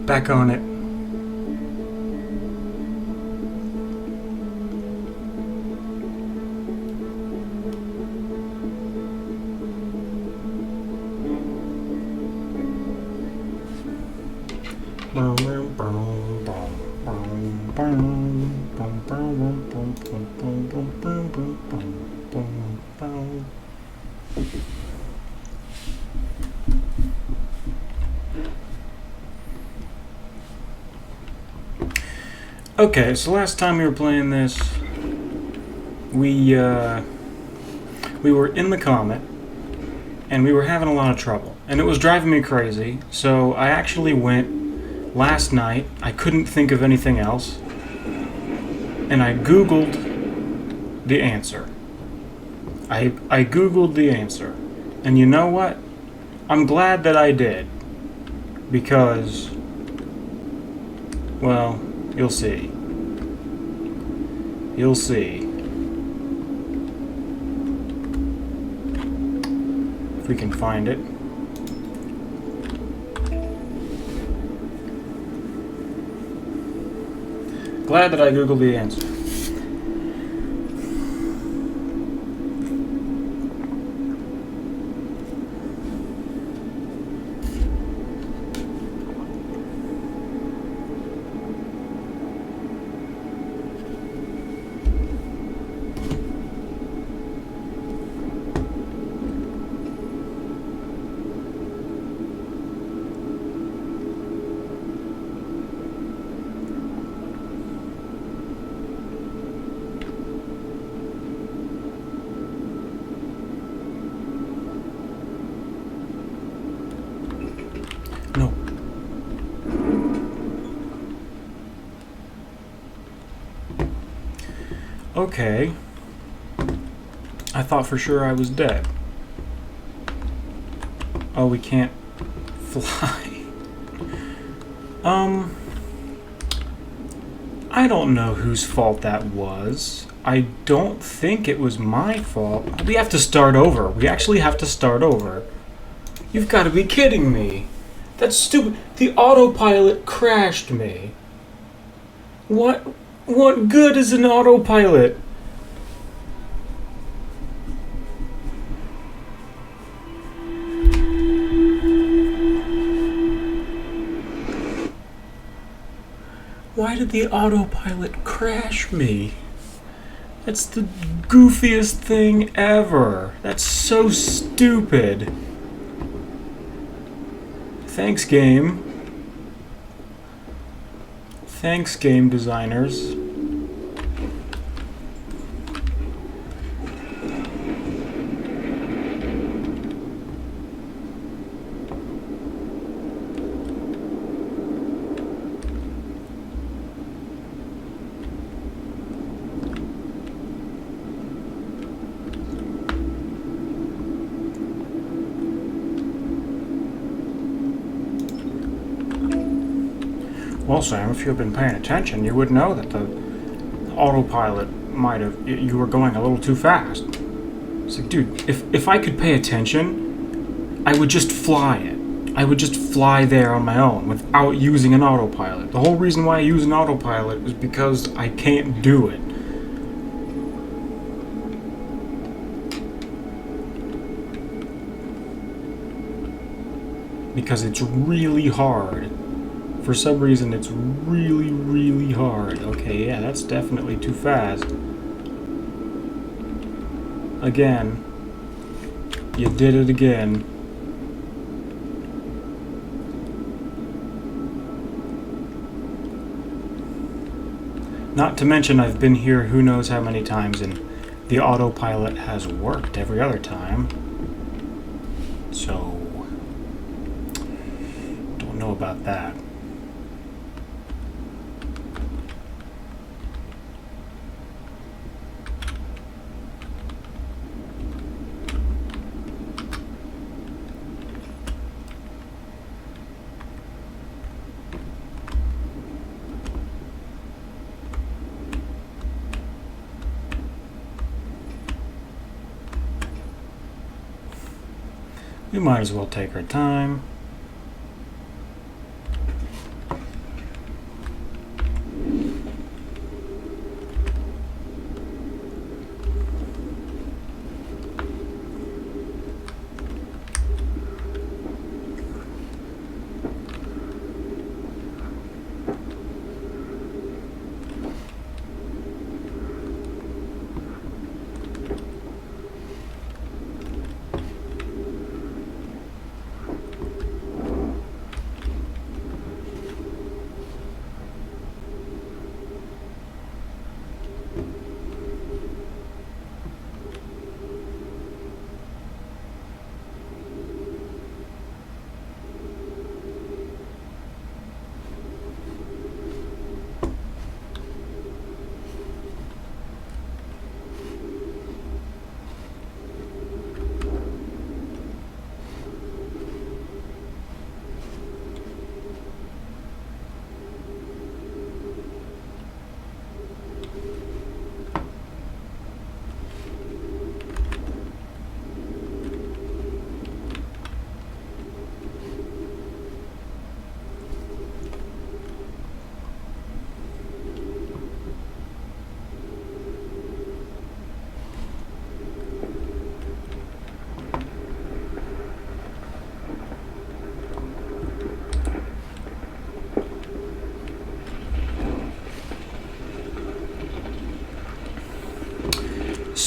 Back on it. Okay, so last time we were playing this, we were in the Comet, and we were having a lot of trouble, and it was driving me crazy. So I actually went last night. I couldn't think of anything else, and I Googled the answer. I Googled the answer, and you know what? I'm glad that I did, because, well, you'll see. You'll see. If we can find it. Glad that I Googled the answer. No. Okay. I thought for sure I was dead. Oh, we can't fly. I don't know whose fault that was. I don't think it was my fault. We have to start over. We actually have to start over. You've got to be kidding me. That's stupid. The autopilot crashed me. What good is an autopilot? Why did the autopilot crash me? That's the goofiest thing ever. That's so stupid. Thanks, game. Thanks, game designers. Well, Sam, if you've been paying attention, you would know that the autopilot might have... You were going a little too fast. It's like, dude, if I could pay attention, I would just fly it. I would just fly there on my own without using an autopilot. The whole reason why I use an autopilot is because I can't do it. Because it's really hard. For some reason, it's really, really hard. Okay, yeah, that's definitely too fast. Again. You did it again. Not to mention, I've been here who knows how many times, and the autopilot has worked every other time. So, don't know about that. We might as well take our time.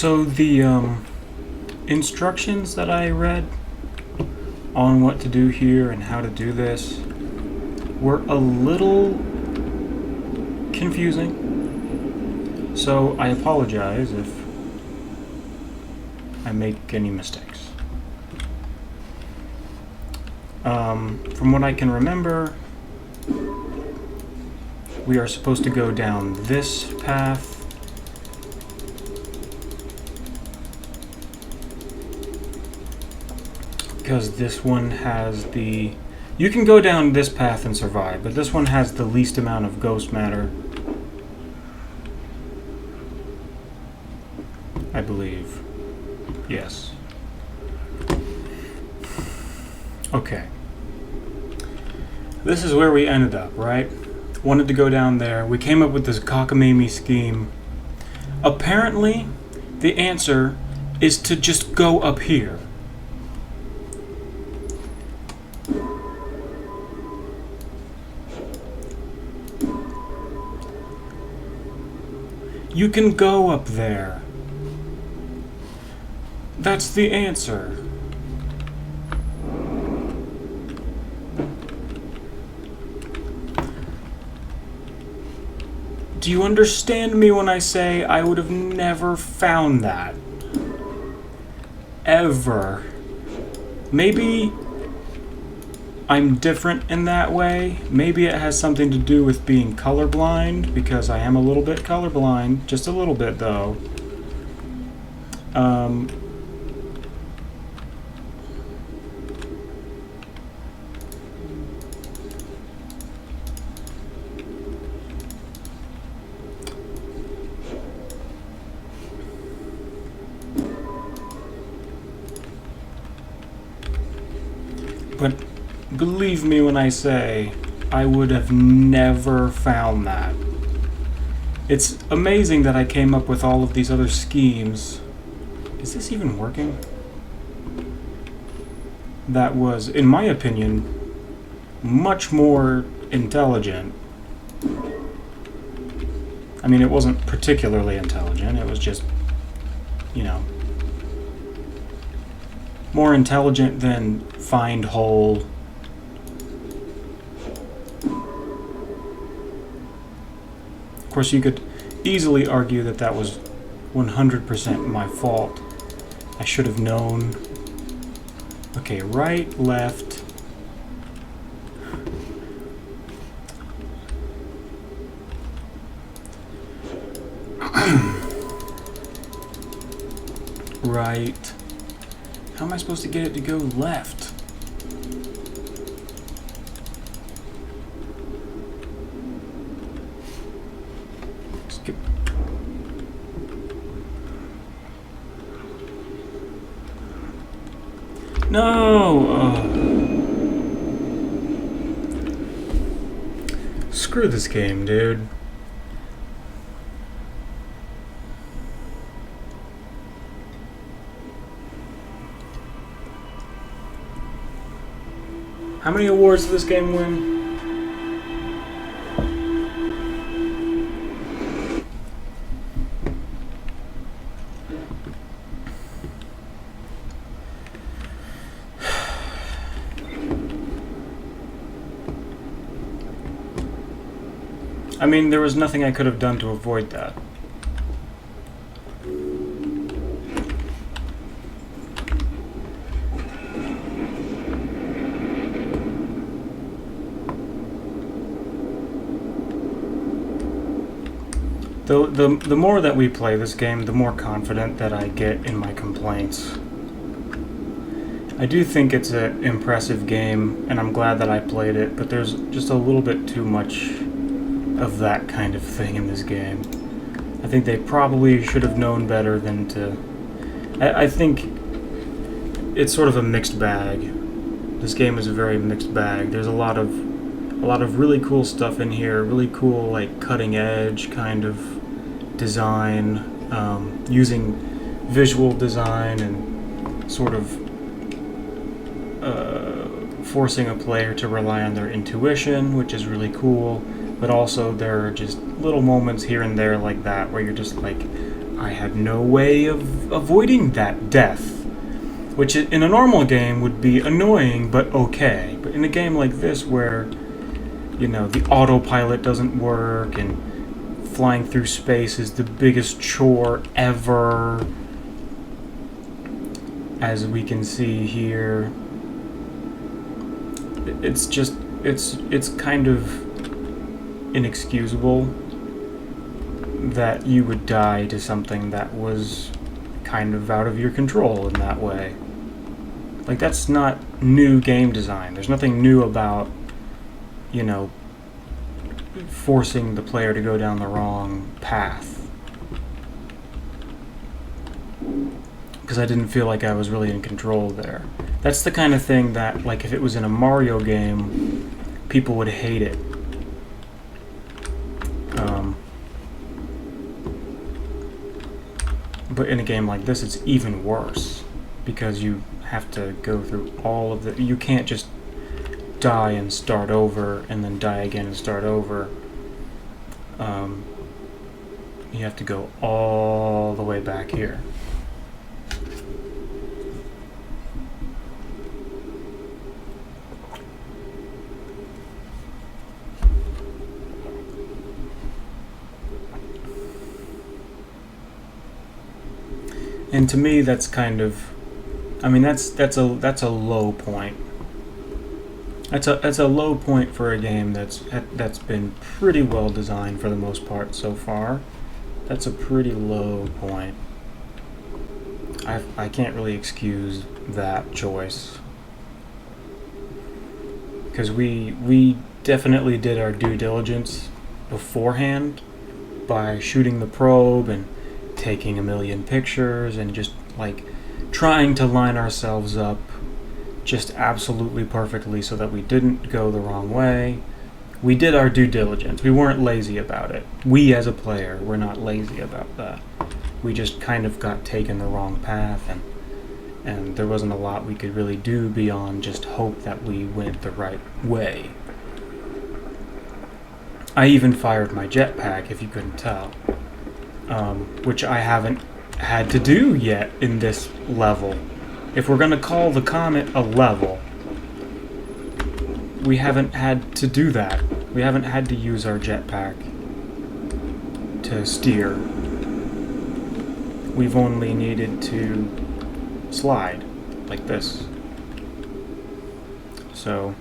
So the instructions that I read on what to do here and how to do this were a little confusing. So I apologize if I make any mistakes. From what I can remember, we are supposed to go down this path. Because this one has the... You can go down this path and survive, but this one has the least amount of ghost matter, I believe. Yes. Okay. This is where we ended up, right? Wanted to go down there. We came up with this cockamamie scheme. Apparently, the answer is to just go up here. You can go up there. That's the answer. Do you understand me when I say I would have never found that? Ever. Maybe I'm different in that way. Maybe it has something to do with being colorblind, because I am a little bit colorblind. Just a little bit, though. But believe me when I say I would have never found that. It's amazing that I came up with all of these other schemes. Is this even working? That was, in my opinion, much more intelligent. I mean, it wasn't particularly intelligent, it was just, you know, more intelligent than find hole. Of course, you could easily argue that that was 100% my fault. I should have known. Okay, right, left. Right. How am I supposed to get it to go left? Skip. No! Screw this game, dude. How many awards did this game win? I mean, there was nothing I could have done to avoid that. The more that we play this game, the more confident that I get in my complaints. I do think it's an impressive game, and I'm glad that I played it, but there's just a little bit too much of that kind of thing in this game. I think they probably should have known better than to... I think it's sort of a mixed bag. This game is a very mixed bag. There's a lot of really cool stuff in here, really cool, like, cutting edge kind of design, using visual design and sort of forcing a player to rely on their intuition, which is really cool. But also there are just little moments here and there like that where you're just like, I had no way of avoiding that death, which in a normal game would be annoying but okay. But in a game like this where, you know, the autopilot doesn't work and flying through space is the biggest chore ever, as we can see here, it's just, it's kind of inexcusable that you would die to something that was kind of out of your control in that way. Like, that's not new game design. There's nothing new about, you know, forcing the player to go down the wrong path. Because I didn't feel like I was really in control there. That's the kind of thing that, like, if it was in a Mario game, people would hate it. But in a game like this, it's even worse, because you have to go through all of the... You can't just die and start over, and then die again and start over. You have to go all the way back here. And to me, that's kind of... I mean, that's a low point. That's a low point for a game that's been pretty well designed for the most part so far. That's a pretty low point. I can't really excuse that choice, because we definitely did our due diligence beforehand by shooting the probe and taking a million pictures and just like trying to line ourselves up just absolutely perfectly so that we didn't go the wrong way. We did our due diligence. We weren't lazy about it. We as a player were not lazy about that. We just kind of got taken the wrong path, and there wasn't a lot we could really do beyond just hope that we went the right way. I even fired my jetpack, if you couldn't tell, which I haven't had to do yet in this level. If we're going to call the Comet a level, we haven't had to do that. We haven't had to use our jetpack to steer. We've only needed to slide like this. So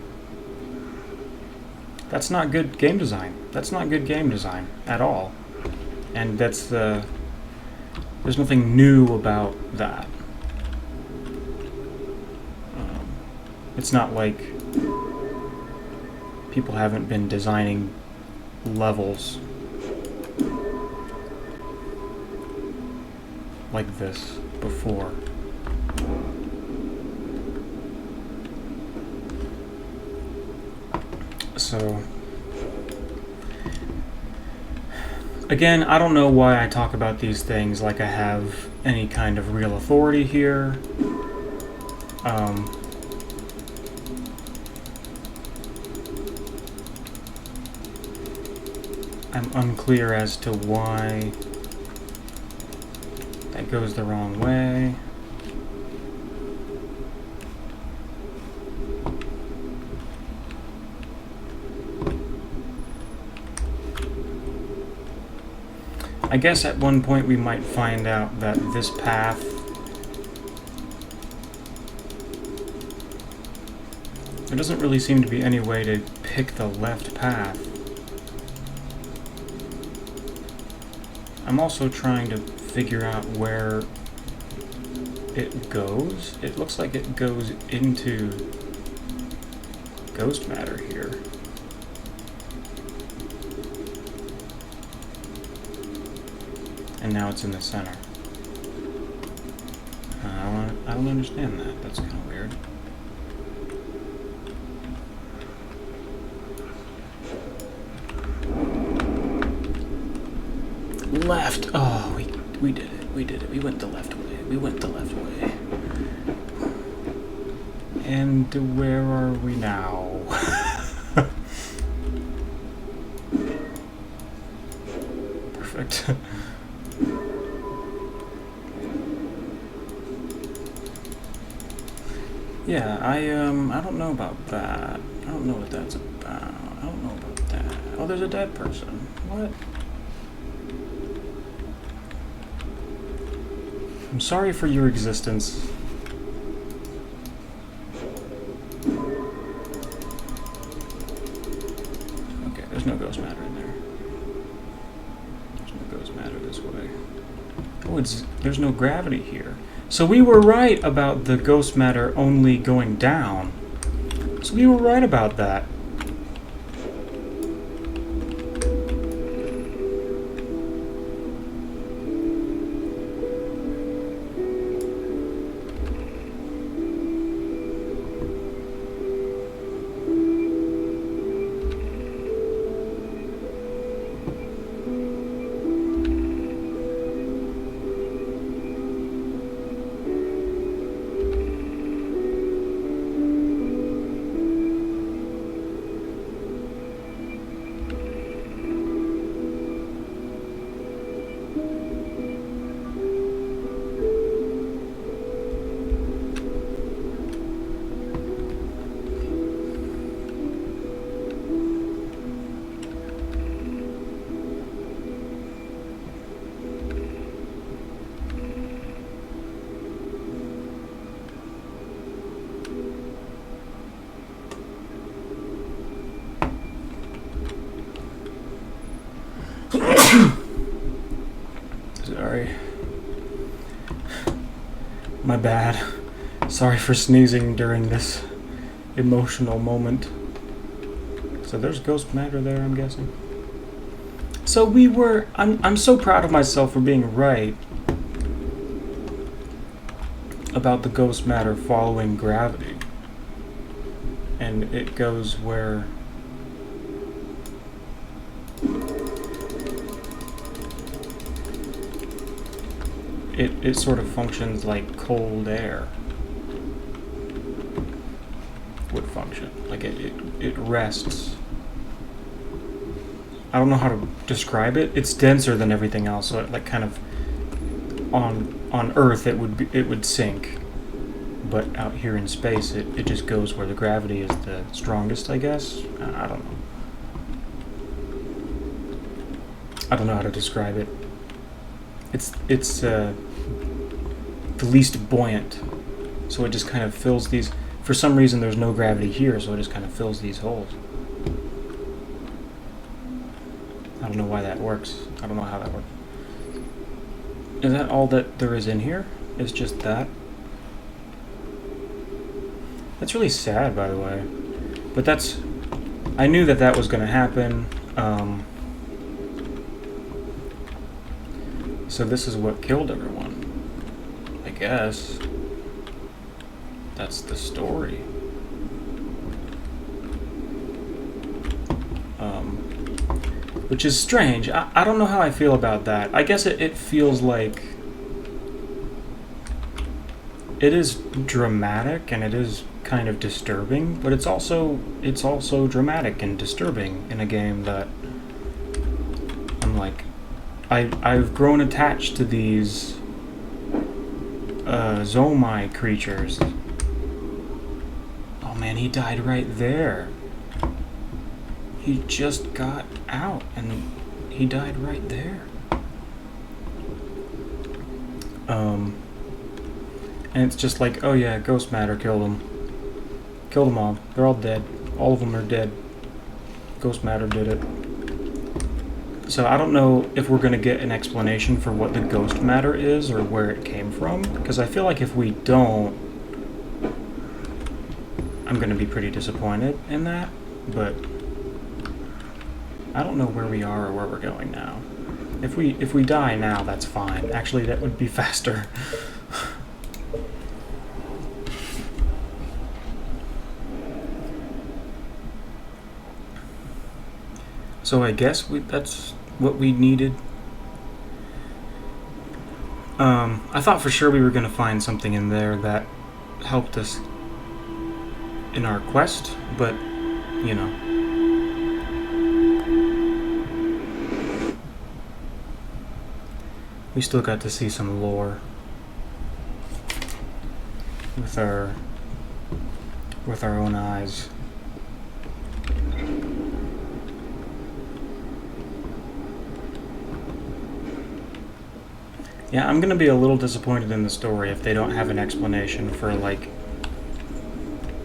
that's not good game design. That's not good game design at all. And that's there's nothing new about that. It's not like people haven't been designing levels like this before. So, again, I don't know why I talk about these things like I have any kind of real authority here. I'm unclear as to why that goes the wrong way. I guess at one point we might find out that this path there doesn't really seem to be any way to pick the left path. I'm also trying to figure out where it goes. It looks like it goes into ghost matter here. And now it's in the center. I don't understand that. That's kind of weird. Left. Oh, we did it. We did it. We went the left way. We went the left way. And where are we now? Perfect. Yeah, I don't know about that. I don't know what that's about. I don't know about that. Oh, there's a dead person. What? I'm sorry for your existence. Okay, there's no ghost matter in there. There's no ghost matter this way. Oh, there's no gravity here. So we were right about the ghost matter only going down. So we were right about that. Sorry. My bad. Sorry for sneezing during this emotional moment. So there's ghost matter there, I'm guessing. So we were... I'm so proud of myself for being right about the ghost matter following gravity. And it goes where... It sort of functions like cold air would function. Like it rests. I don't know how to describe it. It's denser than everything else, so it like kind of on Earth it would sink. But out here in space it just goes where the gravity is the strongest, I guess. I don't know. I don't know how to describe it. It's the least buoyant, so it just kind of fills these. For some reason, there's no gravity here, so it just kind of fills these holes. I don't know why that works. I don't know how that works. Is that all that there is in here? Is just that? That's really sad, by the way. But that's... I knew that that was going to happen. So this is what killed everyone. I guess. That's the story. Which is strange. I don't know how I feel about that. I guess it feels like... It is dramatic and it is kind of disturbing, but it's also dramatic and disturbing in a game that I'm like... I've grown attached to these Zomai creatures. Oh man, he died right there. He just got out and he died right there. And it's just like, oh yeah, ghost matter killed them. Killed them all. They're all dead. All of them are dead. Ghost matter did it. So I don't know if we're going to get an explanation for what the ghost matter is or where it came from, because I feel like if we don't, I'm going to be pretty disappointed in that, but I don't know where we are or where we're going now. If we die now, that's fine. Actually, that would be faster. So I guess that's what we needed. I thought for sure we were going to find something in there that helped us in our quest, but, you know. We still got to see some lore with our with our own eyes. Yeah, I'm gonna be a little disappointed in the story if they don't have an explanation for, like,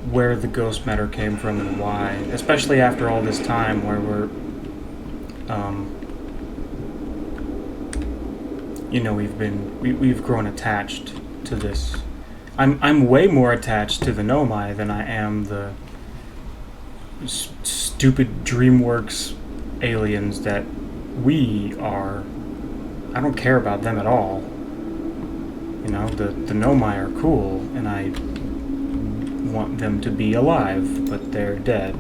where the ghost matter came from and why. Especially after all this time where we're, you know, we've grown attached to this. I'm way more attached to the Nomai than I am the stupid DreamWorks aliens that we are. I don't care about them at all. You know, the Nomai are cool, and I want them to be alive, but they're dead.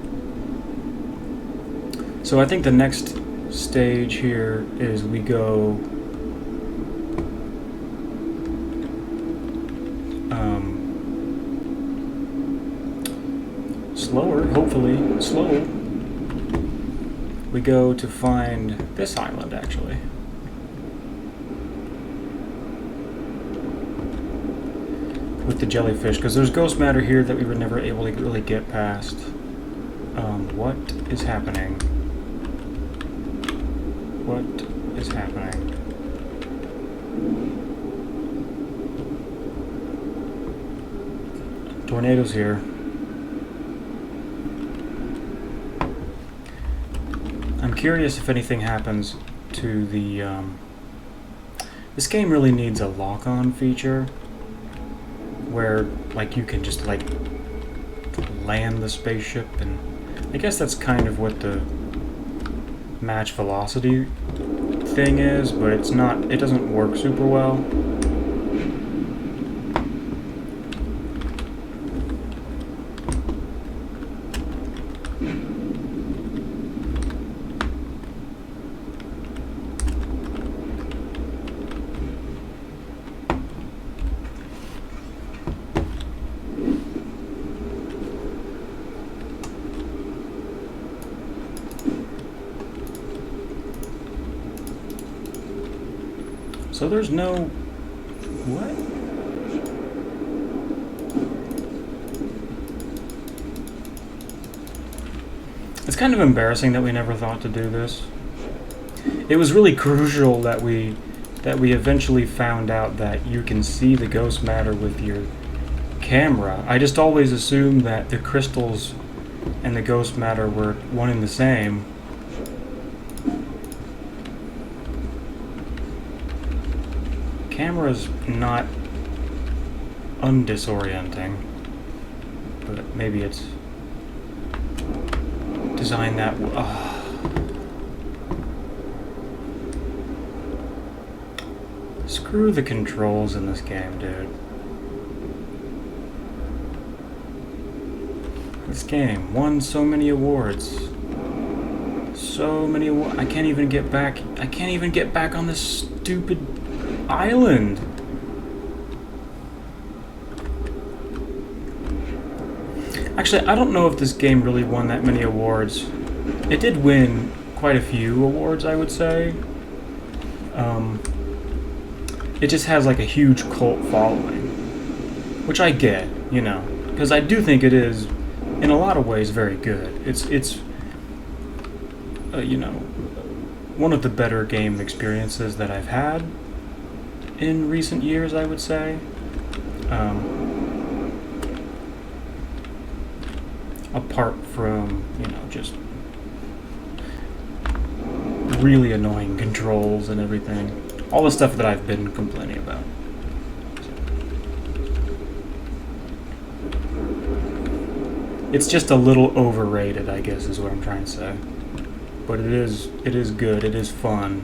So I think the next stage here is we go slower, hopefully slow. We go to find this island, actually. With the jellyfish, because there's ghost matter here that we were never able to really get past. What is happening? What is happening? Tornadoes here. I'm curious if anything happens to the, this game really needs a lock-on feature where, like, you can just, like, land the spaceship, and I guess that's kind of what the match velocity thing is, but it's not, it doesn't work super well. So there's no... what? It's kind of embarrassing that we never thought to do this. It was really crucial that we eventually found out that you can see the ghost matter with your camera. I just always assumed that the crystals and the ghost matter were one and the same. Camera's not undisorienting, but maybe it's designed that way. Screw the controls in this game, dude. This game won so many awards. So many awards. I can't even get back. I can't even get back on this stupid island. Actually, I don't know if this game really won that many awards. It did win quite a few awards, I would say. It just has like a huge cult following, which I get, you know, because I do think it is, in a lot of ways, very good. It's you know, one of the better game experiences that I've had in recent years, I would say. Apart from, you know, just really annoying controls and everything. All the stuff that I've been complaining about. It's just a little overrated, I guess, is what I'm trying to say. But it is good, it is fun.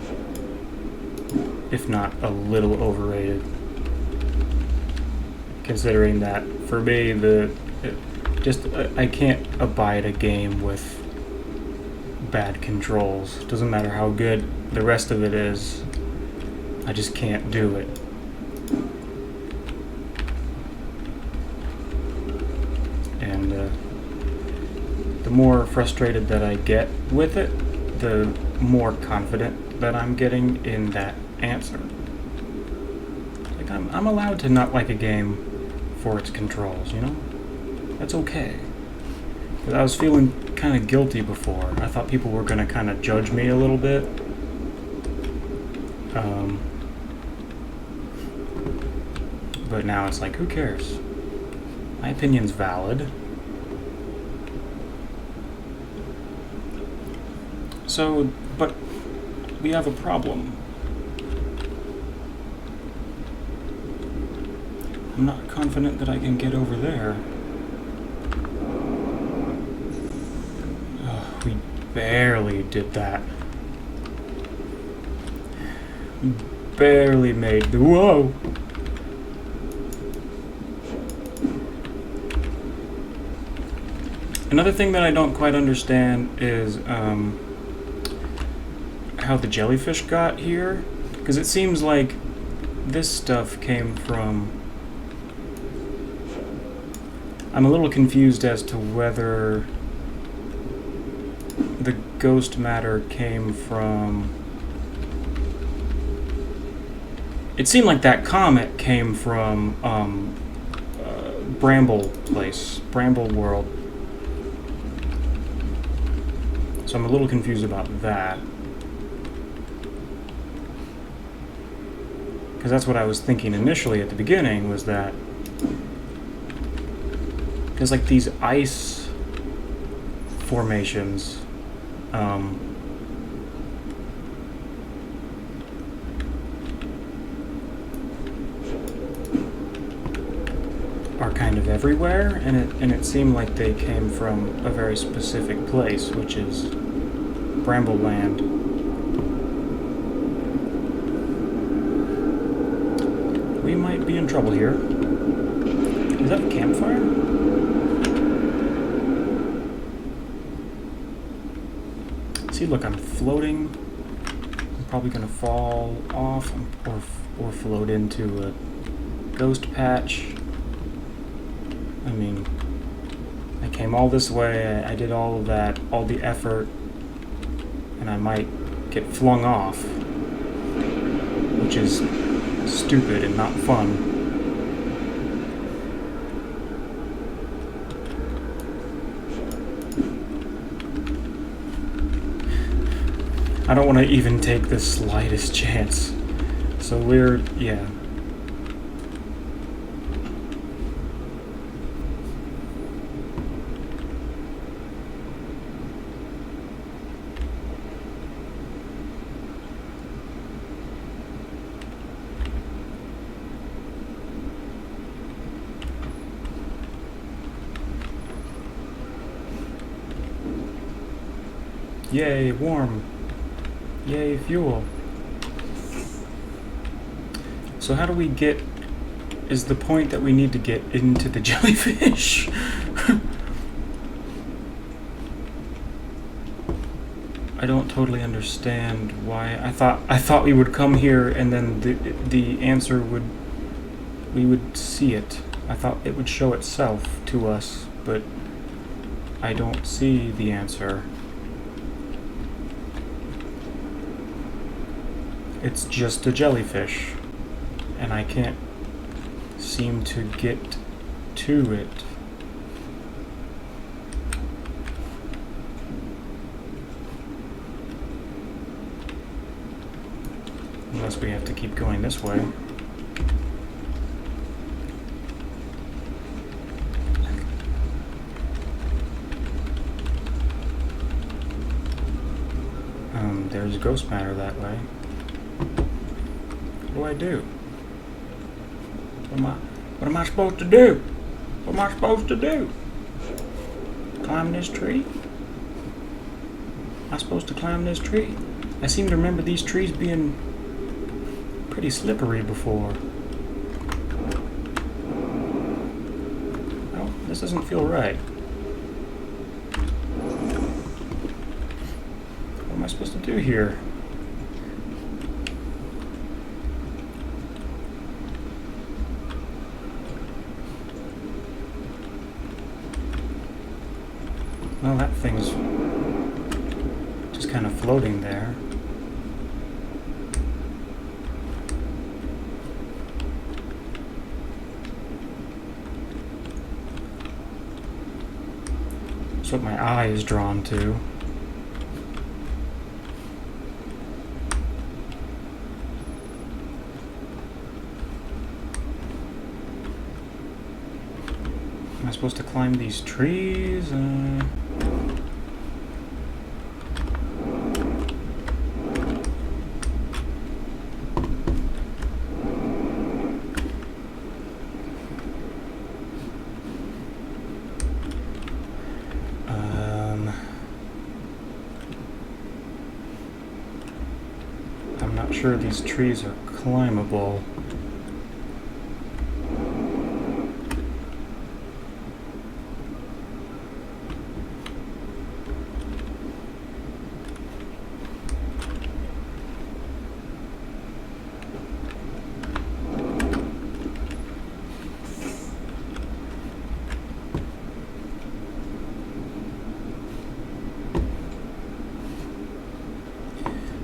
If not a little overrated. Considering that, for me, I can't abide a game with bad controls. Doesn't matter how good the rest of it is. I just can't do it. And the more frustrated that I get with it, the more confident that I'm getting in that answer. Like, I'm allowed to not like a game for its controls, you know? That's okay. Because I was feeling kind of guilty before. I thought people were going to kind of judge me a little bit. But now it's like, who cares? My opinion's valid. So, but we have a problem. I'm not confident that I can get over there. Oh, we barely did that. We barely made the... Whoa! Another thing that I don't quite understand is how the jellyfish got here. Because it seems like this stuff came from... I'm a little confused as to whether the ghost matter came from... It seemed like that comet came from Bramble Place, Bramble World. So I'm a little confused about that. Because that's what I was thinking initially at the beginning, was that there's like these ice formations are kind of everywhere, and it seemed like they came from a very specific place, which is Bramble Land. We might be in trouble here. Is that a campfire? See, look, I'm floating. I'm probably gonna fall off or float into a ghost patch. I mean, I came all this way, I did all of that, all the effort, and I might get flung off, which is stupid and not fun. I don't want to even take the slightest chance. So we're, yeah. Yay, warm. Yay, fuel. So how do we get... Is the point that we need to get into the jellyfish? I don't totally understand why. I thought we would come here and then the answer would... We would see it. I thought it would show itself to us, but I don't see the answer. It's just a jellyfish, and I can't seem to get to it. Unless we have to keep going this way. There's ghost matter that way. What do I do? What am I supposed to do? What am I supposed to do? Climb this tree? Am I supposed to climb this tree? I seem to remember these trees being pretty slippery before. Well, this doesn't feel right. What am I supposed to do here? Well, that thing's just kind of floating there. what my eye is drawn to. Am I supposed to climb these trees? I'm not sure these trees are climbable.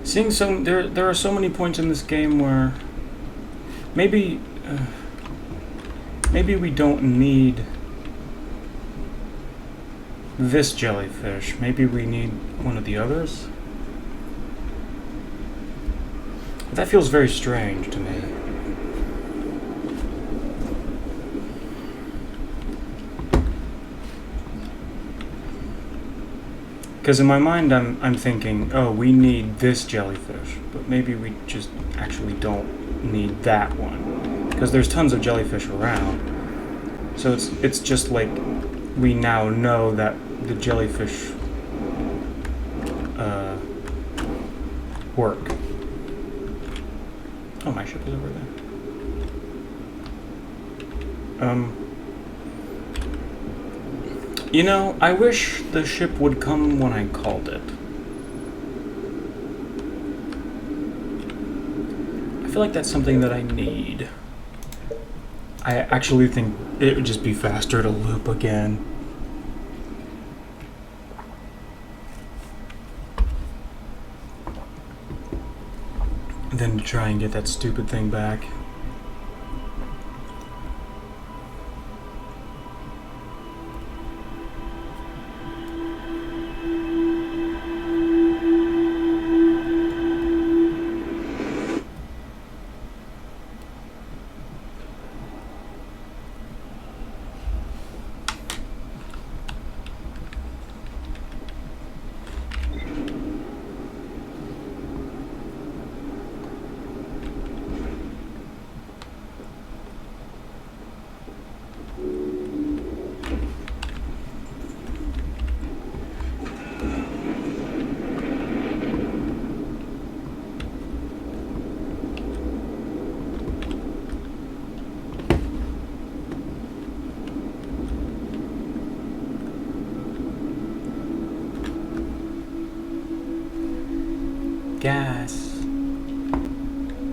Seeing there are so many points in this game where maybe we don't need this jellyfish. Maybe we need one of the others. That feels very strange to me. Because in my mind, I'm thinking, oh, we need this jellyfish, but maybe we just actually don't need that one, because there's tons of jellyfish around. So it's just like we now know that the jellyfish work. Oh, my ship is over there. You know, I wish the ship would come when I called it. I feel like that's something that I need. I actually think it would just be faster to loop again. Than to try and get that stupid thing back. Gas.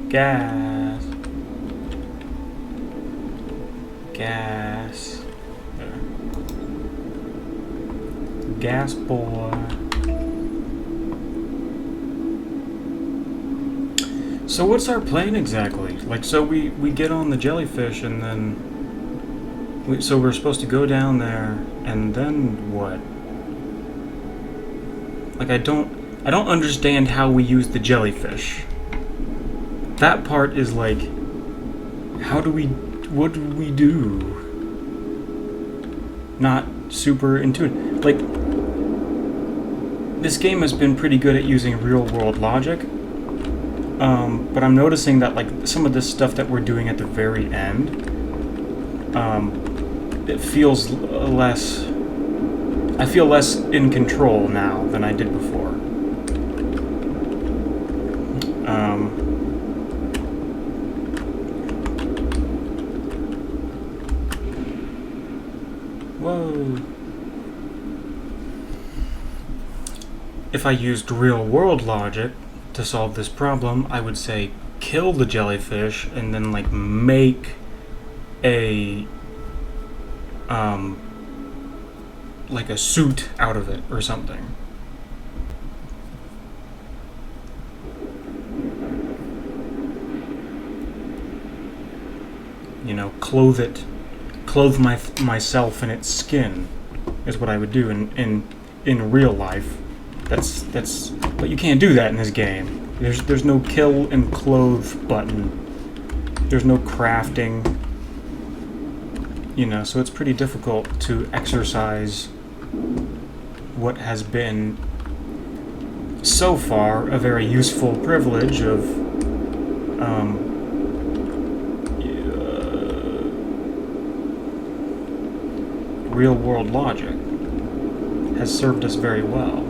Gas. Gas. There. Gas boy. So what's our plan exactly? Like, so we get on the jellyfish and then... So we're supposed to go down there and then what? Like, I don't understand how we use the jellyfish. That part is like, what do we do? Not super intuitive. Like, this game has been pretty good at using real-world logic, but I'm noticing that, like, some of this stuff that we're doing at the very end, it feels less... I feel less in control now than I did before. Whoa. If I used real-world logic to solve this problem, I would say kill the jellyfish and then, like, make a like a suit out of it or something. You know, clothe myself in its skin. is what I would do in real life. That's but you can't do that in this game. There's no kill and clothe button. There's no crafting. You know, so it's pretty difficult to exercise what has been so far a very useful privilege of real world logic. Has served us very well.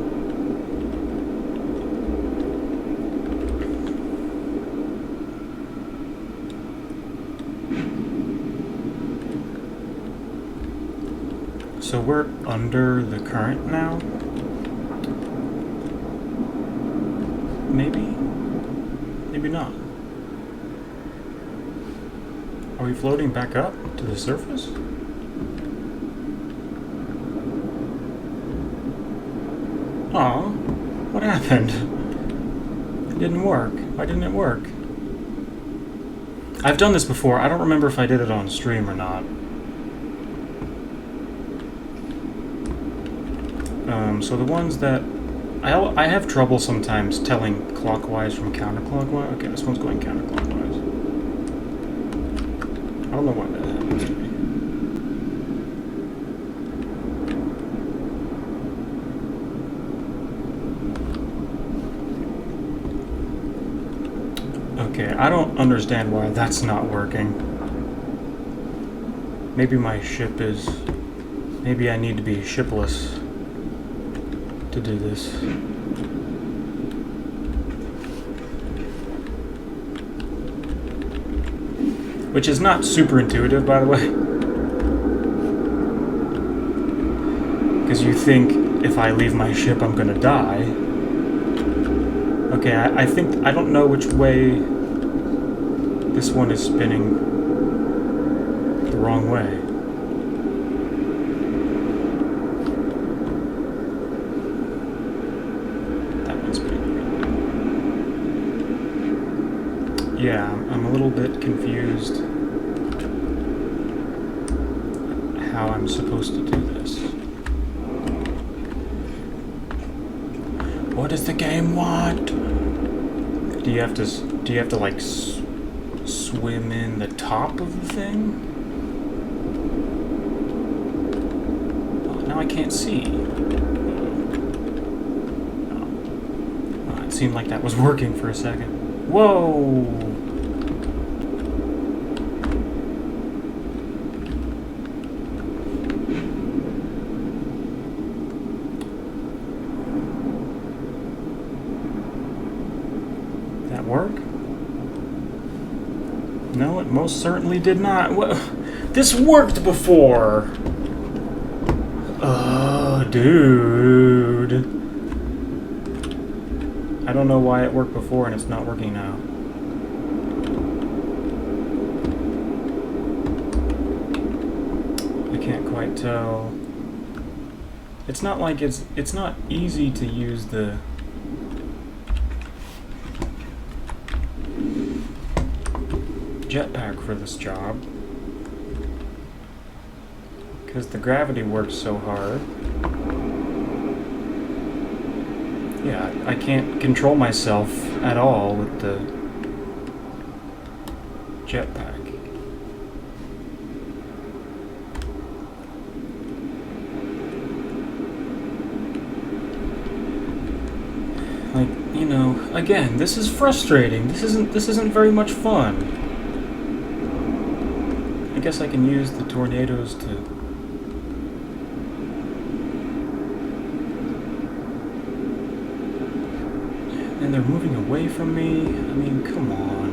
So we're under the current now? Maybe? Maybe not. Are we floating back up to the surface? Aw, what happened? It didn't work. Why didn't it work? I've done this before. I don't remember if I did it on stream or not. So the ones that... I have trouble sometimes telling clockwise from counterclockwise. Okay, this one's going counterclockwise. I don't know why that happens to me. Okay, I don't understand why that's not working. Maybe my ship is... Maybe I need to be shipless to do this. Which is not super intuitive, by the way. Because you think if I leave my ship, I'm gonna die. Okay, I think... I don't know which way this one is spinning the wrong way. Yeah, I'm a little bit confused how I'm supposed to do this. What does the game want? Do you have to like swim in the top of the thing? Oh, now I can't see. Oh, it seemed like that was working for a second. Whoa! That work? No, it most certainly did not. This worked before! Oh, dude. I don't know why it worked before and it's not working now. I can't quite tell. It's not like it's not easy to use the jetpack for this job because the gravity works so hard. Yeah, I can't control myself at all with the jetpack. Like, you know, again, this is frustrating. This isn't very much fun. I guess I can use the tornadoes to... And they're moving away from me? I mean, come on.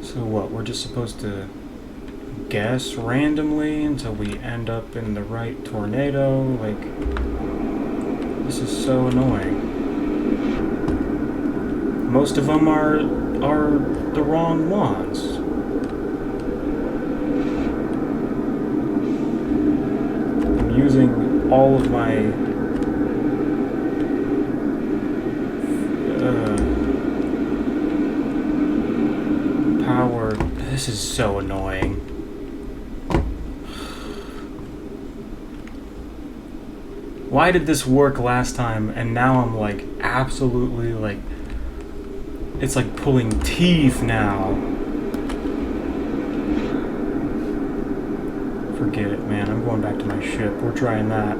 So what, we're just supposed to guess randomly until we end up in the right tornado? Like... This is so annoying. Most of them are the wrong ones. using all of my power. This is so annoying. Why did this work last time and now I'm like absolutely like, it's like pulling teeth now. Forget it, man. I'm going back to my ship. We're trying that.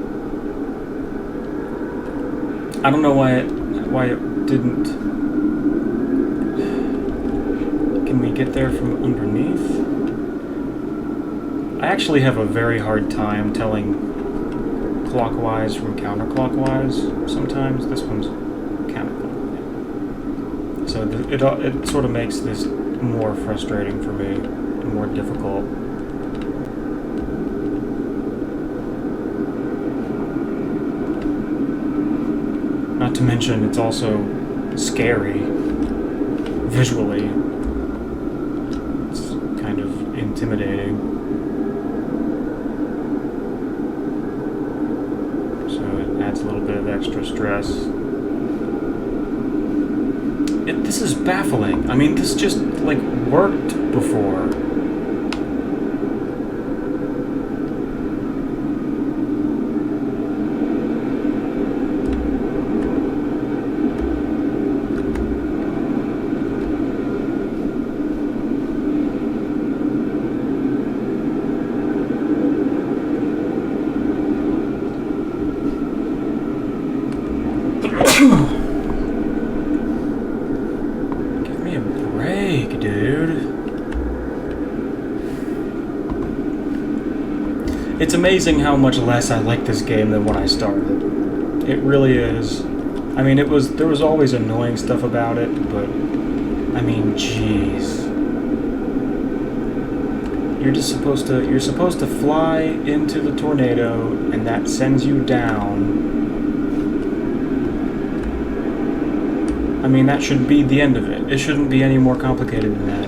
I don't know why it didn't. Can we get there from underneath? I actually have a very hard time telling clockwise from counterclockwise sometimes. This one's counterclockwise. So it sort of makes this more frustrating for me, more difficult. Not to mention, it's also scary visually. It's kind of intimidating. So it adds a little bit of extra stress. This is baffling. I mean, this just, like, worked before. Give me a break, dude. It's amazing how much less I like this game than when I started. It really is. I mean, there was always annoying stuff about it, but I mean, jeez. You're supposed to fly into the tornado and that sends you down. I mean, that should be the end of it. It shouldn't be any more complicated than that.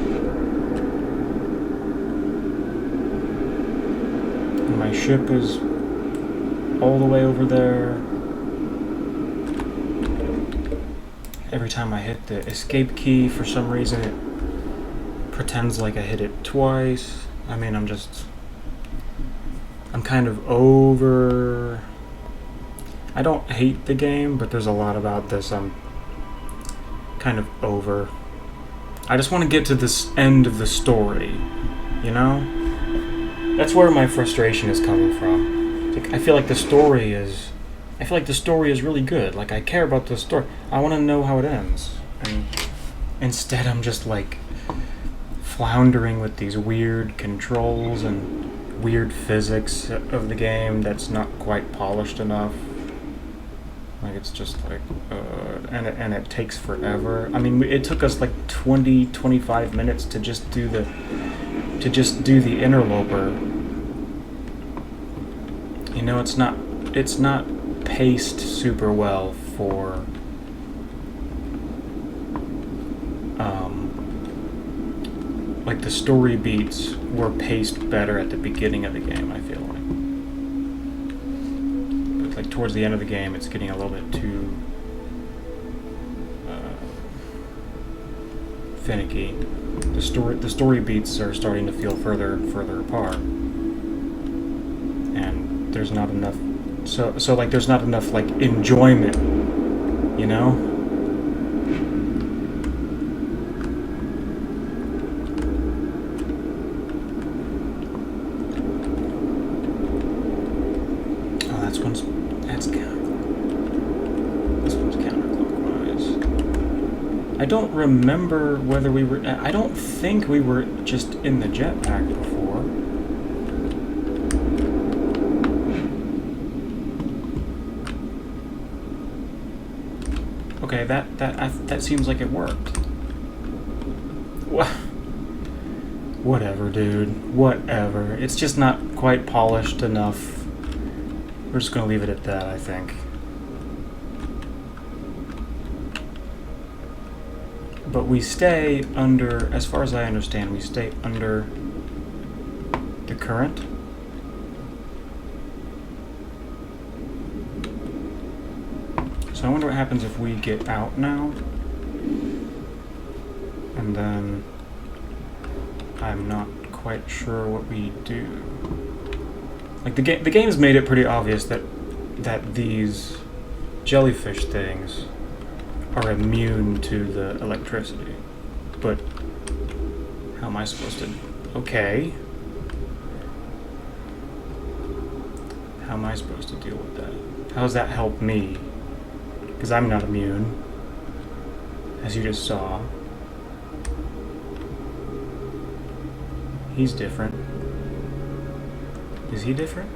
And my ship is all the way over there. Every time I hit the escape key, for some reason, it pretends like I hit it twice. I mean, I'm kind of over... I don't hate the game, but there's a lot about this I'm kind of over. I just want to get to this end of the story, you know? That's where my frustration is coming from. Like, I feel like the story is really good. Like, I care about the story. I want to know how it ends. And instead I'm just like floundering with these weird controls and weird physics of the game that's not quite polished enough. Like, it's just like, and it takes forever. I mean, it took us like 20-25 minutes to just do the interloper. You know, it's not paced super well for like the story beats were paced better at the beginning of the game, I feel like. But like towards the end of the game, it's getting a little bit too finicky. The story beats are starting to feel further and further apart, and there's not enough. So like there's not enough like enjoyment, you know. I don't remember whether we were... I don't think we were just in the jetpack before. Okay, that seems like it worked. Whatever, dude. Whatever. It's just not quite polished enough. We're just gonna leave it at that, I think. But we stay under, as far as I understand, we stay under the current. So I wonder what happens if we get out now. And then I'm not quite sure what we do. Like the game's made it pretty obvious that these jellyfish things are immune to the electricity. But how am I supposed to? Okay. How am I supposed to deal with that? How does that help me? Because I'm not immune, as you just saw. He's different. Is he different?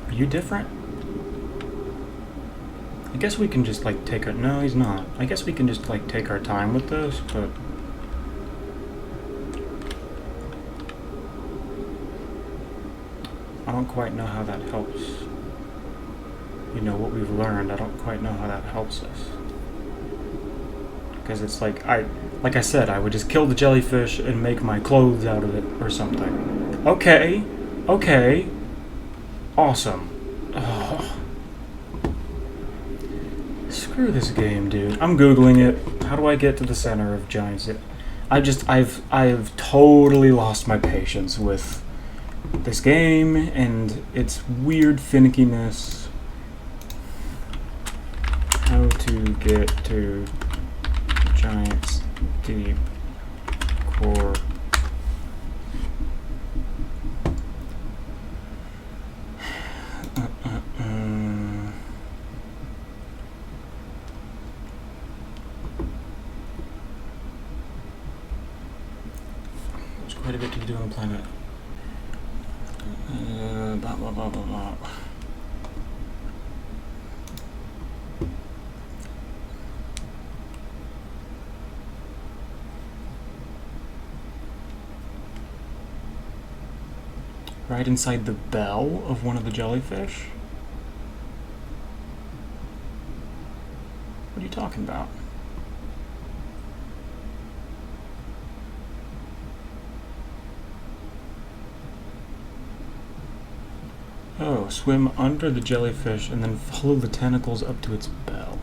Are you different? I guess we can just like take our... No, he's not. I guess we can just like take our time with this, but... I don't quite know how that helps. You know, what we've learned, I don't quite know how that helps us. Because it's like, like I said, I would just kill the jellyfish and make my clothes out of it or something. Okay. Okay. Awesome. Oh. Screw this game, dude. I'm Googling it. How do I get to the center of Giants? I've totally lost my patience with this game and its weird finickiness. How to get to Giants Deep Core. There's quite a bit to do on the planet. Blah, blah, blah, blah, blah. Right inside the bell of one of the jellyfish? What are you talking about? Oh, swim under the jellyfish and then follow the tentacles up to its bell.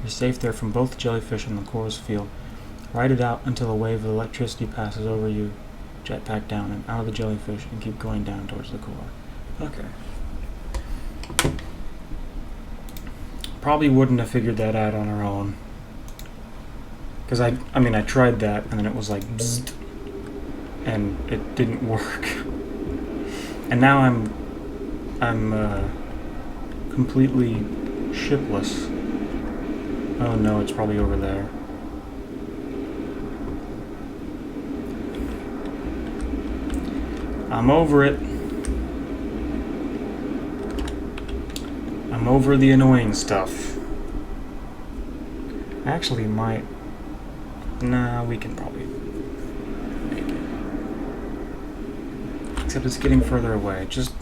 You're safe there from both the jellyfish and the core's field. Ride it out until a wave of electricity passes over you. Jetpack down and out of the jellyfish and keep going down towards the core. Okay. Probably wouldn't have figured that out on our own. Because I mean, I tried that and then it was like bzzzt, and it didn't work. And now I'm completely shipless. Oh no, it's probably over there. I'm over it. I'm over the annoying stuff. Actually, might... Nah, we can probably make it. Except it's getting further away. Just...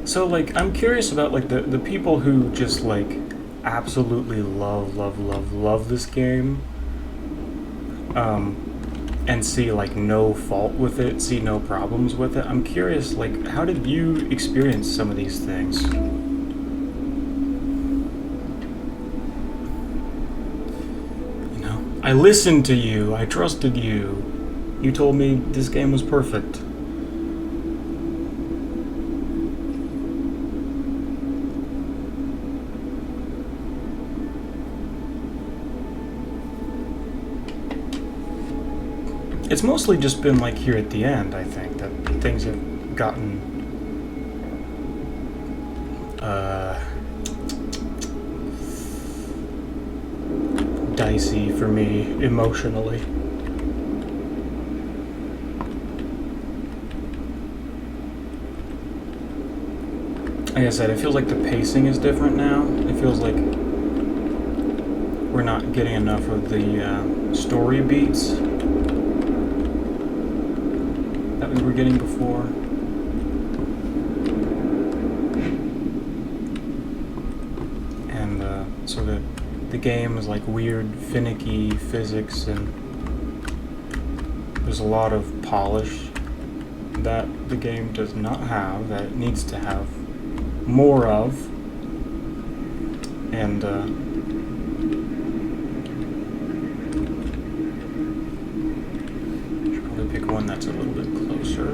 So, like, I'm curious about, like, the people who just, like, absolutely love this game, and see, like, no fault with it, see no problems with it. I'm curious, like, how did you experience some of these things? You know, I listened to you, I trusted you. You told me this game was perfect. It's mostly just been like here at the end, I think, that things have gotten dicey for me emotionally. Like I said, it feels like the pacing is different now. It feels like we're not getting enough of the story beats that we were getting before. And so the game is like weird, finicky physics, and there's a lot of polish that the game does not have, that it needs to have more of. And should probably pick one that's a little bit closer.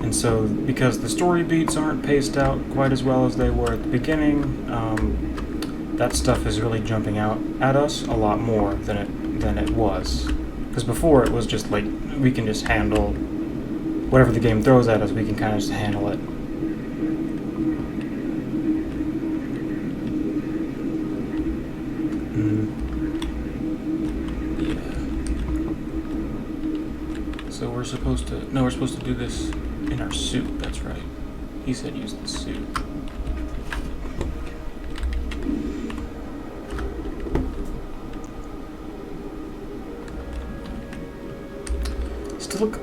And so, because the story beats aren't paced out quite as well as they were at the beginning, that stuff is really jumping out at us a lot more than it was. Because before it was just like, we can just handle whatever the game throws at us, we can kind of just handle it. Yeah. So we're supposed to do this in our suit, that's right. He said use the suit.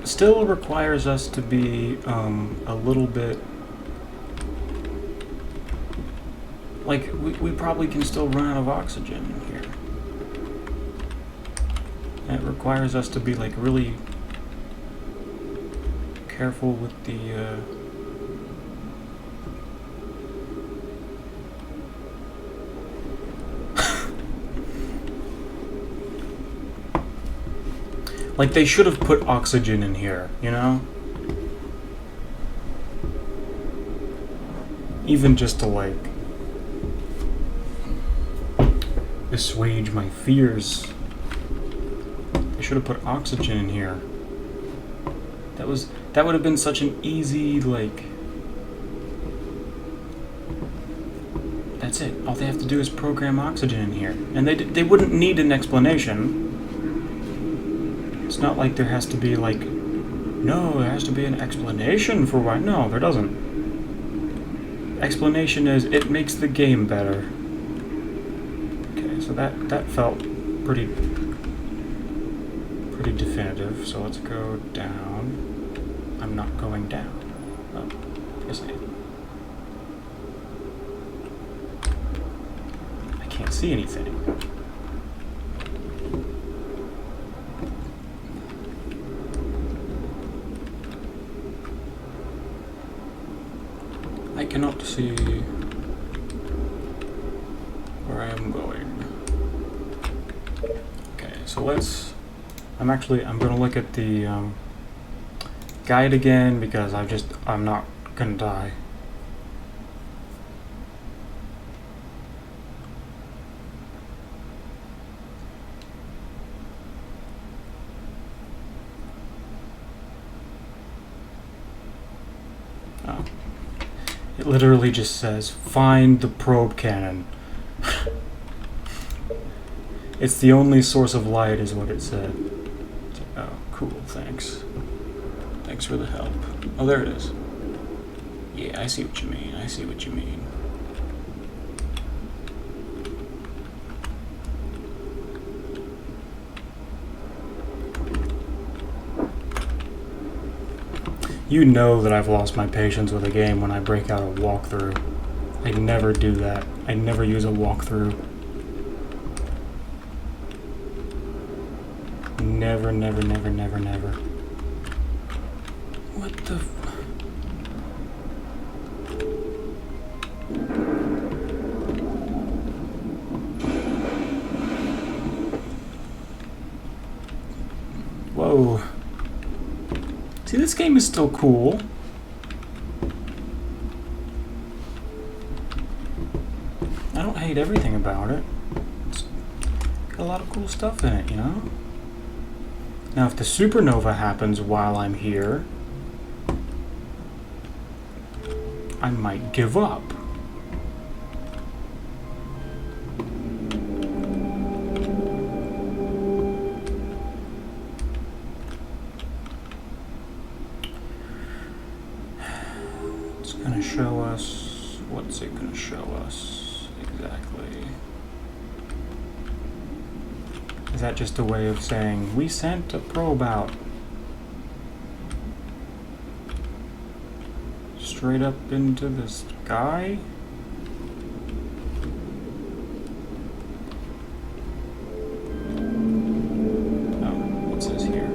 Still requires us to be a little bit like we probably can still run out of oxygen in here. And it requires us to be like really careful with the like, they should have put oxygen in here, you know? Even just to, like, assuage my fears. They should have put oxygen in here. That would have been such an easy, like... That's it. All they have to do is program oxygen in here. And they wouldn't need an explanation. It's not like there has to be, like, no, there has to be an explanation for why. No, there doesn't. Explanation is, it makes the game better. Okay, so that felt pretty definitive. So let's go down. I'm not going down. Oh, yes I am. I can't see anything. I cannot see where I am going. Okay, so I'm going to look at the guide again because I'm not going to die. Oh. It literally just says, find the probe cannon. It's the only source of light is what it said. Oh, cool, thanks. Thanks for the help. Oh, there it is. Yeah, I see what you mean. I see what you mean. You know that I've lost my patience with a game when I break out a walkthrough. I never do that. I never use a walkthrough. Never, never, never, never, never. What the Whoa. See, this game is still cool. I don't hate everything about it. It's Got a lot of cool stuff in it, you know? Now, if the supernova happens while I'm here, I might give up. It's gonna show us... What's it gonna show us exactly? Is that just a way of saying, we sent a probe out? Straight up into the sky? Oh, what's this here?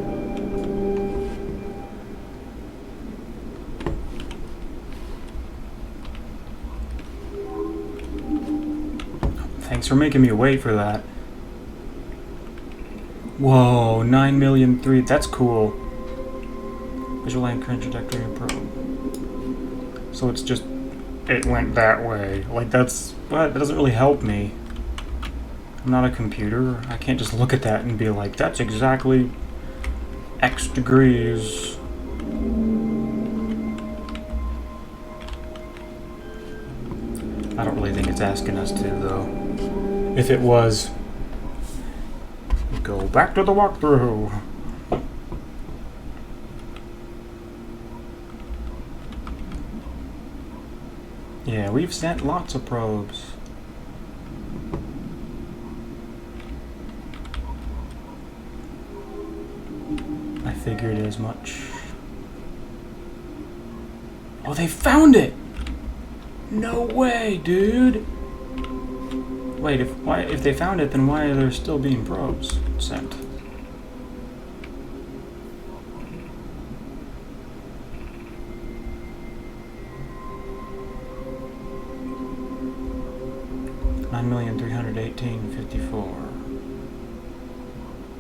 Thanks for making me wait for that. Whoa, 9,000,003. That's cool. Visual line current trajectory of probe. So it's just, it went that way. Like that's, but that doesn't really help me. I'm not a computer. I can't just look at that and be like, that's exactly X degrees. I don't really think it's asking us to, though. If it was, go back to the walkthrough. Yeah, we've sent lots of probes. I figured as much. Oh, they found it! No way, dude! Wait, if they found it, then why are there still being probes sent?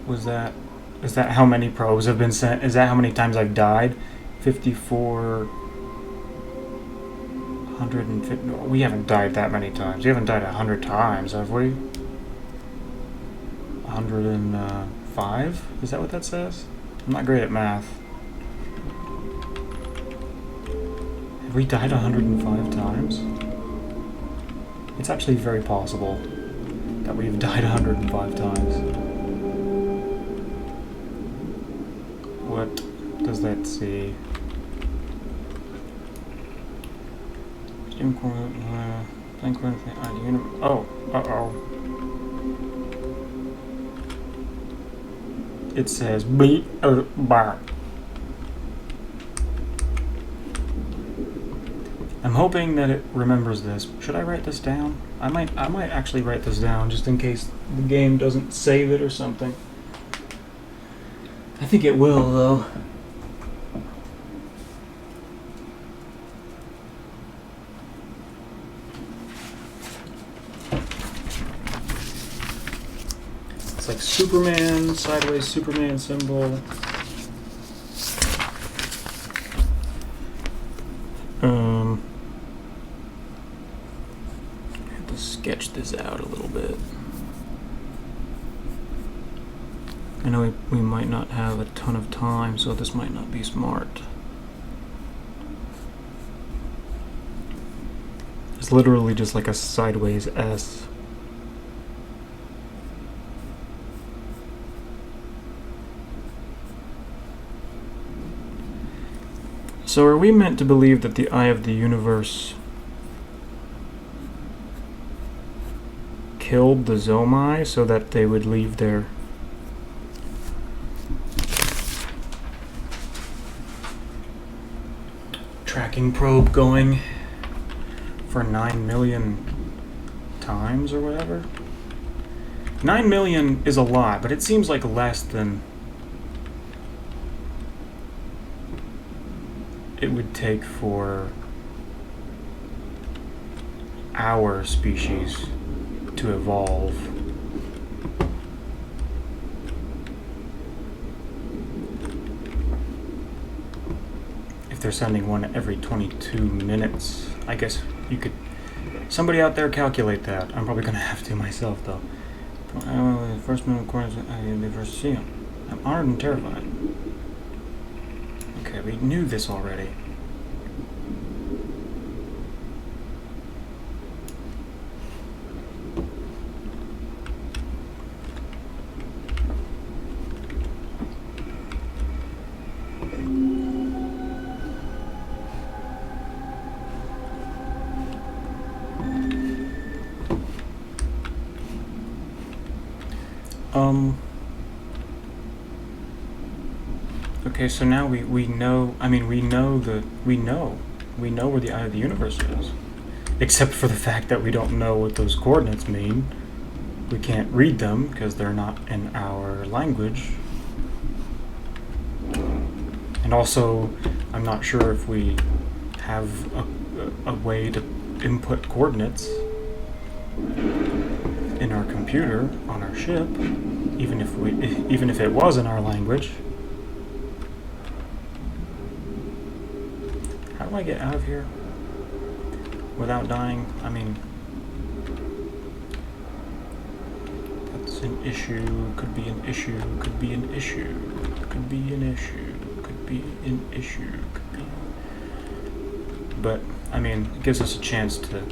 Was that... Is that how many probes have been sent? Is that how many times I've died? 5,450... We haven't died that many times. We haven't died 100 times, have we? 105? Is that what that says? I'm not great at math. Have we died 105 times? It's actually very possible that we've died 105 times. What does that say? Oh, uh-oh. It says beat bar. I'm hoping that it remembers this. Should I write this down? I might actually write this down just in case the game doesn't save it or something. I think it will, though. It's like Superman, sideways Superman symbol. I have to sketch this out a little bit. I know we might not have a ton of time, so this might not be smart. It's literally just like a sideways S. So are we meant to believe that the eye of the universe killed the Zomai so that they would leave their tracking probe going for 9 million times or whatever? 9 million is a lot, but it seems like less than it would take for our species to evolve. If they're sending one every 22 minutes, I guess you could... Somebody out there calculate that. I'm probably going to have to myself, though. The first moment of course they first see him. I'm honored and terrified. Okay, we knew this already. Okay, so now we know, I mean, we know where the Eye of the Universe is. Except for the fact that we don't know what those coordinates mean. We can't read them because they're not in our language. And also, I'm not sure if we have a way to input coordinates in our computer on our ship, even if it was in our language. How do I get out of here without dying? I mean, that's an issue. Could be an issue. Could be an issue. Could be an issue. Could be an issue. Could be. But I mean, it gives us a chance to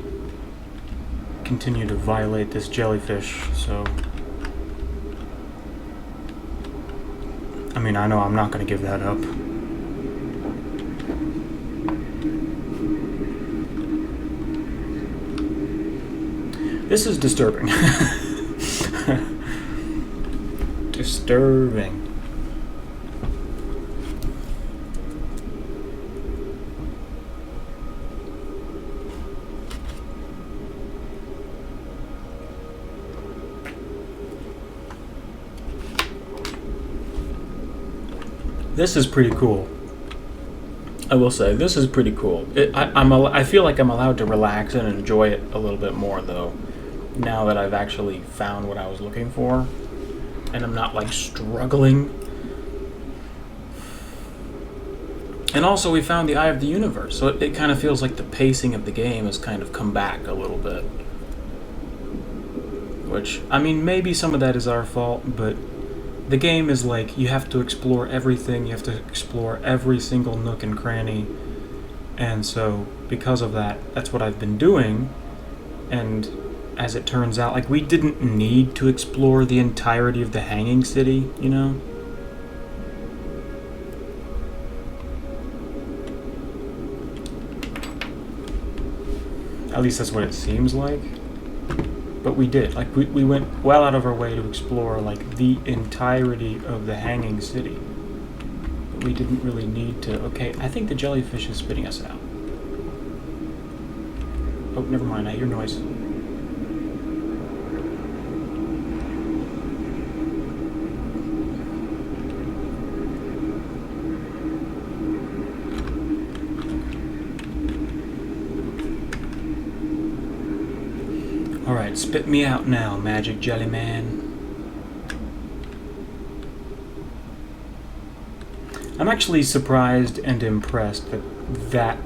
continue to violate this jellyfish. So, I mean, I know I'm not going to give that up. This is disturbing. Disturbing. This is pretty cool. I will say, this is pretty cool. I feel like I'm allowed to relax and enjoy it a little bit more, though, now that I've actually found what I was looking for, and I'm not, like, struggling. And also, we found the Eye of the Universe, so it kind of feels like the pacing of the game has kind of come back a little bit. Which, I mean, maybe some of that is our fault, but the game is like, you have to explore everything, you have to explore every single nook and cranny, and so, because of that, that's what I've been doing, and as it turns out, like, we didn't need to explore the entirety of the Hanging City, you know? At least that's what it seems like. But we did. Like, we went well out of our way to explore, like, the entirety of the Hanging City. But we didn't really need to. Okay, I think the jellyfish is spitting us out. Oh, never mind. I hear noise. Alright, spit me out now, Magic Jelly Man. I'm actually surprised and impressed that that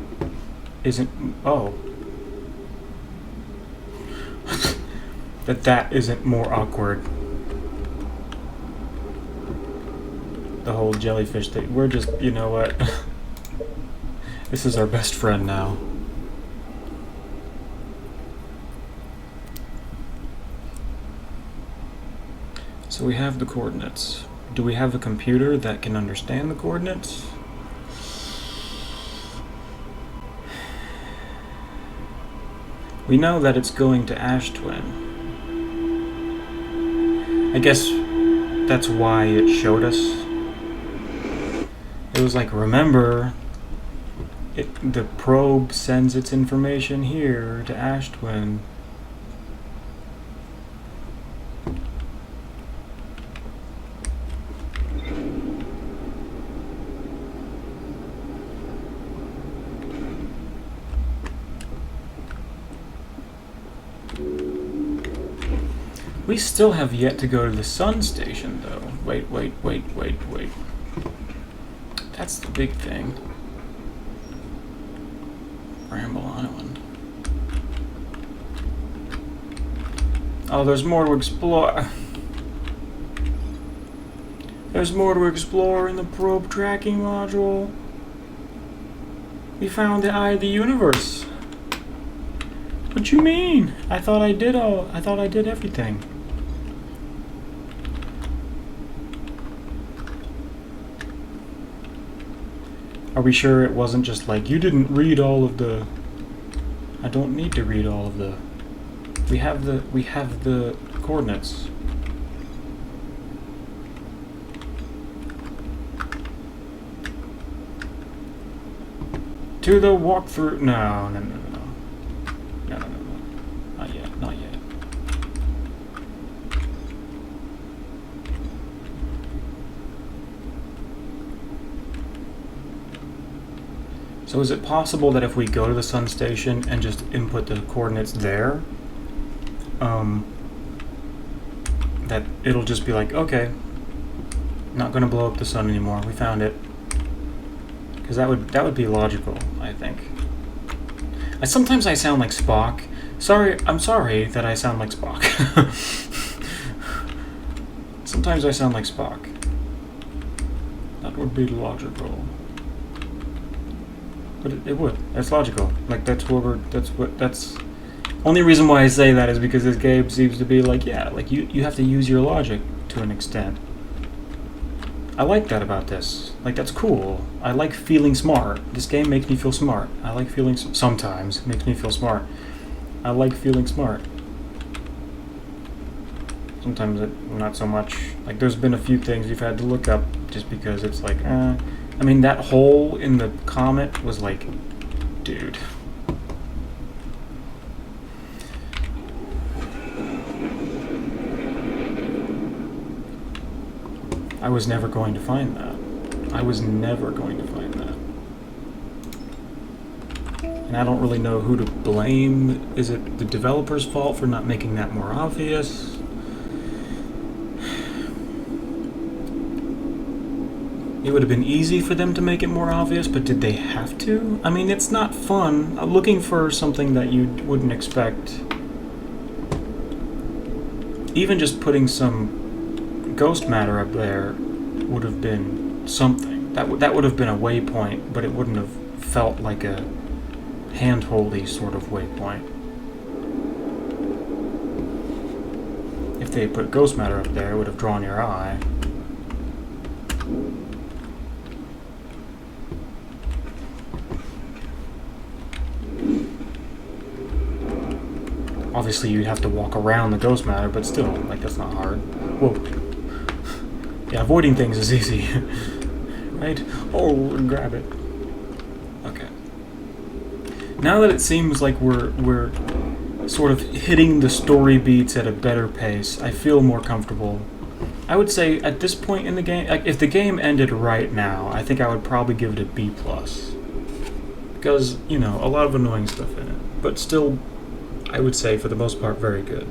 isn't... Oh. that isn't more awkward. The whole jellyfish thing. We're just... You know what? This is our best friend now. So we have the coordinates. Do we have a computer that can understand the coordinates? We know that it's going to Ash Twin. I guess that's why it showed us. It was like, remember, the probe sends its information here to Ash Twin. We still have yet to go to the sun station, though. Wait. That's the big thing. Bramble Island. Oh, there's more to explore. There's more to explore in the probe tracking module. We found the eye of the universe. What you mean? I thought I did everything. Are we sure it wasn't just like, you didn't read all of the... I don't need to read all of the... We have the coordinates. To the walkthrough... No. No. Not yet. So is it possible that if we go to the sun station and just input the coordinates there, that it'll just be like, okay, not gonna blow up the sun anymore, we found it. Because that would be logical, I think. Sometimes I sound like Spock. I'm sorry that I sound like Spock. Sometimes I sound like Spock. That would be logical. But it would. That's logical. Like, that's only reason why I say that is because this game seems to be like, yeah, like you have to use your logic to an extent. I like that about this. Like, that's cool. I like feeling smart. This game makes me feel smart. I like feeling... Sometimes it makes me feel smart. I like feeling smart. Sometimes not so much. Like, there's been a few things we've had to look up just because it's like, I mean, that hole in the comet was like, dude. I was never going to find that. I was never going to find that. And I don't really know who to blame. Is it the developer's fault for not making that more obvious? It would have been easy for them to make it more obvious, but did they have to? I mean, it's not fun. Looking for something that you wouldn't expect. Even just putting some ghost matter up there would have been something. That would have been a waypoint, but it wouldn't have felt like a handholdy sort of waypoint. If they had put ghost matter up there, it would have drawn your eye. Obviously, you'd have to walk around the ghost matter, but still, like, that's not hard. Whoa. Yeah, avoiding things is easy. Right? Oh, and grab it. Okay. Now that it seems like we're sort of hitting the story beats at a better pace, I feel more comfortable. I would say at this point in the game, like, if the game ended right now, I think I would probably give it a B+. Because, you know, a lot of annoying stuff in it. But still, I would say, for the most part, very good.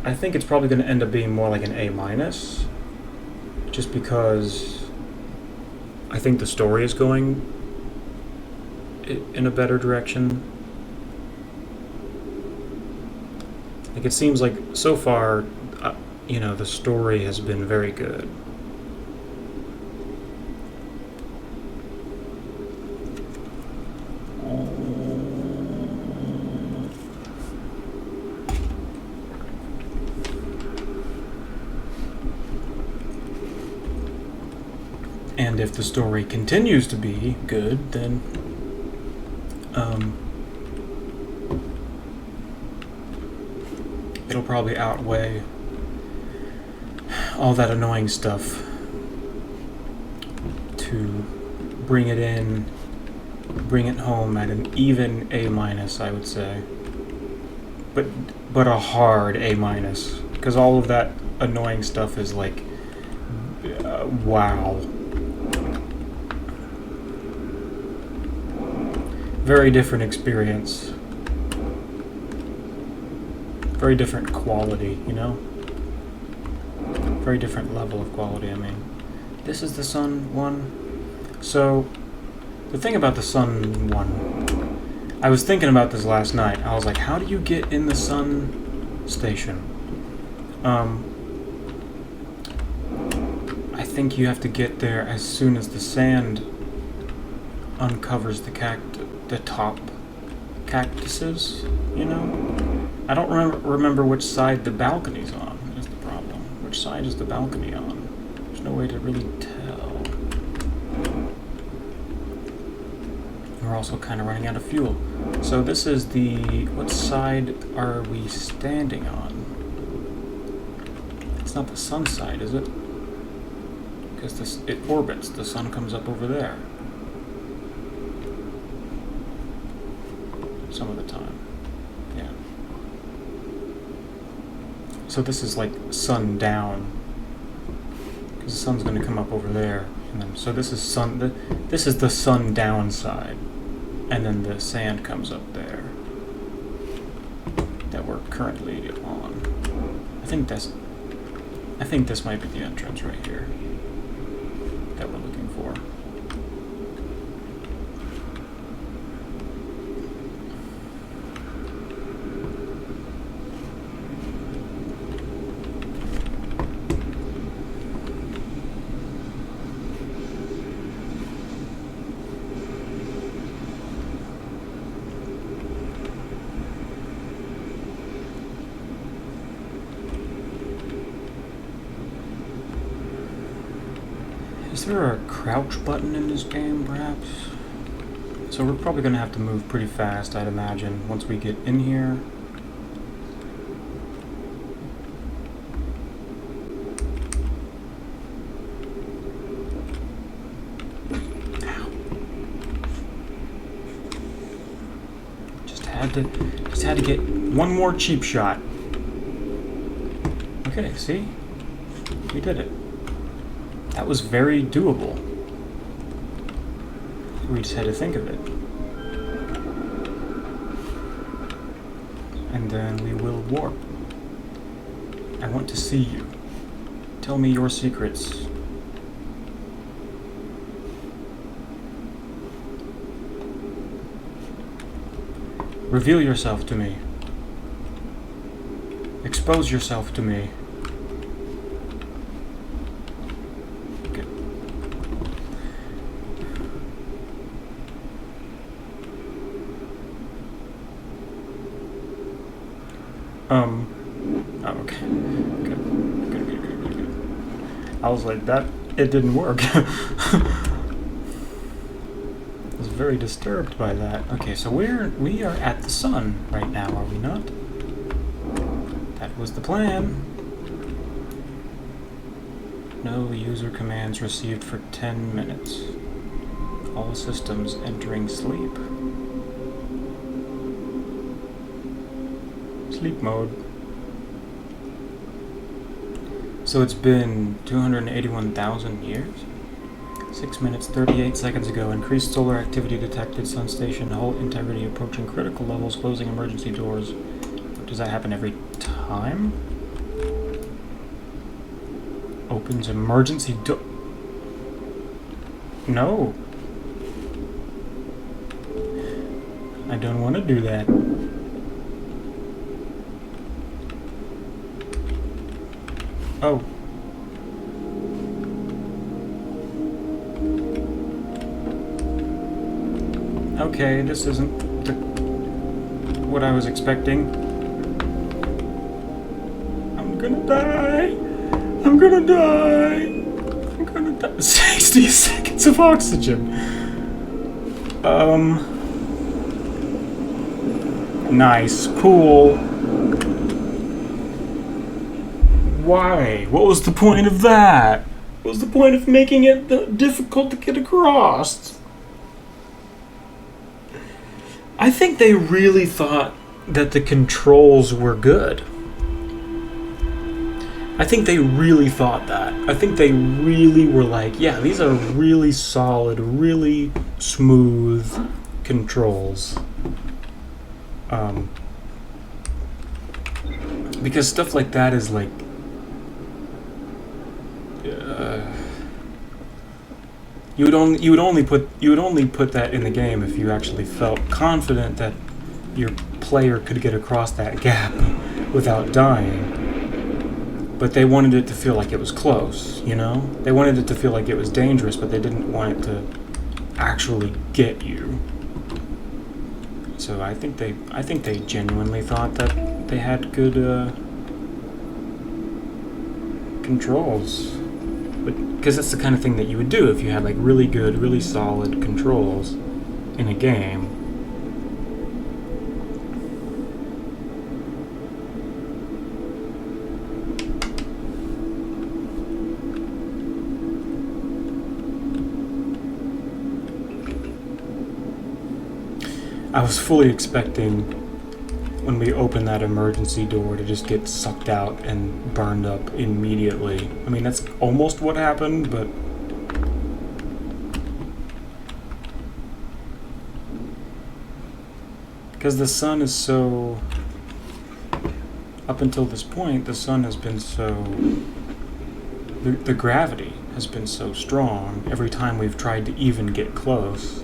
I think it's probably going to end up being more like an A-, just because I think the story is going in a better direction. Like, it seems like, so far, you know, the story has been very good. And if the story continues to be good, then it'll probably outweigh all that annoying stuff to bring it home at an even A-, I would say. But a hard A-, because all of that annoying stuff is like, wow. Very different experience. Very different quality, you know? Very different level of quality, I mean. This is the Sun one. So, the thing about the Sun one, I was thinking about this last night. I was like, how do you get in the sun station? I think you have to get there as soon as the sand uncovers the top cactuses, you know? I don't remember which side the balcony's on, is the problem. Which side is the balcony on? There's no way to really tell. We're also kind of running out of fuel. So this is the... what side are we standing on? It's not the sun side, is it? Because it orbits. The sun comes up over there. Some of the time. Yeah. So this is like sun down. Because the sun's going to come up over there. And then, so this is this is the sun down side. And then the sand comes up there. That we're currently on. I think this might be the entrance right here that we're looking for. Is there a crouch button in this game, perhaps? So we're probably going to have to move pretty fast, I'd imagine, once we get in here. Ow. Just had to get one more cheap shot. Okay, see? We did it. That was very doable. We just had to think of it. And then we will warp. I want to see you. Tell me your secrets. Reveal yourself to me. Expose yourself to me. Oh, okay. Good. I was like, it didn't work. I was very disturbed by that. Okay, so we are at the sun right now, are we not? That was the plan. No user commands received for 10 minutes. All systems entering sleep. Sleep mode. So it's been 281,000 years? 6 minutes, 38 seconds ago. Increased solar activity detected. Sun station hull integrity approaching critical levels. Closing emergency doors. Does that happen every time? Opens emergency door. No. I don't want to do that. Oh. Okay, this isn't what I was expecting. I'm gonna die. I'm gonna die. I'm gonna die. 60 seconds of oxygen. Nice. Cool. Why? What was the point of that? What was the point of making it difficult to get across? I think they really thought that the controls were good. I think they really thought that. I think they really were like, yeah, these are really solid, really smooth controls. Because stuff like that is like... you would only put that in the game if you actually felt confident that your player could get across that gap without dying. But they wanted it to feel like it was close, you know? They wanted it to feel like it was dangerous, but they didn't want it to actually get you. So I think they genuinely thought that they had good controls. Because that's the kind of thing that you would do if you had like really good, really solid controls in a game. I was fully expecting when we opened that emergency door to just get sucked out and burned up immediately. I mean, that's almost what happened, but because the sun is so... Up until this point, the sun has been so... The gravity has been so strong every time we've tried to even get close.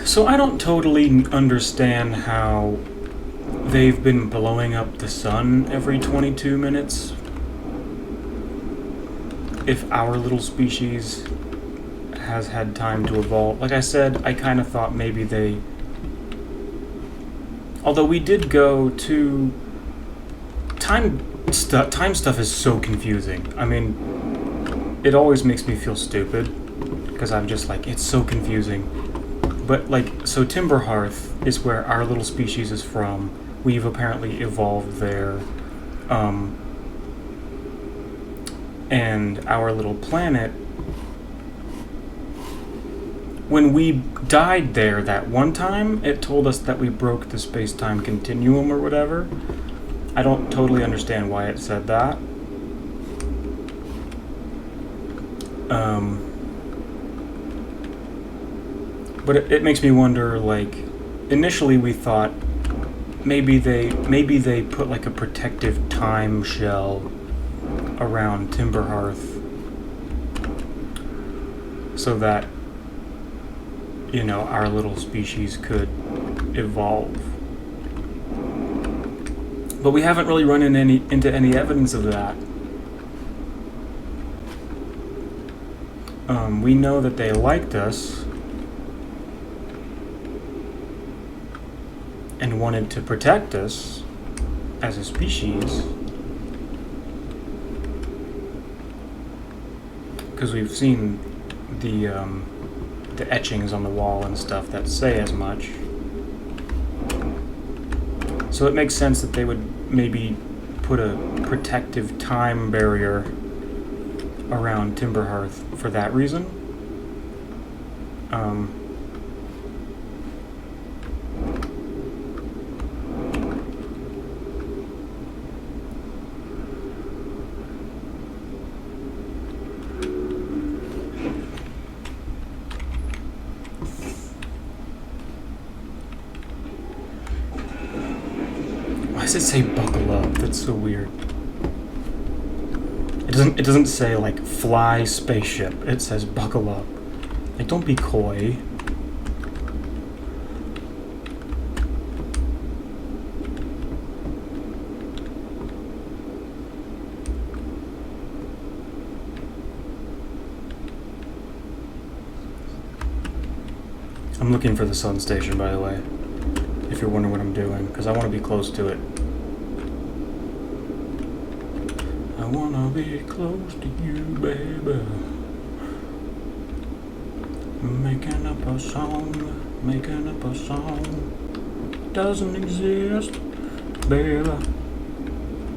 So I don't totally understand how they've been blowing up the sun every 22 minutes. If our little species has had time to evolve. Like I said, I kind of thought maybe they... Although we did go to... Time stuff is so confusing. I mean, it always makes me feel stupid. Because I'm just like, it's so confusing. But, like, so Timberhearth is where our little species is from. We've apparently evolved there. And our little planet... When we died there that one time, it told us that we broke the space-time continuum or whatever. I don't totally understand why it said that. But it makes me wonder, like, initially we thought maybe they put like a protective time shell around Timberhearth so that, you know, our little species could evolve. But we haven't really run into any evidence of that. We know that they liked us and wanted to protect us as a species, because we've seen the etchings on the wall and stuff that say as much. So it makes sense that they would maybe put a protective time barrier around Timberhearth for that reason. Why does it say buckle up? That's so weird. It doesn't say like fly spaceship. It says buckle up. Like, don't be coy. I'm looking for the sun station, by the way, if you're wondering what I'm doing, because I want to be close to it. I want to be close to you, baby. Making up a song doesn't exist, baby.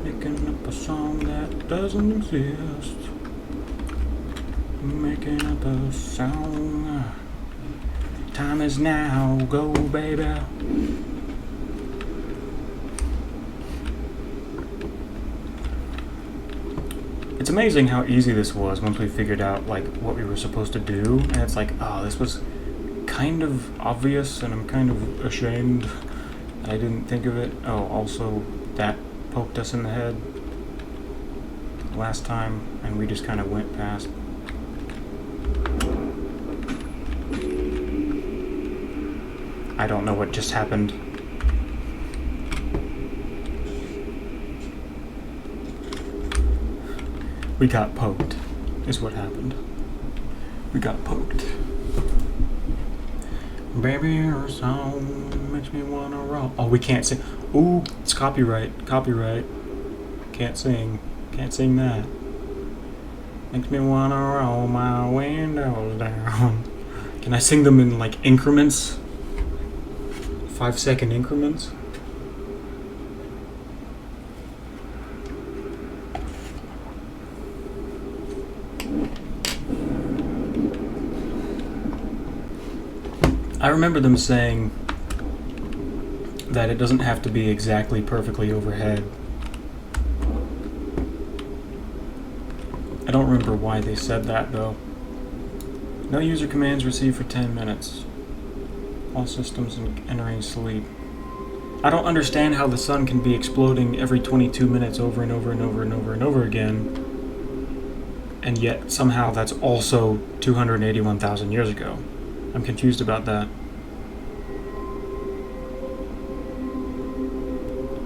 Making up a song that doesn't exist. Making up a song. Time is now, go baby. It's amazing how easy this was once we figured out like what we were supposed to do, and it's like, oh, this was kind of obvious, and I'm kind of ashamed I didn't think of it. Oh, also, that poked us in the head last time, and we just kind of went past. I don't know what just happened. We got poked, is what happened. We got poked. Baby, your song makes me wanna roll. Oh, we can't sing. Ooh, it's copyright. Copyright. Can't sing. Can't sing that. Makes me wanna roll my windows down. Can I sing them in like increments? 5-second increments? I remember them saying that it doesn't have to be exactly perfectly overhead. I don't remember why they said that though. No user commands received for 10 minutes. All systems entering sleep. I don't understand how the sun can be exploding every 22 minutes over and over and over and over and over again, and yet somehow that's also 281,000 years ago. I'm confused about that.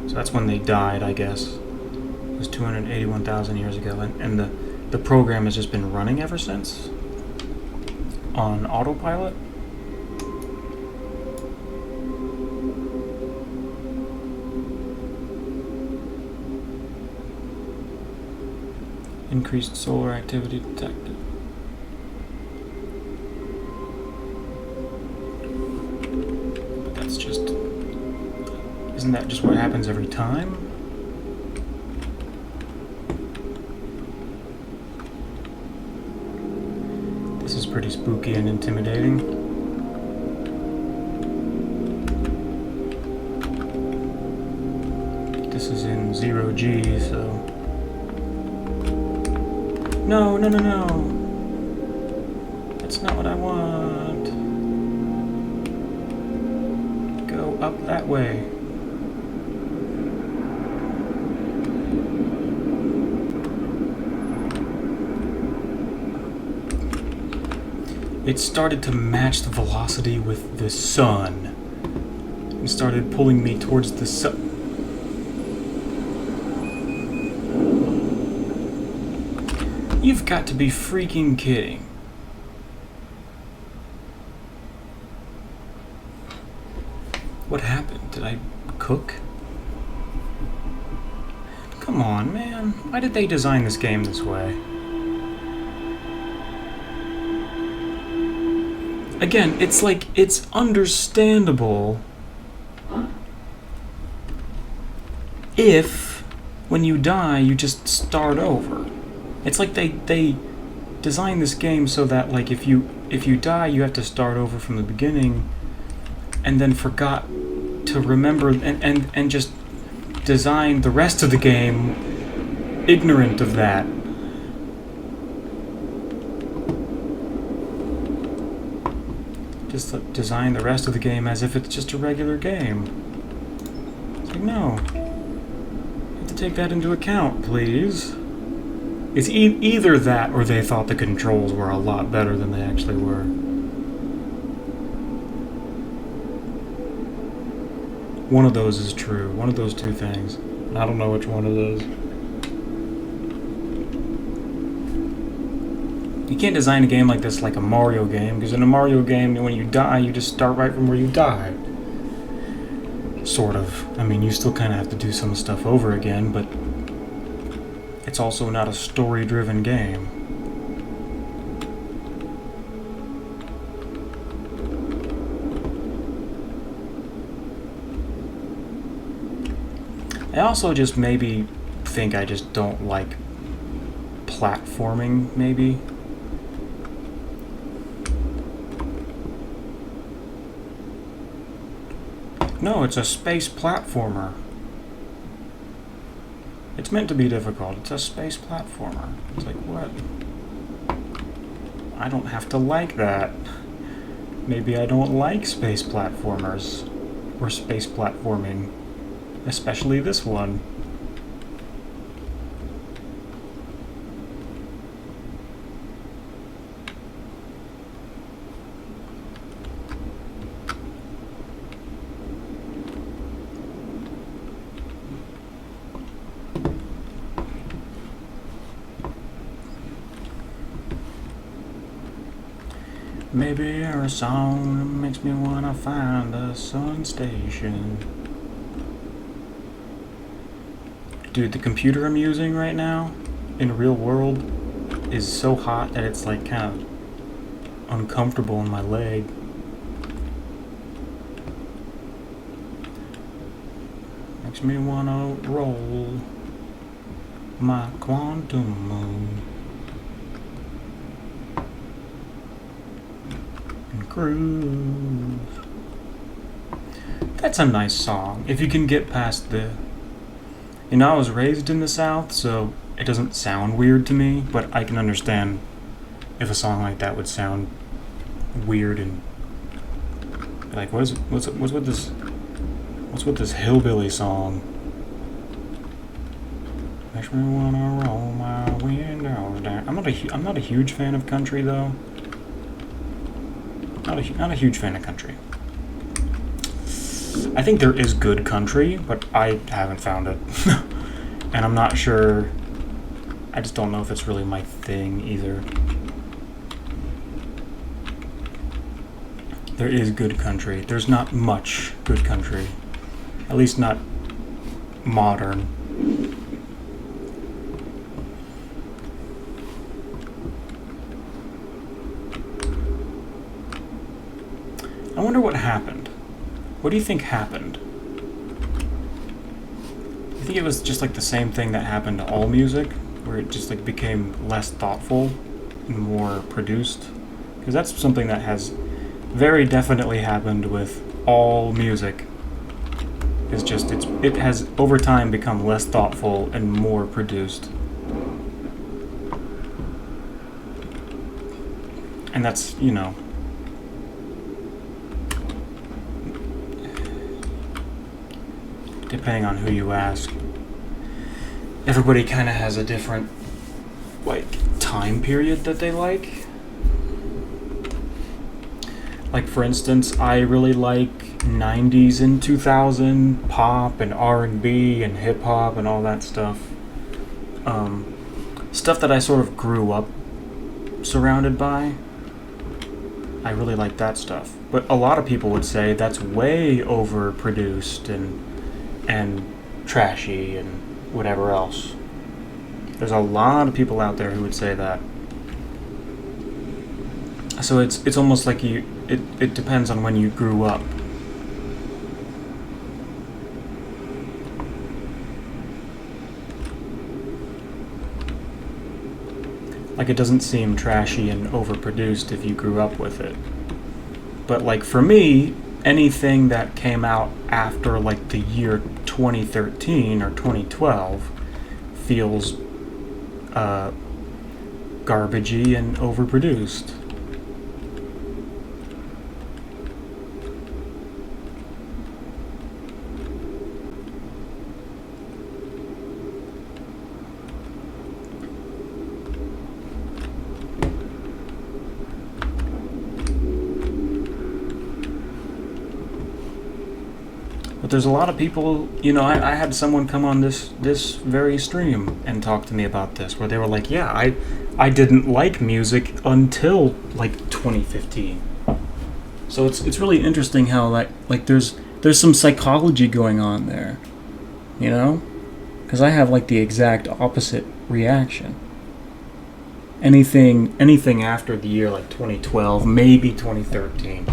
So that's when they died, I guess. It was 281,000 years ago, and the program has just been running ever since? On autopilot? Increased solar activity detected. But that's just... Isn't that just what happens every time? This is pretty spooky and intimidating. This is in 0G, so... No, no, no, no. That's not what I want. Go up that way. It started to match the velocity with the sun. It started pulling me towards the sun. You've got to be freaking kidding. What happened? Did I cook? Come on, man. Why did they design this game this way? Again, it's like, it's understandable if, when you die, you just start over. It's like they designed this game so that, like, if you die, you have to start over from the beginning, and then forgot to remember and just design the rest of the game ignorant of that. Just design the rest of the game as if it's just a regular game. It's like, no. You have to take that into account, please. It's either that or they thought the controls were a lot better than they actually were. One of those is true. One of those two things. I don't know which one it is. You can't design a game like this like a Mario game, because in a Mario game, when you die, you just start right from where you died. Sort of. I mean, you still kind of have to do some stuff over again, but it's also not a story-driven game. I also just maybe think I just don't like platforming, maybe. No, it's a space platformer. It's meant to be difficult. It's a space platformer. It's like, what? I don't have to like that. Maybe I don't like space platformers. Or space platforming. Especially this one. Maybe you're a song that makes me wanna find a sun station. Dude, the computer I'm using right now in real world is so hot that it's like kind of uncomfortable in my leg. Makes me wanna roll my quantum moon. Groove. That's a nice song. If you can get past the... You know, I was raised in the South, so it doesn't sound weird to me, but I can understand if a song like that would sound weird and like, what's with this hillbilly song? Makes me wanna roll my windows down. I'm not a huge fan of country though. Not a huge fan of country. I think there is good country, but I haven't found it. And I'm not sure... I just don't know if it's really my thing either. There is good country. There's not much good country. At least not modern. I wonder what happened. What do you think happened? You think it was just like the same thing that happened to all music, where it just like became less thoughtful and more produced? Because that's something that has very definitely happened with all music. It's just it has over time become less thoughtful and more produced. And that's, you know, depending on who you ask. Everybody kind of has a different, like, time period that they like. Like, for instance, I really like 90s and 2000 pop and R&B and hip-hop and all that stuff. Stuff that I sort of grew up surrounded by. I really like that stuff. But a lot of people would say that's way overproduced and trashy and whatever else. There's a lot of people out there who would say that. So it's almost like it depends on when you grew up. Like, it doesn't seem trashy and overproduced if you grew up with it. But like for me, anything that came out after like the year 2013 or 2012 feels garbagey and overproduced. But there's a lot of people, you know, I had someone come on this very stream and talk to me about this, where they were like, yeah, I didn't like music until like 2015. So it's really interesting how like there's some psychology going on there, you know? Because I have like the exact opposite reaction. Anything after the year like 2012, maybe 2013,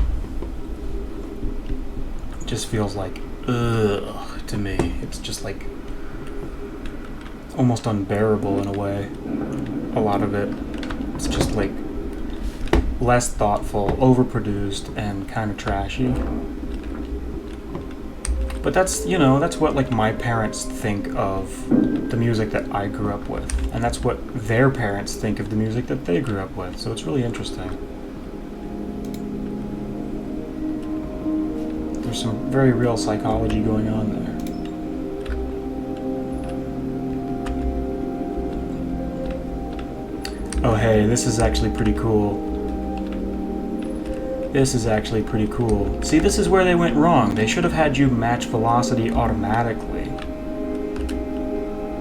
just feels like ugh to me. It's just like almost unbearable in a way. A lot of it. It's just like less thoughtful, overproduced, and kind of trashy. But that's, you know, that's what, like, my parents think of the music that I grew up with. And that's what their parents think of the music that they grew up with. So it's really interesting. There's some very real psychology going on there. Oh hey, this is actually pretty cool. This is actually pretty cool. See, this is where they went wrong. They should have had you match velocity automatically.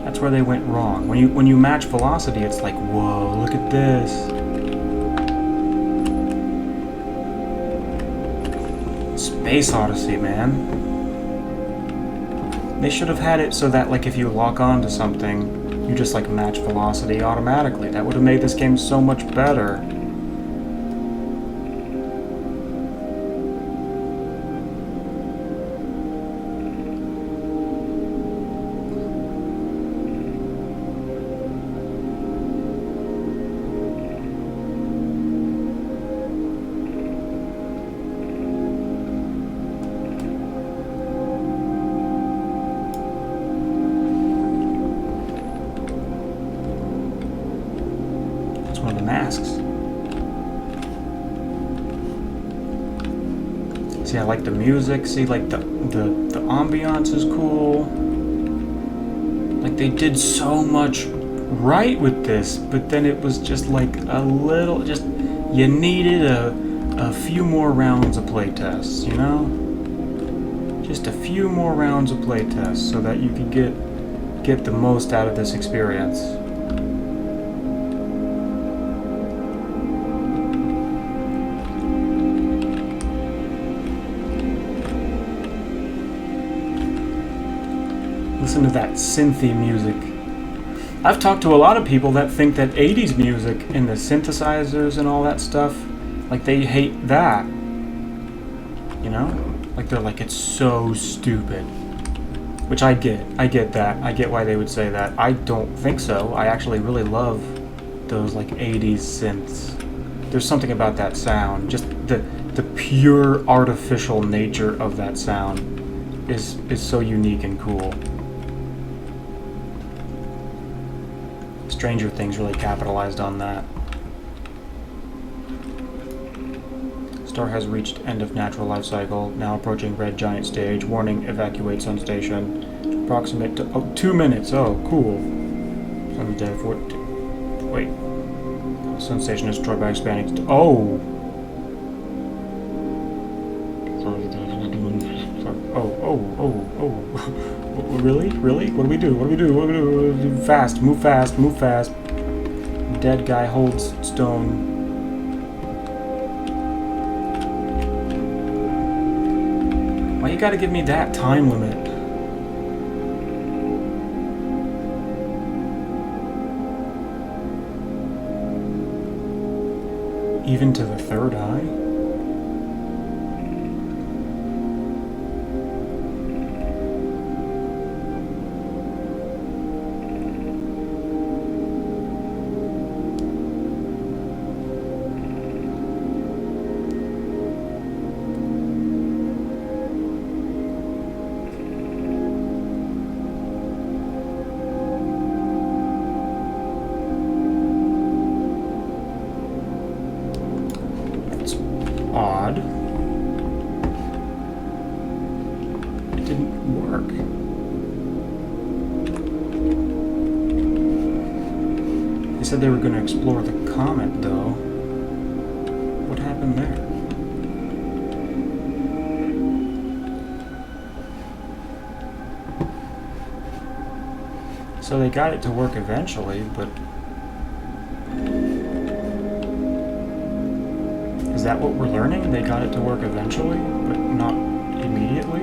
That's where they went wrong. When you match velocity, it's like, whoa, look at this. Space Odyssey, man. They should have had it so that, like, if you lock on to something, you just, like, match velocity automatically. That would have made this game so much better. One of the masks. See, I like the music. See, like the ambiance is cool. Like, they did so much right with this, but then it was just like a little, just, you needed a few more rounds of playtests, you know? Just a few more rounds of playtests so that you could get the most out of this experience. Listen to that synthy music. I've talked to a lot of people that think that 80s music and the synthesizers and all that stuff, like, they hate that. You know? Like, they're like, it's so stupid. Which I get. I get that. I get why they would say that. I don't think so. I actually really love those, like, 80s synths. There's something about that sound. Just the pure artificial nature of that sound is so unique and cool. Stranger Things really capitalized on that. Star has reached end of natural life cycle, now approaching red giant stage. Warning, evacuate sun station. Approximate to 2 minutes. Oh, cool. Sun's dead. Wait. Sun station is destroyed by expanding. Oh! Oh. Really? Really? What do we do? What do we do? What do we do? Fast. Move fast. Move fast. Dead guy holds stone. Why you gotta give me that time limit? Even to the third eye? Odd. It didn't work. They said they were going to explore the comet, though. What happened there? So they got it to work eventually, but... Is that what we're learning? They got it to work eventually, but not immediately?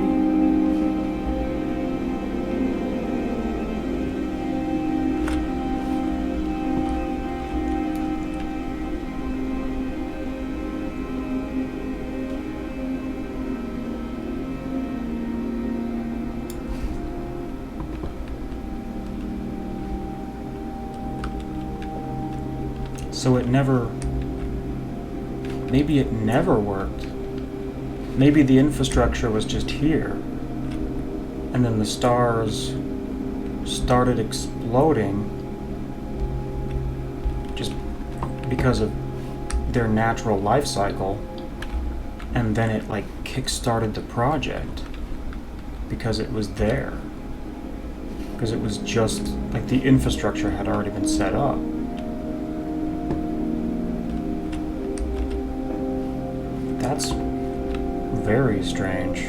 So it never... Maybe it never worked. Maybe the infrastructure was just here. and then the stars started exploding just because of their natural life cycle, and then it like kick-started the project because it was there. Because it was just like the infrastructure had already been set up. That's very strange.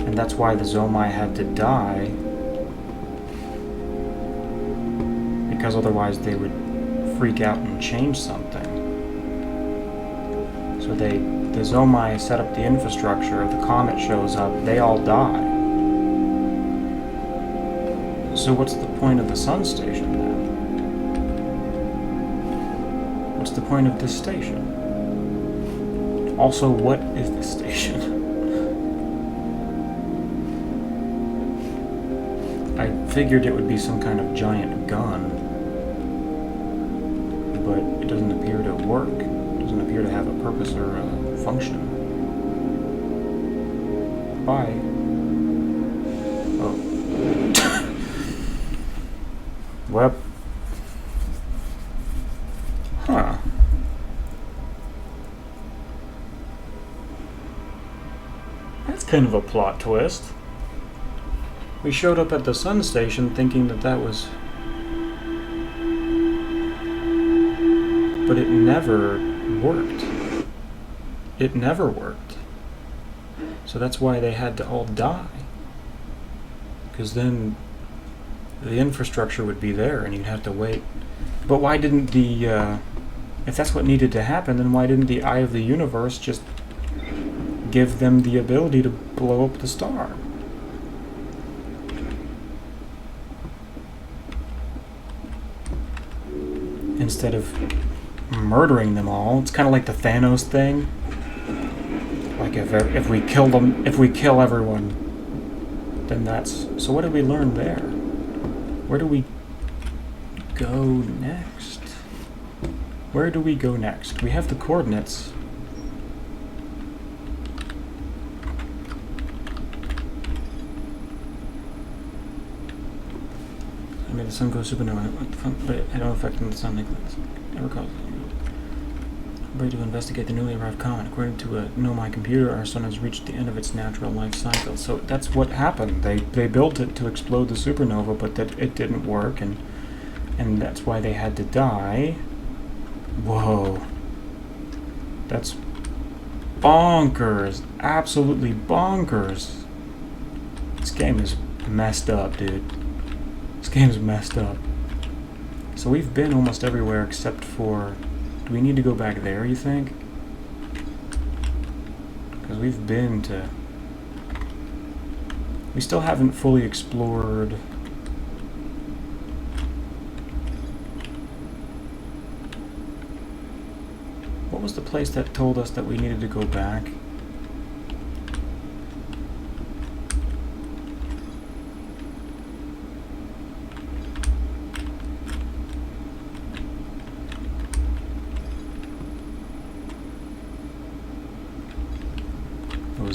And that's why the Zomai had to die. Because otherwise they would freak out and change something. So the Zomai set up the infrastructure, if the comet shows up, they all die. So what's the point of the sun station then? What's the point of this station? Also, what is this station? I figured it would be some kind of giant gun, but it doesn't appear to work. It doesn't appear to have a purpose or a function. Bye. Oh. Well. Huh. That's kind of a plot twist. We showed up at the sun station thinking that that was... But it never worked. It never worked. So that's why they had to all die. Because then the infrastructure would be there and you'd have to wait. But why didn't the... if that's what needed to happen, then why didn't the Eye of the Universe just give them the ability to blow up the star? Instead of murdering them all. It's kind of like the Thanos thing. Like if we kill them, if we kill everyone, then that's... So what did we learn there? Where do we go next? Where do we go next? We have the coordinates. I made the sun go supernova, but it had no effect on the sun like this. Never caused it. Ready to investigate the newly arrived comet. According to a Nomai computer, our sun has reached the end of its natural life cycle. So that's what happened. They built it to explode the supernova, but that it didn't work, and that's why they had to die. Whoa. That's bonkers. Absolutely bonkers. This game is messed up, dude. This game's messed up. So we've been almost everywhere except for... Do we need to go back there, you think? Because we've been to... We still haven't fully explored... What was the place that told us that we needed to go back?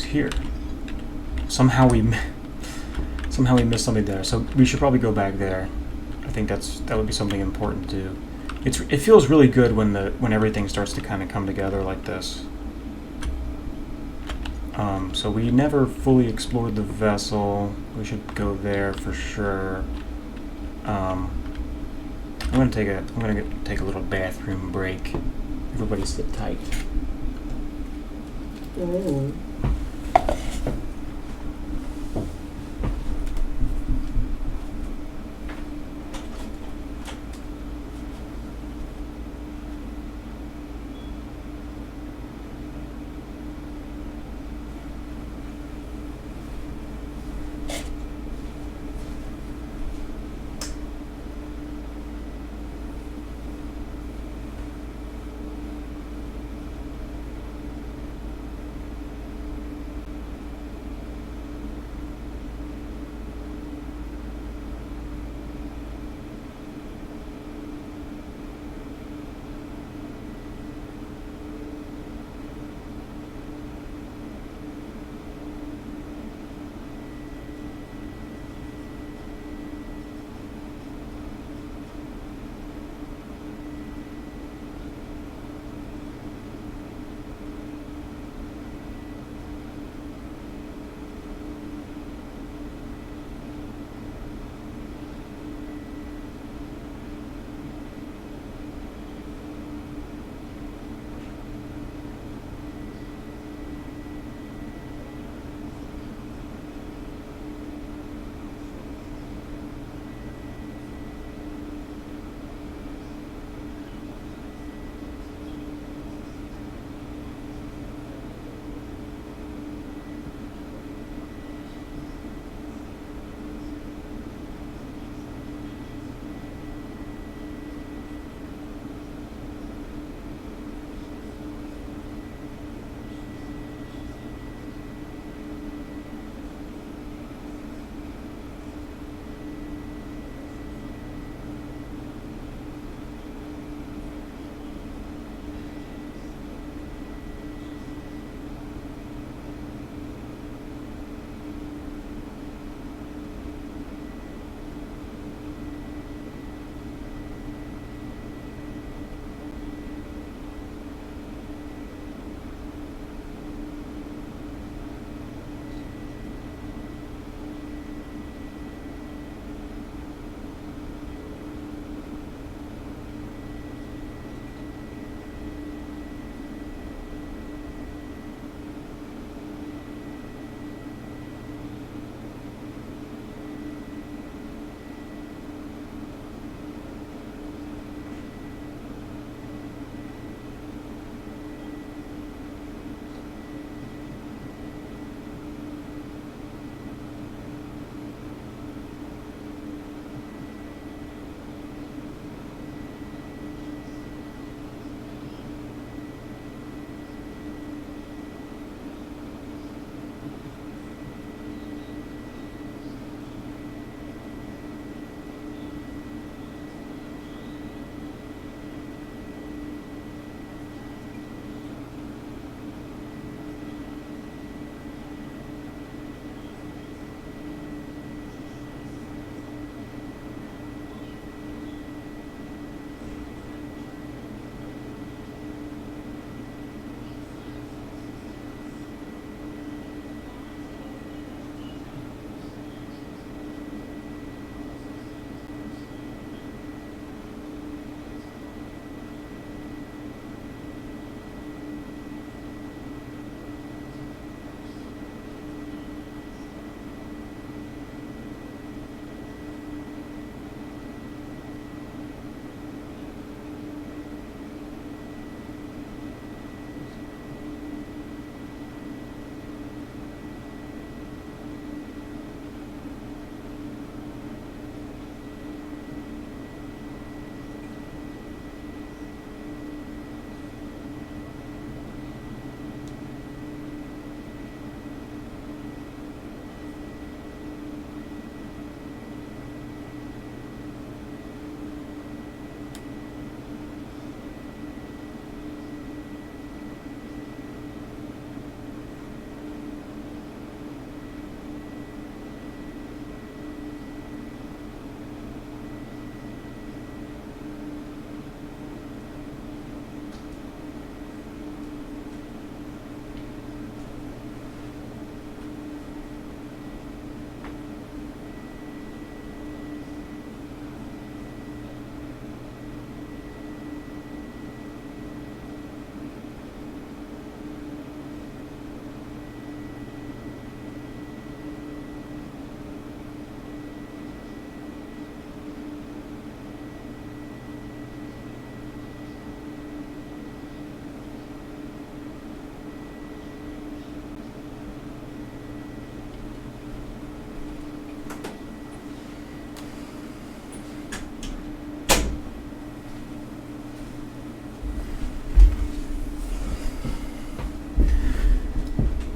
Here. Somehow we missed something there, so we should probably go back there. I think that would be something important to do. It feels really good when everything starts to kind of come together like this. So we never fully explored the vessel. We should go there for sure. I'm gonna take a little bathroom break. Everybody sit tight. Oh.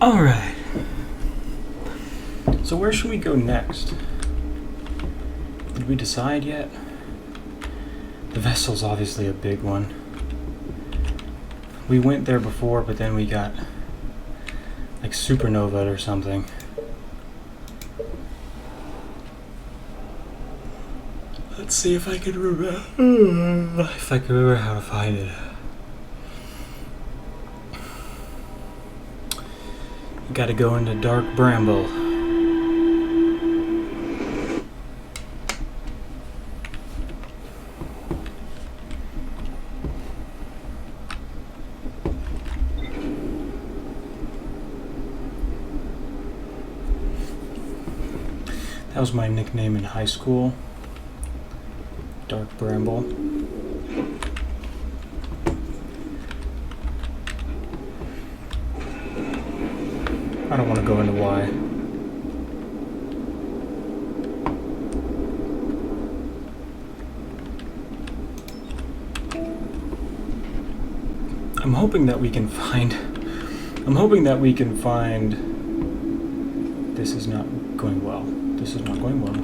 Alright. So where should we go next? Did we decide yet? The vessel's obviously a big one. We went there before, but then we got like supernova or something. Let's see if I can remember. If I can remember how to find it. Gotta go into Dark Bramble. That was my nickname in high school. Dark Bramble. I don't want to go into why. I'm hoping that we can find... This is not going well. This is not going well.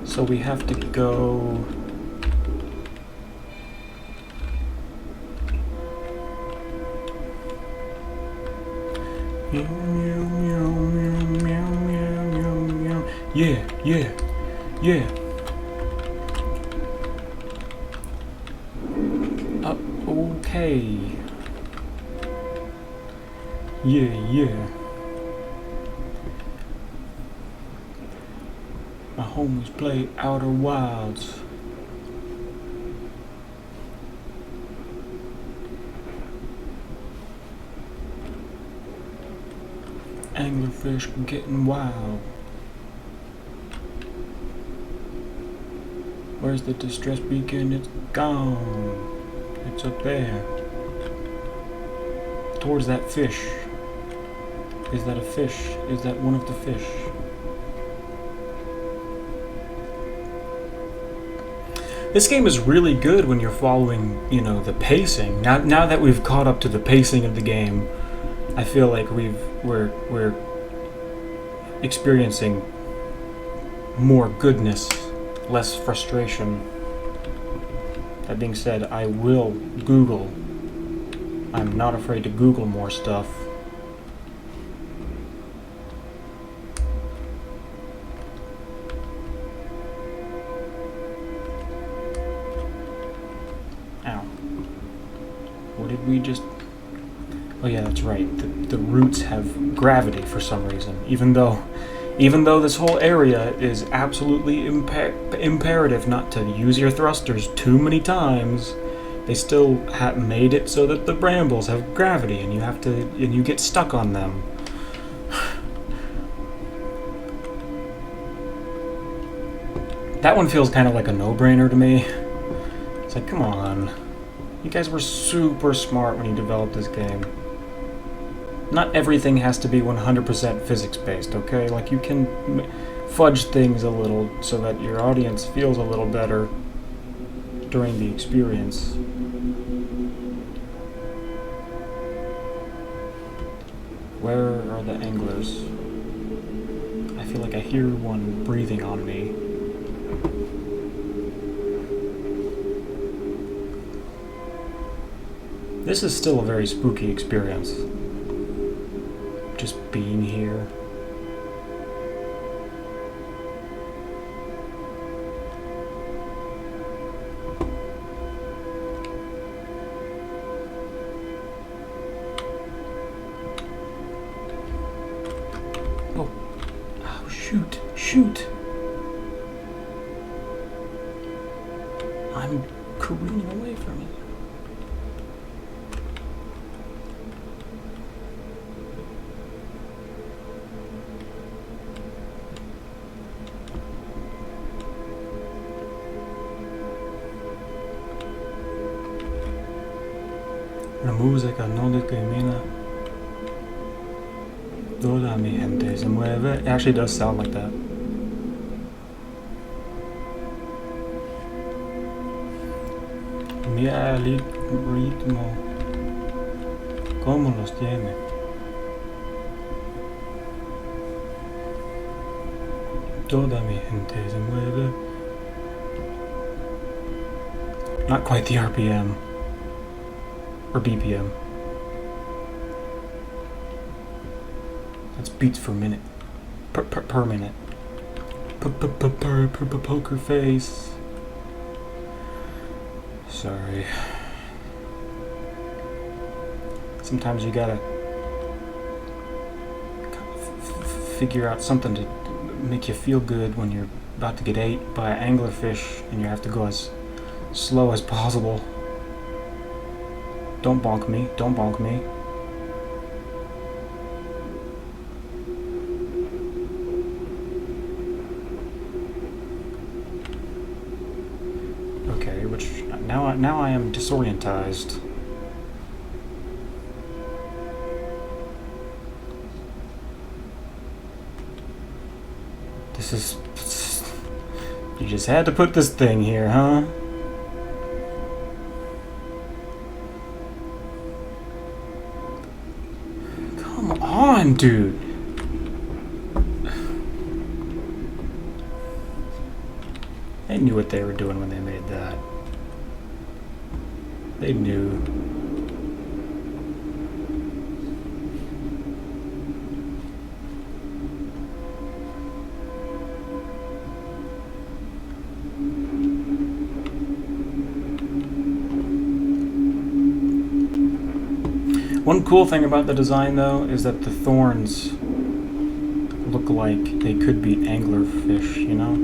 So we have to go... Yeah. Okay. Yeah. My homies play Outer Wilds. Anglerfish getting wild. Where's the distress beacon? It's gone. It's up there. Towards that fish. Is that a fish? Is that one of the fish? This game is really good when you're following, the pacing. Now that we've caught up to the pacing of the game, I feel like we're experiencing more goodness, less frustration. That being said, I will Google. I'm not afraid to Google more stuff. We just... Oh yeah, that's right. The roots have gravity for some reason. Even though this whole area is absolutely imperative not to use your thrusters too many times, they still made it so that the brambles have gravity, and you get stuck on them. That one feels kind of like a no-brainer to me. It's like, come on. You guys were super smart when you developed this game. Not everything has to be 100% physics-based, okay? Like, you can fudge things a little so that your audience feels a little better during the experience. Where are the anglers? I feel like I hear one breathing on me. This is still a very spooky experience. Just being here. shoot. I'm careening away from it. La música no discrimina. Toda mi gente se mueve. It actually does sound like that. Mira el ritmo. ¿Cómo los tiene? Toda mi gente se mueve. Not quite the RPM. Or BPM. That's beats per minute. Per minute. Poker face. Sorry. Sometimes you gotta figure out something to make you feel good when you're about to get ate by an anglerfish and you have to go as slow as possible. Don't bonk me. Don't bonk me. Okay, which now I am disorientized. This is... You just had to put this thing here, huh? Come on, dude. They knew what they were doing when they made that. They knew. One cool thing about the design, though, is that the thorns look like they could be anglerfish, you know?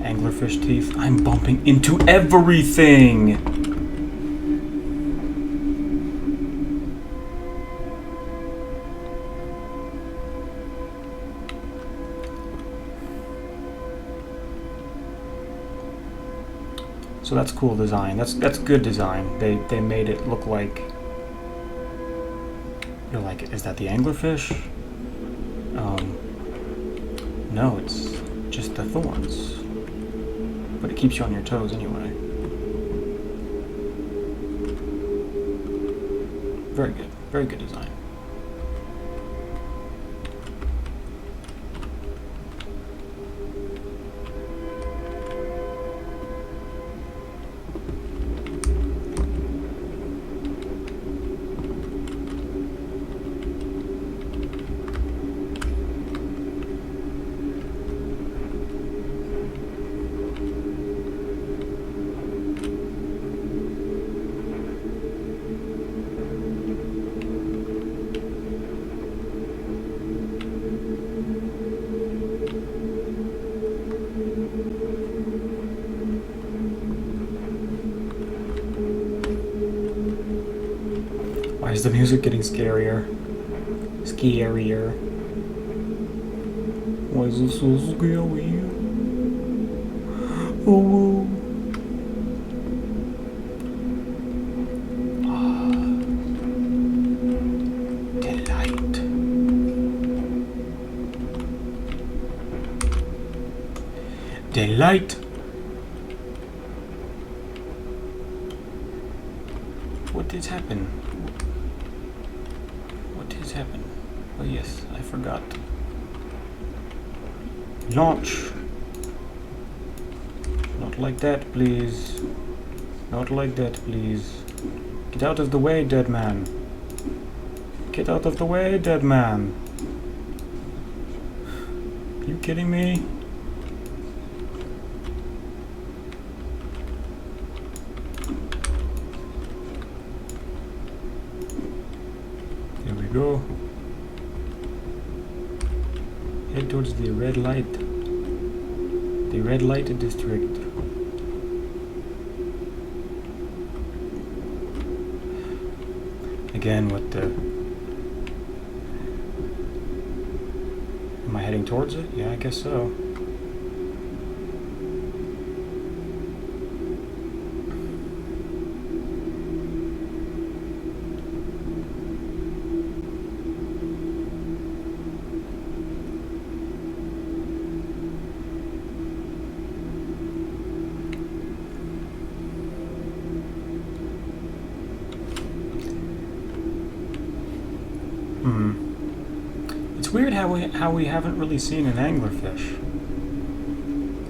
Anglerfish teeth. I'm bumping into everything! So that's cool design. That's good design. They made it look like... You're like, is that the anglerfish? No, it's just the thorns. But it keeps you on your toes anyway. Very good. Very good design. Why is the music getting scarier? Scarier. Why is it so scary? Oh. Delight. Delight. What did happen? What did happen? Oh yes, I forgot. Launch. Not like that, please. Not like that, please. Get out of the way, dead man. Get out of the way, dead man. Are you kidding me? Here we go. the red light. The red light district. Again with the... Am I heading towards it? Yeah, I guess so. It's weird how we haven't really seen an anglerfish.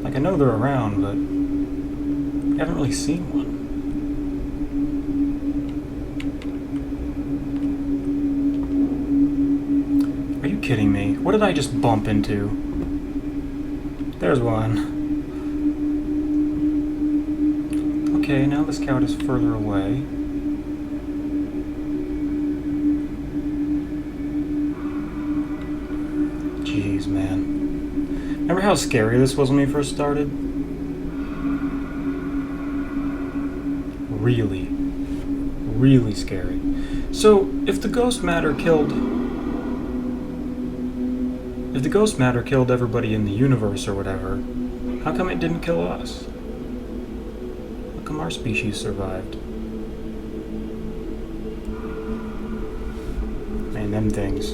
Like, I know they're around, but we haven't really seen one. Are you kidding me? What did I just bump into? There's one. Okay, now the scout is further away. Jeez, man. Remember how scary this was when we first started? Really, really scary. So, if the ghost matter killed everybody in the universe or whatever, how come it didn't kill us? How come our species survived? Man, them things.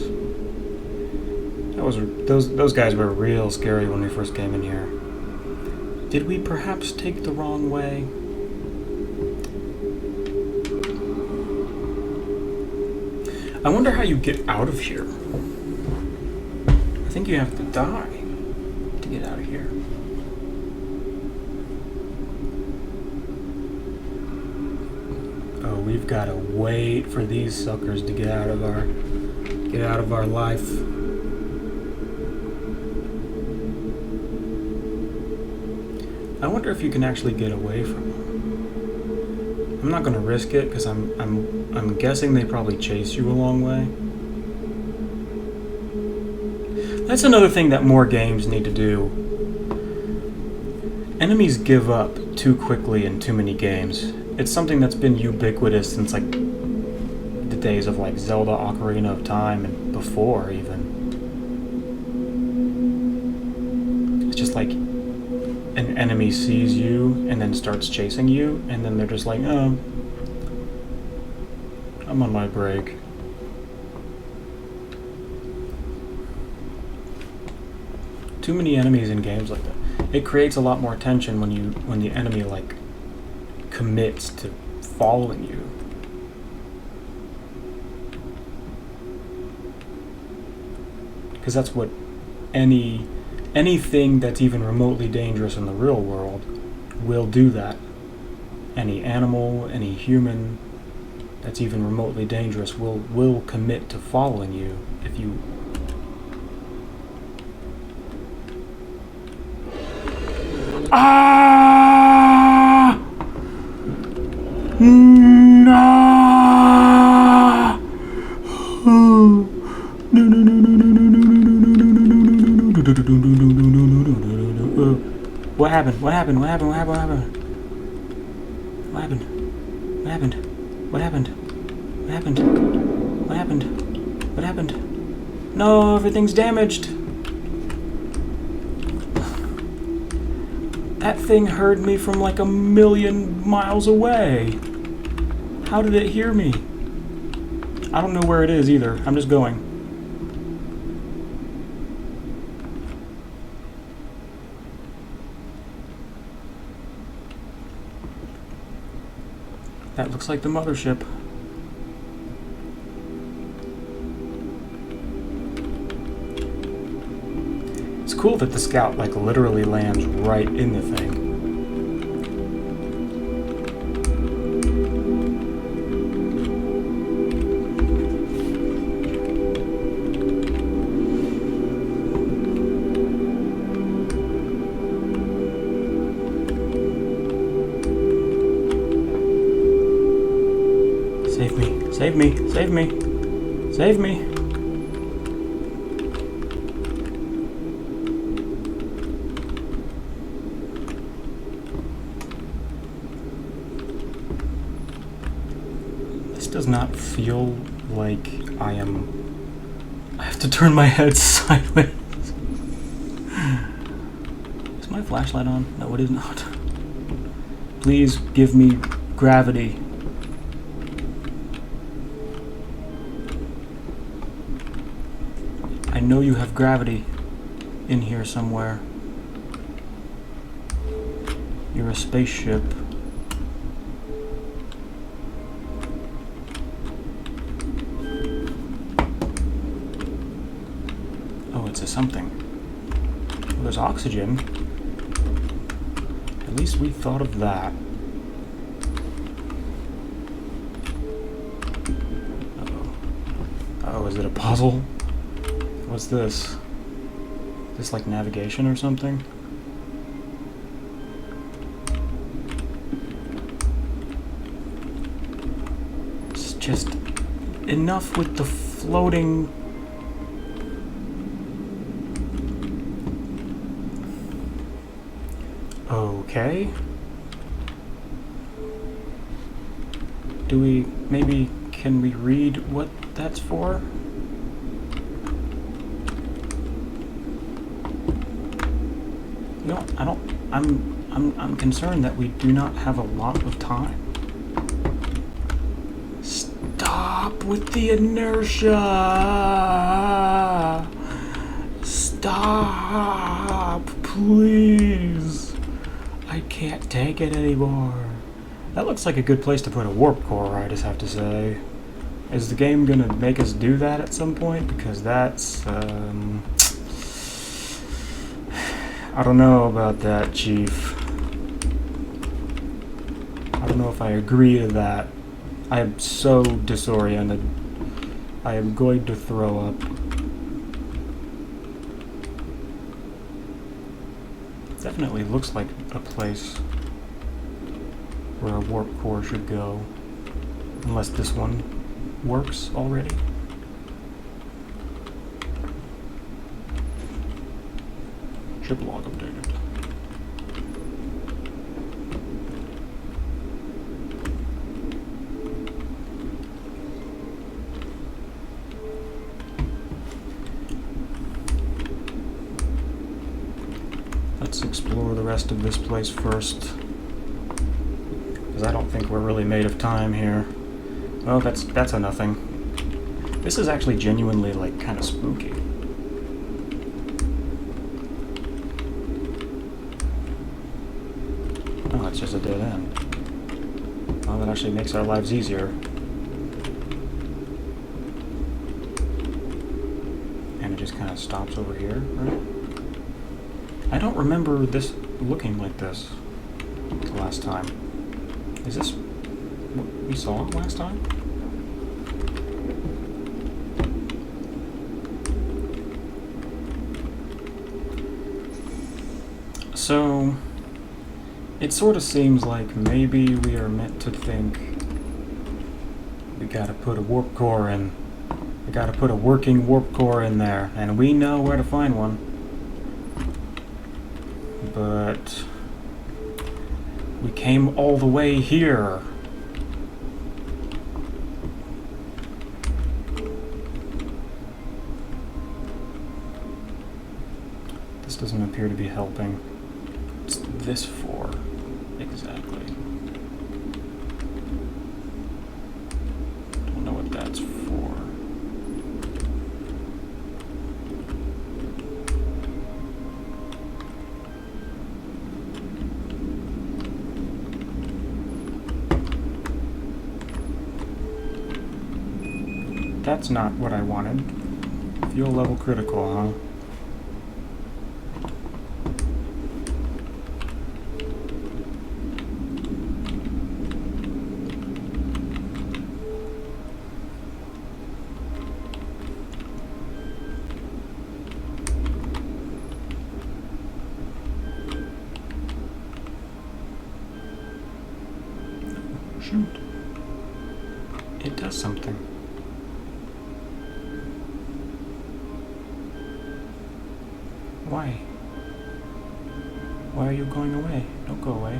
Those guys were real scary when we first came in here. Did we perhaps take the wrong way? I wonder how you get out of here. I think you have to die to get out of here. Oh, we've got to wait for these suckers to get out of our life. I wonder if you can actually get away from them. I'm not going to risk it because I'm guessing they probably chase you a long way. That's another thing that more games need to do. Enemies give up too quickly in too many games. It's something that's been ubiquitous since like the days of like Zelda Ocarina of Time and before even. It's just like an enemy sees you and then starts chasing you, and then they're just like, oh, I'm on my break. Too many enemies in games like that. It creates a lot more tension when the enemy like commits to following you. Because that's what anything that's even remotely dangerous in the real world will do that. Any animal, any human that's even remotely dangerous will commit to following you if you... Ah! No! What happened? What happened? What happened? What happened? What happened? What happened? What happened? What happened? What happened? What happened? What happened? No, everything's damaged. That thing heard me from like 1,000,000 miles away. How did it hear me? I don't know where it is either. I'm just going. That looks like the mothership. It's cool that the scout like literally lands right in the thing. Save me, save me, save me, save me. does not feel like I have to turn my head sideways. Is my flashlight on? No, it is not. Please give me gravity. I know you have gravity in here somewhere. You're a spaceship. Oh, it's a something. Well, there's oxygen. At least we thought of that. Uh-oh. Oh, is it a puzzle? What's this? Is this like navigation or something? It's just enough with the floating. Okay. Can we read what that's for? No, I don't. I'm concerned that we do not have a lot of time. Stop with the inertia! Stop, please. I can't take it anymore. That looks like a good place to put a warp core, I just have to say. Is the game gonna make us do that at some point? Because that's, I don't know about that, Chief. I don't know if I agree to that. I am so disoriented. I am going to throw up. Definitely looks like a place where a warp core should go. Unless this one works already. Ship log updated. Let's explore the rest of this place first. Because I don't think we're really made of time here. Oh, that's a nothing. This is actually genuinely, like, kind of spooky. Oh, it's just a dead end. Well, that actually makes our lives easier. And it just kind of stops over here, right? I don't remember this looking like this the last time. Is this what we saw last time? So, it sort of seems like maybe we are meant to think we gotta put a warp core in. We gotta put a working warp core in there, and we know where to find one. But we came all the way here. This doesn't appear to be helping. What's this for? Exactly. Don't know what that's for. That's not what I wanted. Fuel level critical, huh? Shoot. It does something. Why? Why are you going away? Don't go away.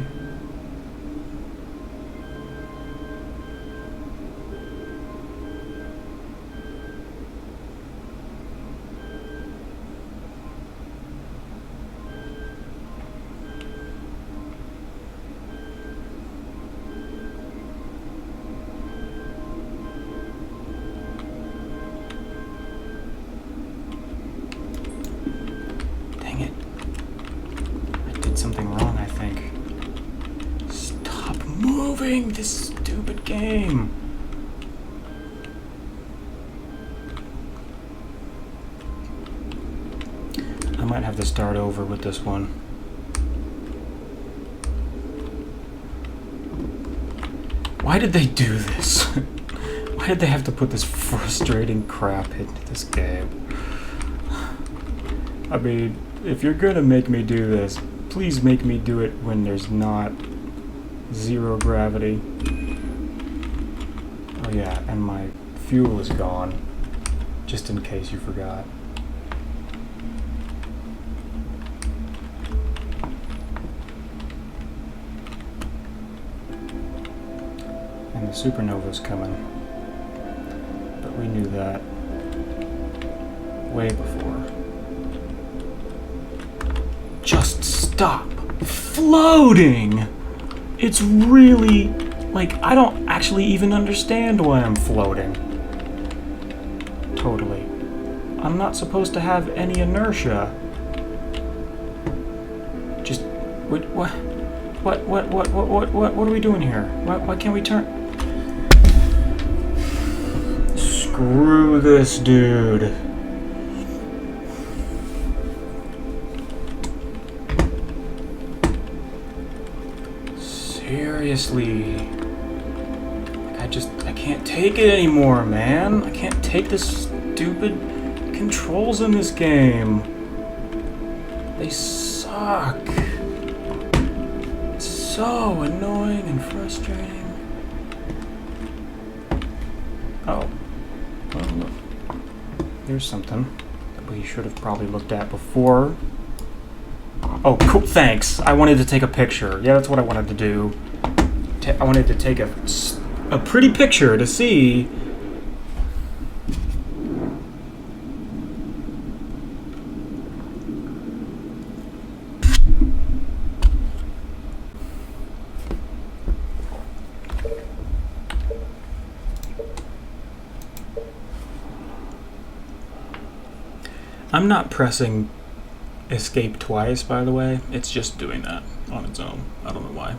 moving, this stupid game. I might have to start over with this one. Why did they do this? Why did they have to put this frustrating crap into this game? I mean, if you're gonna make me do this, please make me do it when there's not zero gravity. Oh yeah, and my fuel is gone, just in case you forgot. And the supernova's coming. But we knew that way before. Just stop floating! It's really, like, I don't actually even understand why I'm floating. Totally. I'm not supposed to have any inertia. Just, what are we doing here? Why can't we turn? Screw this dude. Seriously. I can't take it anymore, man. I can't take the stupid controls in this game. They suck. It's so annoying and frustrating. Oh. Well, look. There's something that we should have probably looked at before. Oh, cool, thanks. I wanted to take a picture. Yeah, that's what I wanted to do. I wanted to take a pretty picture to see. I'm not pressing escape twice, by the way. It's just doing that on its own. I don't know why.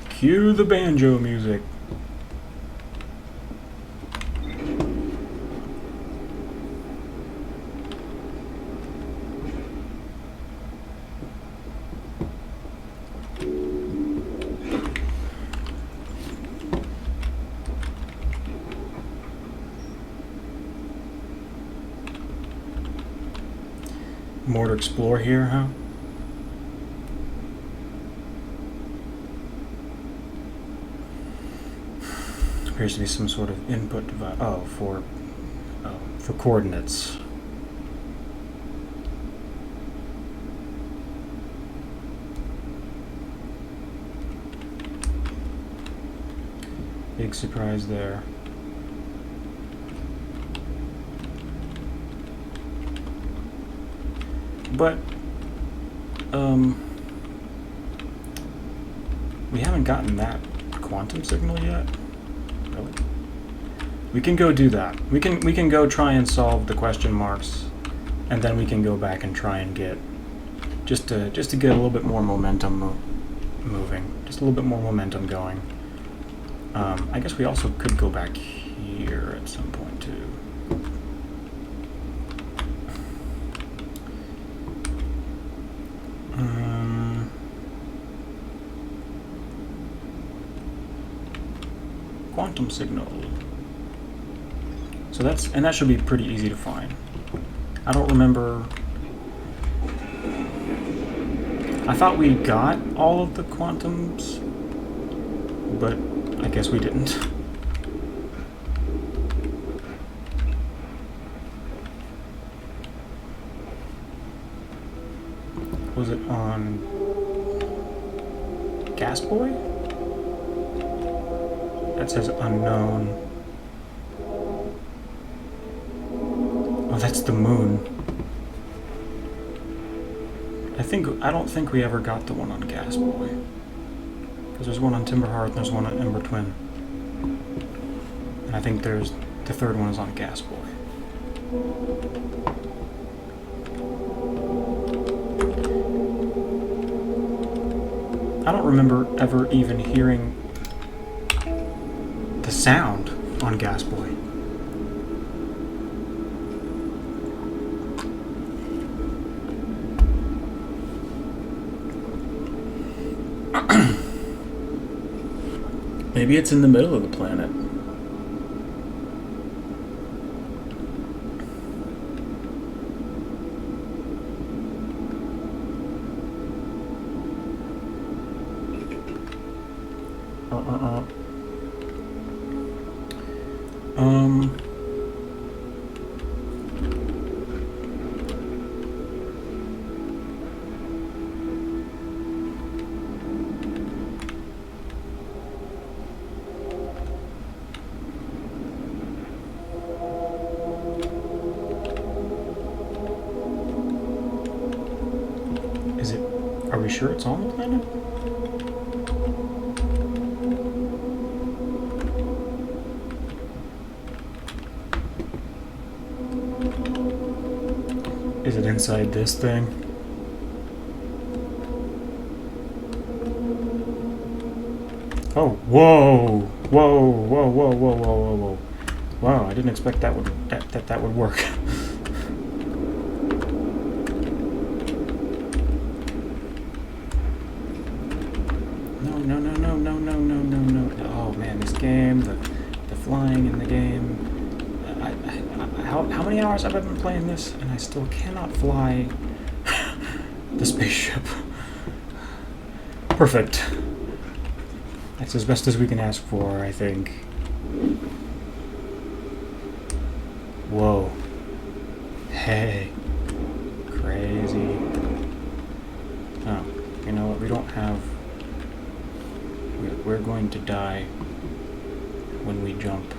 Cue the banjo music. More to explore here, huh? Appears to be some sort of input device. Oh, for coordinates. Big surprise there. But we haven't gotten that quantum signal yet. Really? We can go do that. We can go try and solve the question marks, and then we can go back and try and get just to get a little bit more momentum moving, just a little bit more momentum going. I guess we also could go back here at some point too. Quantum signal. So that should be pretty easy to find. I don't remember. I thought we got all of the quantums, but I guess we didn't. Was it on Gas Boy? That says unknown. Oh, that's the moon. I don't think we ever got the one on Gas Boy. Because there's one on Timber Hearth and there's one on Ember Twin. And I think the third one is on Gas Boy. I don't remember ever even hearing the sound on Gas Boy. Maybe it's in the middle of the planet. Are we sure it's on the planet? Is it inside this thing? Oh, whoa! Whoa, whoa, whoa, whoa, whoa, whoa, whoa. Wow, I didn't expect that would work. Flying in the game. How many hours have I been playing this, and I still cannot fly the spaceship? Perfect. That's as best as we can ask for, I think. Whoa. Hey. Crazy. Oh, you know what? We don't have... We're going to die when we jump.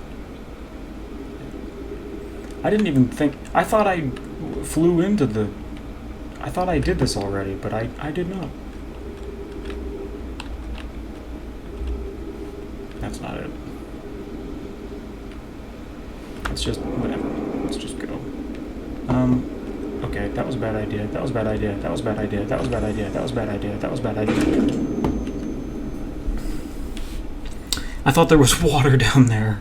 I didn't even think... I thought I flew into the... I thought I did this already, but I did not. That's not it. Let's just... whatever. Let's just go. Okay, that was a bad idea. That was a bad idea. That was a bad idea. That was a bad idea. That was a bad idea. That was a bad idea. I thought there was water down there.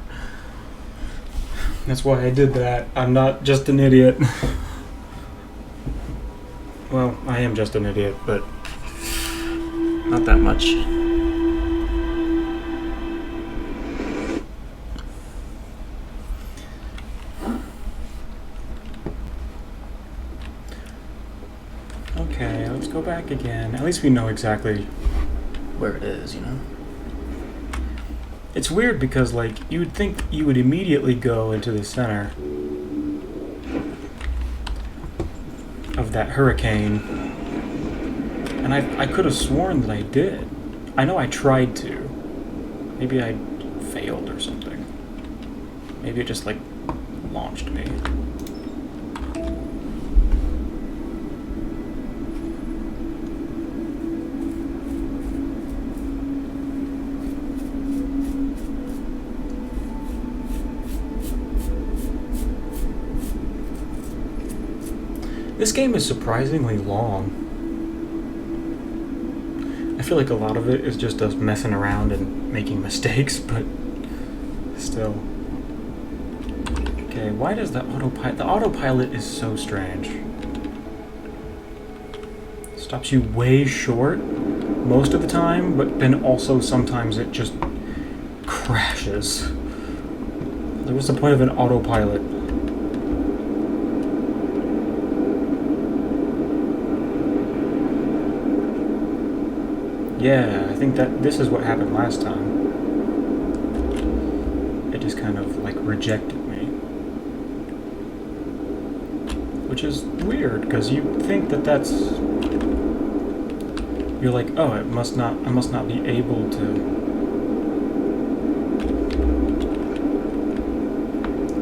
That's why I did that. I'm not just an idiot. Well, I am just an idiot, but not that much. Okay, let's go back again. At least we know exactly where it is, you know? It's weird because, like, you would think you would immediately go into the center of that hurricane. And I could have sworn that I did. I know I tried to. Maybe I failed or something. Maybe it just, like, launched me. This game is surprisingly long. I feel like a lot of it is just us messing around and making mistakes, but still. Okay, why does the autopilot is so strange. Stops you way short most of the time, but then also sometimes it just crashes. Like, what's the point of an autopilot? Yeah, I think that this is what happened last time. It just kind of, like, rejected me. Which is weird, because you think that that's... you're like, oh, I must not be able to.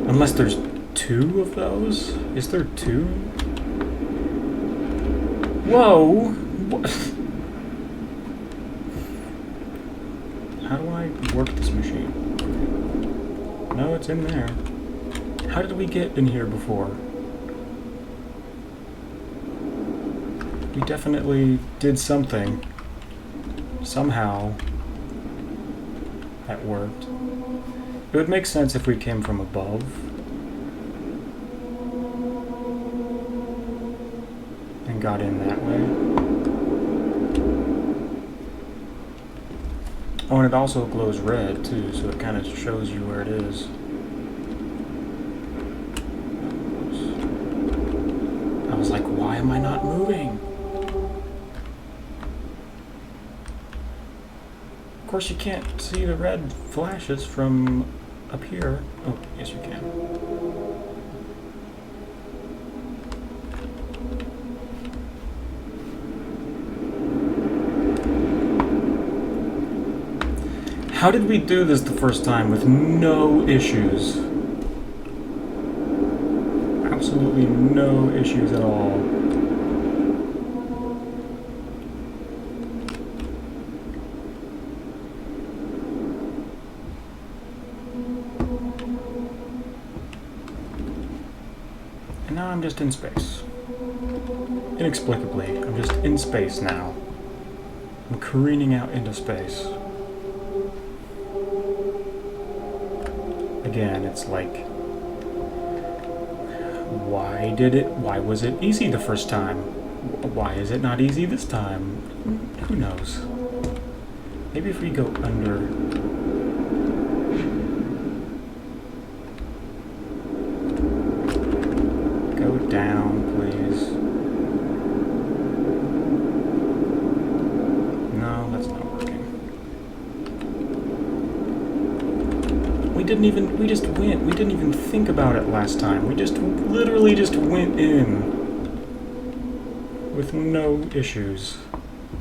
Unless there's 2 of those? Is there 2? Whoa! What? How do I work this machine? No, it's in there. How did we get in here before? We definitely did something. Somehow that worked. It would make sense if we came from above. And got in that way. Oh, and it also glows red too, so it kind of shows you where it is. I was like, why am I not moving? Of course you can't see the red flashes from up here. Oh, yes you can. How did we do this the first time with no issues? Absolutely no issues at all. And now I'm just in space. Inexplicably, I'm just in space now. I'm careening out into space. Again, it's like, why was it easy the first time? Why is it not easy this time? Who knows? Maybe if we go under. Go down, please. No, that's not working. We just went. We didn't even think about it last time. We just literally just went in with no issues.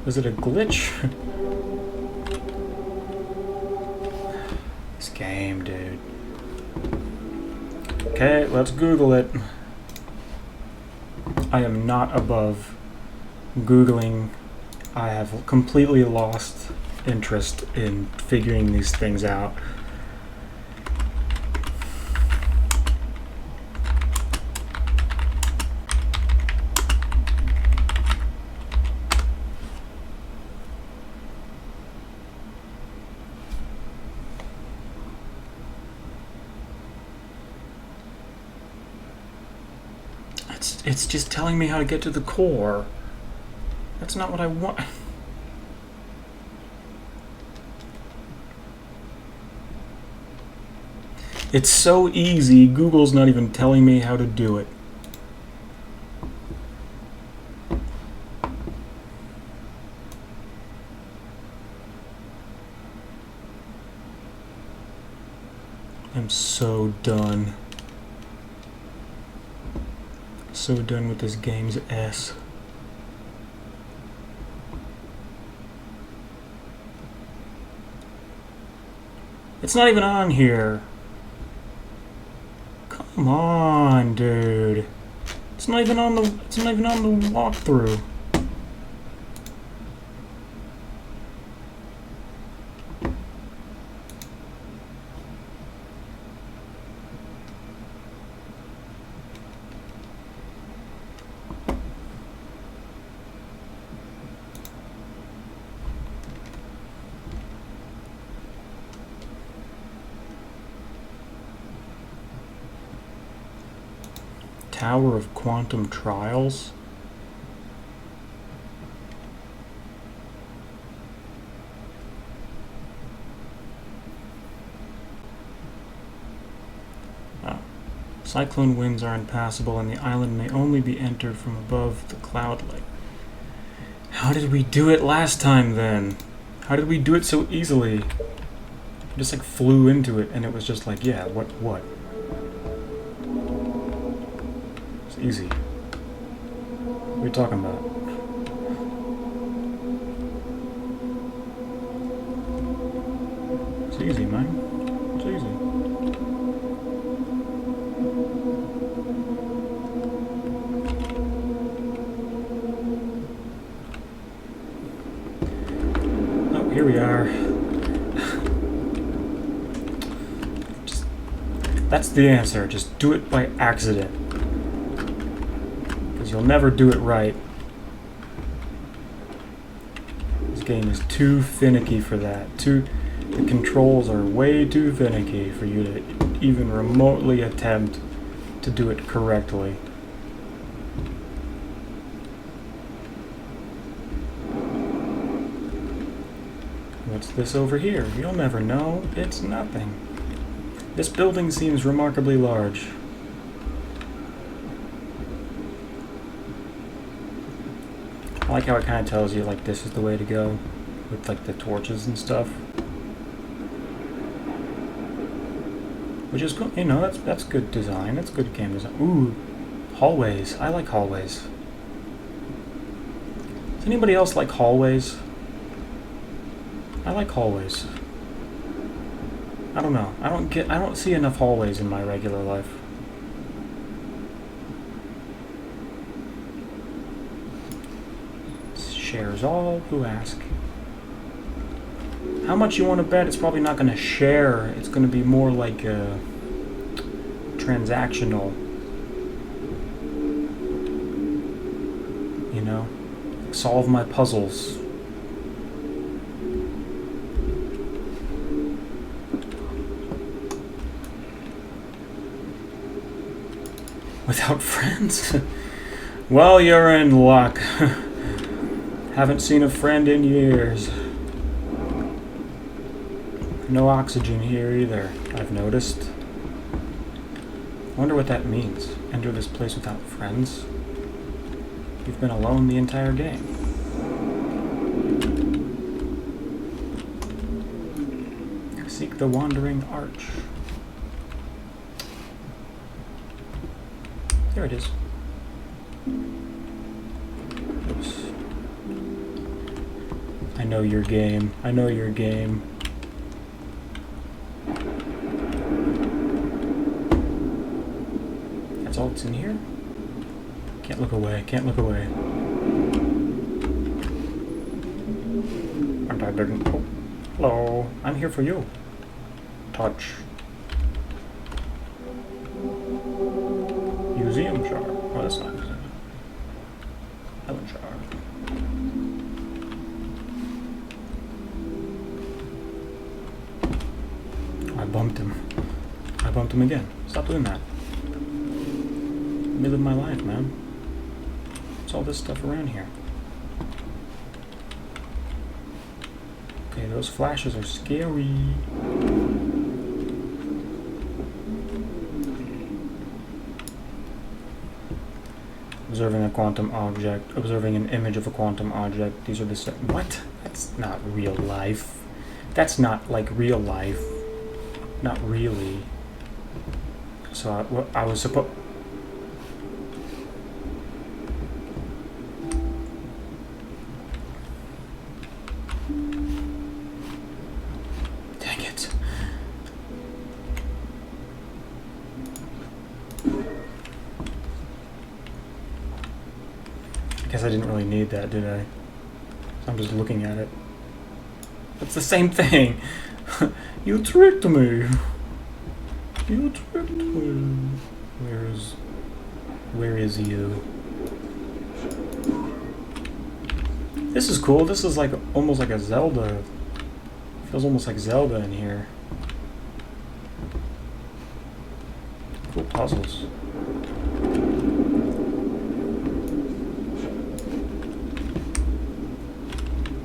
Was it a glitch? This game, dude. Okay, let's Google it. I am not above Googling. I have completely lost interest in figuring these things out. It's just telling me how to get to the core. That's not what I want. It's so easy, Google's not even telling me how to do it. I'm so done. So done with this game's S. It's not even on here. Come on, dude. It's not even on the walkthrough. Tower of Quantum Trials. Oh. Cyclone winds are impassable and the island may only be entered from above the cloud lake. How did we do it last time then? How did we do it so easily? I just like flew into it and it was just like, yeah, what? Easy. What are you talking about? easy, man. It's easy. Oh, here we are. That's the answer. Just do it by accident. Because you'll never do it right. This game is too finicky for that. The controls are way too finicky for you to even remotely attempt to do it correctly. What's this over here? You'll never know. It's nothing. This building seems remarkably large. I like how it kind of tells you, like, this is the way to go, with, like, the torches and stuff. Which is good, you know, that's good design, that's good game design. Ooh, hallways. I like hallways. Does anybody else like hallways? I like hallways. I don't know. I don't see enough hallways in my regular life. Shares all who ask. How much you want to bet? It's probably not going to share. It's going to be more like a transactional. You know? Solve my puzzles. Without friends? Well, you're in luck. Haven't seen a friend in years. No oxygen here either, I've noticed. I wonder what that means. Enter this place without friends? You've been alone the entire game. Seek the wandering arch. There it is. Oops. I know your game. I know your game. That's all that's in here? Can't look away. Can't look away. Aren't I big? Oh. Hello. I'm here for you. Touch. Museum shard. Oh, that's not museum. Helen shard. I bumped him. I bumped him again. Stop doing that. Let me live my life, man. What's all this stuff around here? Okay, those flashes are scary. Observing a quantum object. Observing an image of a quantum object. These are the same. What? That's not real life. That's not like real life. Not really. So I was supposed... Dang it. I guess I didn't really need that, did I? So I'm just looking at it. It's the same thing. You tricked me. You tricked me. Where is you? This is cool. This is like almost like a Zelda. Feels almost like Zelda in here. Cool puzzles.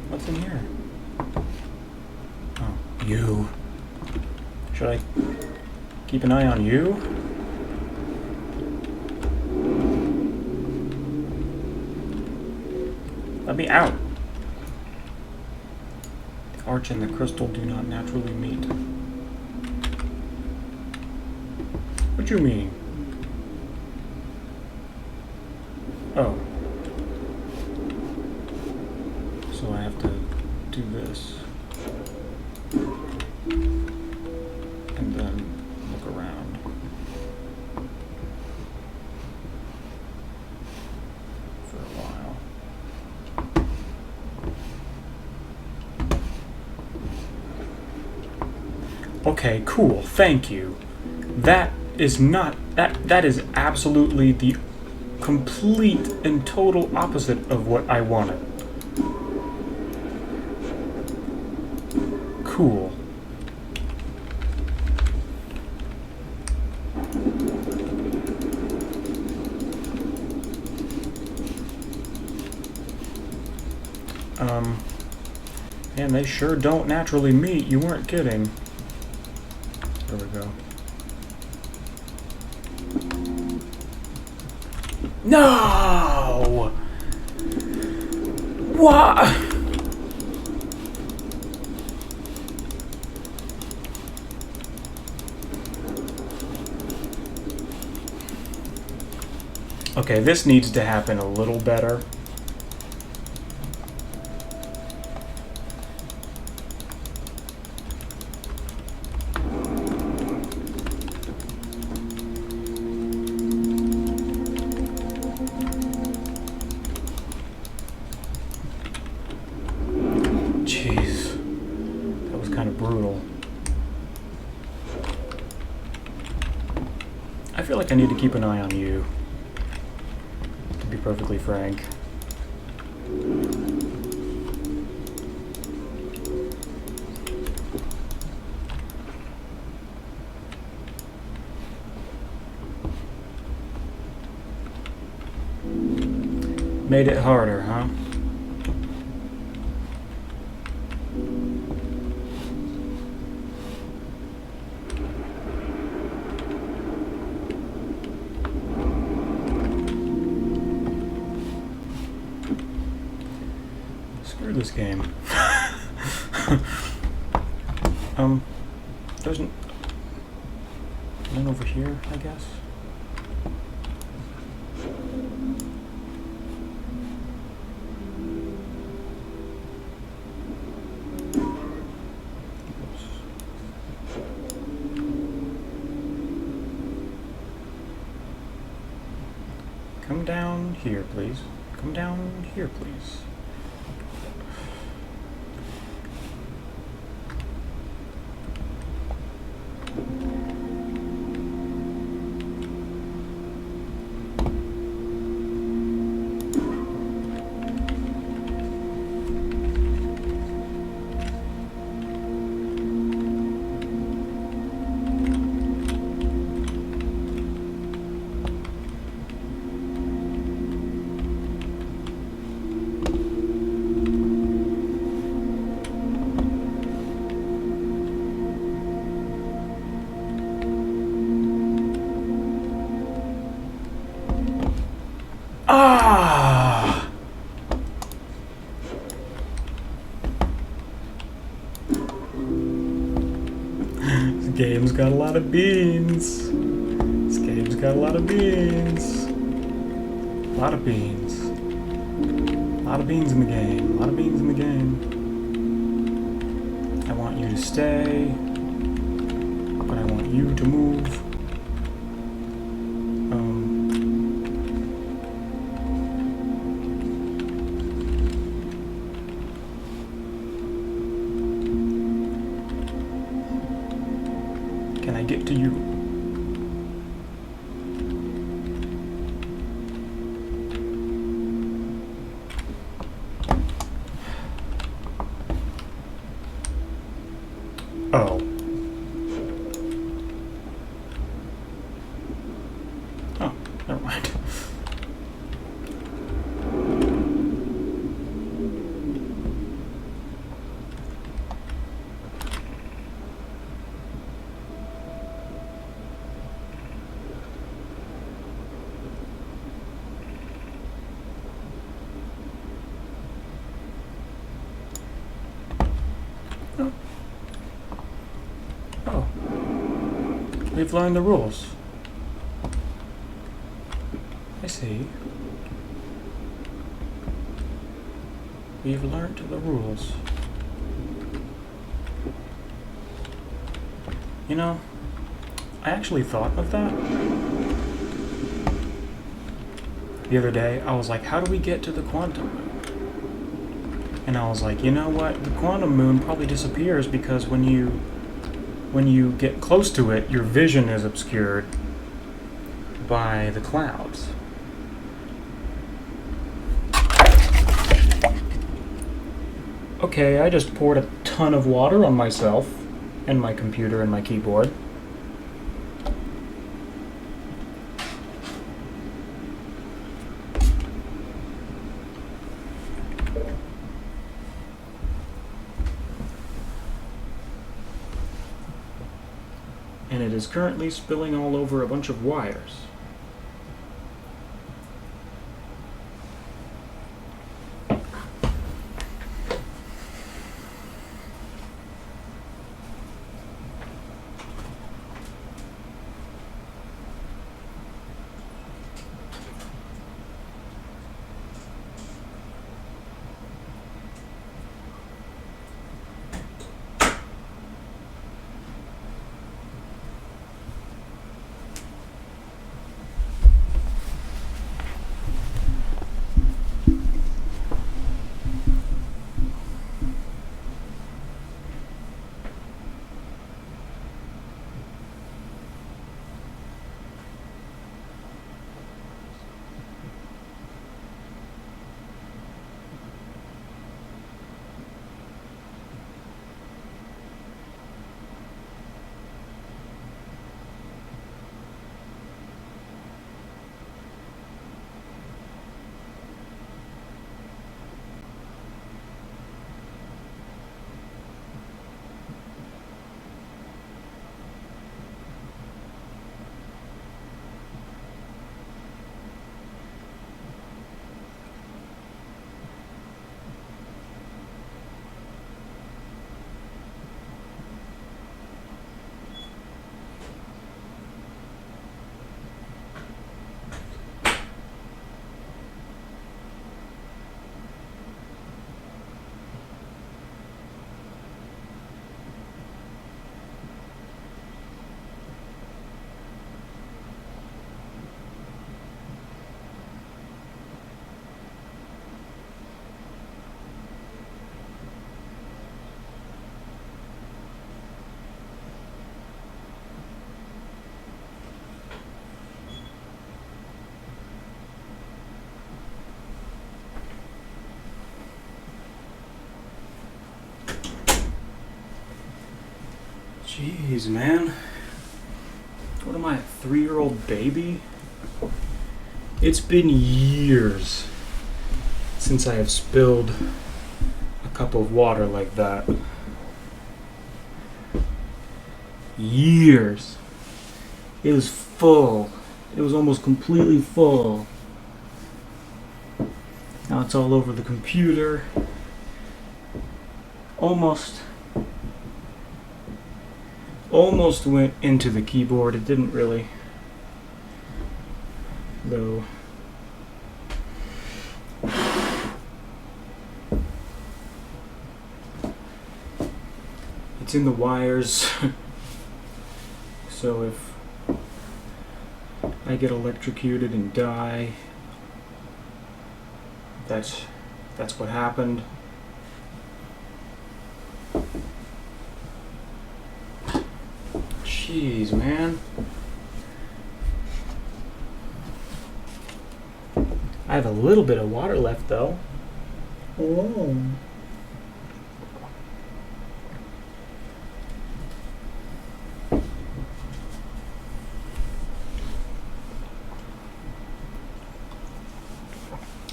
What's in here? Oh, you. Should I keep an eye on you? Let me out. The arch and the crystal do not naturally meet. What you mean? Oh. So I have to do this. Okay, cool. Thank you. That is not that is absolutely the complete and total opposite of what I wanted. Cool. And they sure don't naturally meet. You weren't kidding. There we go. No! What? Okay, this needs to happen a little better. Jeez, that was kind of brutal. I feel like I need to keep an eye on you, to be perfectly frank. Made it harder, huh? Screw this game. There's one over here, I guess. Come down here, please. Come down here, please. Ah! This game's got a lot of beans. This game's got a lot of beans. A lot of beans. A lot of beans in the game. A lot of beans in the game. I want you to stay, but I want you to move. Can I get to you? Oh. Oh, never mind. Oh. Oh. We've learned the rules. I see. We've learned the rules. You know, I actually thought of that. The other day, I was like, how do we get to the quantum moon? And I was like, you know what? The quantum moon probably disappears because when you when you get close to it, your vision is obscured by the clouds. Okay, I just poured a ton of water on myself and my computer and my keyboard. And it is currently spilling all over a bunch of wires. Jeez, man. What am I, a 3-year-old baby? It's been years since I have spilled a cup of water like that. Years. It was full. It was almost completely full. Now it's all over the computer. Almost went into the keyboard. It didn't really, though. It's in the wires. So if I get electrocuted and die, that's what happened. Jeez, man. I have a little bit of water left, though. Oh.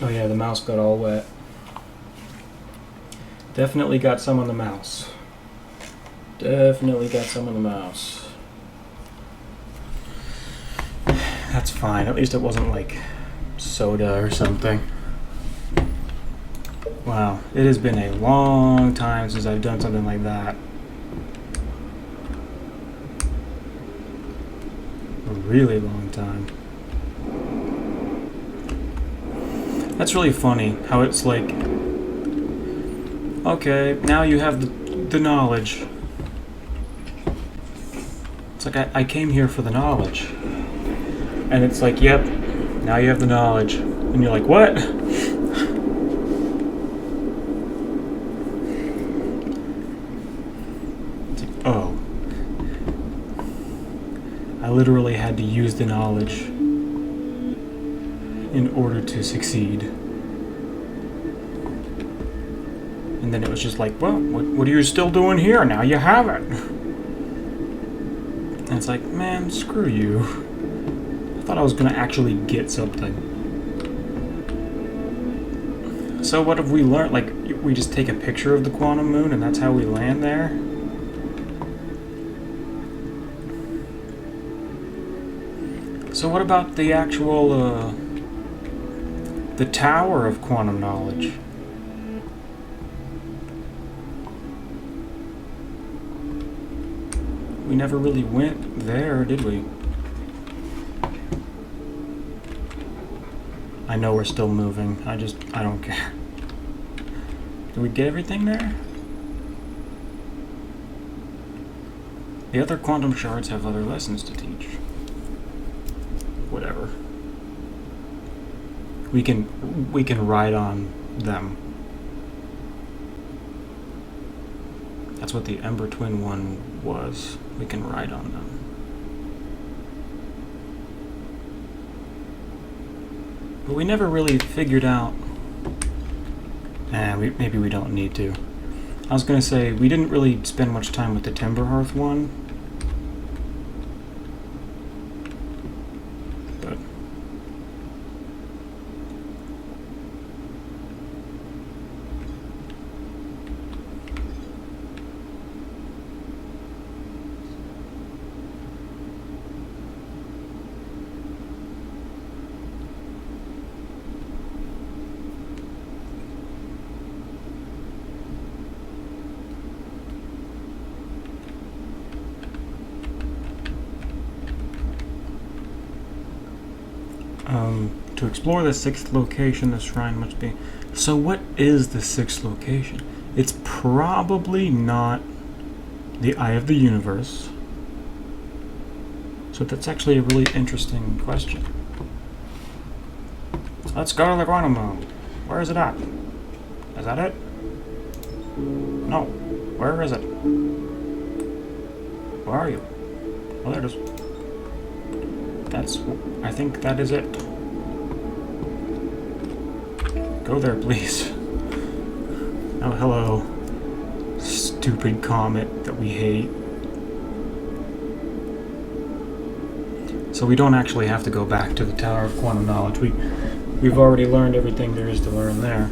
Oh yeah, the mouse got all wet. Definitely got some on the mouse. Definitely got some on the mouse. That's fine. At least it wasn't like soda or something. Wow, it has been a long time since I've done something like that. A really long time. That's really funny how it's like, okay, now you have the knowledge. It's like I came here for the knowledge. And it's like, yep, now you have the knowledge. And you're like, what? It's like, oh. literally had to use the knowledge in order to succeed. And then it was just like, well, what are you still doing here? Now you have it. And it's like, man, screw you. I thought I was going to actually get something. So what have we learned? Like, we just take a picture of the quantum moon and that's how we land there? So what about the actual, the Tower of Quantum Knowledge? We never really went there, did we? I know we're still moving. I don't care. Did we get everything there? The other quantum shards have other lessons to teach. Whatever. We can ride on them. That's what the Ember Twin one was. We can ride on them. But we never really figured out... maybe we don't need to. I was gonna say, we didn't really spend much time with the Timberhearth one. But... to explore the sixth location, the shrine must be... So what is the sixth location? It's probably not the Eye of the Universe. So that's actually a really interesting question. So let's go to the quantum moon. Where is it at? Is that it? No. Where is it? Where are you? Oh, there it is. I think that is it. Go there, please. Oh, hello. Stupid comet that we hate. So we don't actually have to go back to the Tower of Quantum Knowledge. We've already learned everything there is to learn there.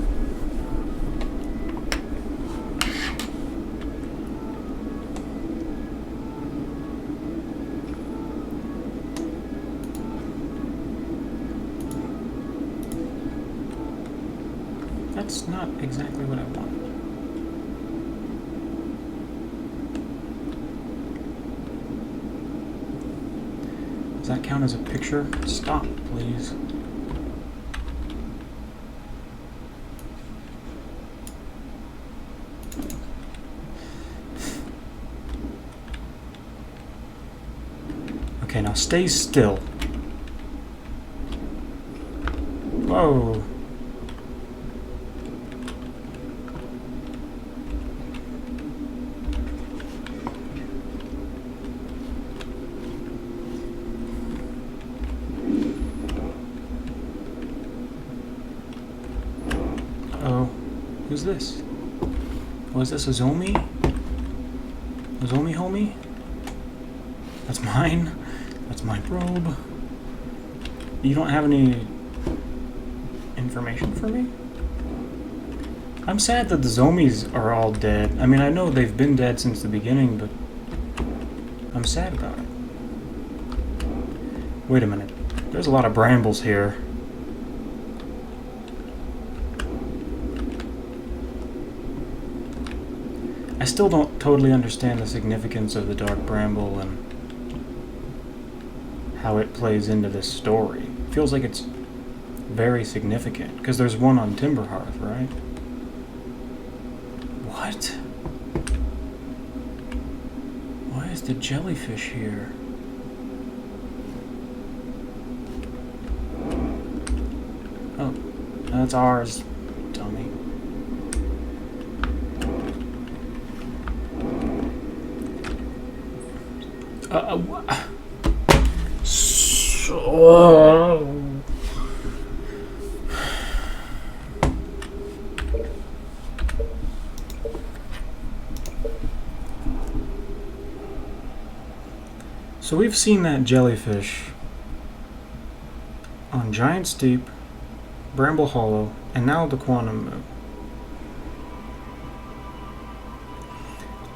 That's not exactly what I wanted. Does that count as a picture? Stop, please. Okay, now stay still. Whoa. Who's this? Oh, is this a Zomi? A Zomi homie? That's mine? That's my probe? You don't have any information for me? I'm sad that the Zomis are all dead. I mean, I know they've been dead since the beginning, but I'm sad about it. Wait a minute. There's a lot of brambles here. I still don't totally understand the significance of the Dark Bramble and how it plays into this story. It feels like it's very significant, because there's one on Timberhearth, right? What? Why is the jellyfish here? Oh, that's ours, dummy. jellyfish. Oh. So we've seen that jellyfish on Giant Steep, Bramble Hollow, and now the Quantum Moon.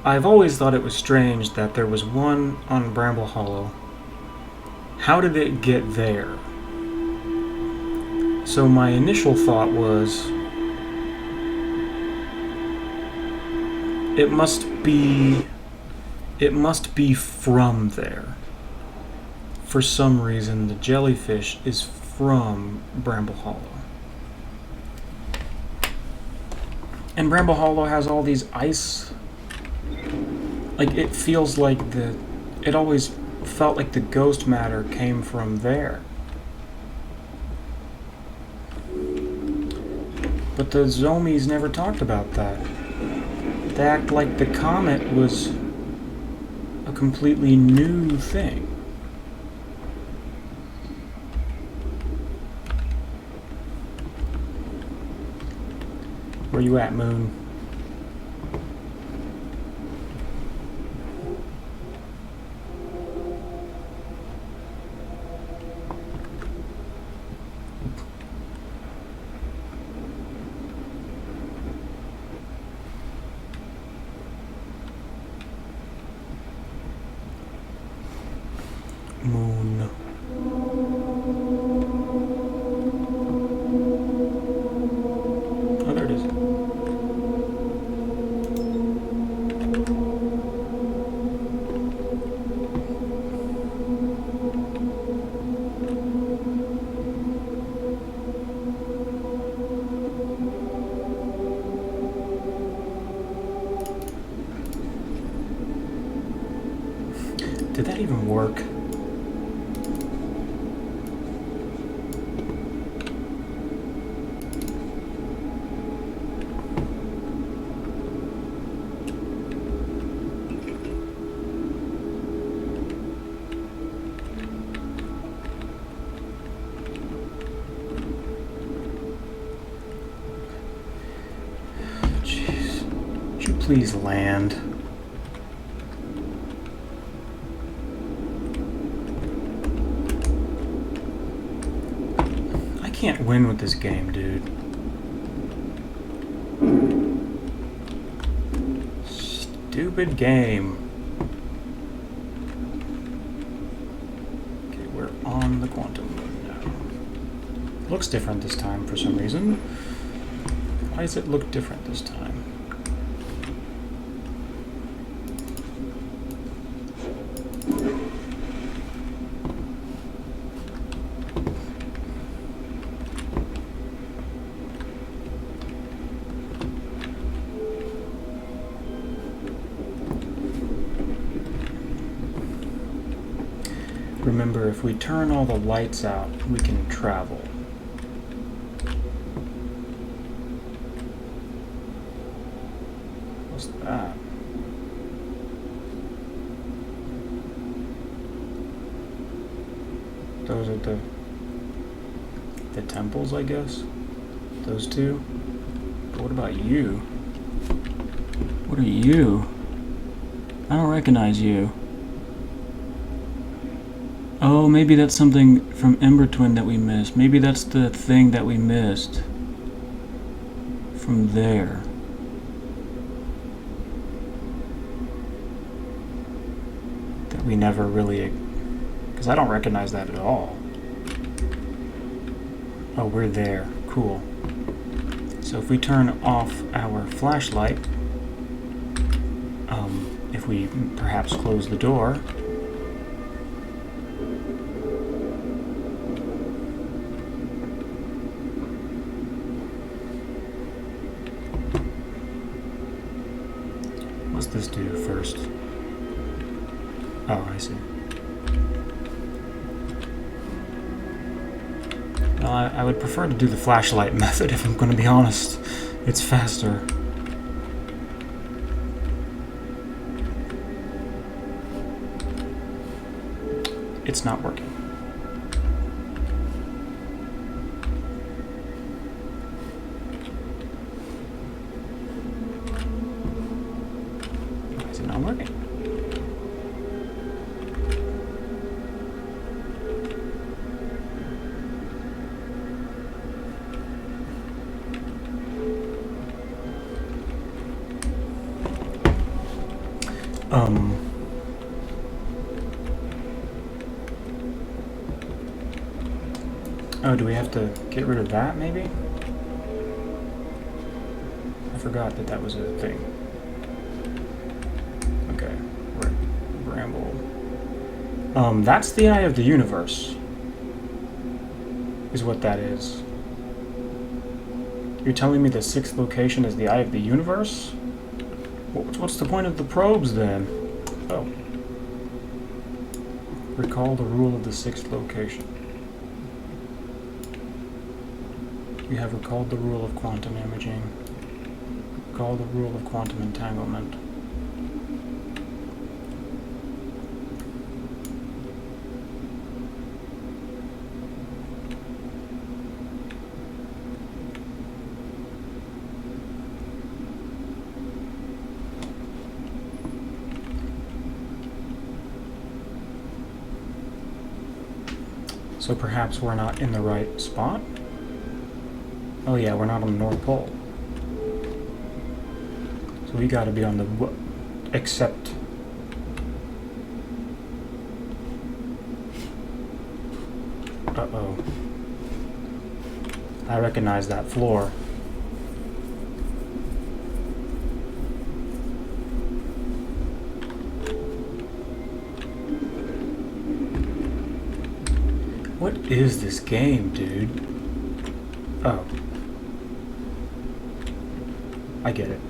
I've always thought it was strange that there was one on Bramble Hollow. How did it get there? So my initial thought was, it must be from there. For some reason, the jellyfish is from Bramble Hollow. And Bramble Hollow has all these ice. Like, it feels like it always felt like the ghost matter came from there. But the Zomies never talked about that. They act like the comet was a completely new thing. Where you at, Moon? Moon. Oh, there it is. Did that even work? Jeez. Would you please land? I can't win with this game, dude. Stupid game. Okay, we're on the Quantum Moon now. Looks different this time for some reason. Why does it look different this time? Remember, if we turn all the lights out, we can travel. What's that? Those are the temples, I guess? Those two? But what about you? What are you? I don't recognize you. Oh, maybe that's something from Ember Twin that we missed. Maybe that's the thing that we missed from there. That we never really... Because I don't recognize that at all. Oh, we're there. Cool. So if we turn off our flashlight, if we perhaps close the door... What's this do first? Oh, I see. Well, I would prefer to do the flashlight method if I'm going to be honest. It's faster. It's not working. Oh, do we have to get rid of that, maybe? I forgot that that was a thing. Okay, right. Bramble. That's the Eye of the Universe. Is what that is. You're telling me the 6th location is the Eye of the Universe? What's the point of the probes, then? Oh. Recall the rule of the 6th location. We have recalled the rule of quantum imaging. Recall the rule of quantum entanglement. So perhaps we're not in the right spot? Oh yeah, we're not on the North Pole. So we gotta be on the except. Uh-oh. I recognize that floor. What is this game, dude? Oh. I get it.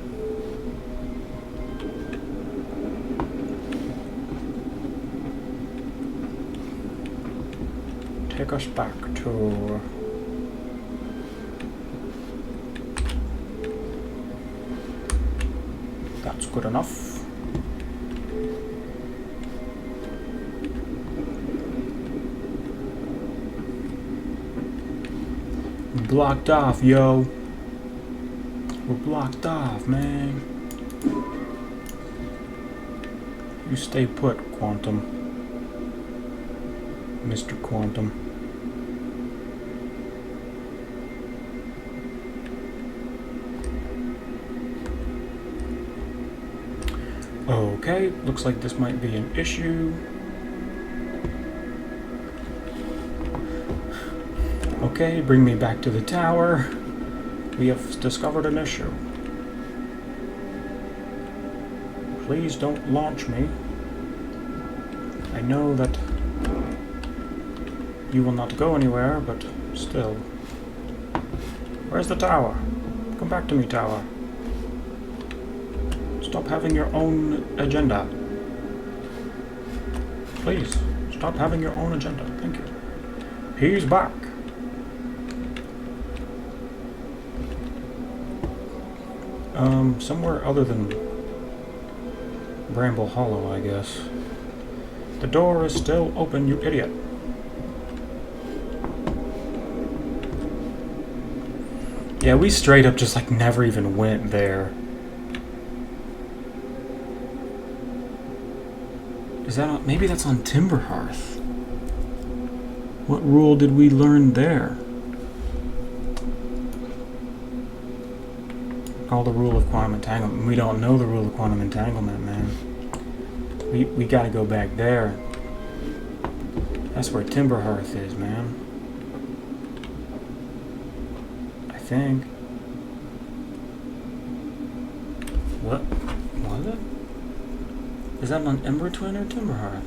Take us back to... That's good enough. Blocked off, yo. We're blocked off, man. You stay put, Quantum. Mr. Quantum. Okay, looks like this might be an issue. Okay, bring me back to the tower. We have discovered an issue. Please don't launch me. I know that you will not go anywhere, but still. Where's the tower? Come back to me, tower. Stop having your own agenda. Please, stop having your own agenda. Thank you. He's back. Somewhere other than Bramble Hollow, I guess. The door is still open, you idiot. Yeah, we straight up just like never even went there. Is that on, maybe that's on Timberhearth? What rule did we learn there? Call the rule of quantum entanglement. We don't know the rule of quantum entanglement, man. We gotta go back there. That's where Timberhearth is, man. I think. What? Was it? Is that on Ember Twin or Timberhearth?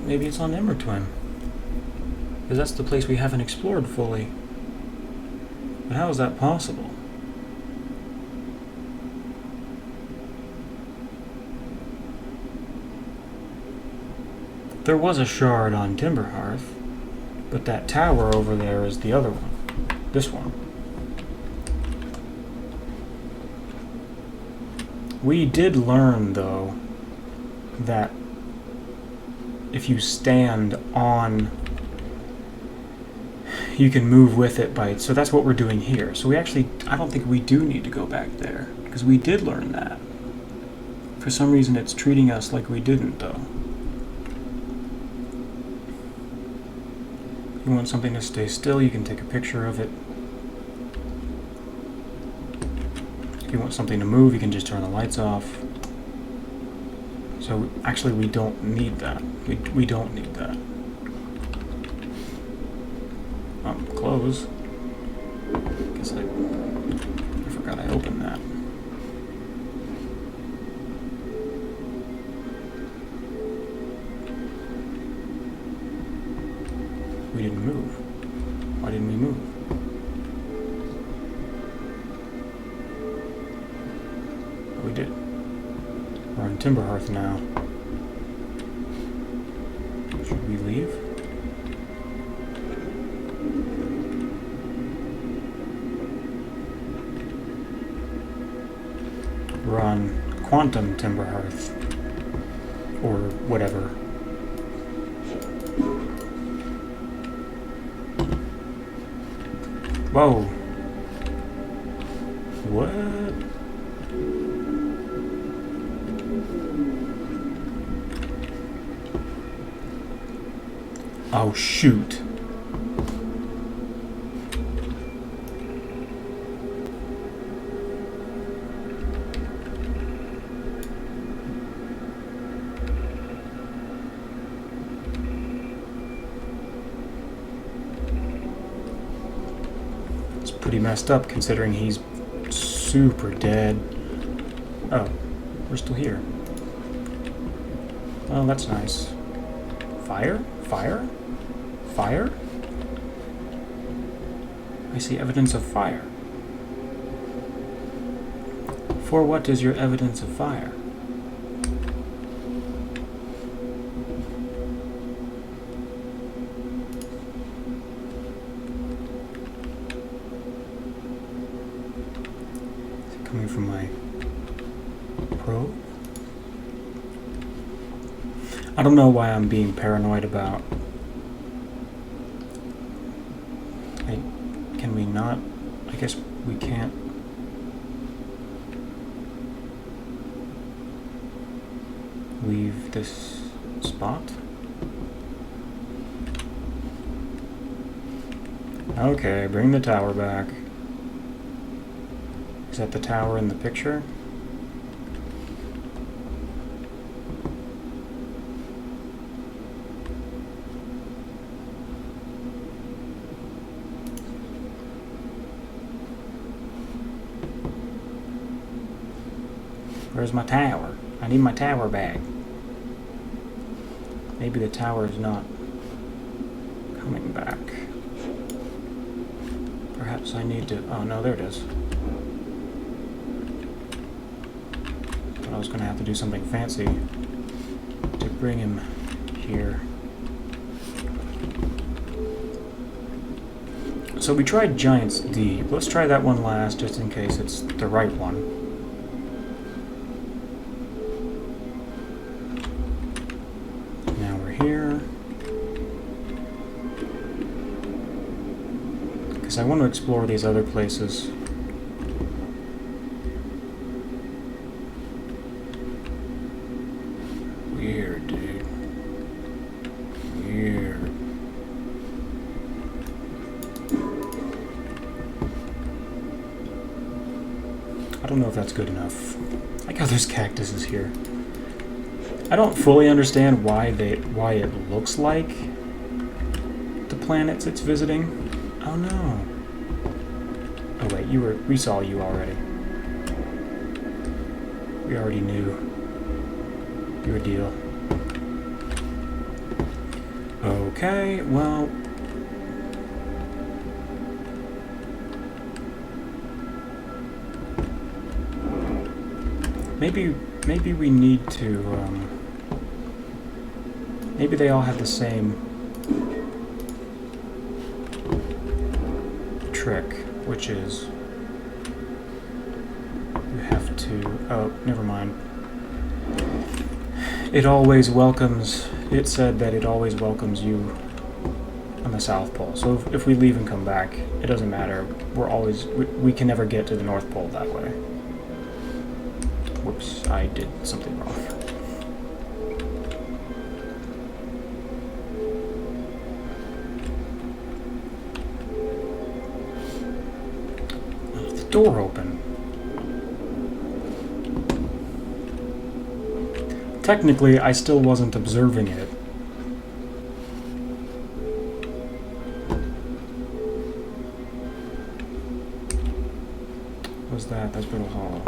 Maybe it's on Ember Twin. Because that's the place we haven't explored fully. But how is that possible? There was a shard on Timberhearth, but that tower over there is the other one. This one. We did learn, though, that if you stand on, you can move with it by... So that's what we're doing here. So we actually... I don't think we do need to go back there, because we did learn that. For some reason, it's treating us like we didn't, though. If you want something to stay still, you can take a picture of it. If you want something to move, you can just turn the lights off. So actually we don't need that. We don't need that. Close. Guess I forgot I opened that. We didn't move. Why didn't we move? We did. We're on Timberhearth now. Should we leave? We're on Quantum Timberhearth. Or whatever. Whoa. What? Oh, shoot. It's pretty messed up considering he's super dead. Oh, we're still here. Well, that's nice. Fire? Fire? Fire? I see evidence of fire. For what is your evidence of fire? Is it coming from my probe? I don't know why I'm being paranoid about. Can we not? I guess we can't. Leave this spot? Okay, bring the tower back. Is that the tower in the picture? Where's my tower? I need my tower back. Maybe the tower is not coming back. Perhaps I need to... Oh, no, there it is. But I was going to have to do something fancy to bring him here. So we tried Giant's Deep. Let's try that one last, just in case it's the right one. I want to explore these other places. Weird, dude. Weird. I don't know if that's good enough. I like how there's cactuses here. I don't fully understand why it looks like the planets it's visiting. Oh no. Oh wait, we saw you already. We already knew your deal. Okay, well. Maybe we need to, maybe they all have the same trick, which is you have to... Oh, never mind. It always welcomes... It said that it always welcomes you on the South Pole. So if we leave and come back, it doesn't matter. We're always... We can never get to the North Pole that way. Whoops, I did something wrong. Door open. technically I still wasn't observing it. What's that? That's Brittle Hollow.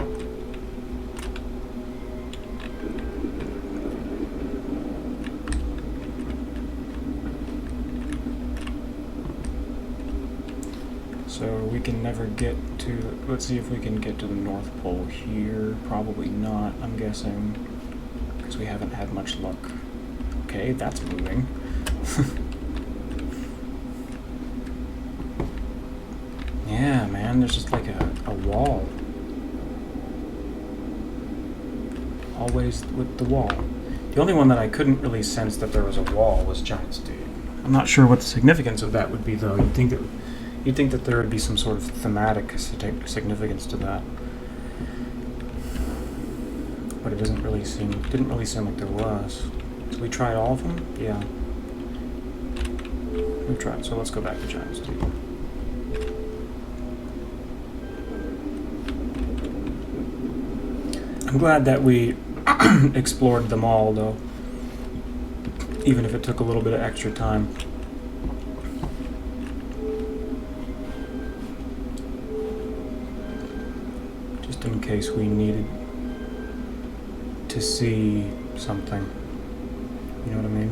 So we can never get to, let's see if we can get to the North Pole here. Probably not, I'm guessing, because we haven't had much luck. Okay, that's moving. Yeah, man, there's just like a wall. Always with the wall. The only one that I couldn't really sense that there was a wall was Giant Steed. I'm not sure what the significance of that would be, though. You'd think that there would be some sort of thematic significance to that, but it didn't really seem like there was. So we tried all of them? Yeah. We've tried, so let's go back to Giant Steed. I'm glad that we explored them all, though, even if it took a little bit of extra time. Just in case we needed to see something. You know what I mean?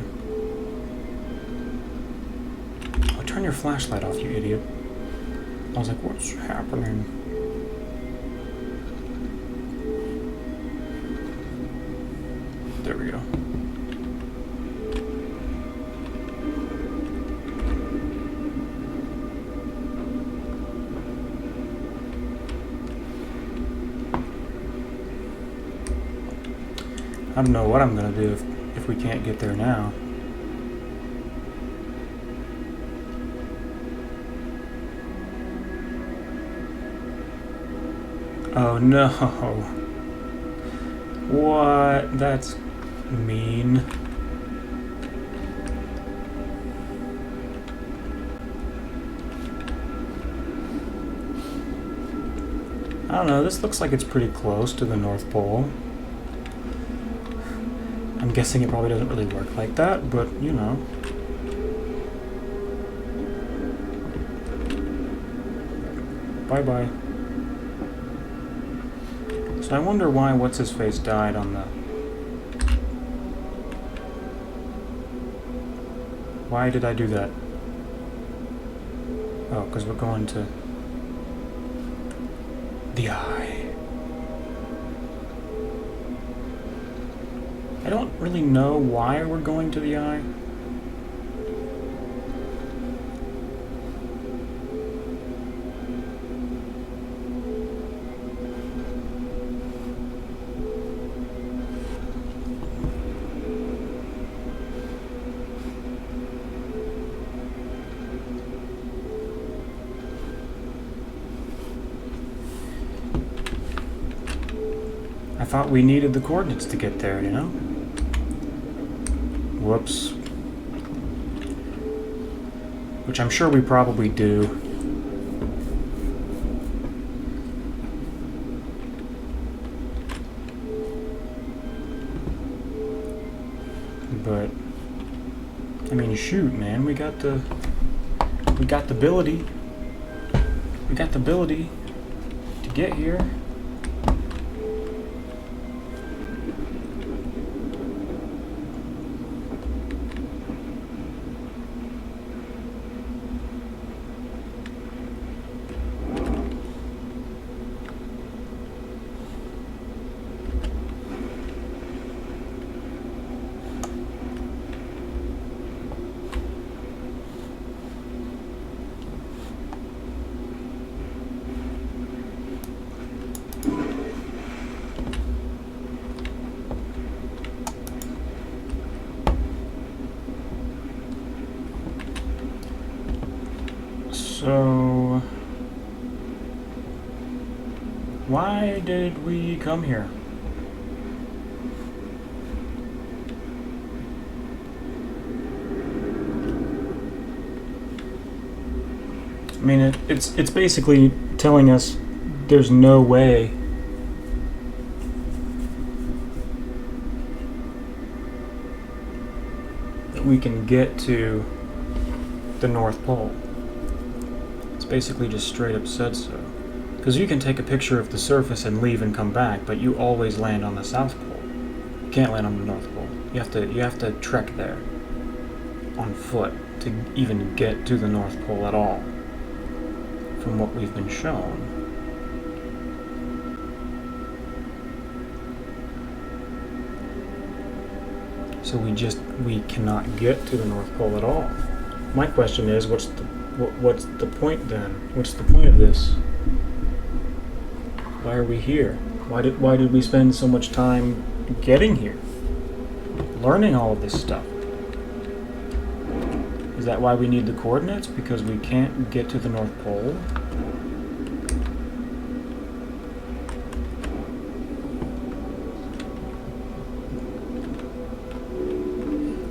Oh, turn your flashlight off, you idiot. I was like, what's happening? There we go. I don't know what I'm gonna do if we can't get there now. Oh no. What? That's mean. I don't know, this looks like it's pretty close to the North Pole. I'm guessing it probably doesn't really work like that, but you know. Bye-bye. So I wonder why What's-His-Face died on the... Why did I do that? Oh, because we're going to... the Eye. I don't really know why we're going to the Eye. I thought we needed the coordinates to get there, you know? Whoops. Which I'm sure we probably do. But I mean, shoot, man, we got the ability. We got the ability to get here. So, why did we come here? I mean, it's basically telling us there's no way we can get to the North Pole. It's basically just straight up said so. Because you can take a picture of the surface and leave and come back, but you always land on the South Pole. You can't land on the North Pole. You have to trek there on foot to even get to the North Pole at all, from what we've been shown. So we cannot get to the North Pole at all. My question is, what's the point then? What's the point of this? Why are we here? Why did we spend so much time getting here? Learning all of this stuff? Is that why we need the coordinates? Because we can't get to the North Pole?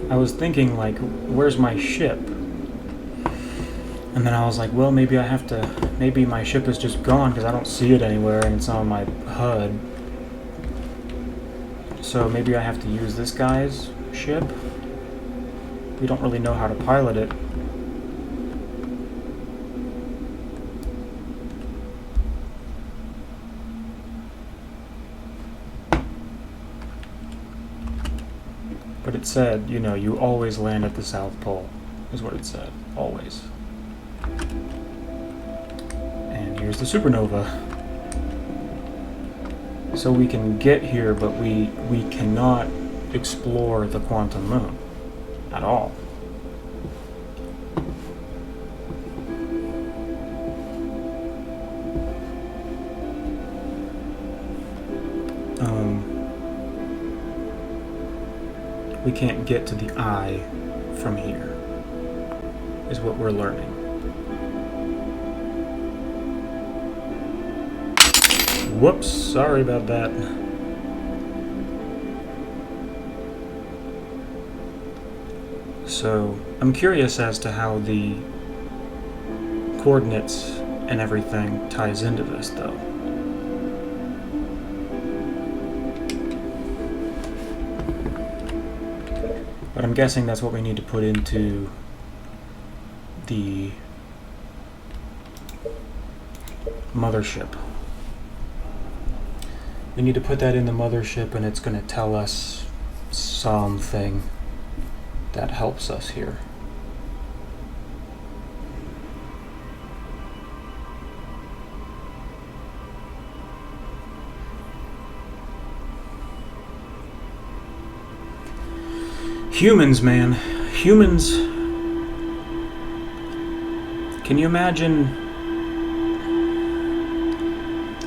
I was thinking, like, where's my ship? And then I was like, well, maybe my ship is just gone because I don't see it anywhere and it's on my HUD. So maybe I have to use this guy's ship? We don't really know how to pilot it. But it said, you know, you always land at the South Pole, is what it said. Always. And here's the supernova. So we can get here, but we cannot explore the quantum moon at all. We can't get to the eye from here, is what we're learning. Whoops, sorry about that. So, I'm curious as to how the coordinates and everything ties into this, though. But I'm guessing that's what we need to put into the mothership. We need to put that in the mothership, and it's going to tell us something that helps us here. Humans, man. Humans. Can you imagine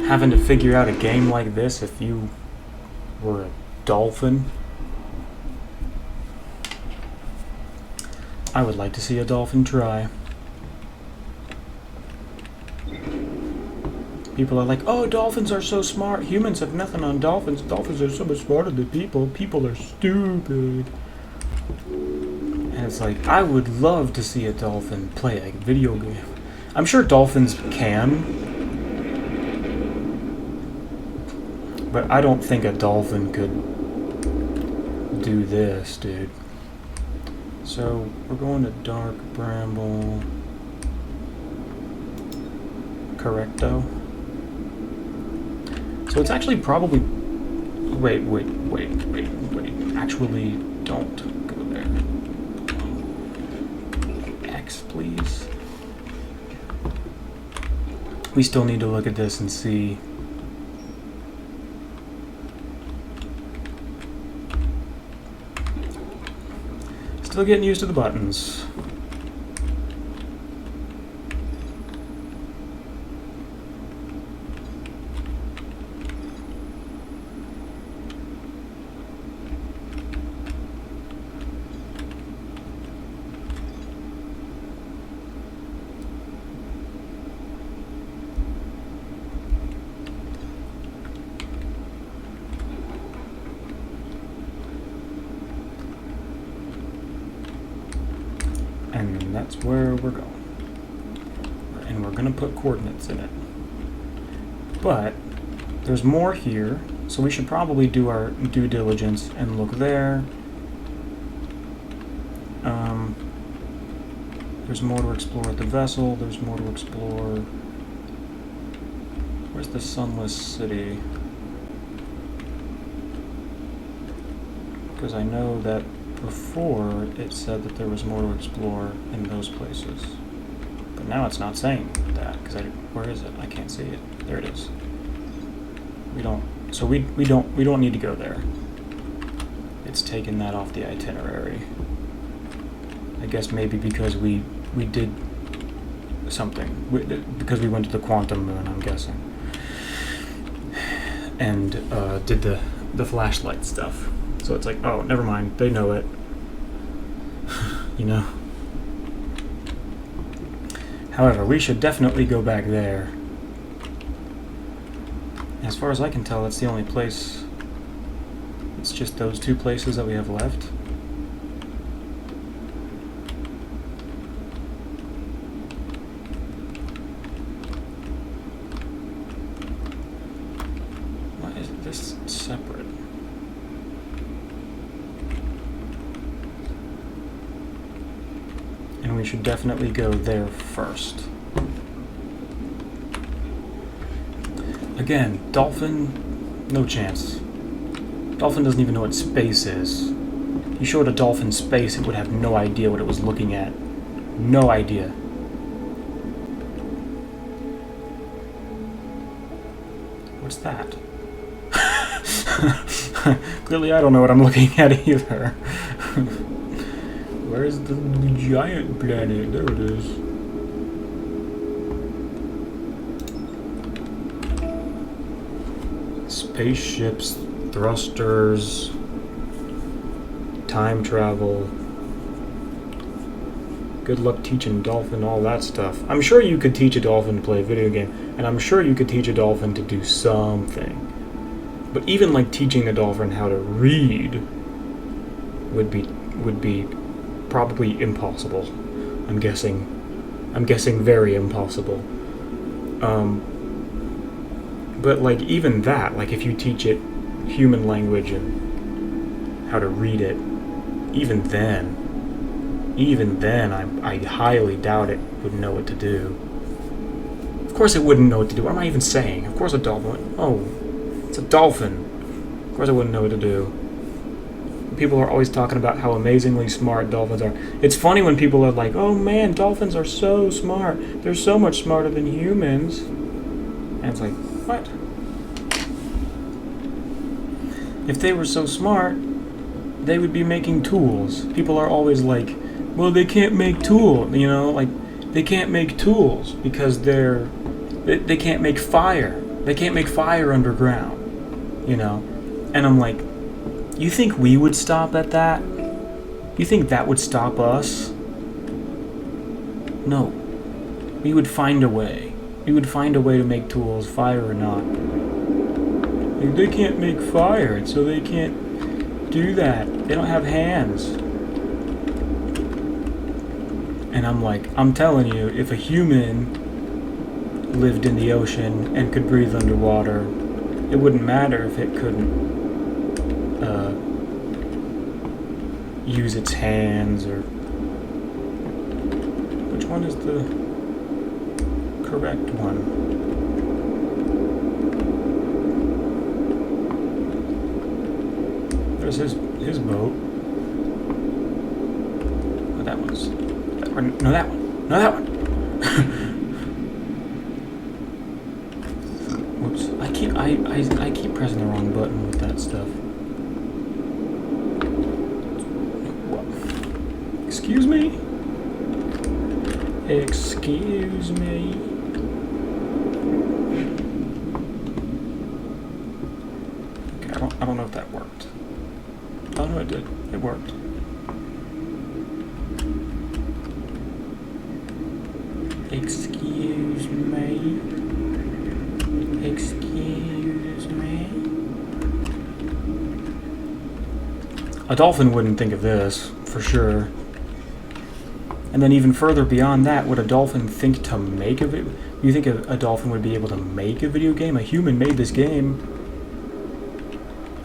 having to figure out a game like this if you were a dolphin? I would like to see a dolphin try. People are like, oh, dolphins are so smart. Humans have nothing on dolphins. Dolphins are so much smarter than people. People are stupid. And it's like, I would love to see a dolphin play a video game. I'm sure dolphins can, but I don't think a dolphin could do this, dude. So, we're going to Dark Bramble. Correcto. So it's actually probably... Wait. Actually, don't go there. X, please. We still need to look at this and see... Still getting used to the buttons. And that's where we're going. And we're going to put coordinates in it. But there's more here, so we should probably do our due diligence and look there. There's more to explore at the vessel. There's more to explore. Where's the sunless city? Because I know that before it said that there was more to explore in those places. But now it's not saying that, because where is it? I can't see it. There it is. We don't need to go there. It's taken that off the itinerary. I guess maybe because we did something. Because we went to the quantum moon, I'm guessing. And did the flashlight stuff. So it's like, oh, never mind. They know it. You know? However, we should definitely go back there. As far as I can tell, that's the only place. It's just those two places that we have left. Why is this separate? And we should definitely go there first. Again, dolphin, no chance. Dolphin doesn't even know what space is. You showed a dolphin space, it would have no idea what it was looking at. No idea. What's that? Clearly I don't know what I'm looking at either. Where's the giant planet? There it is. Spaceships, thrusters, time travel. Good luck teaching dolphin all that stuff. I'm sure you could teach a dolphin to play a video game, and I'm sure you could teach a dolphin to do something. But even like teaching a dolphin how to read would be probably impossible. I'm guessing very impossible. But like even that, like if you teach it human language and how to read it, even then I highly doubt it would know what to do. Of course it wouldn't know what to do. What am I even saying? Of course a dolphin would. Oh, it's a dolphin. Of course it wouldn't know what to do. People are always talking about how amazingly smart dolphins are. It's funny when people are like, oh man, dolphins are so smart. They're so much smarter than humans. And it's like, what? If they were so smart, they would be making tools. People are always like, well, they can't make tools, you know, like, they can't make tools because they can't make fire. They can't make fire underground, you know? And I'm like, you think we would stop at that? You think that would stop us? No. We would find a way. We would find a way to make tools, fire or not. They can't make fire, so they can't do that. They don't have hands. And I'm like, I'm telling you, if a human lived in the ocean and could breathe underwater, it wouldn't matter if it couldn't use its hands or... Which one is the correct one? There's his boat. Oh, that one's... No, that one. No, that one. Whoops. I keep pressing the wrong button with that stuff. What? Excuse me? Excuse me? Okay, I don't know if that worked. Oh no, it did. It worked. Excuse me. Excuse me. A dolphin wouldn't think of this, for sure. And then even further beyond that, would a dolphin think to make a video? Do you think a dolphin would be able to make a video game? A human made this game.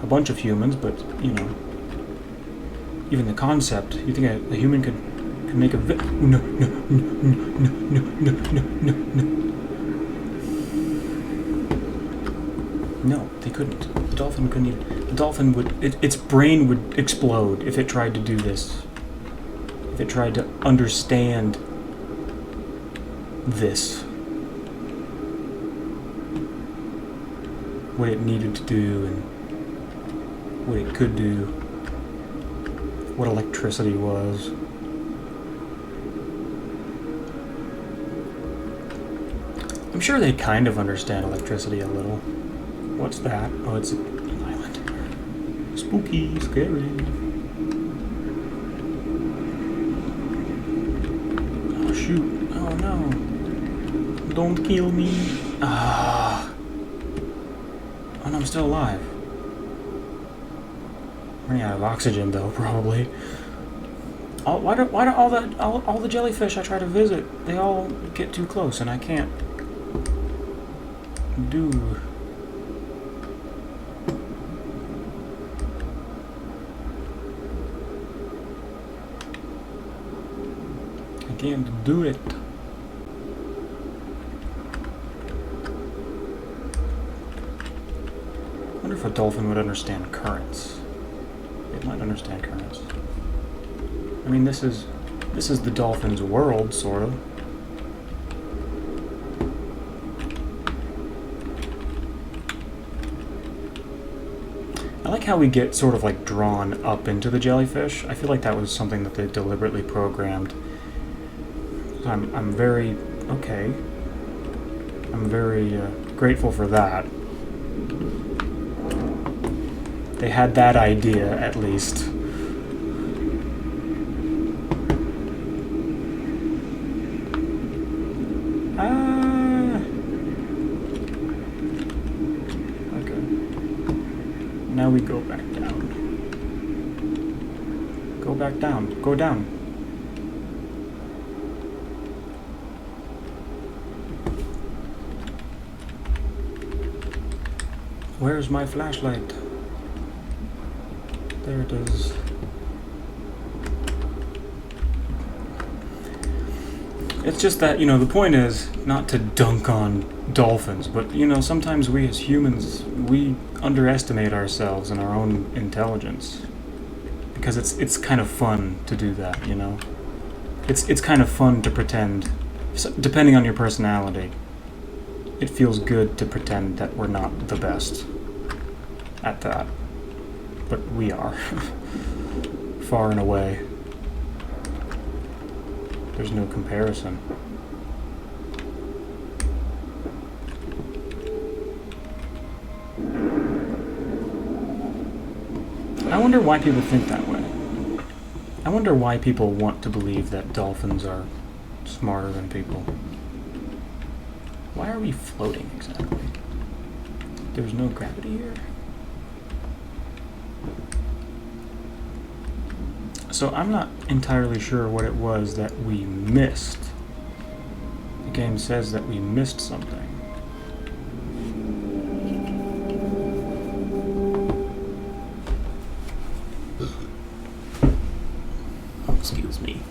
A bunch of humans, but, you know. Even the concept, you think a human Can make a no. No, they couldn't. The dolphin couldn't even. The dolphin would. Its brain would explode if it tried to do this. If it tried to understand this. What it needed to do and what it could do. What electricity was. I'm sure they kind of understand electricity a little. What's that? Oh, it's an island. Spooky, scary. Oh, shoot. Oh, no. Don't kill me. Ah. Oh, no, I'm still alive. Running out of oxygen, though, probably. Why do all the jellyfish I try to visit, they all get too close, and I can't do. I can't do it. I wonder if a dolphin would understand currents. It might understand currents. I mean, this is the dolphin's world, sort of. I like how we get sort of like drawn up into the jellyfish. I feel like that was something that they deliberately programmed. I'm very okay. I'm very grateful for that. They had that idea, at least. Okay. Now we go back down. Go back down. Go down. Where's my flashlight? There it is. It's just that, the point is not to dunk on dolphins, but, sometimes we as humans, we underestimate ourselves and our own intelligence. Because it's kind of fun to do that, It's kind of fun to pretend, depending on your personality. It feels good to pretend that we're not the best at that. But we are. Far and away. There's no comparison. I wonder why people think that way. I wonder why people want to believe that dolphins are smarter than people. Why are we floating exactly? There's no gravity here? So I'm not entirely sure what it was that we missed. The game says that we missed something. Excuse me.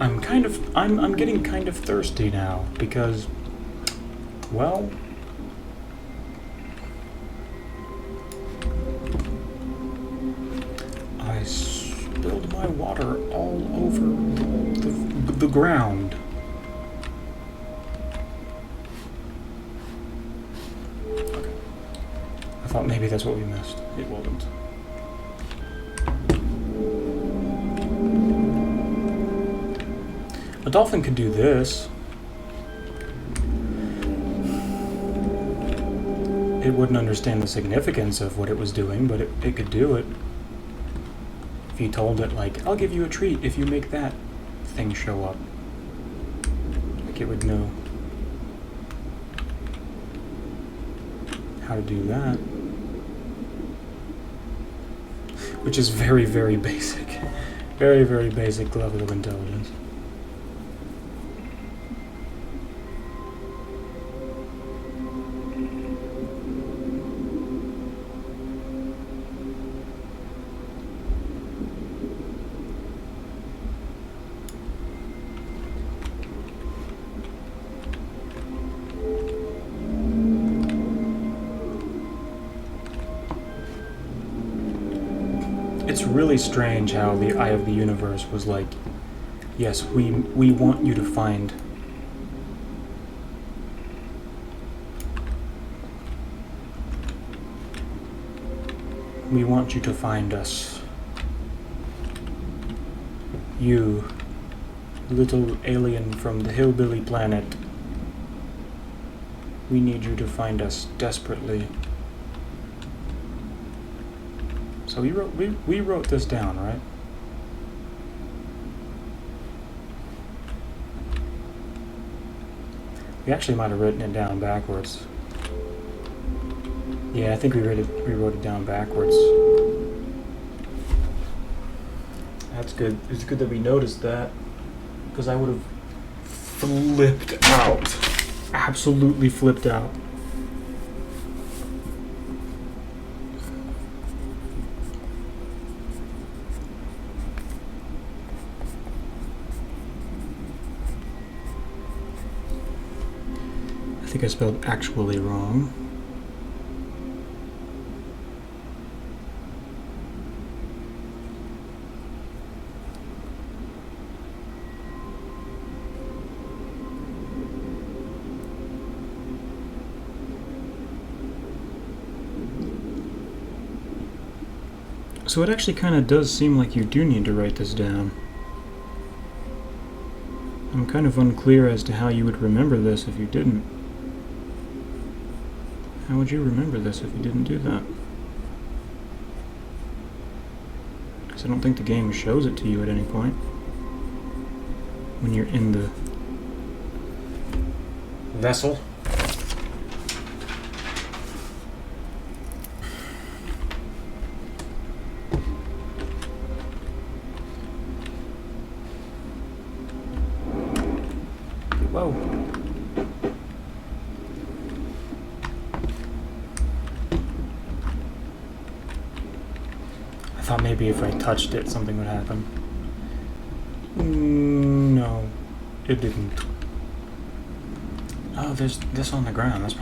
I'm getting kind of thirsty now because, well, I spilled my water all over the ground. Okay. I thought maybe that's what we missed. It wasn't. A dolphin could do this. It wouldn't understand the significance of what it was doing, but it could do it. If you told it, like, I'll give you a treat if you make that thing show up. Like, it would know how to do that. Which is very, very basic. Very, very basic level of intelligence. it's really strange how the Eye of the Universe was like, yes, we want you to find. We want you to find us. You, little alien from the hillbilly planet. We need you to find us desperately. So we wrote this down, right? We actually might have written it down backwards. Yeah, I think we wrote it down backwards. That's good. It's good that we noticed that, because I would have flipped out. Absolutely flipped out. I think I spelled actually wrong. So it actually kind of does seem like you do need to write this down. I'm kind of unclear as to how you would remember this if you didn't. How would you remember this if you didn't do that? Because I don't think the game shows it to you at any point when you're in the vessel. Whoa. I thought maybe if I touched it, something would happen. No, it didn't. Oh, there's this on the ground. That's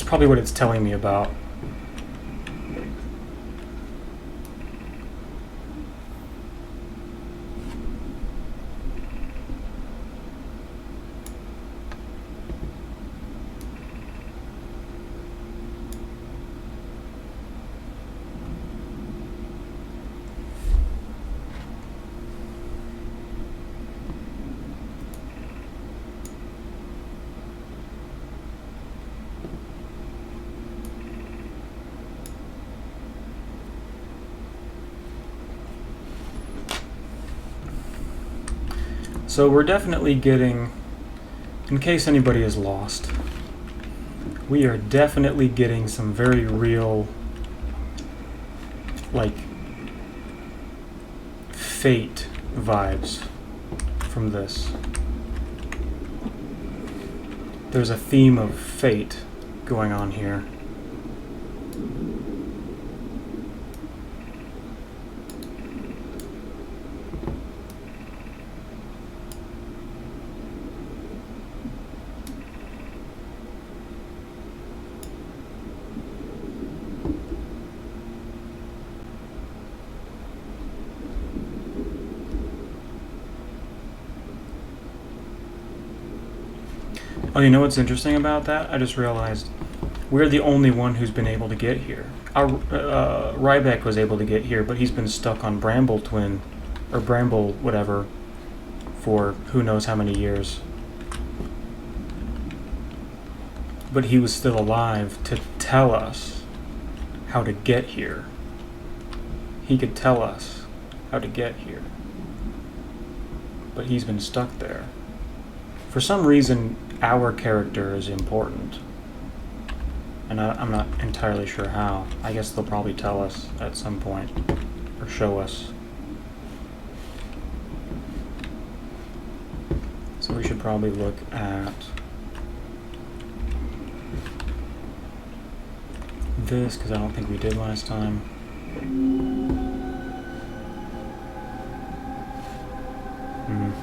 probably what it's telling me about. So we're definitely getting, in case anybody is lost, we are definitely getting some very real, like, Fate vibes from this. There's a theme of Fate going on here. Oh, you know what's interesting about that? I just realized we're the only one who's been able to get here. Ryback was able to get here, but he's been stuck on Bramble Twin, or Bramble whatever, for who knows how many years. But he was still alive to tell us how to get here. He could tell us how to get here. But he's been stuck there. For some reason, our character is important. And I'm not entirely sure how. I guess they'll probably tell us at some point, or show us. So we should probably look at this, because I don't think we did last time.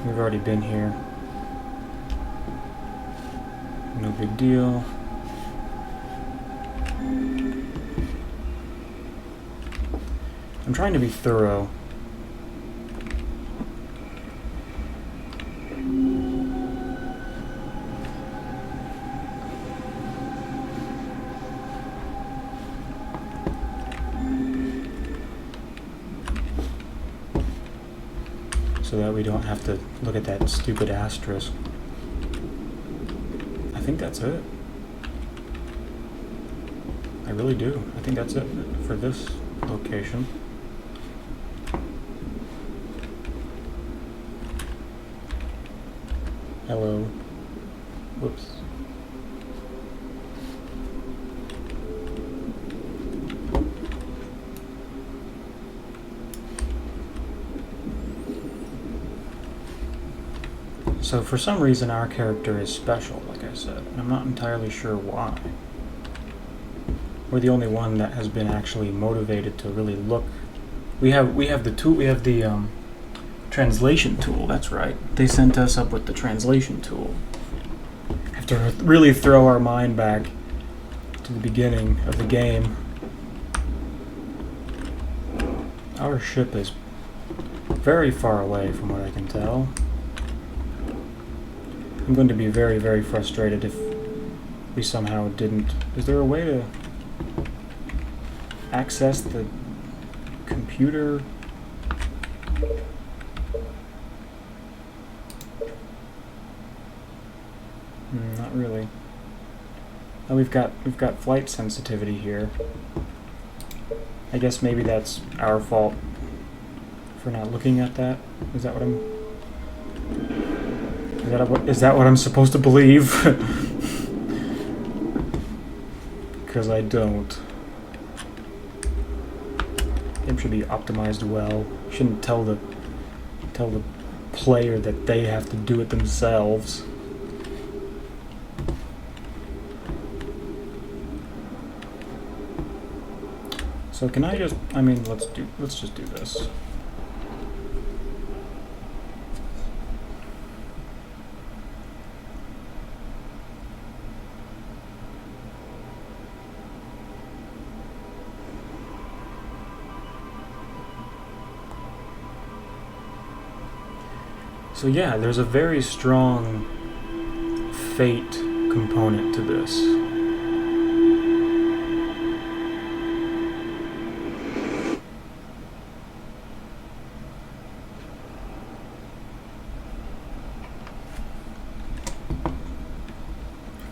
We've already been here. No big deal. I'm trying to be thorough. So that we don't have to look at that stupid asterisk. I think that's it. I really do. I think that's it for this location. Hello. Whoops. So for some reason our character is special, like I said, and I'm not entirely sure why. We're the only one that has been actually motivated to really look. We have the tool. We have the translation tool. That's right. They sent us up with the translation tool. Have to really throw our mind back to the beginning of the game. Our ship is very far away, from what I can tell. I'm going to be very, very frustrated if we somehow didn't. Is there a way to access the computer? Not really. Oh, we've got flight sensitivity here. I guess maybe that's our fault for not looking at that. Is that what I'm? Is that what I'm supposed to believe? Because I don't. Game should be optimized well. You shouldn't tell the player that they have to do it themselves. So can I just? I mean, let's just do this. So yeah, there's a very strong fate component to this.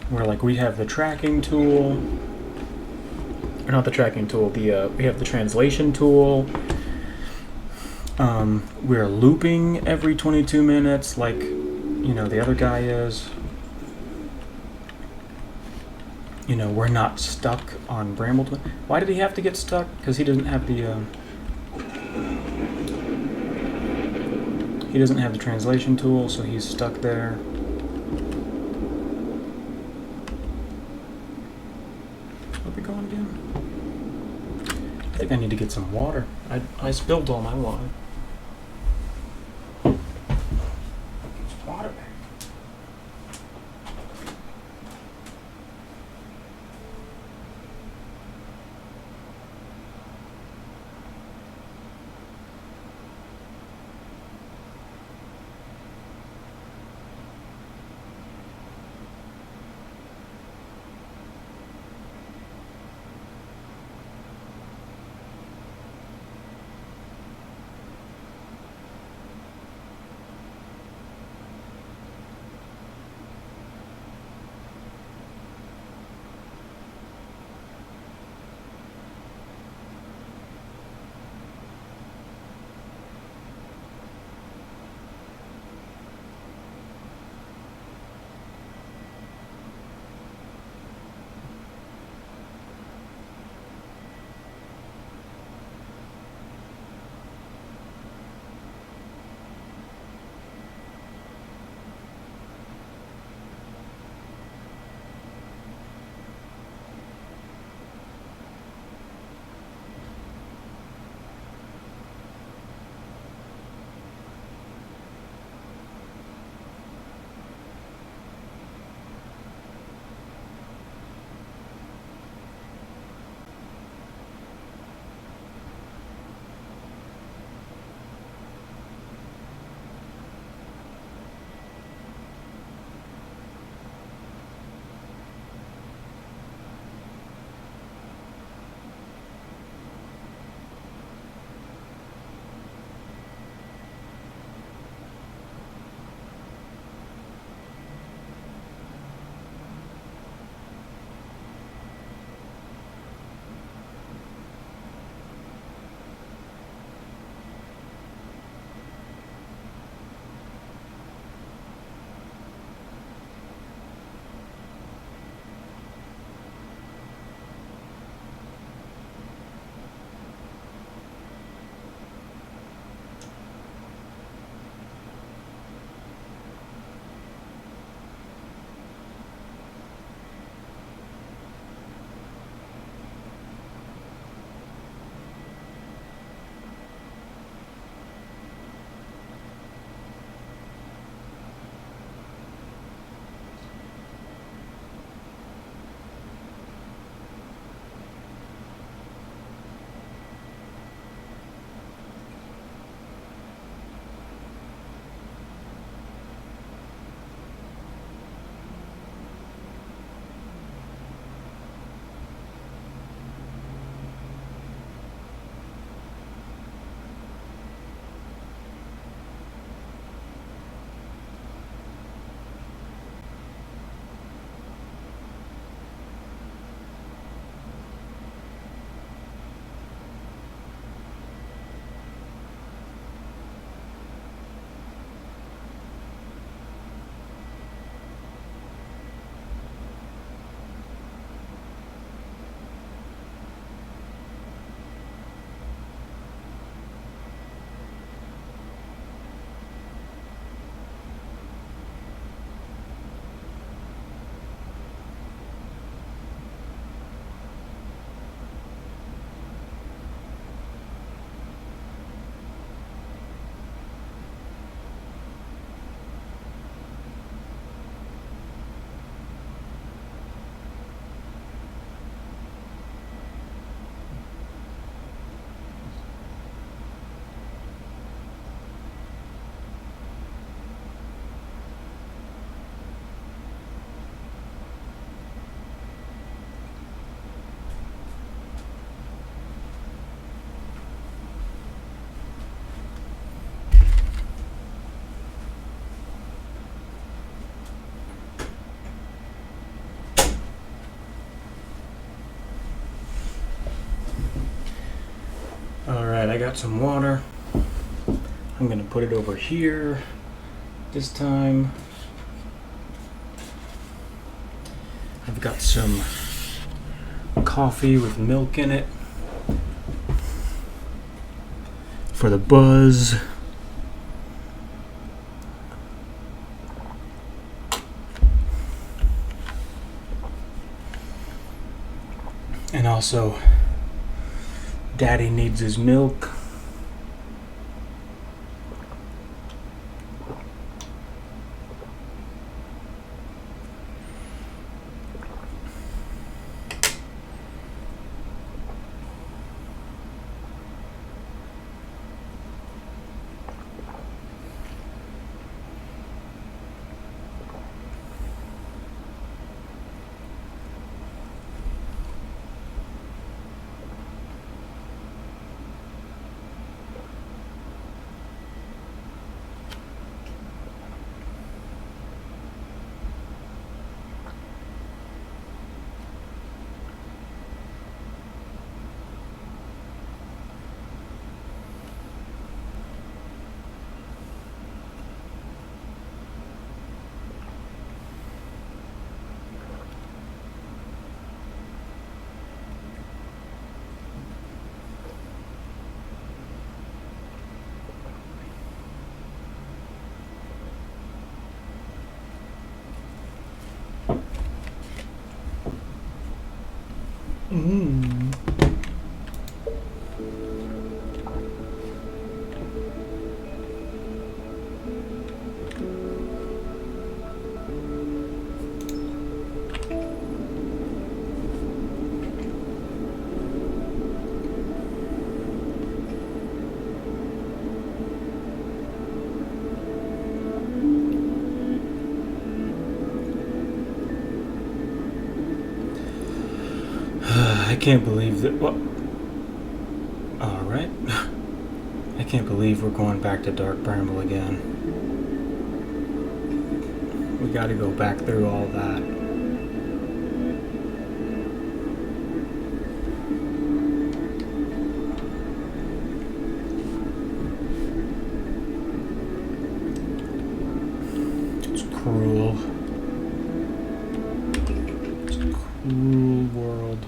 Where like we have the tracking tool, or not the tracking tool, we have the translation tool. We're looping every 22 minutes like, you know, the other guy is. You know, we're not stuck on Brambleton. Why did he have to get stuck? Because he doesn't have the, he doesn't have the translation tool, so he's stuck there. Where are we going again? I think I need to get some water. I spilled all my water. Water back. Alright, I got some water. I'm gonna put it over here this time. I've got some coffee with milk in it for the buzz. And also, Daddy needs his milk. I can't believe that. Well, alright. I can't believe we're going back to Dark Bramble again. We gotta go back through all that. It's cruel. It's a cruel world.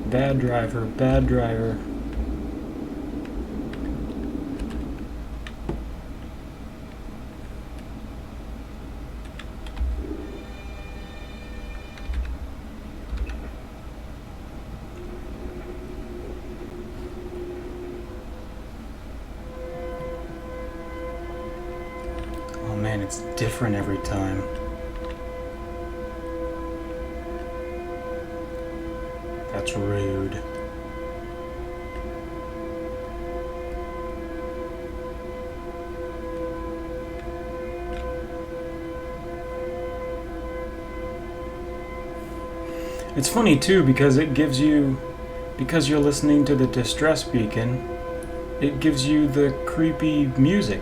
Bad driver, bad driver. Oh man, it's different every time. That's rude. It's funny too because it gives you, because you're listening to the distress beacon, it gives you the creepy music.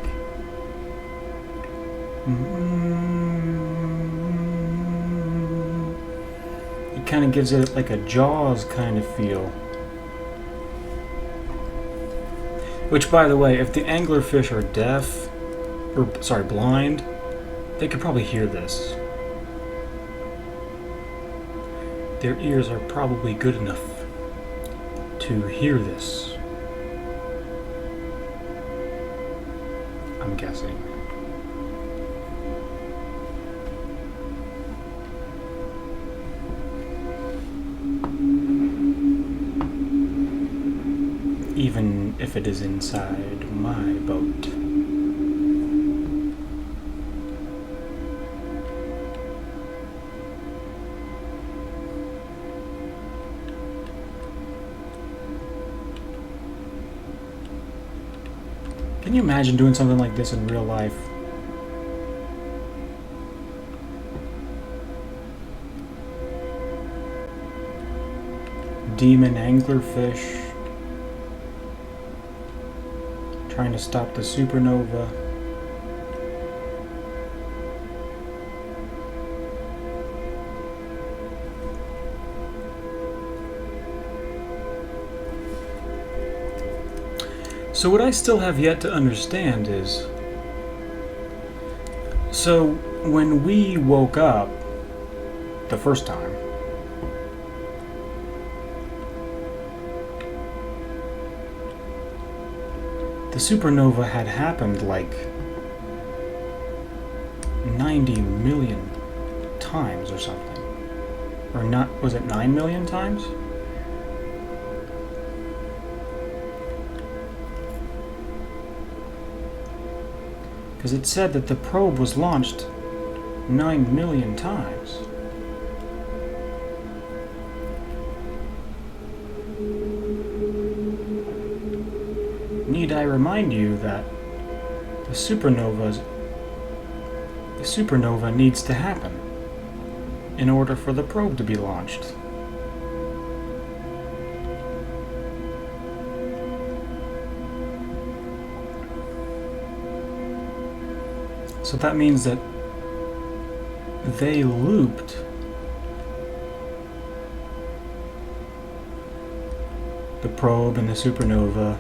It kind of gives it like a Jaws kind of feel. Which, by the way, if the anglerfish are deaf, or sorry, blind, they could probably hear this. Their ears are probably good enough to hear this. I'm guessing. Even if it is inside my boat. Can you imagine doing something like this in real life? Demon anglerfish trying to stop the supernova. So what I still have yet to understand is... So, when we woke up the first time, the supernova had happened like 90 million times or something. Or not, was it 9 million times? Because it said that the probe was launched 9 million times. Need I remind you that the supernova needs to happen in order for the probe to be launched. So that means that they looped the probe and the supernova,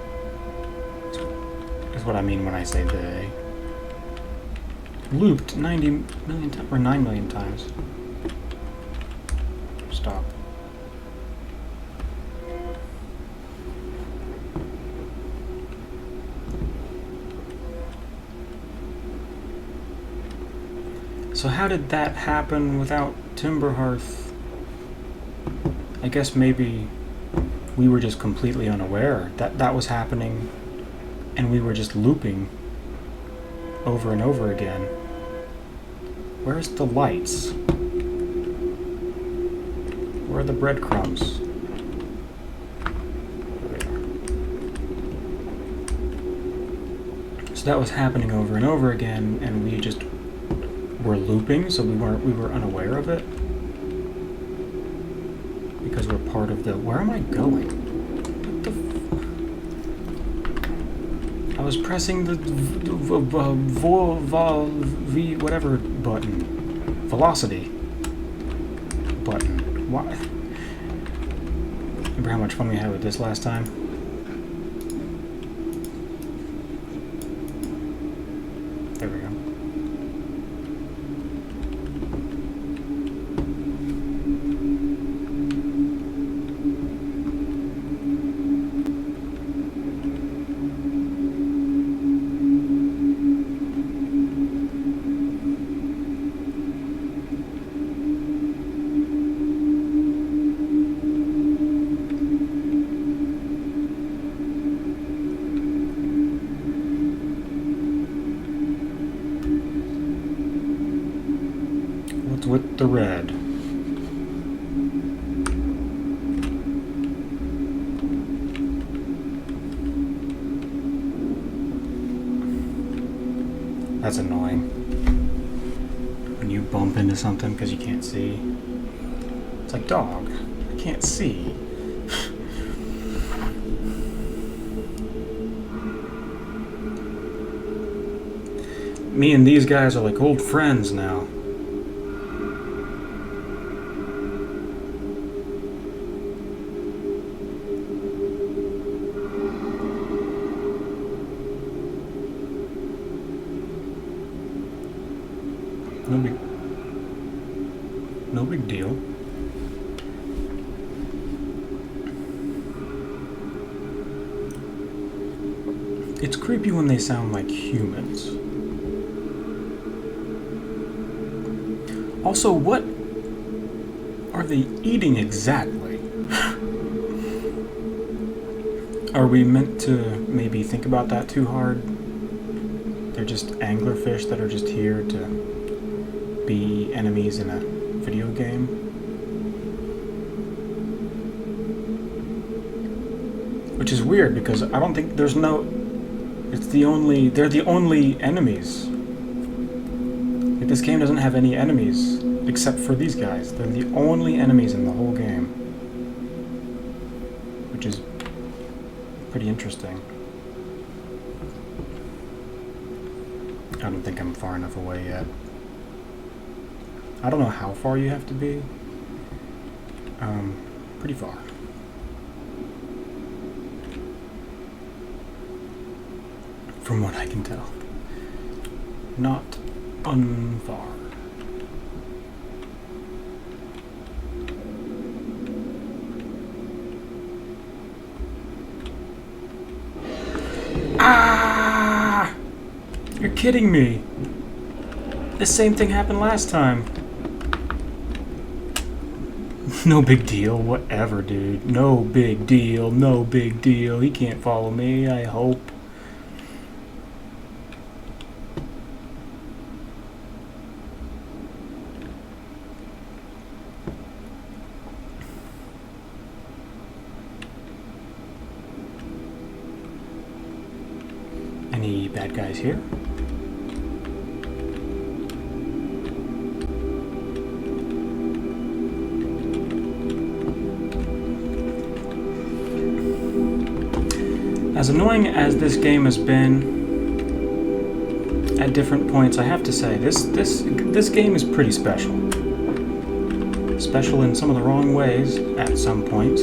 is what I mean when I say they. Looped 90 million times, or 9 million times. Stop. So how did that happen without Timberhearth? I guess maybe we were just completely unaware that that was happening, and we were just looping over and over again. Where's the lights? Where are the breadcrumbs? There. So that was happening over and over again, and we just were looping, so we were unaware of it because we're part of the. Where am I going? What the? I was pressing the whatever button, velocity button. Why? Remember how much fun we had with this last time? There we go. With the red. That's annoying. When you bump into something because you can't see. It's like, dog, I can't see. Me and these guys are like old friends now. No big deal. It's creepy when they sound like humans. Also, what are they eating exactly? Are we meant to maybe think about that too hard? They're just anglerfish that are just here to be enemies in a video game? Which is weird because I don't think there's no... They're the only enemies. Like, this game doesn't have any enemies except for these guys. They're the only enemies in the whole game. Which is pretty interesting. I don't think I'm far enough away yet. I don't know how far you have to be. Pretty far. from what I can tell. Not unfar. Ah! You're kidding me. The same thing happened last time. No big deal, whatever, dude. No big deal, no big deal. He can't follow me, I hope. Any bad guys here? As annoying as this game has been at different points, I have to say, this game is pretty special. Special in some of the wrong ways at some points.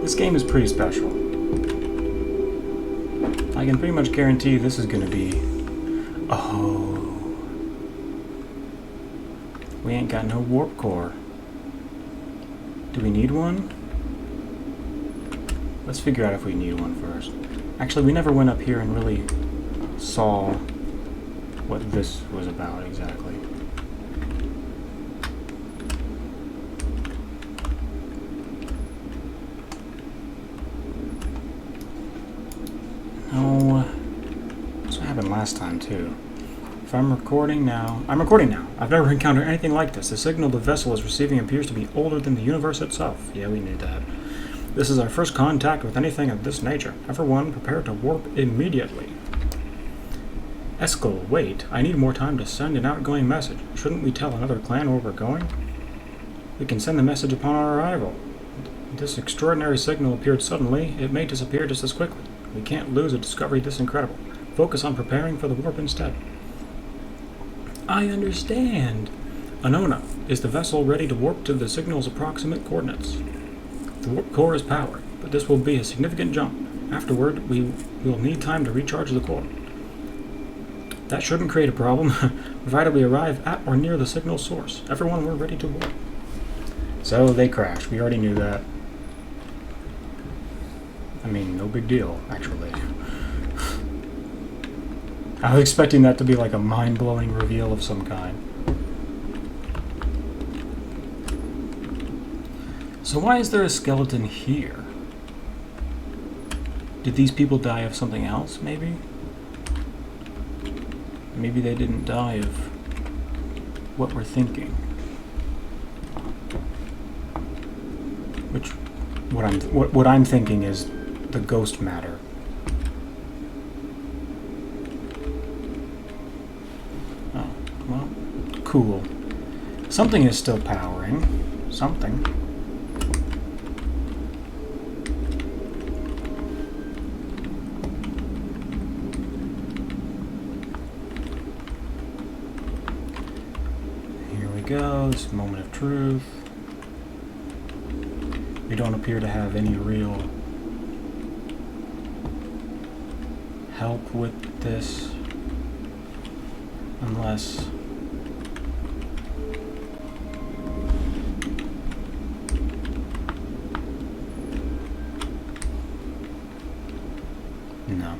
This game is pretty special. I can pretty much guarantee this is gonna be... Oh. We ain't got no warp core. Do we need one? Let's figure out if we need one first. Actually, we never went up here and really saw what this was about exactly. No, that's what happened last time too. If I'm recording now, I'm recording now. I've never encountered anything like this. The signal the vessel is receiving appears to be older than the universe itself. Yeah, we knew that. This is our first contact with anything of this nature. Everyone, prepare to warp immediately. Eskel, wait. I need more time to send an outgoing message. Shouldn't we tell another clan where we're going? We can send the message upon our arrival. This extraordinary signal appeared suddenly. It may disappear just as quickly. We can't lose a discovery this incredible. Focus on preparing for the warp instead. I understand. Anona, is the vessel ready to warp to the signal's approximate coordinates? The warp core is powered, but this will be a significant jump. Afterward, we will need time to recharge the core. That shouldn't create a problem, provided we arrive at or near the signal source. Everyone, we're ready to warp. So they crashed. We already knew that. I mean, no big deal, actually. I was expecting that to be like a mind-blowing reveal of some kind. So why is there a skeleton here? Did these people die of something else, maybe? Maybe they didn't die of what we're thinking. Which, what I'm thinking is the ghost matter. Oh, well, cool. Something is still powering. Something. Go, this moment of truth. We don't appear to have any real help with this unless no.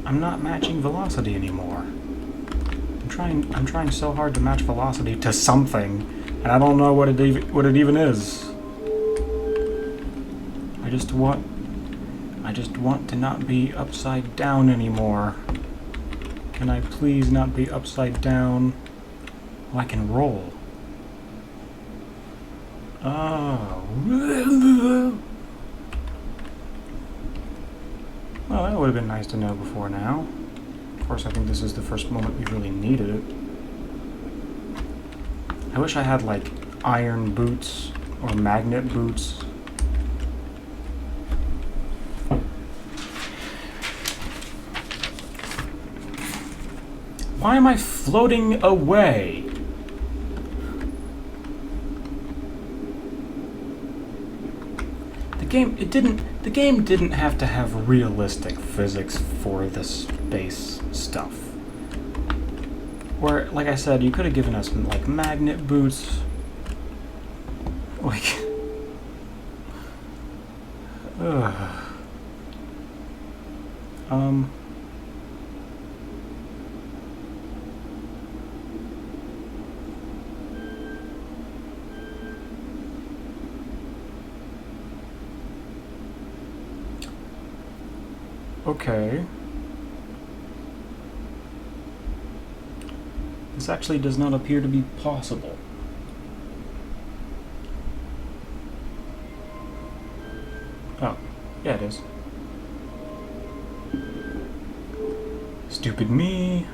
I'm not matching velocity anymore. I'm trying so hard to match velocity to something, and I don't know what it even is. I just want to not be upside down anymore. Can I please not be upside down? Oh, I can roll. Oh. Well, that would have been nice to know before now. Of course, I think this is the first moment we really needed it. I wish I had, like, iron boots Or magnet boots. Why am I floating away? The game didn't have to have realistic physics for the space stuff. Or, like I said, you could have given us like magnet boots. Like, okay. This actually does not appear to be possible. Oh, yeah, it is. Stupid me.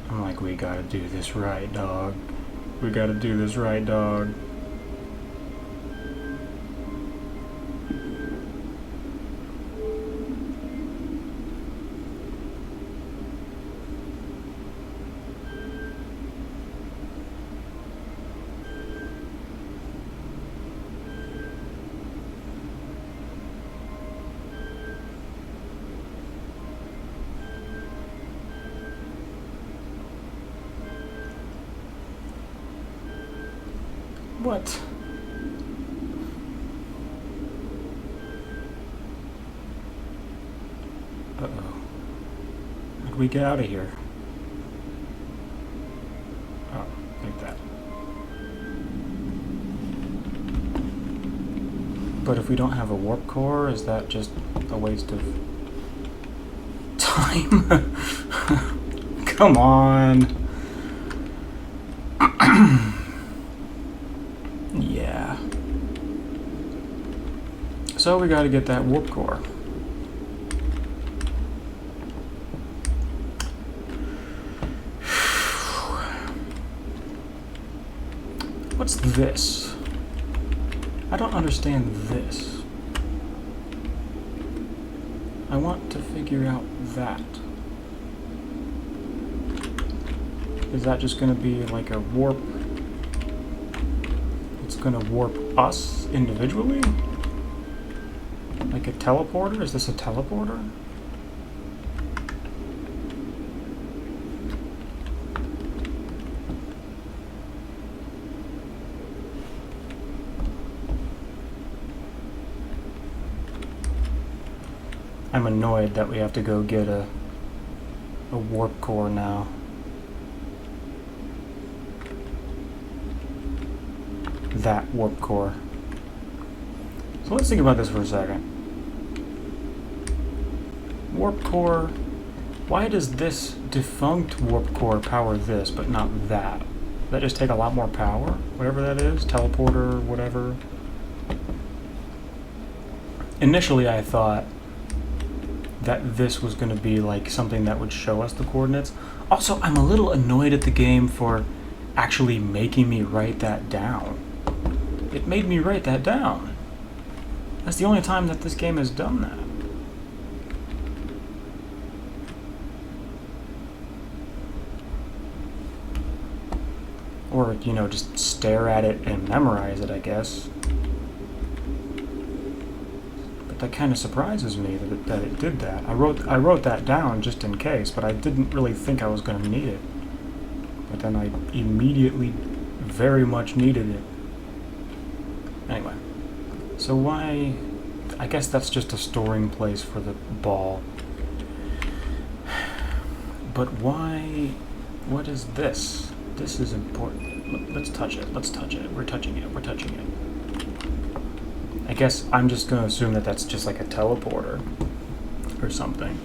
I'm like, we gotta do this right, dog. We gotta do this right, dog. What? Uh-oh. How do we get out of here? Oh, like that. But if we don't have a warp core, is that just a waste of time? Come on. Yeah. So we gotta get that warp core. What's this? I don't understand this. I want to figure out that. Is that just gonna be like a warp? It's gonna warp us individually? Like a teleporter? Is this a teleporter? I'm annoyed that we have to go get a warp core now. That warp core. So let's think about this for a second. Warp core. Why does this defunct warp core power this, but not that? Does that just take a lot more power? Whatever that is, teleporter, whatever. Initially, I thought that this was going to be like something that would show us the coordinates. Also, I'm a little annoyed at the game for actually making me write that down. It made me write that down. That's the only time that this game has done that. Or, you know, just stare at it and memorize it, I guess. But that kind of surprises me that it did that. I wrote that down just in case, but I didn't really think I was going to need it. But then I immediately very much needed it. Anyway, so why... I guess that's just a storing place for the ball. But why... What is this? This is important. Let's touch it. Let's touch it. We're touching it. We're touching it. I guess I'm just going to assume that that's just like a teleporter or something.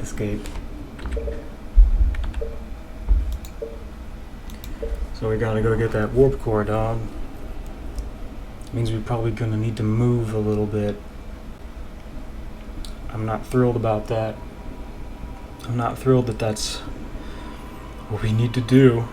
Escape. So we gotta go get that warp core, dog. Means we're probably gonna need to move a little bit. I'm not thrilled about that. I'm not thrilled that that's what we need to do.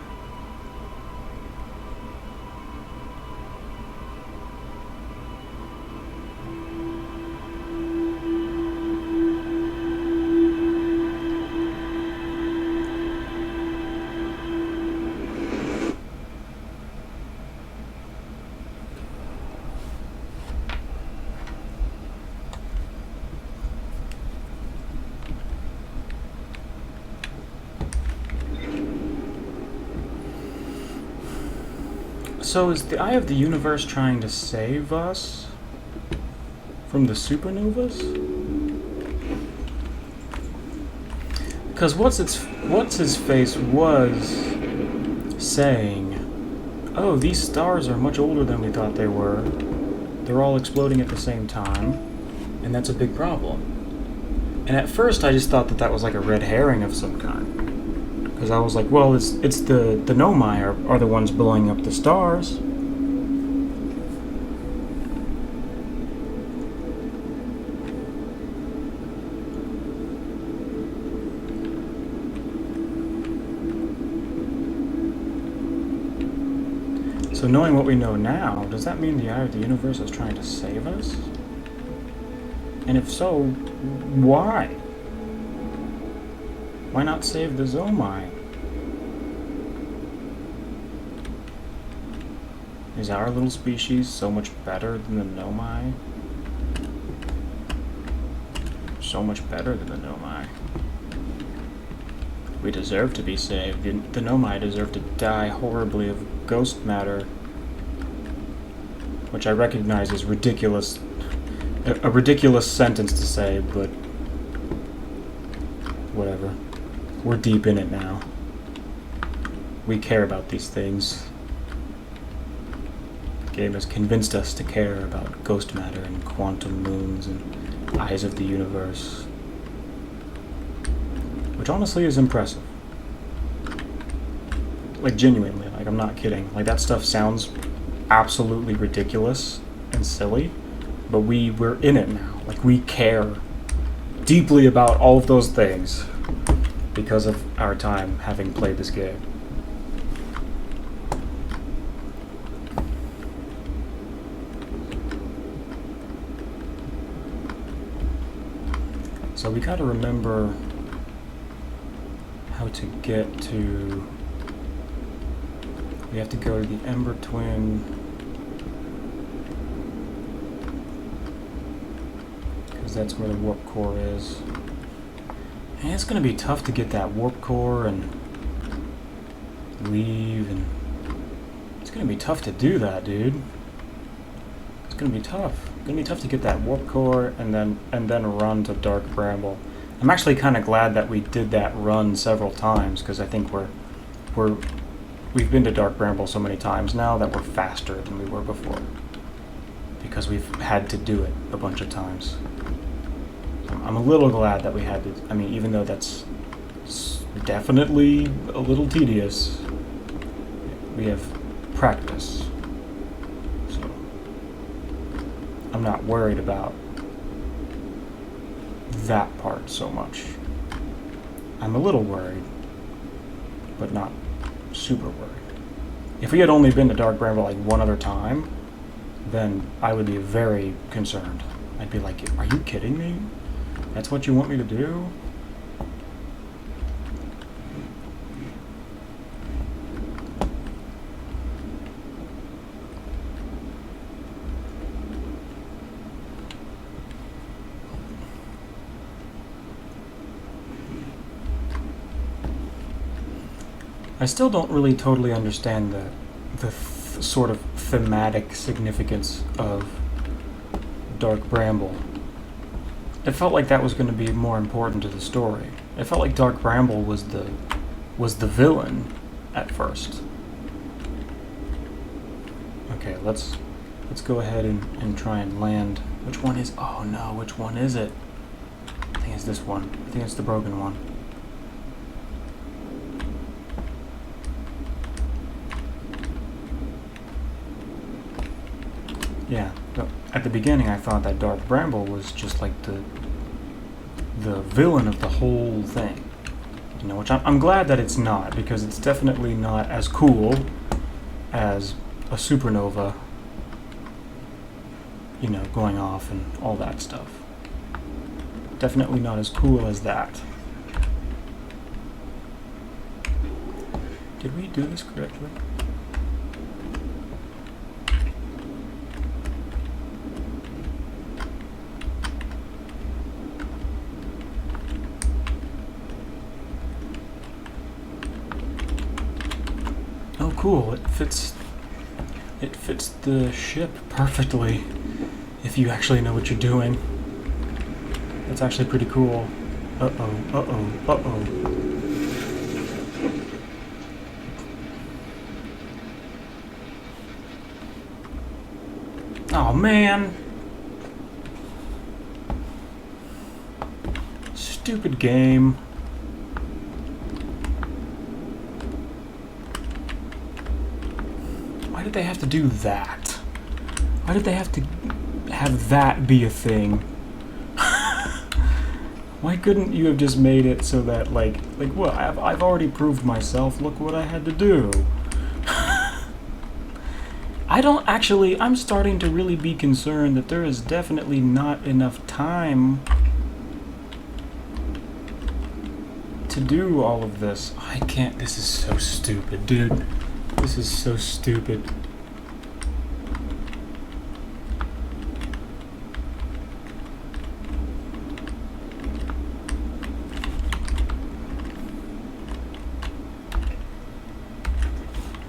So is the Eye of the Universe trying to save us from the supernovas? Because what's his face was saying, oh, these stars are much older than we thought they were. They're all exploding at the same time, and that's a big problem. And at first I just thought that that was like a red herring of some kind. Because I was like, well, it's the Nomai are the ones blowing up the stars. So knowing what we know now, does that mean the Eye of the Universe is trying to save us? And if so, why? Why not save the Zomai? Is our little species so much better than the Nomai? So much better than the Nomai. We deserve to be saved. The Nomai deserve to die horribly of ghost matter. Which I recognize is ridiculous. A ridiculous sentence to say, but whatever. We're deep in it now. We care about these things. The game has convinced us to care about ghost matter and quantum moons and eyes of the universe. Which honestly is impressive. Like genuinely, like I'm not kidding. Like that stuff sounds absolutely ridiculous and silly, but we're in it now. Like we care deeply about all of those things because of our time having played this game. So we gotta remember how to get to... We have to go to the Ember Twin. Because that's where the warp core is. And it's gonna be tough to get that warp core and leave, and it's gonna be tough to do that, dude. It's gonna be tough. It's gonna be tough to get that warp core and then run to Dark Bramble. I'm actually kind of glad that we did that run several times, because I think we've been to Dark Bramble so many times now that we're faster than we were before, because we've had to do it a bunch of times. I'm a little glad that we had to. I mean, even though that's definitely a little tedious, we have practice. So I'm not worried about that part so much. I'm a little worried, but not super worried. If we had only been to Dark Bramble like one other time, then I would be very concerned. I'd be like, are you kidding me? That's what you want me to do? I still don't really totally understand the sort of thematic significance of Dark Bramble. It felt like that was going to be more important to the story. It felt like Dark Bramble was the villain at first. Okay, let's go ahead and try and land. Which one is... Oh no, which one is it? I think it's this one. I think it's the broken one. Yeah, at the beginning I thought that Darth Bramble was just like the villain of the whole thing. You know, which I'm glad that it's not, because it's definitely not as cool as a supernova, you know, going off and all that stuff. Definitely not as cool as that. Did we do this correctly? Oh, cool. It fits the ship perfectly if you actually know what you're doing. That's actually pretty cool. Uh-oh, uh-oh, uh-oh. Oh, man. Stupid game. Why did they have to do that? Why did they have to have that be a thing? Why couldn't you have just made it so that, like what? I've already proved myself. Look what I had to do. I'm starting to really be concerned that there is definitely not enough time to do all of this. I can't, this is so stupid, dude. This is so stupid.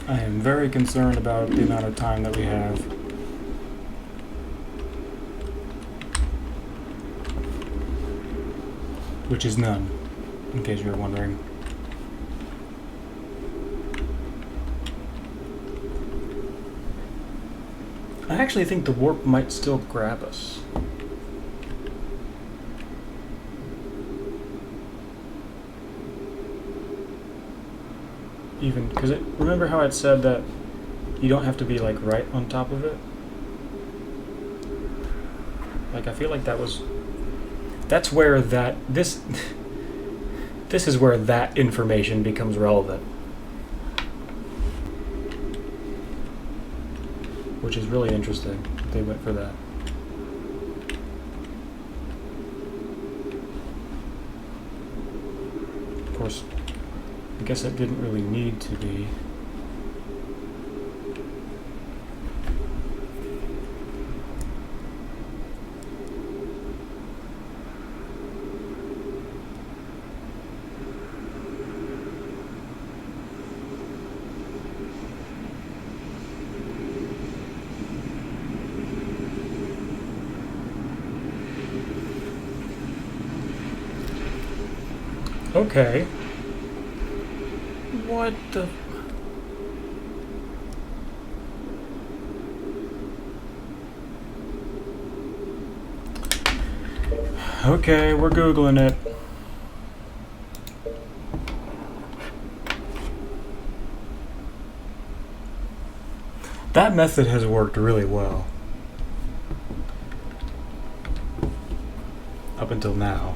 I am very concerned about the amount of time that we have. Which is none, in case you were wondering. I actually think the warp might still grab us. Even, because remember how it said that you don't have to be, like, right on top of it? Like, I feel like that's where this is where that information becomes relevant. Which is really interesting that they went for that. Of course, I guess it didn't really need to be. Okay. What the... Okay, we're Googling it. That method has worked really well. Up until now.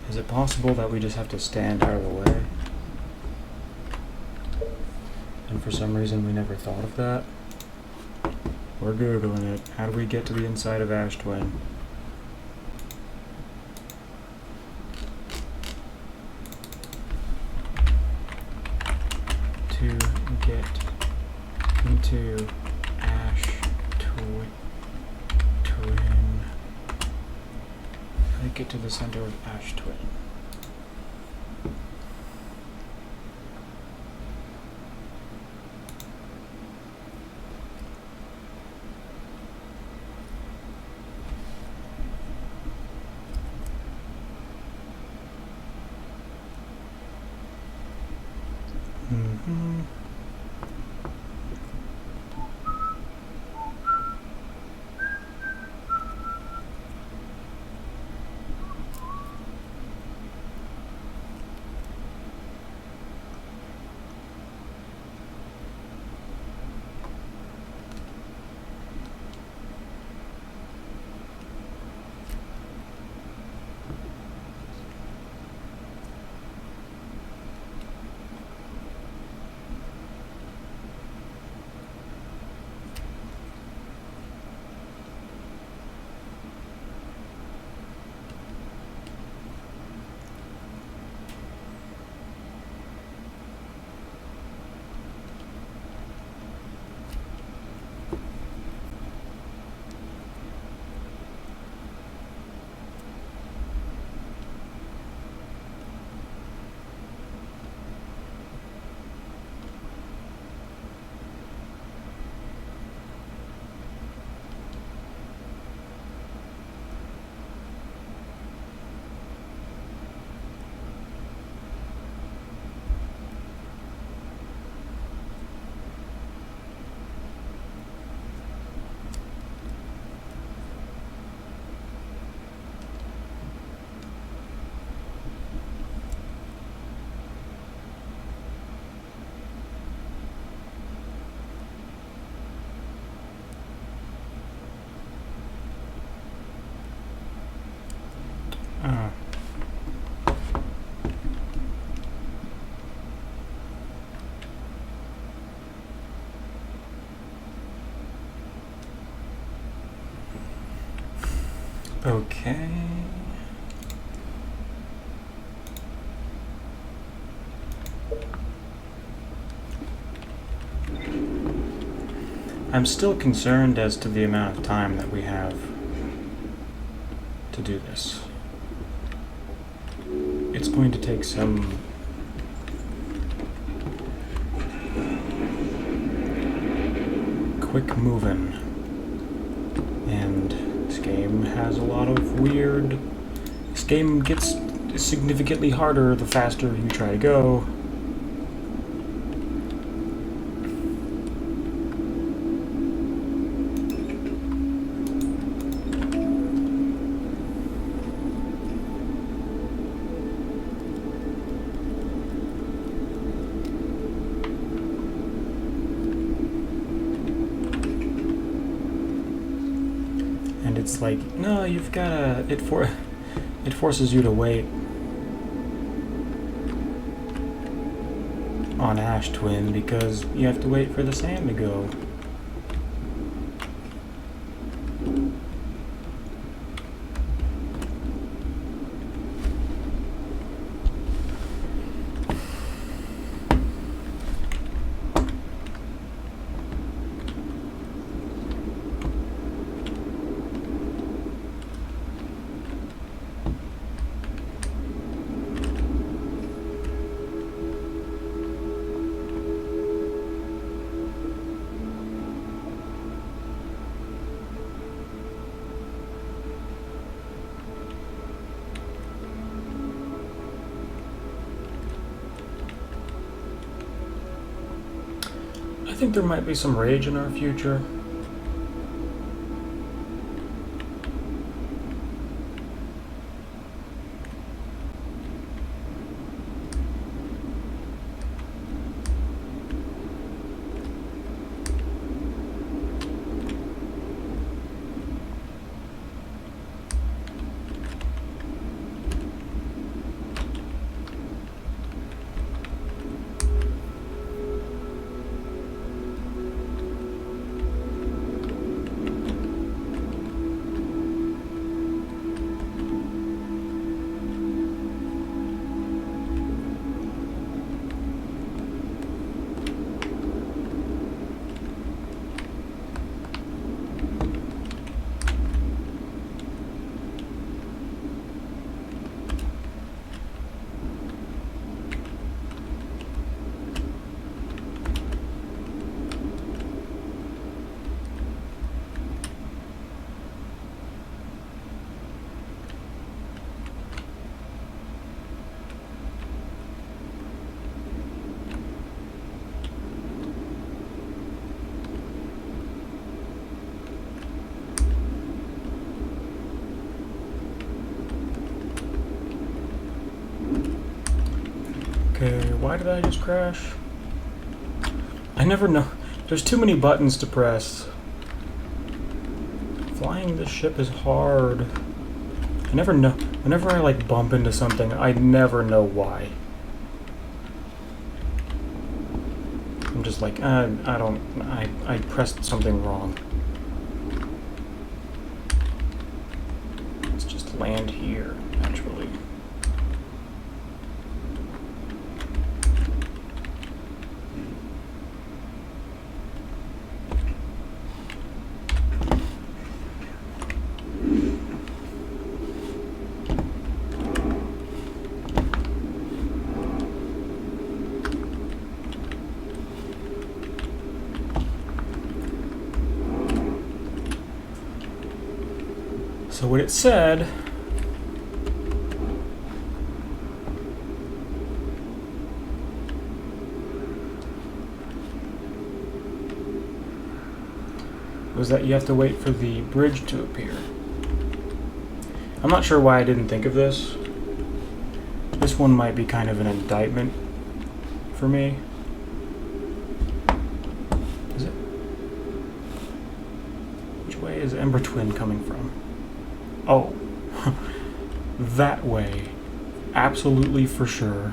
Is it possible that we just have to stand out of the way? And for some reason we never thought of that? We're Googling it. How do we get to the inside of Ash Twin? To get into Ash Twin. How do I get to the center of Ash Twin? Okay. I'm still concerned as to the amount of time that we have to do this. It's going to take some quick moving, and this game has a lot of weird. This game gets significantly harder the faster you try to go. It's like, no, you've gotta. It forces you to wait on Ash Twin because you have to wait for the sand to go. I think there might be some rage in our future. Okay, why did I just crash? I never know. There's too many buttons to press. Flying this ship is hard. I never know. Whenever I like bump into something, I never know why. I'm just like, I pressed something wrong. Let's just land here, actually. So what it said was that you have to wait for the bridge to appear. I'm not sure why I didn't think of this. This one might be kind of an indictment for me. Is it? Which way is Ember Twin coming from? Oh, that way. Absolutely for sure.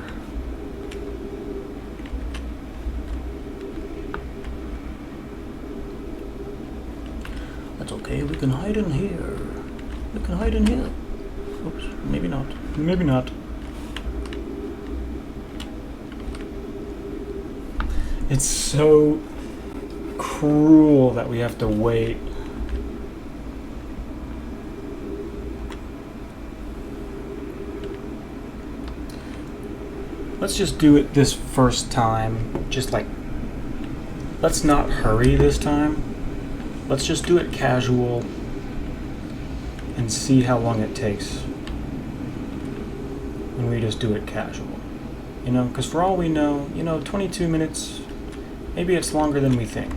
That's okay, we can hide in here. You can hide in here. Oops, maybe not. Maybe not. It's so cruel that we have to wait. Let's just do it this first time. Just like, let's not hurry this time. Let's just do it casual and see how long it takes when we just do it casual. You know, because for all we know, 22 minutes, maybe it's longer than we think.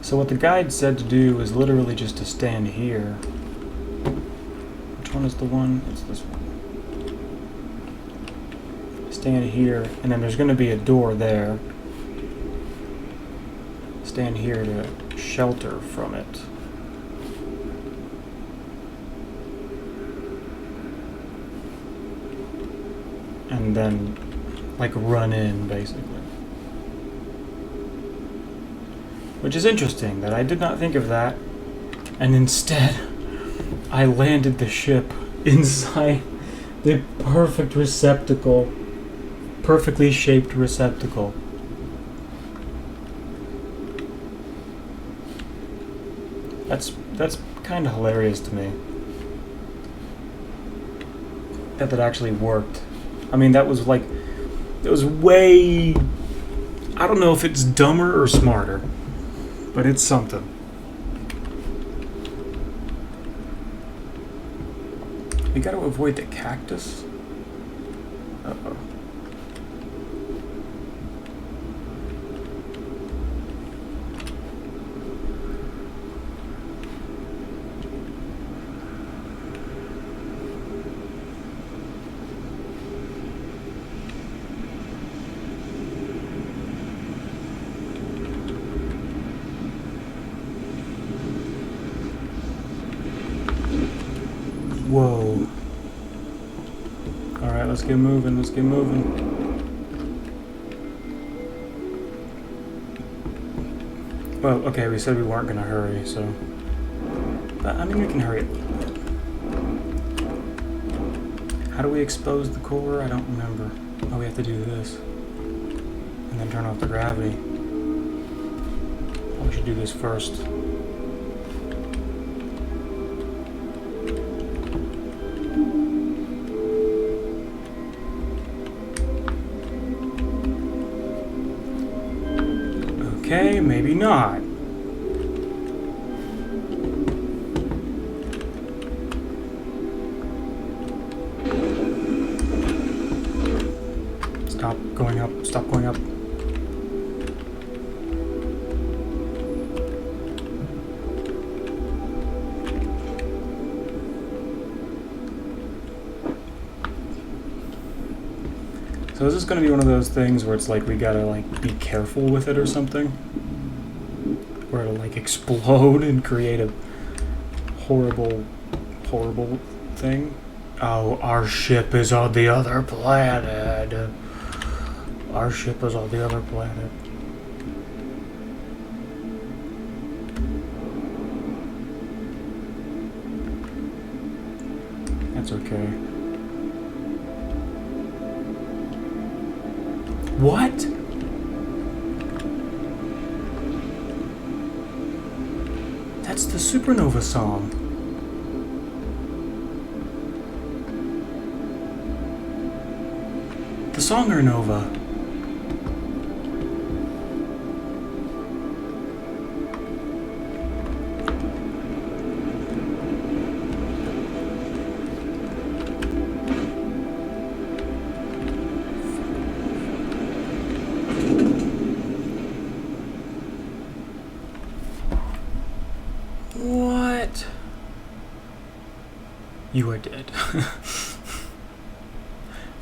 So what the guide said to do is literally just to stand here. Which one is the one? It's this one. Stand here, and then there's going to be a door there. Stand here to shelter from it. And then, like, run in, basically. Which is interesting, that I did not think of that. And instead, I landed the ship inside the perfect receptacle. Perfectly shaped receptacle. That's kind of hilarious to me. That actually worked. I mean, that was like... It was way... I don't know if it's dumber or smarter. But it's something. We gotta avoid the cactus. Uh-oh. Whoa. Alright, let's get moving, let's get moving. Well, okay, we said we weren't gonna hurry, so... But, I mean, we can hurry a little bit. How do we expose the core? I don't remember. Oh, we have to do this. And then turn off the gravity. Oh, we should do this first. Okay, maybe not. Stop going up, stop going up. So is this going to be one of those things where it's like we gotta like be careful with it or something? Where it'll like explode and create a horrible, horrible thing? Oh, our ship is on the other planet. Our ship is on the other planet. That's okay. What? That's the Supernova song. The Songer Nova. You are dead.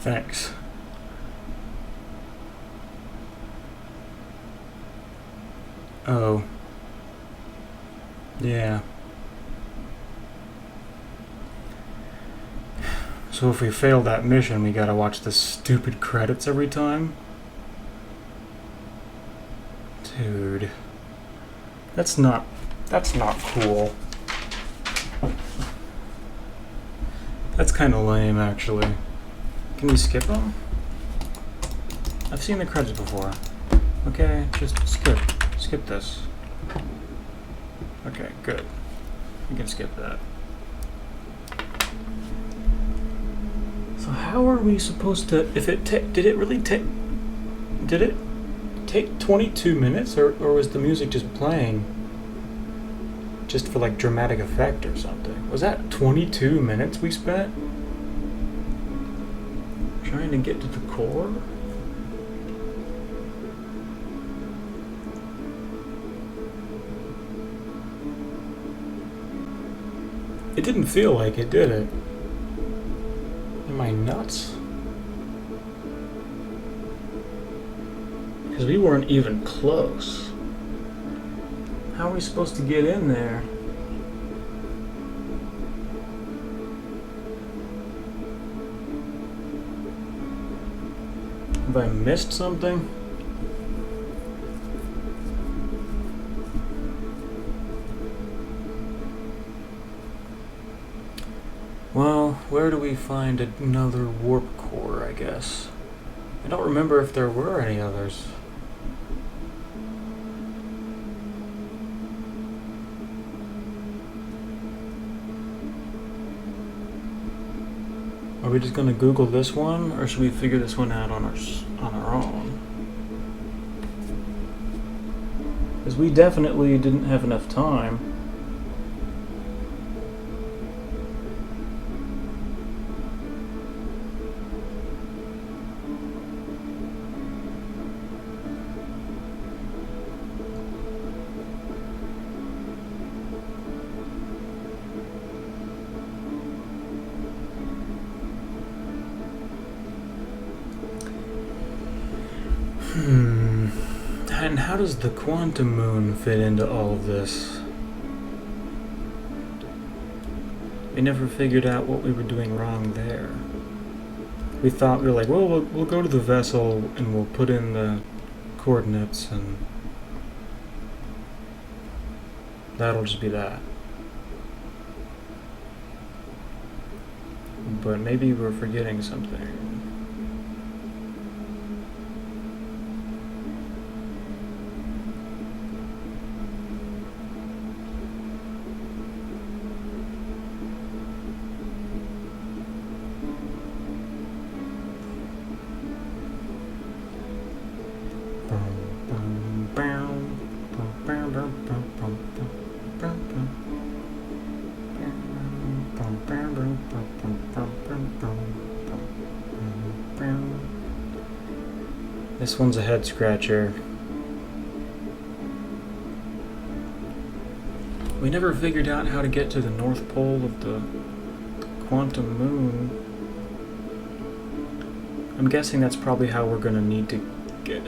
Thanks. Oh. Yeah. So if we fail that mission, we gotta watch the stupid credits every time? Dude. That's not cool. That's kinda lame, actually. Can we skip them? I've seen the credits before. Okay, just skip. Skip this. Okay, good. We can skip that. So how are we supposed to, if it did it really take 22 minutes, or was the music just playing just for like dramatic effect or something? Was that 22 minutes we spent trying to get to the core? It didn't feel like it, did it? Am I nuts? Because we weren't even close. How are we supposed to get in there? Have I missed something? Well, where do we find another warp core, I guess? I don't remember if there were any others. Are we just gonna Google this one, or should we figure this one out on our own? Because we definitely didn't have enough time. And how does the quantum moon fit into all of this? We never figured out what we were doing wrong there. We thought, we were like, well, we'll go to the vessel and we'll put in the coordinates and that'll just be that. But maybe we're forgetting something. This one's a head scratcher. We never figured out how to get to the North Pole of the quantum moon. I'm guessing that's probably how we're gonna need to get.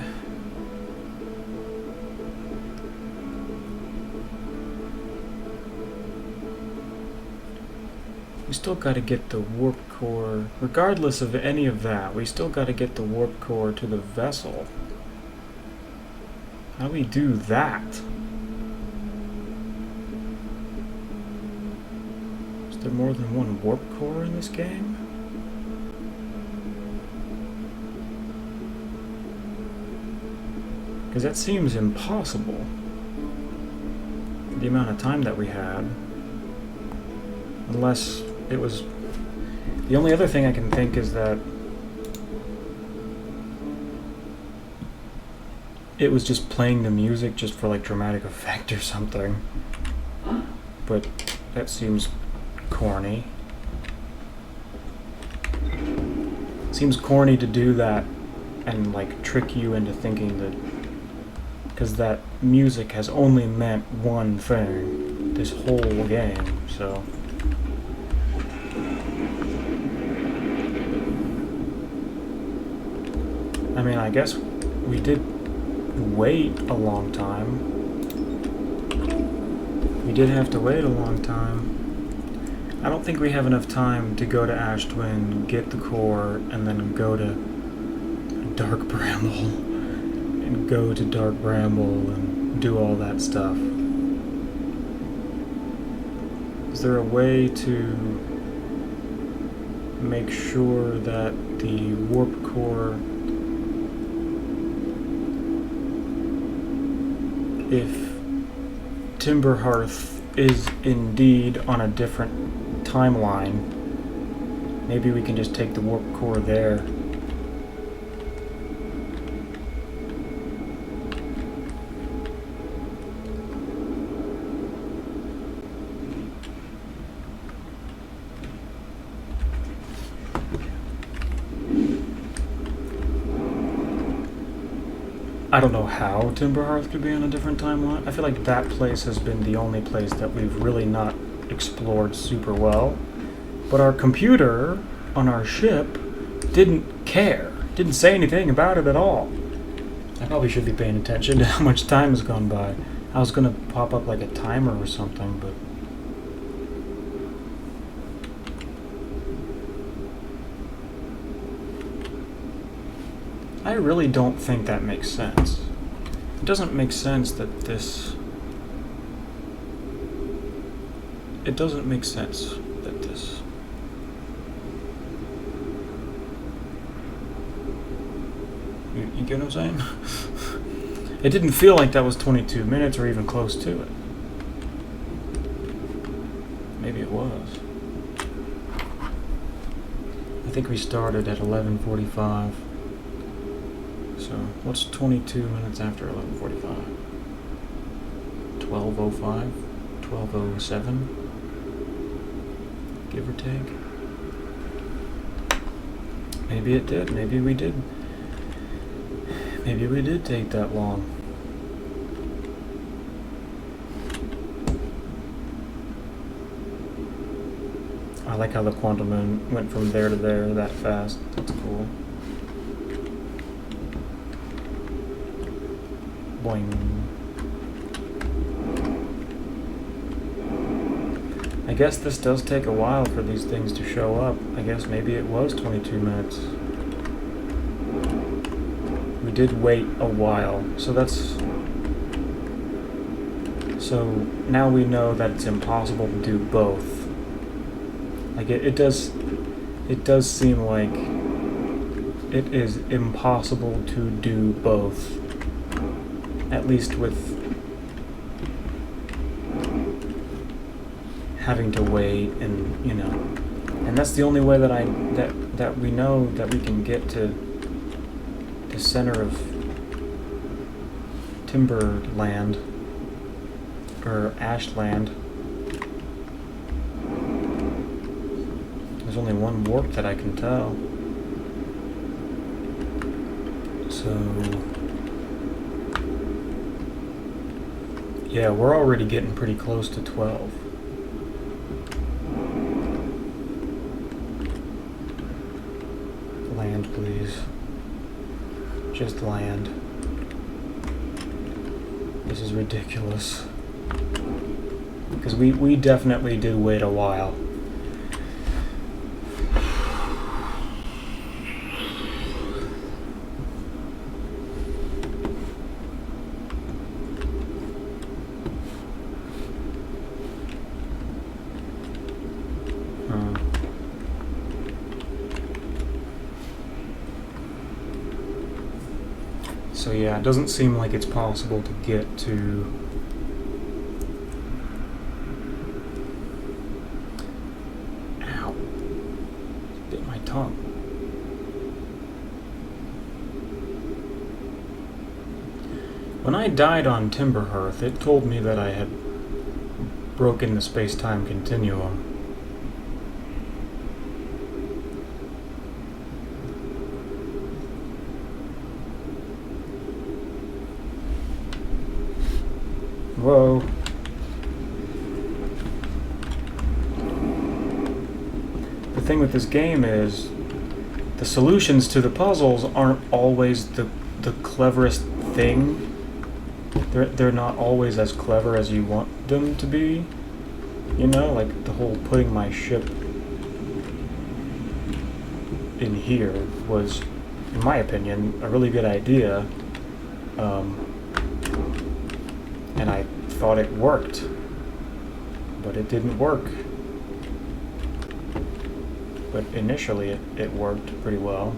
We still gotta get the warp core, regardless of any of that, we still gotta get the warp core to the vessel. How do we do that? Is there more than one warp core in this game? Because that seems impossible. The amount of time that we had. Unless it was... The only other thing I can think is that it was just playing the music just for like dramatic effect or something. But that seems corny. Seems corny to do that and like trick you into thinking that, because that music has only meant one thing this whole game, so I mean, I guess we did wait a long time. We did have to wait a long time. I don't think we have enough time to go to Ash Twin, get the core, and then go to Dark Bramble, and go to Dark Bramble and do all that stuff. Is there a way to make sure that the warp core, if Timberhearth is indeed on a different timeline, maybe we can just take the warp core there? I don't know how Timberhearth could be on a different timeline. I feel like that place has been the only place that we've really not explored super well. But our computer on our ship didn't care. Didn't say anything about it at all. I probably should be paying attention to how much time has gone by. I was gonna pop up like a timer or something, but... I really don't think that makes sense. It doesn't make sense that this... It doesn't make sense that this... You get what I'm saying? It didn't feel like that was 22 minutes or even close to it. Maybe it was. I think we started at 11:45. So, what's 22 minutes after 11:45? 12:05? 12:07? Give or take? Maybe it did. Maybe we did. Maybe we did take that long. I like how the quantum moon went from there to there that fast. That's cool. Boing. I guess this does take a while for these things to show up. I guess maybe it was 22 minutes. We did wait a while, so that's... So now we know that it's impossible to do both. Like it does seem like it is impossible to do both. At least with having to wait, and you know, and that's the only way that that we know that we can get to the center of Timberland or Ashland. There's only one warp that I can tell. So. Yeah, we're already getting pretty close to 12. Land, please. Just land. This is ridiculous. Because we definitely did wait a while. So yeah, it doesn't seem like it's possible to get to... Ow. Bit my tongue. When I died on Timberhearth, it told me that I had broken the space-time continuum. Whoa. The thing with this game is the solutions to the puzzles aren't always the cleverest thing. They're not always as clever as you want them to be. You know, like the whole putting my ship in here was, in my opinion, a really good idea. And I thought it worked, but it didn't work. But initially it worked pretty well.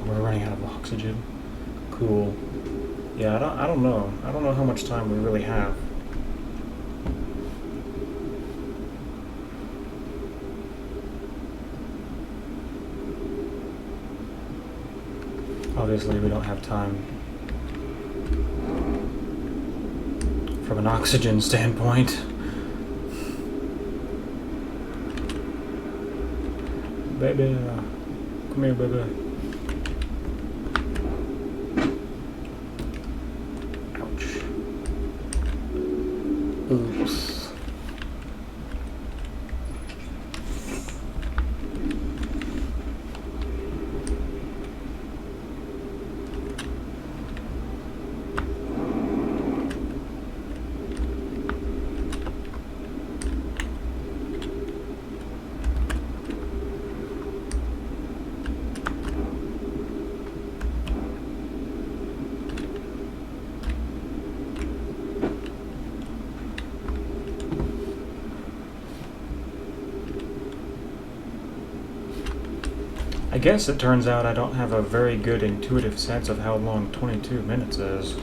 We're running out of oxygen. Cool. Yeah, I don't know. I don't know how much time we really have. Obviously, we don't have time from an oxygen standpoint. Baby, come here, baby. Ouch. Oops. I guess it turns out I don't have a very good intuitive sense of how long 22 minutes is.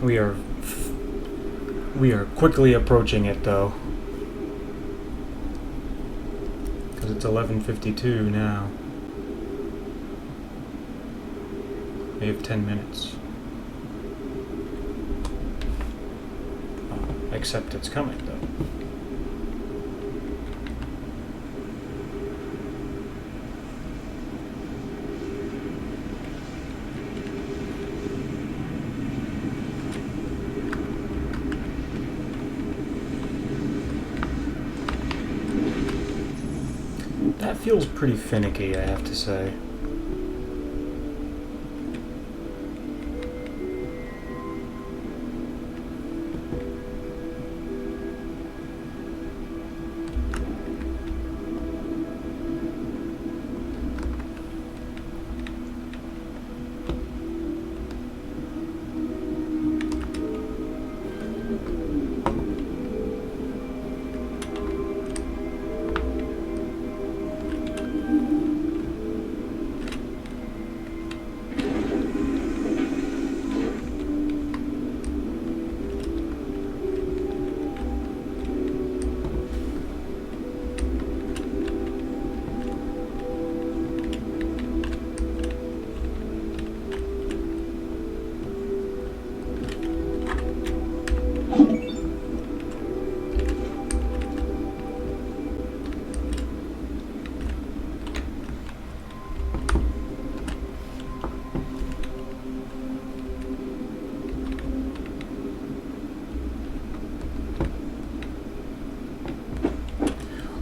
We are quickly approaching it though. Because it's 11:52 now. We have 10 minutes. Except it's coming though. That feels pretty finicky, I have to say.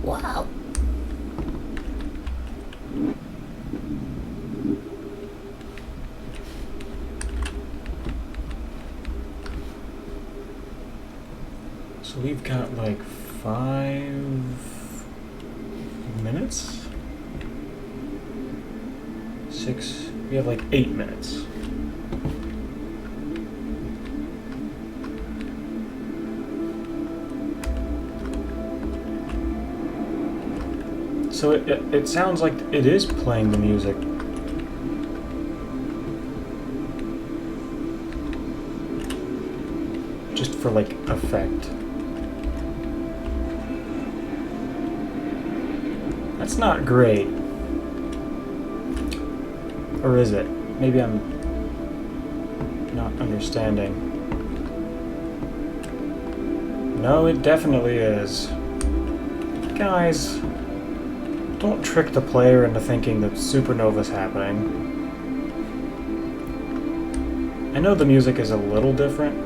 Wow. So we've got like 5 minutes? 6, we have like 8 minutes. So it sounds like it is playing the music. Just for like effect. That's not great. Or is it? Maybe I'm not understanding. No, it definitely is. Guys, don't trick the player into thinking that supernova's happening. I know the music is a little different,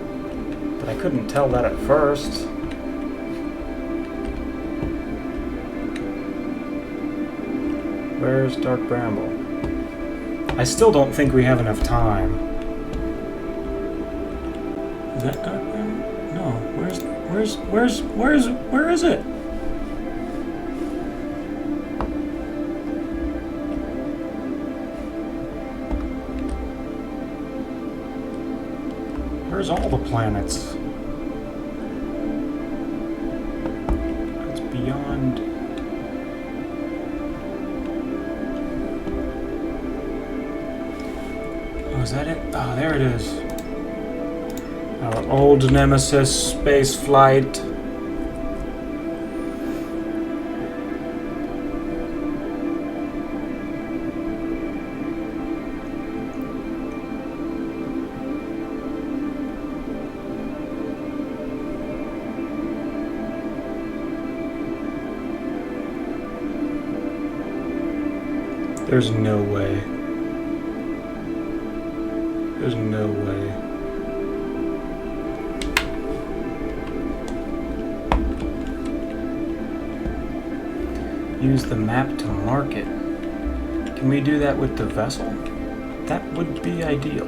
but I couldn't tell that at first. Where's Dark Bramble? I still don't think we have enough time. Is that Dark Bramble? No. Where is it? Where's all the planets? It's beyond. Oh, is that it? Oh, there it is. Our old nemesis, space flight. There's no way. There's no way. Use the map to mark it. Can we do that with the vessel? That would be ideal.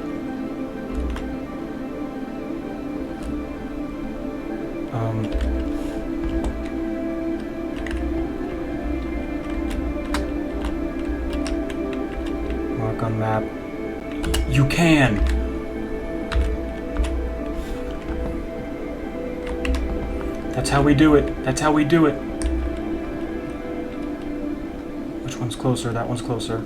Mark on map. You can! That's how we do it. That's how we do it. Which one's closer? That one's closer.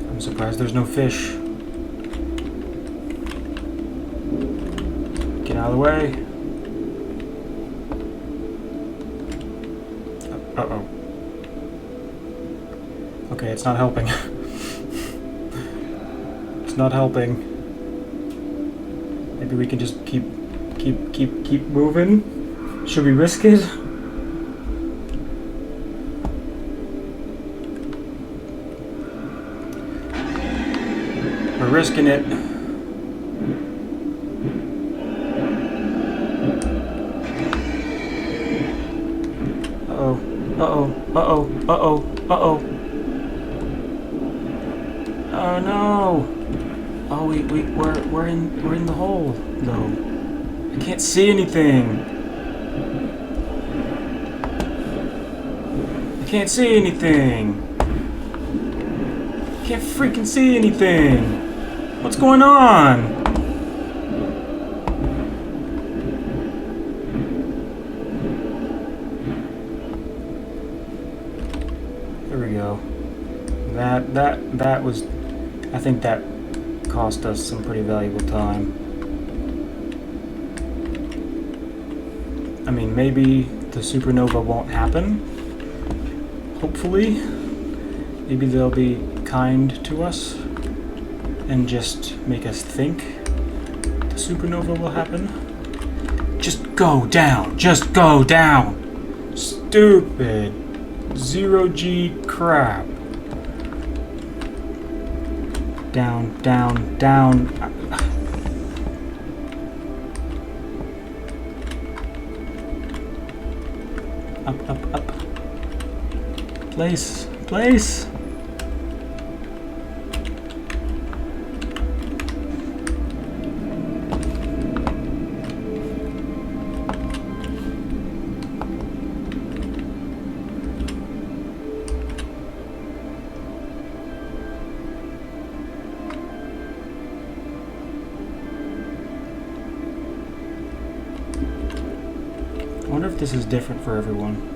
I'm surprised there's no fish. Get out of the way. Uh-oh. Okay, it's not helping. It's not helping. Maybe we can just keep moving. Should we risk it? We're risking it. Uh-oh. Uh-oh. Uh-oh. Uh-oh. Uh-oh. Oh no! Oh, we're in the hole though. I can't see anything. I can't see anything. I can't freaking see anything. What's going on? There we go. That was. I think that cost us some pretty valuable time. I mean, maybe the supernova won't happen. Hopefully. Maybe they'll be kind to us and just make us think the supernova will happen. Just go down! Just go down! Stupid zero-G crap. Down, down, down. Up, up, up. Place, place. I wonder if this is different for everyone.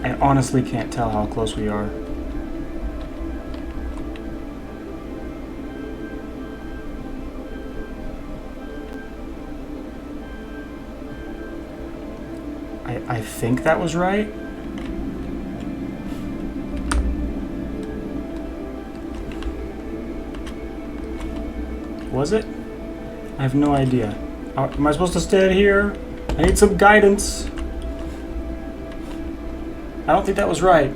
I honestly can't tell how close we are. I think that was right. Was it? I have no idea. Am I supposed to stay here? I need some guidance. I don't think that was right.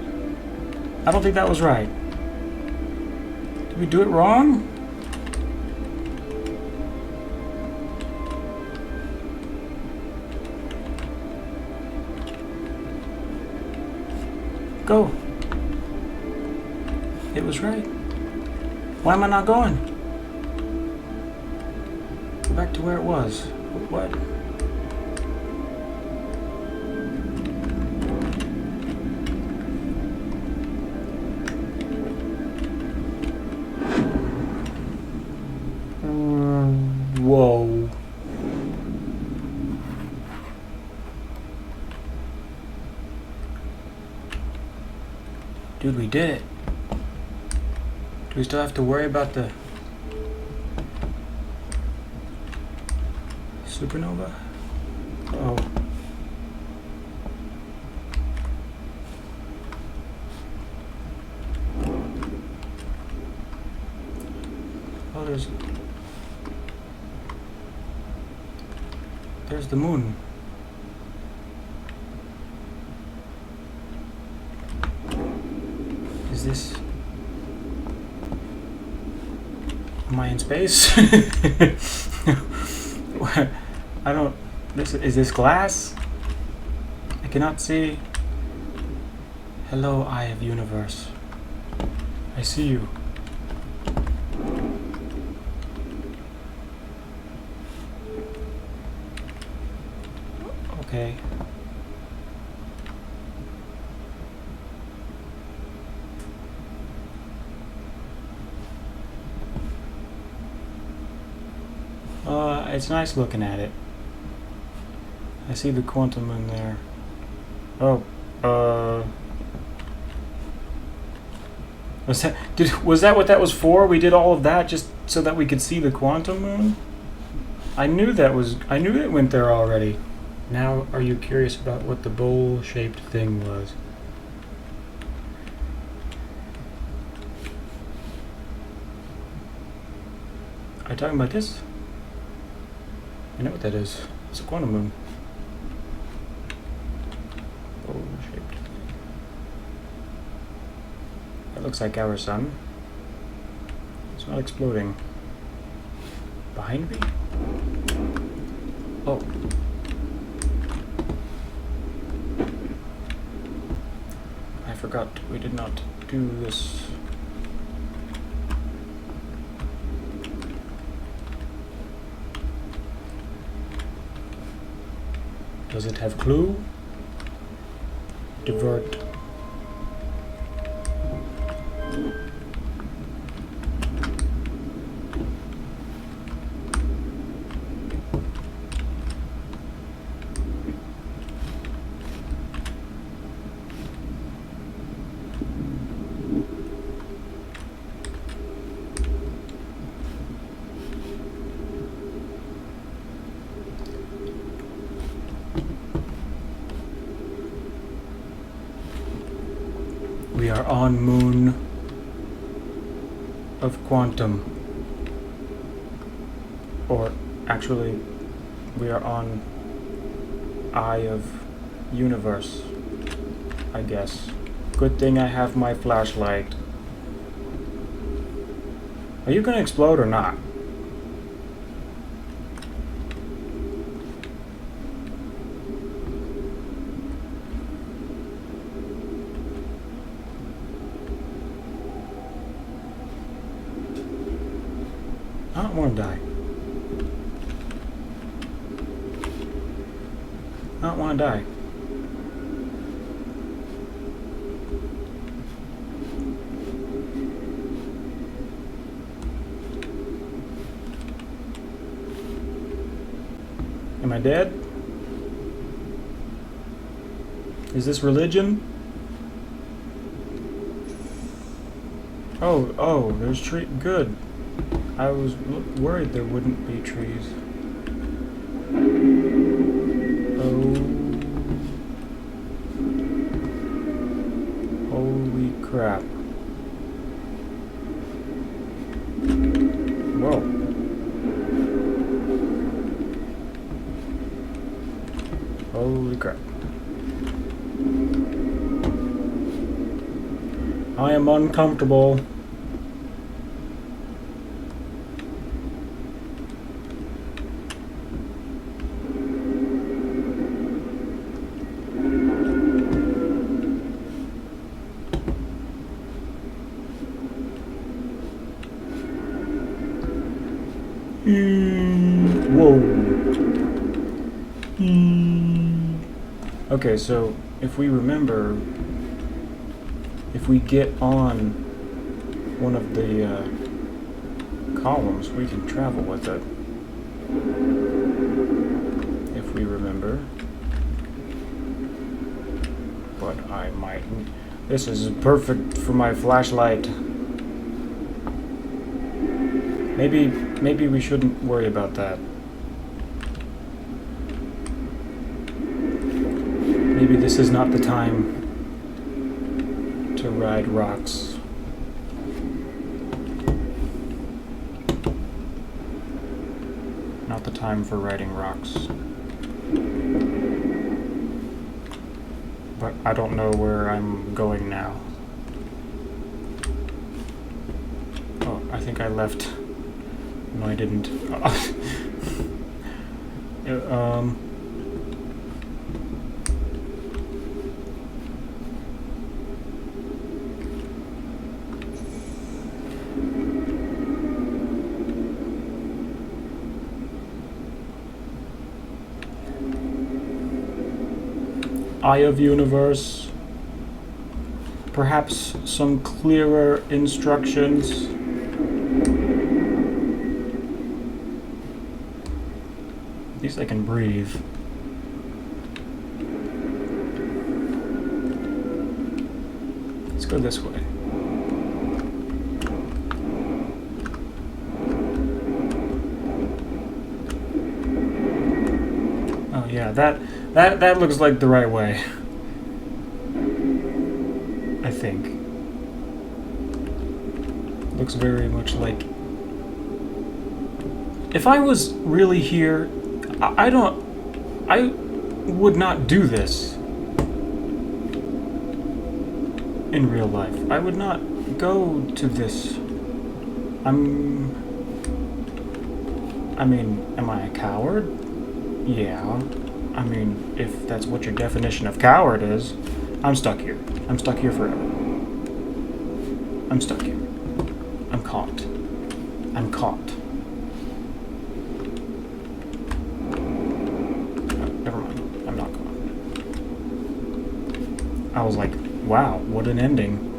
I don't think that was right. Did we do it wrong? Go. It was right. Why am I not going? Go back to where it was. What? Whoa. Dude, we did it. Do we still have to worry about the supernova? Oh. Oh, there's the moon. Is this... Am I in space? I don't... Is this glass? I cannot see. Hello, Eye of Universe. I see you. Okay. It's nice looking at it. I see the quantum moon there. Oh, was that what that was for? We did all of that just so that we could see the quantum moon? I knew it went there already. Now, are you curious about what the bowl-shaped thing was? Are you talking about this? I know what that is. It's a quantum moon. Bowl-shaped thing. That looks like our sun. It's not exploding. Behind me? Oh. I forgot we did not do this. Does it have clue? Divert. We are on moon of quantum. Or actually, we are on Eye of Universe, I guess. Good thing I have my flashlight. Are you gonna explode or not? I don't want to die. I don't want to die. Am I dead? Is this religion? Oh, there's tree. Good. I was worried there wouldn't be trees. Oh. Holy crap. Whoa. Holy crap. I am uncomfortable. Whoa. Okay, so if we remember, if we get on one of the columns, we can travel with it. If we remember. But I mightn't. This is perfect for my flashlight. Maybe we shouldn't worry about that. Maybe this is not the time to ride rocks. Not the time for riding rocks. But I don't know where I'm going now. Oh, I think I left. No, I didn't. Eye of Universe. Perhaps some clearer instructions. At least I can breathe. Let's go this way. Oh yeah, that looks like the right way. I think. Looks very much like... If I was really here, I would not do this in real life. I would not go to this. I mean, am I a coward? Yeah. I mean, if that's what your definition of coward is, I'm stuck here. I'm stuck here forever. I'm stuck here. I'm caught. I'm caught. I was like, wow, what an ending.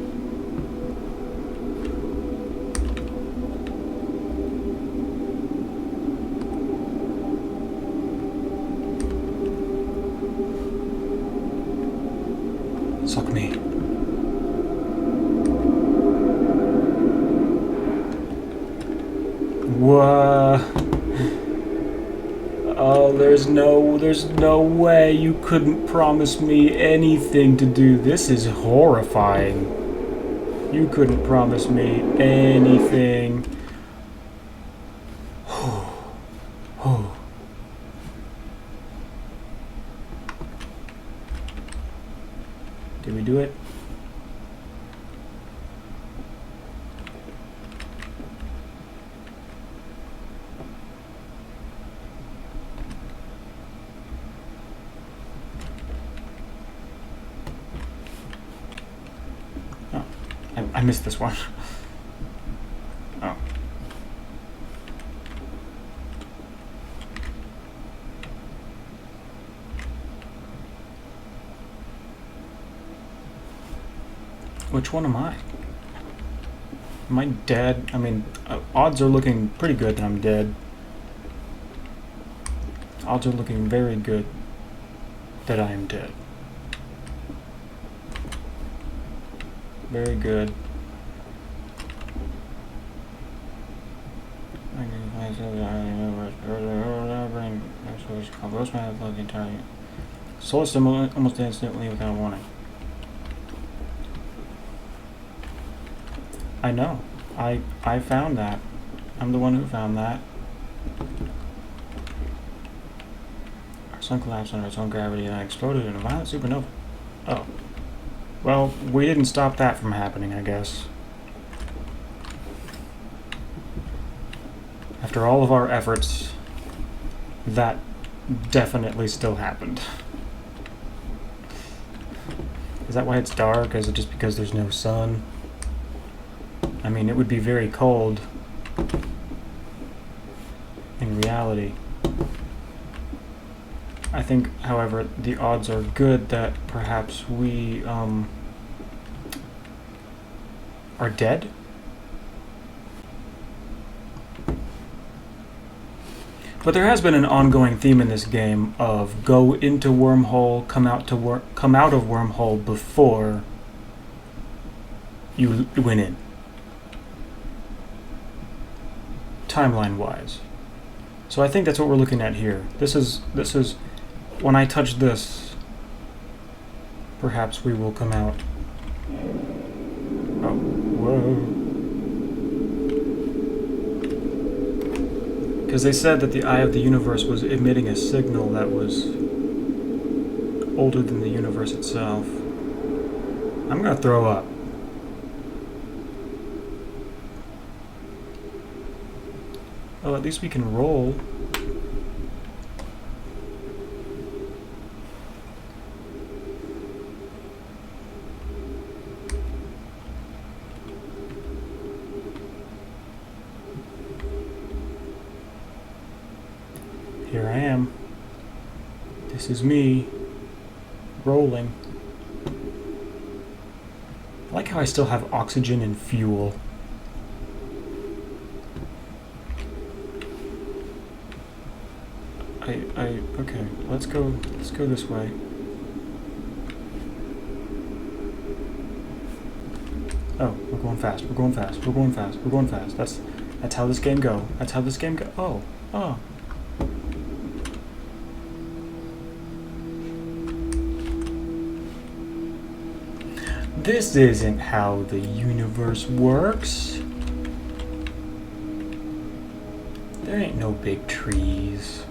Suck me. What? Oh, there's no way you couldn't promise me anything to do. This is horrifying. You couldn't promise me anything. Did we do it? I missed this one. Oh. Which one am I? Am I dead? I mean, odds are looking pretty good that I'm dead. Odds are looking very good that I am dead. Very good. Sourced them almost instantly without warning. I know. I found that. I'm the one who found that. Our sun collapsed under its own gravity and exploded in a violent supernova. Oh. Well, we didn't stop that from happening, I guess. After all of our efforts, that definitely still happened. Is that why it's dark? Is it just because there's no sun? I mean, it would be very cold in reality. I think, however, the odds are good that perhaps we are dead. But there has been an ongoing theme in this game of go into wormhole, come out of wormhole before you went in. Timeline-wise. So I think that's what we're looking at here. This is when I touch this, perhaps we will come out. Oh, whoa. Because they said that the eye of the universe was emitting a signal that was older than the universe itself. I'm gonna throw up. Well, at least we can roll. Here I am. This is me. Rolling. I like how I still have oxygen and fuel. Okay, let's go this way. Oh, we're going fast, we're going fast, we're going fast, we're going fast. That's how this game go. That's how this game go. Oh. This isn't how the universe works. There ain't no big trees.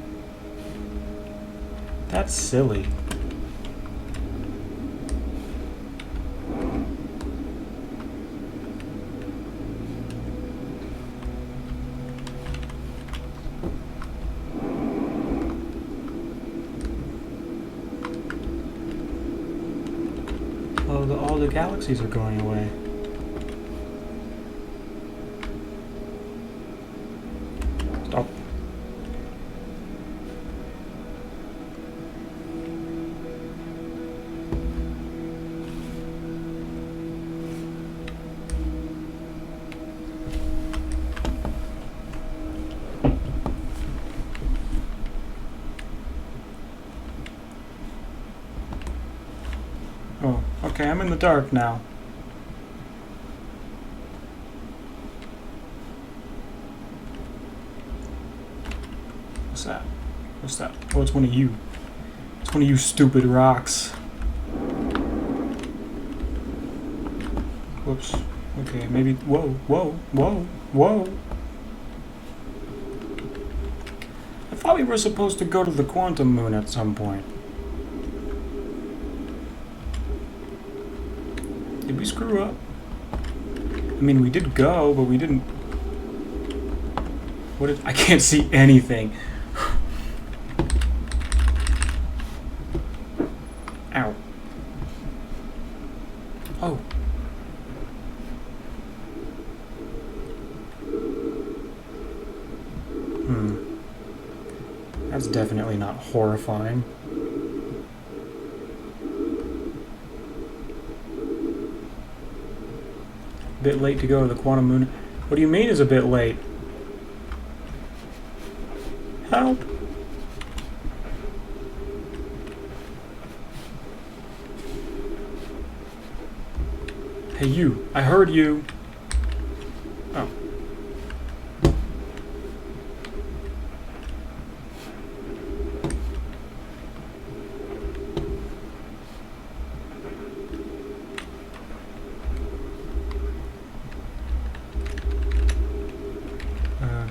That's silly. Oh, all the galaxies are going away. Stop. Oh, okay, I'm in the dark now. What's that? What's that? Oh, it's one of you. It's one of you stupid rocks. Whoops. Okay, maybe. Whoa. I thought we were supposed to go to the quantum moon at some point. Did we screw up? I mean, we did go, but we didn't. I can't see anything. Ow. Oh. That's definitely not horrifying. Bit late to go to the quantum moon. What do you mean is a bit late? Help! Hey you, I heard you. Oh.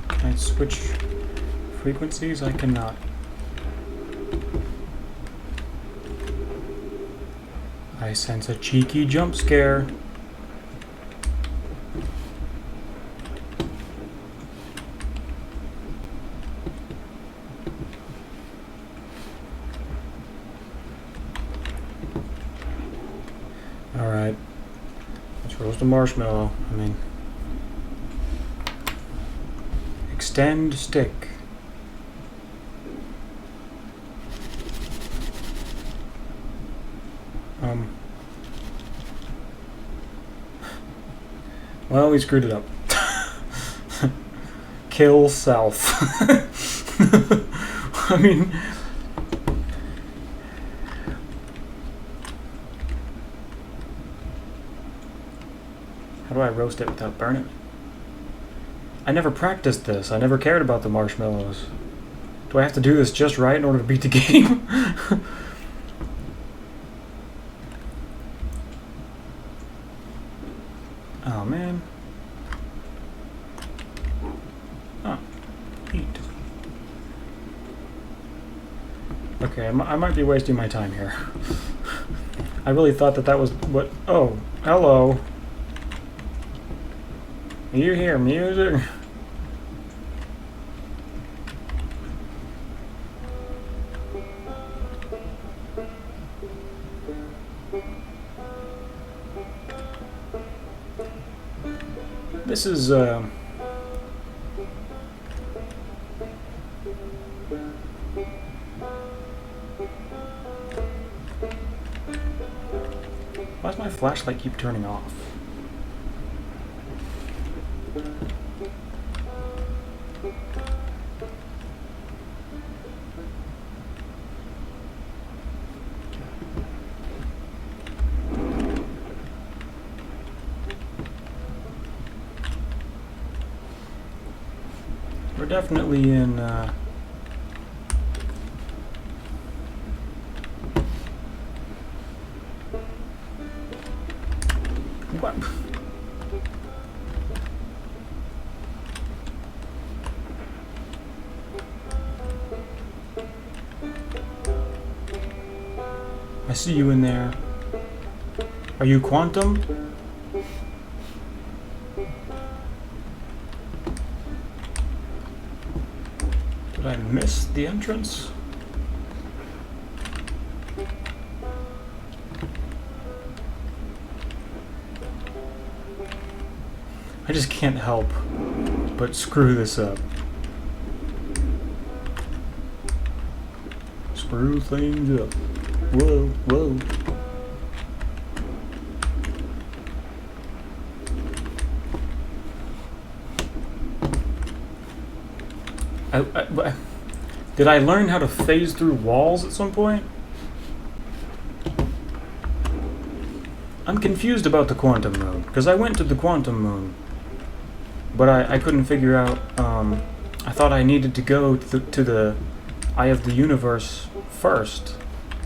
Can I switch frequencies? I cannot. I sense a cheeky jump scare. Alright. Let's roast a marshmallow. I mean... Extend stick. Well, we screwed it up. Kill self. I mean... How do I roast it without burning it? I never practiced this. I never cared about the marshmallows. Do I have to do this just right in order to beat the game? Oh, man. Oh, eat. Okay, I might be wasting my time here. I really thought that was what... Oh, hello. You hear music? This is, why does my flashlight keep turning off? We're definitely in, what? I see you in there. Are you Quantum? Did I miss the entrance? I just can't help but screw this up. Screw things up. Whoa, whoa. Did I learn how to phase through walls at some point? I'm confused about the Quantum Moon, because I went to the Quantum Moon, but I couldn't figure out, I thought I needed to go to the Eye of the Universe first,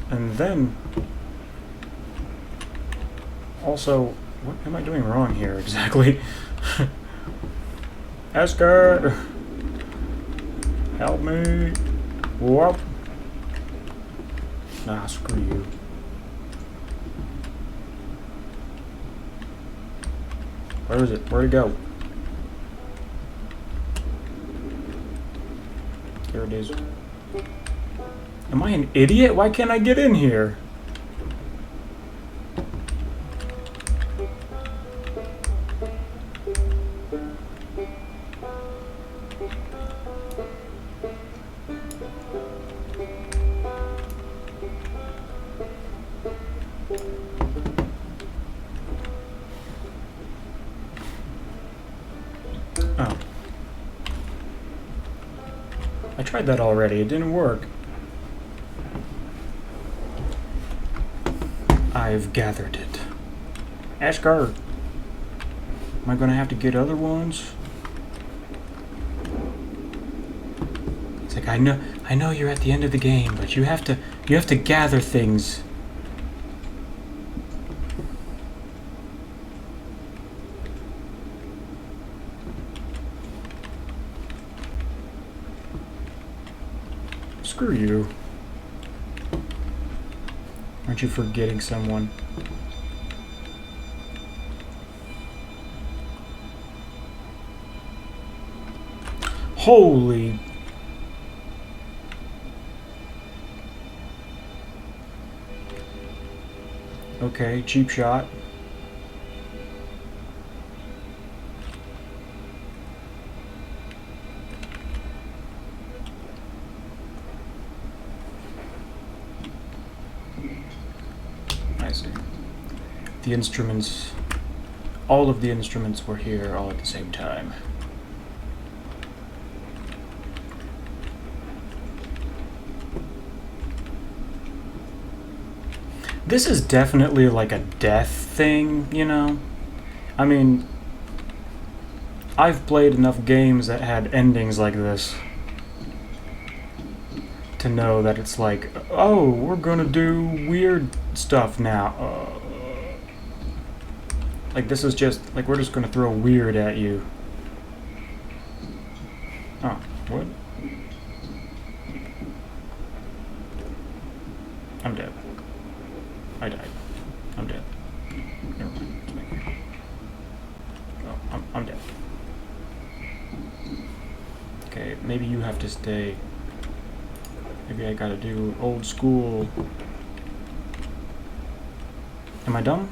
and then... Also, what am I doing wrong here exactly? Esker! Help me! Whoop! Nah, screw you. Where is it? Where'd it go? Here it is. Am I an idiot? Why can't I get in here? Oh. I tried that already. It didn't work. I've gathered it. Ashgar. Am I gonna have to get other ones? It's like I know you're at the end of the game, but you have to gather things. Screw you. Aren't you forgetting someone? Holy... Okay, cheap shot. I see. The instruments... All of the instruments were here all at the same time. This is definitely like a death thing, you know? I mean, I've played enough games that had endings like this to know that it's like, oh, we're gonna do weird stuff now. Like, this is just, like, we're just gonna throw weird at you. Oh, what? I'm dead. I died. I'm dead. Never mind. It's me. Oh, I'm dead. Okay, maybe you have to stay. Maybe I gotta do old school. Am I dumb?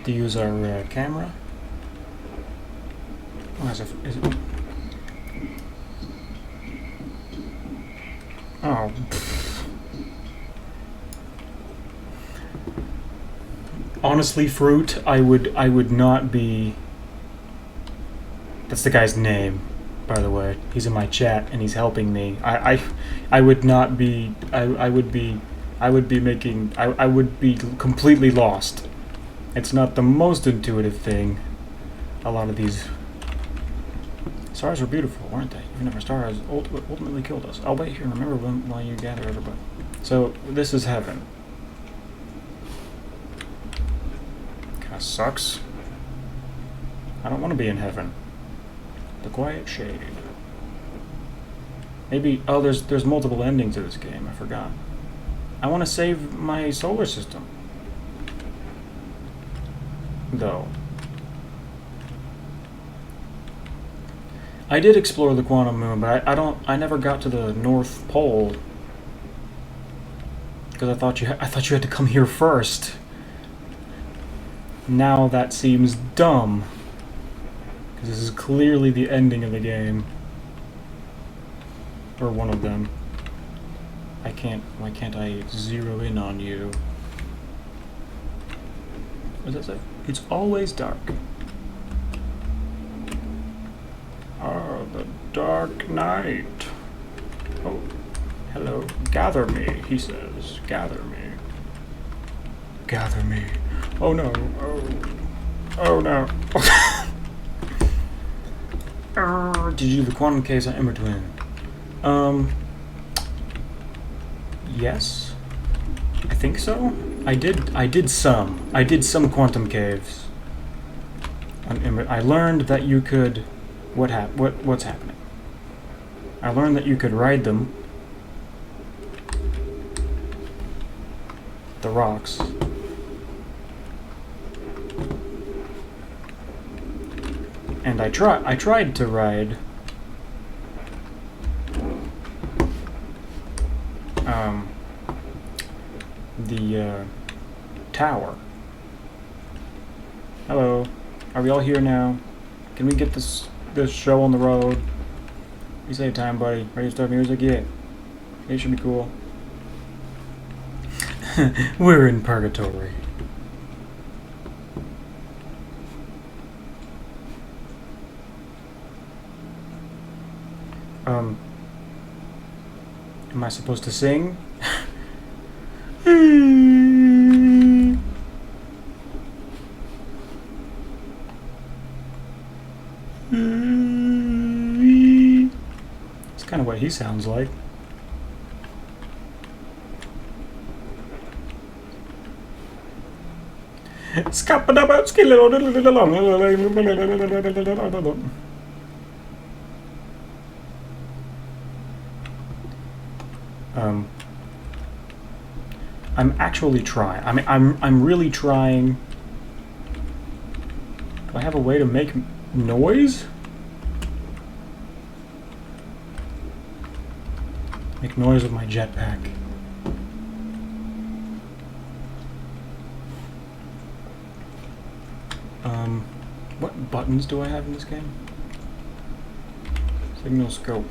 To use our camera? Oh, is it? Oh. Pfft. Honestly, Fruit, I would not be. That's the guy's name, by the way. He's in my chat and he's helping me. I would not be. I would be making. I would be completely lost. It's not the most intuitive thing. A lot of these stars were beautiful, weren't they? Even if our stars ultimately killed us. I'll wait here and remember them while you gather everybody. So, this is heaven. Kinda sucks. I don't want to be in heaven. The Quiet Shade. Maybe, oh, there's multiple endings to this game, I forgot. I want to save my solar system. Though. I did explore the Quantum Moon, but I never got to the North Pole because I thought you had to come here first. Now that seems dumb because this is clearly the ending of the game, or one of them. Why can't I zero in on you? What does that say? It's always dark. Oh, the dark night. Oh, hello. Gather me, he says. Gather me. Gather me. Oh no. Oh no. Did you do the quantum case on Ember Twin? Yes. I think so. I did some quantum caves on Ember. I learned that you could. What's happening? I learned that you could ride them. The rocks. And I tried to ride the tower. Hello. Are we all here now? Can we get this show on the road? You save time, buddy. Ready to start music? Yeah. It should be cool. We're in purgatory. Am I supposed to sing? It's kind of what he sounds like. I'm actually trying. I mean, I'm really trying. Do I have a way to make noise? Make noise with my jetpack. What buttons do I have in this game? Signal scope.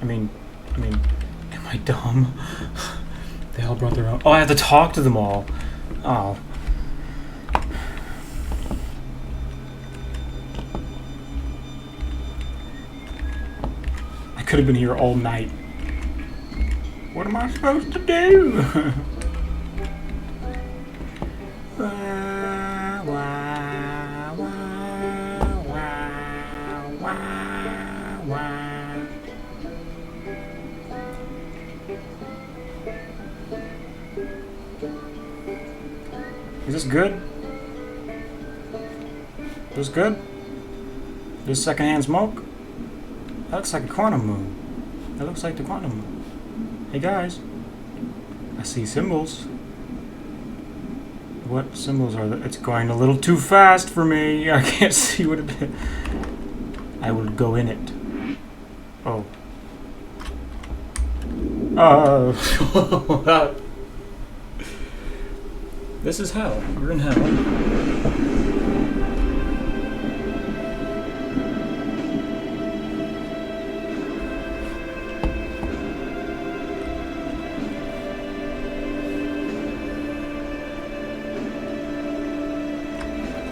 I mean, am I dumb? They all brought their own. Oh, I have to talk to them all. Oh. I could have been here all night. What am I supposed to do? Is this good? Is this good? This secondhand smoke? That looks like a quantum moon. That looks like the quantum moon. Hey guys, I see symbols. What symbols are that? It's going a little too fast for me. I can't see what it is. I will go in it. Oh. This is hell. You're in hell.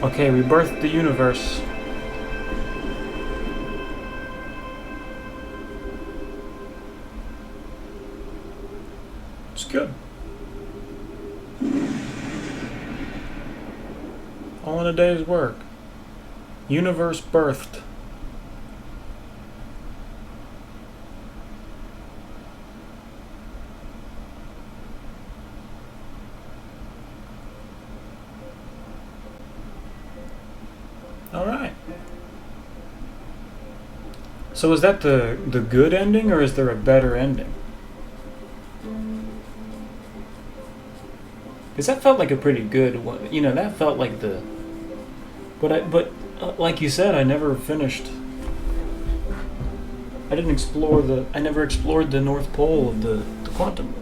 Okay, we birthed the universe. It's good. All in a day's work. Universe birthed. All right. So is that the good ending, or is there a better ending? Because that felt like a pretty good one. You know, that felt like the. But like you said, I never finished. I didn't explore the. I never explored the North Pole of the quantum.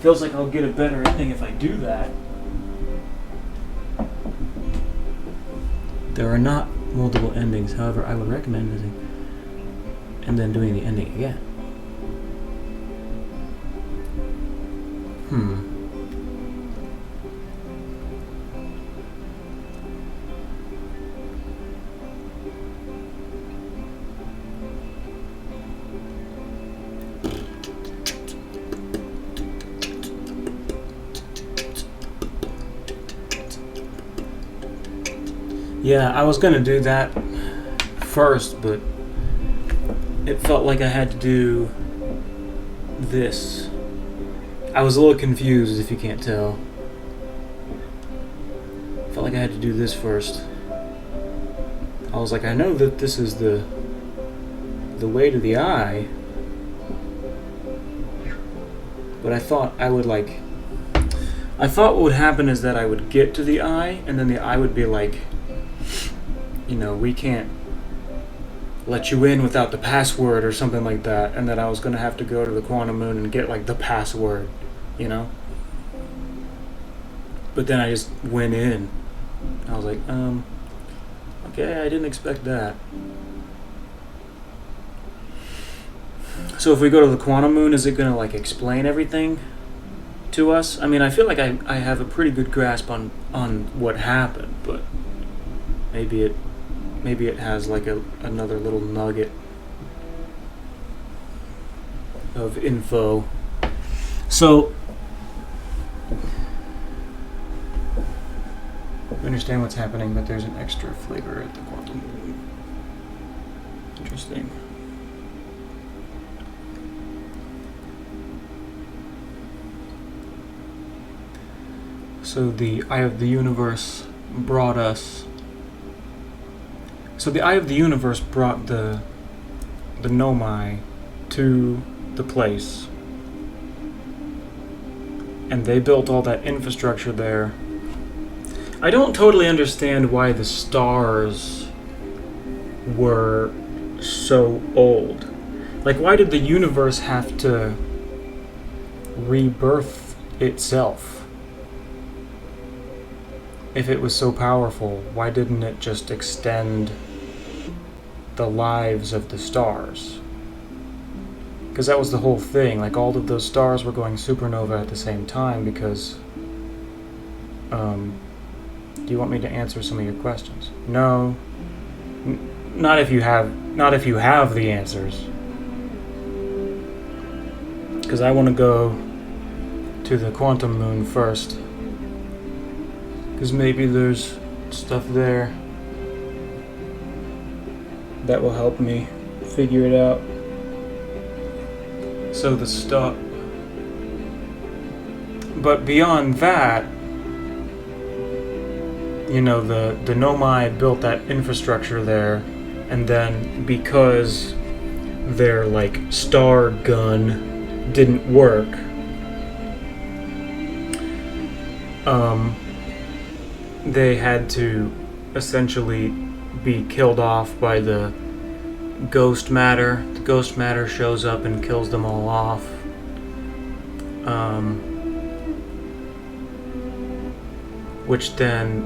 Feels like I'll get a better ending if I do that. There are not multiple endings, however, I would recommend visiting and then doing the ending again. Yeah, I was gonna do that first, but it felt like I had to do this. I was a little confused, if you can't tell. Felt like I had to do this first. I was like, I know that this is the way to the eye, but I thought I would like. I thought what would happen is that I would get to the eye, and then the eye would be like, you know, we can't let you in without the password or something like that, and that I was going to have to go to the quantum moon and get like the password, you know? But then I just went in. I was like, okay, I didn't expect that. So if we go to the quantum moon, is it going to like explain everything to us? I mean, I feel like I have a pretty good grasp on what happened, but maybe it has like another little nugget of info. So I understand what's happening, but there's an extra flavor at the quantum moon. Interesting. So the Eye of the Universe brought us... So the Eye of the Universe brought the Nomai to the place. And they built all that infrastructure there. I don't totally understand why the stars were so old. Like, why did the universe have to rebirth itself? If it was so powerful, why didn't it just extend the lives of the stars? Because that was the whole thing. Like, all of those stars were going supernova at the same time because... do you want me to answer some of your questions? No. Not if you have the answers. Because I want to go to the quantum moon first. Because maybe there's stuff there that will help me figure it out. So the stuff... But beyond that, you know, the Nomai built that infrastructure there, and then because their, like, star gun didn't work, they had to essentially be killed off by the ghost matter. The ghost matter shows up and kills them all off. Which then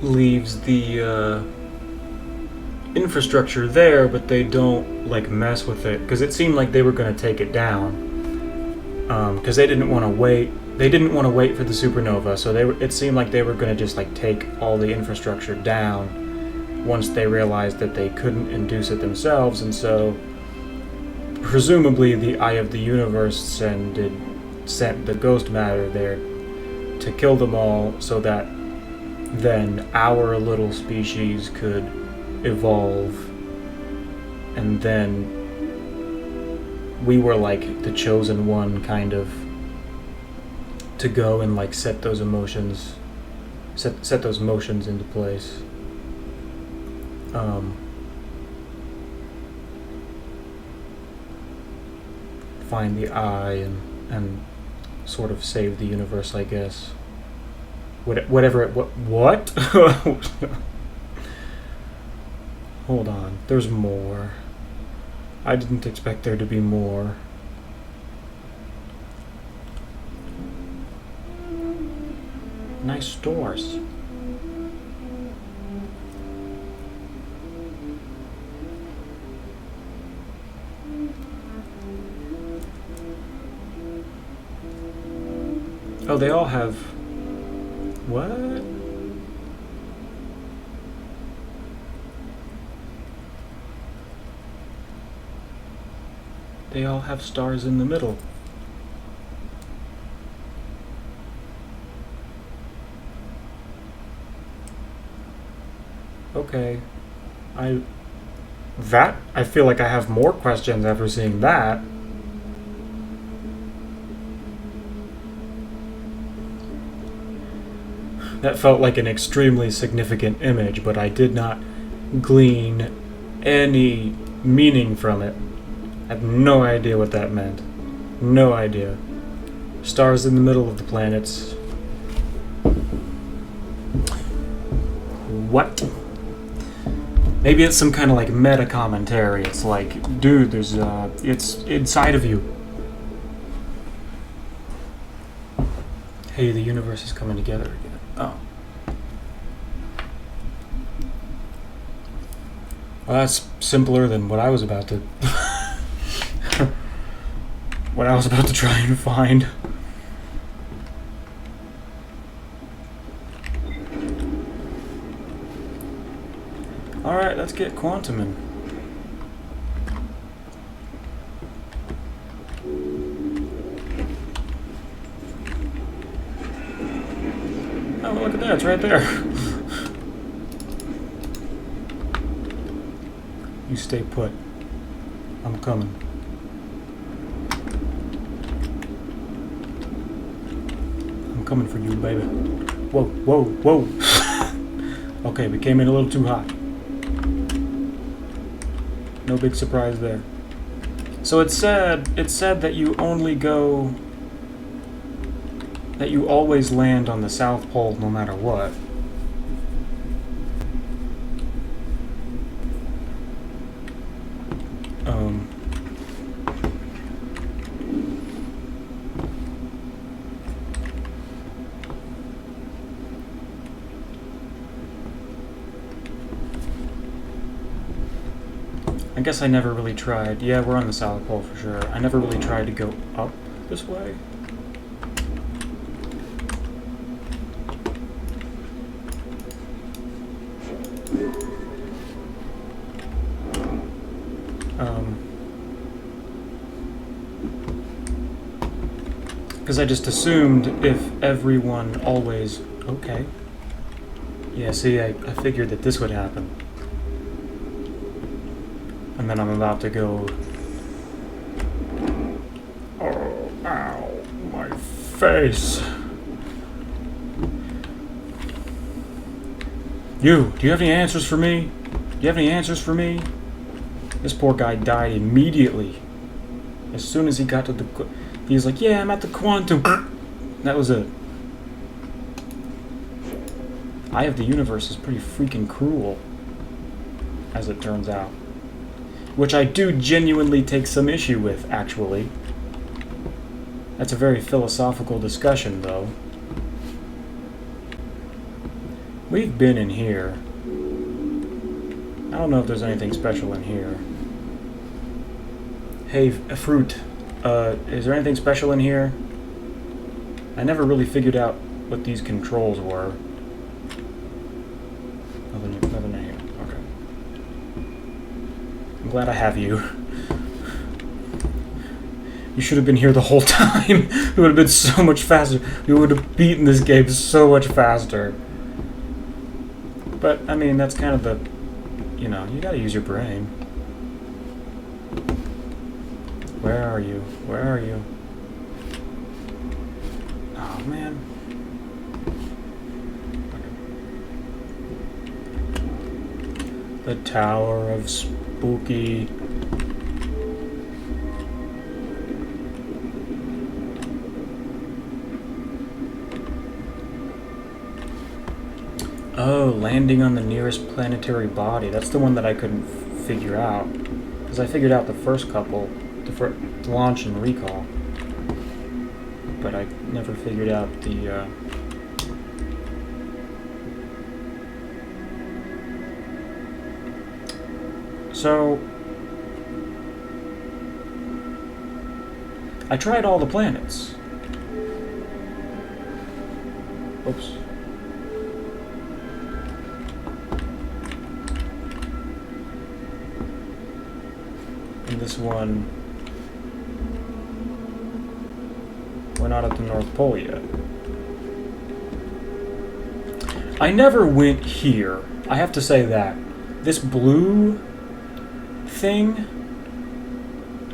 leaves the infrastructure there, but they don't, like, mess with it, because it seemed like they were going to take it down, because they didn't want to wait. They didn't want to wait for the supernova, so it seemed like they were going to just, like, take all the infrastructure down once they realized that they couldn't induce it themselves, and so presumably the Eye of the Universe sent the ghost matter there to kill them all, so that then our little species could evolve, and then we were like the chosen one, kind of, to go and, like, set those emotions, set those motions into place. Find the eye and sort of save the universe, I guess. Whatever it... What? Hold on. There's more. I didn't expect there to be more. Nice stores. Oh, they all have... What? They all have stars in the middle. Okay. I feel like I have more questions after seeing that. That felt like an extremely significant image, but I did not glean any meaning from it. I have no idea what that meant. No idea. Stars in the middle of the planets. What? Maybe it's some kind of, like, meta commentary. It's like, dude, there's it's inside of you. Hey, the universe is coming together again. Oh. Well, that's simpler than what I was about to... what I was about to try and find. Alright, let's get quantuming. Oh, look at that, it's right there. You stay put. I'm coming. coming for you, baby. Whoa, whoa, whoa. Okay, we came in a little too hot. No big surprise there. So it said that you only go, that you always land on the South Pole no matter what. I guess I never really tried. Yeah, we're on the South Pole for sure. I never really tried to go up this way. Because I just assumed if everyone always... Okay. Yeah, see, I figured that this would happen. And then I'm about to go... Oh, ow, my face. Do you have any answers for me? Do you have any answers for me? This poor guy died immediately. As soon as he got to the... He's like, yeah, I'm at the quantum. That was it. Eye of the Universe is pretty freaking cruel, as it turns out. Which I do genuinely take some issue with, actually. That's a very philosophical discussion, though. We've been in here. I don't know if there's anything special in here. Hey, fruit. Is there anything special in here? I never really figured out what these controls were. Nothing in here. Okay. I'm glad I have you. You should have been here the whole time. It would have been so much faster. We would have beaten this game so much faster. But, I mean, that's kind of the... You know, you gotta use your brain. Where are you? Where are you? Oh, man. Okay. The Tower of Spooky... Oh, landing on the nearest planetary body. That's the one that I couldn't figure out. Because I figured out the first couple, the launch and recall. But I never figured out the... So... I tried all the planets. Oops. This one, we're not at the North Pole yet. I never went here. I have to say that. This blue thing,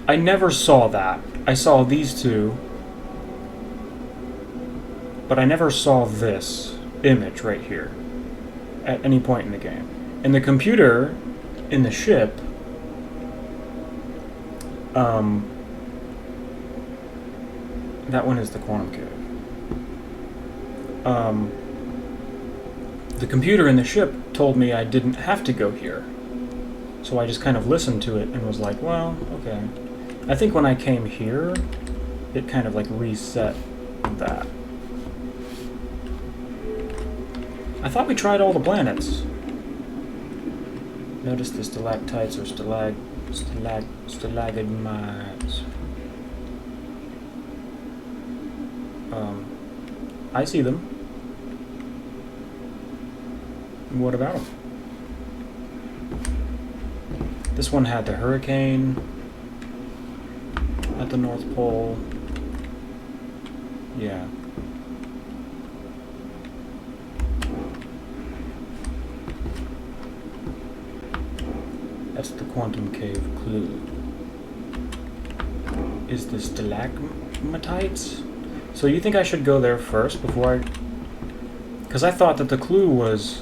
I never saw that. I saw these two, but I never saw this image right here at any point in the game. And the computer in the ship, that one is the quantum cave. The computer in the ship told me I didn't have to go here. So I just kind of listened to it and was like, well, okay. I think when I came here, it kind of like reset that. I thought we tried all the planets. Notice the stalactites or stalagmites. I see them. What about them? This one had the hurricane at the North Pole. Yeah. That's the quantum cave clue. Is the stalagmites? So you think I should go there first before I... Because I thought that the clue was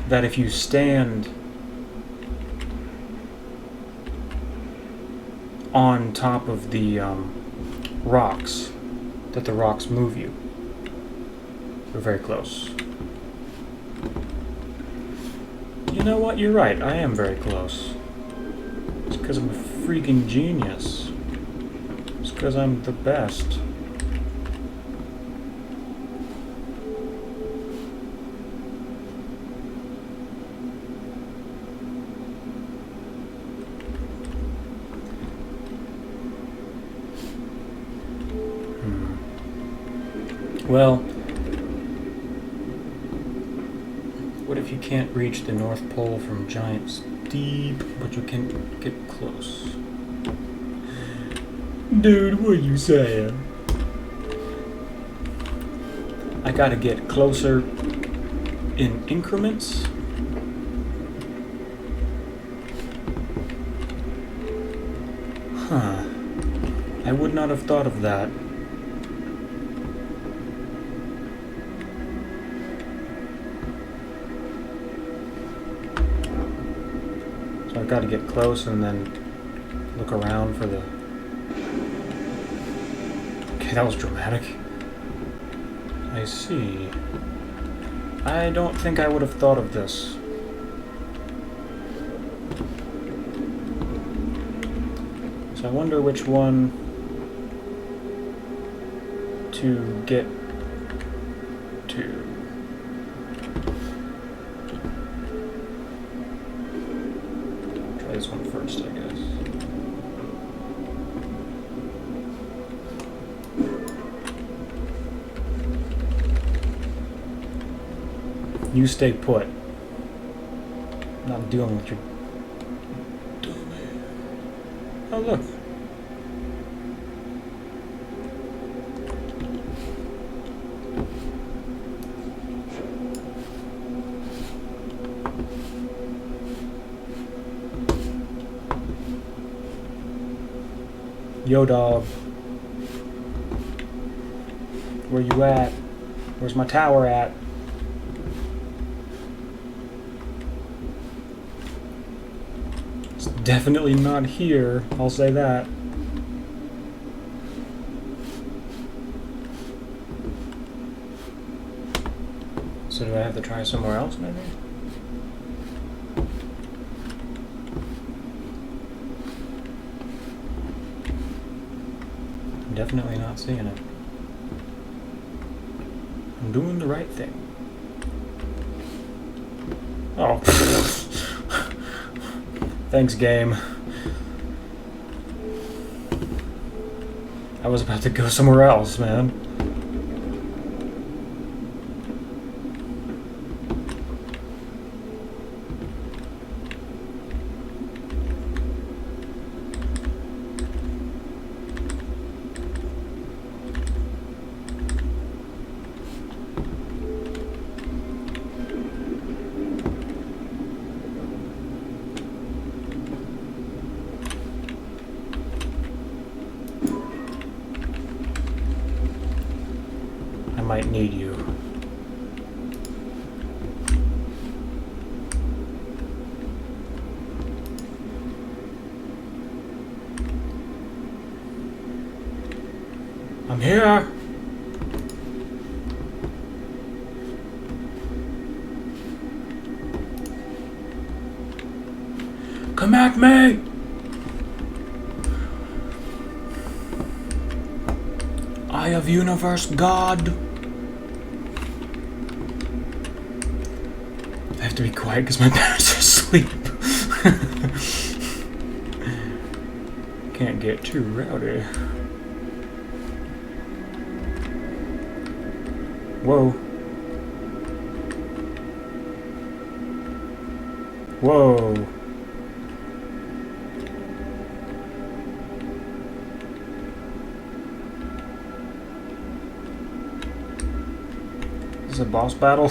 that if you stand on top of the rocks, that the rocks move you. We're very close. You know what? You're right. I am very close. It's because I'm a freaking genius. It's because I'm the best. Well, what if you can't reach the North Pole from Giant Steep, but you can get close? Dude, what are you saying? I gotta get closer in increments? Huh. I would not have thought of that. So I've got to get close and then look around for the... Okay, that was dramatic. I see. I don't think I would have thought of this. So I wonder which one to get to. Try this one first, I guess. You stay put. I'm not dealing with your dummy. Oh, look. Yo, dog. Where you at? Where's my tower at? It's definitely not here, I'll say that. So do I have to try somewhere else, maybe? I'm definitely not seeing it. I'm doing the right thing. Oh. Thanks, game. I was about to go somewhere else, man. I might need you. I'm here. Come at me. Eye of Universe God. I have to be quiet because my parents are asleep. Can't get too rowdy. Whoa. Whoa. Is this a boss battle?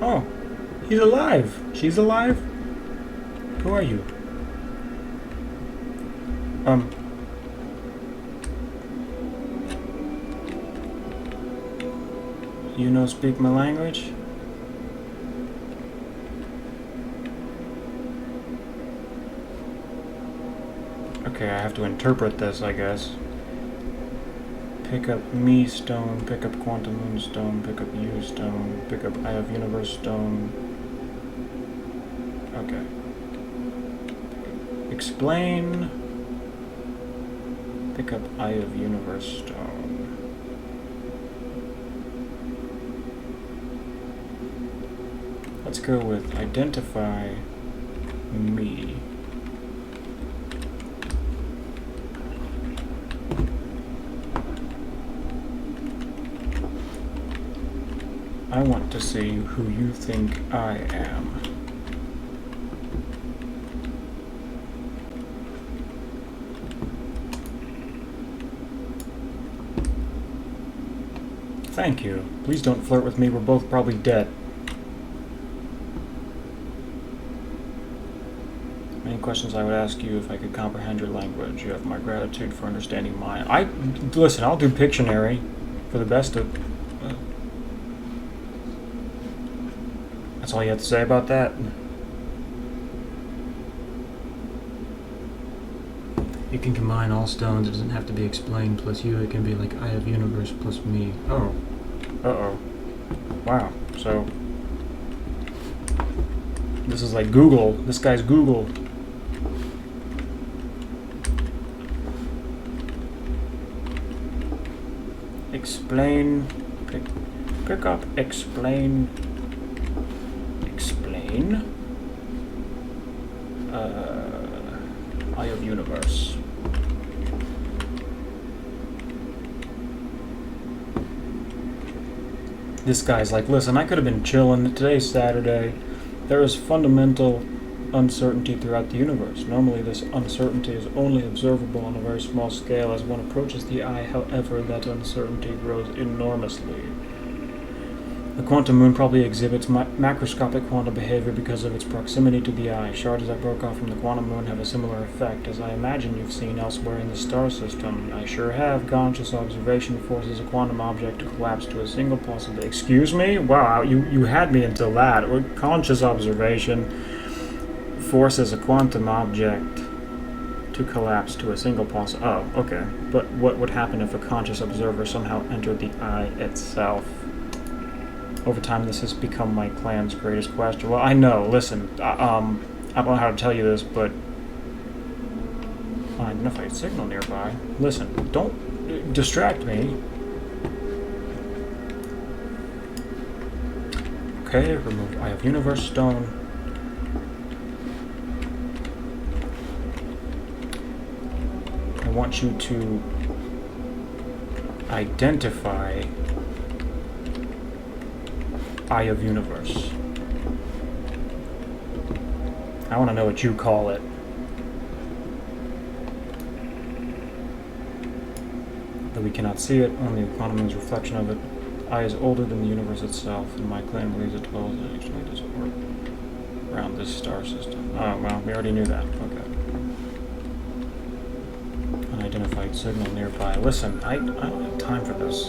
Oh, He's alive. She's alive. Who are you? You no speak my language? Okay, I have to interpret this, I guess. Pick up me stone, pick up quantum moon stone, pick up you stone, pick up eye of universe stone. Okay. Explain. Pick up eye of universe stone. Let's go with identify me. I want to see who you think I am. Thank you. Please don't flirt with me. We're both probably dead. Many questions I would ask you if I could comprehend your language. You have my gratitude for understanding mine. Listen, I'll do Pictionary for the best of... That's all you have to say about that? You can combine all stones. It doesn't have to be explained plus you. It can be like Eye of Universe plus me. Oh. Uh-oh. Wow. So... this is like Google. This guy's Google. Explain. Pick up. Explain. Eye of Universe. This guy's like, listen, I could have been chilling. Today's Saturday. There is fundamental uncertainty throughout the universe. Normally this uncertainty is only observable on a very small scale. As one approaches the eye, however, that uncertainty grows enormously. The quantum moon probably exhibits macroscopic quantum behavior because of its proximity to the eye. Shards that broke off from the quantum moon have a similar effect, as I imagine you've seen elsewhere in the star system. I sure have. Conscious observation forces a quantum object to collapse to a single possible... Excuse me? Wow, you had me until that. Conscious observation forces a quantum object to collapse to a single possible... Oh, okay. But what would happen if a conscious observer somehow entered the eye itself? Over time, this has become my clan's greatest question. Well, I know. Listen, I don't know how to tell you this, but I don't know if I have signal nearby. Listen, don't distract me. Okay, remove Eye of Universe stone. I want you to identify Eye of Universe. I want to know what you call it. Though we cannot see it, only the quantum moon's reflection of it. Eye is older than the universe itself, and my clan believes it dwells in extremely distant orbit around this star system. Oh, well, we already knew that. Okay. Unidentified signal nearby. Listen, I don't have time for this.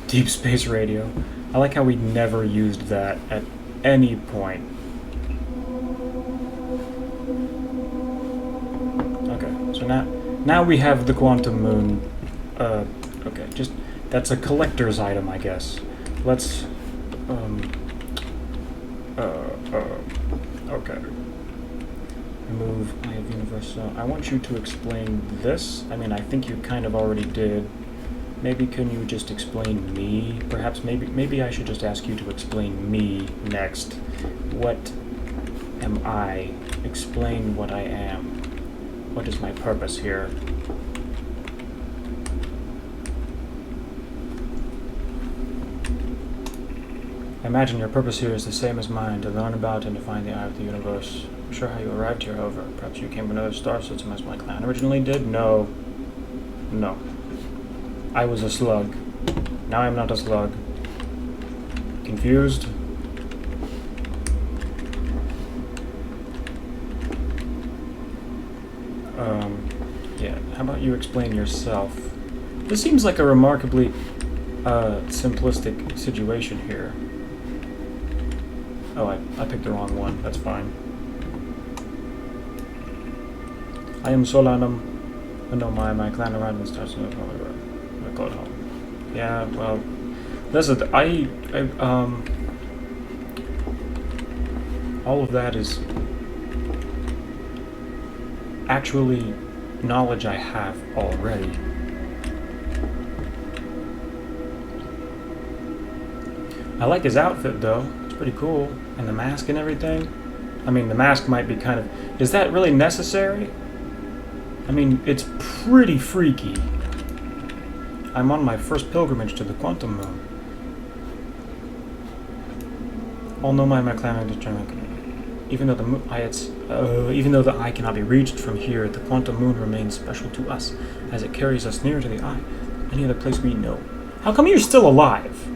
Deep space radio. I like how we never used that at any point. Okay, so now we have the quantum moon. Okay, just that's a collector's item, I guess. Let's okay. Remove Eye of Universe. I want you to explain this. I mean, I think you kind of already did. Maybe can you just explain me? Perhaps maybe I should just ask you to explain me next. What am I? Explain what I am. What is my purpose here? I imagine your purpose here is the same as mine, to learn about and to find the eye of the universe. I'm sure how you arrived here, however. Perhaps you came from another star system as my clan originally did? No. No. I was a slug. Now I'm not a slug. Confused? Yeah. How about you explain yourself? This seems like a remarkably simplistic situation here. Oh, I picked the wrong one. That's fine. I am Solanum. No, my clan arrived in Star System. I go home. Yeah, well, listen, all of that is actually knowledge I have already. I like his outfit, though. It's pretty cool. And the mask and everything. I mean, the mask might be kind of... Is that really necessary? I mean, it's pretty freaky. I'm on my first pilgrimage to the Quantum Moon. All know my clan determined. Even though the eye cannot be reached from here, the Quantum Moon remains special to us, as it carries us nearer to the eye, any other place we know. How come you're still alive?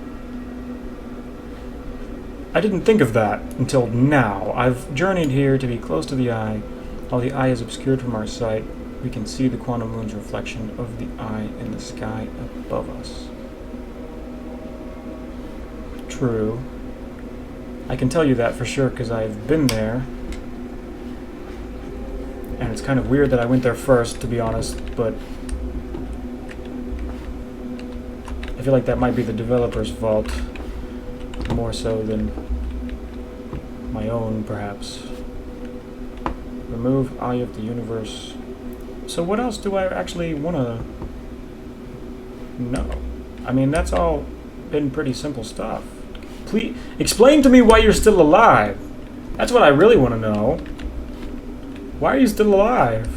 I didn't think of that until now. I've journeyed here to be close to the eye. While the eye is obscured from our sight, we can see the Quantum Moon's reflection of the eye in the sky above us. True. I can tell you that for sure because I've been there. And it's kind of weird that I went there first, to be honest, but I feel like that might be the developer's fault. More so than my own, perhaps. Remove Eye of the Universe. So what else do I actually want to know? I mean, that's all been pretty simple stuff. Please, explain to me why you're still alive. That's what I really want to know. Why are you still alive?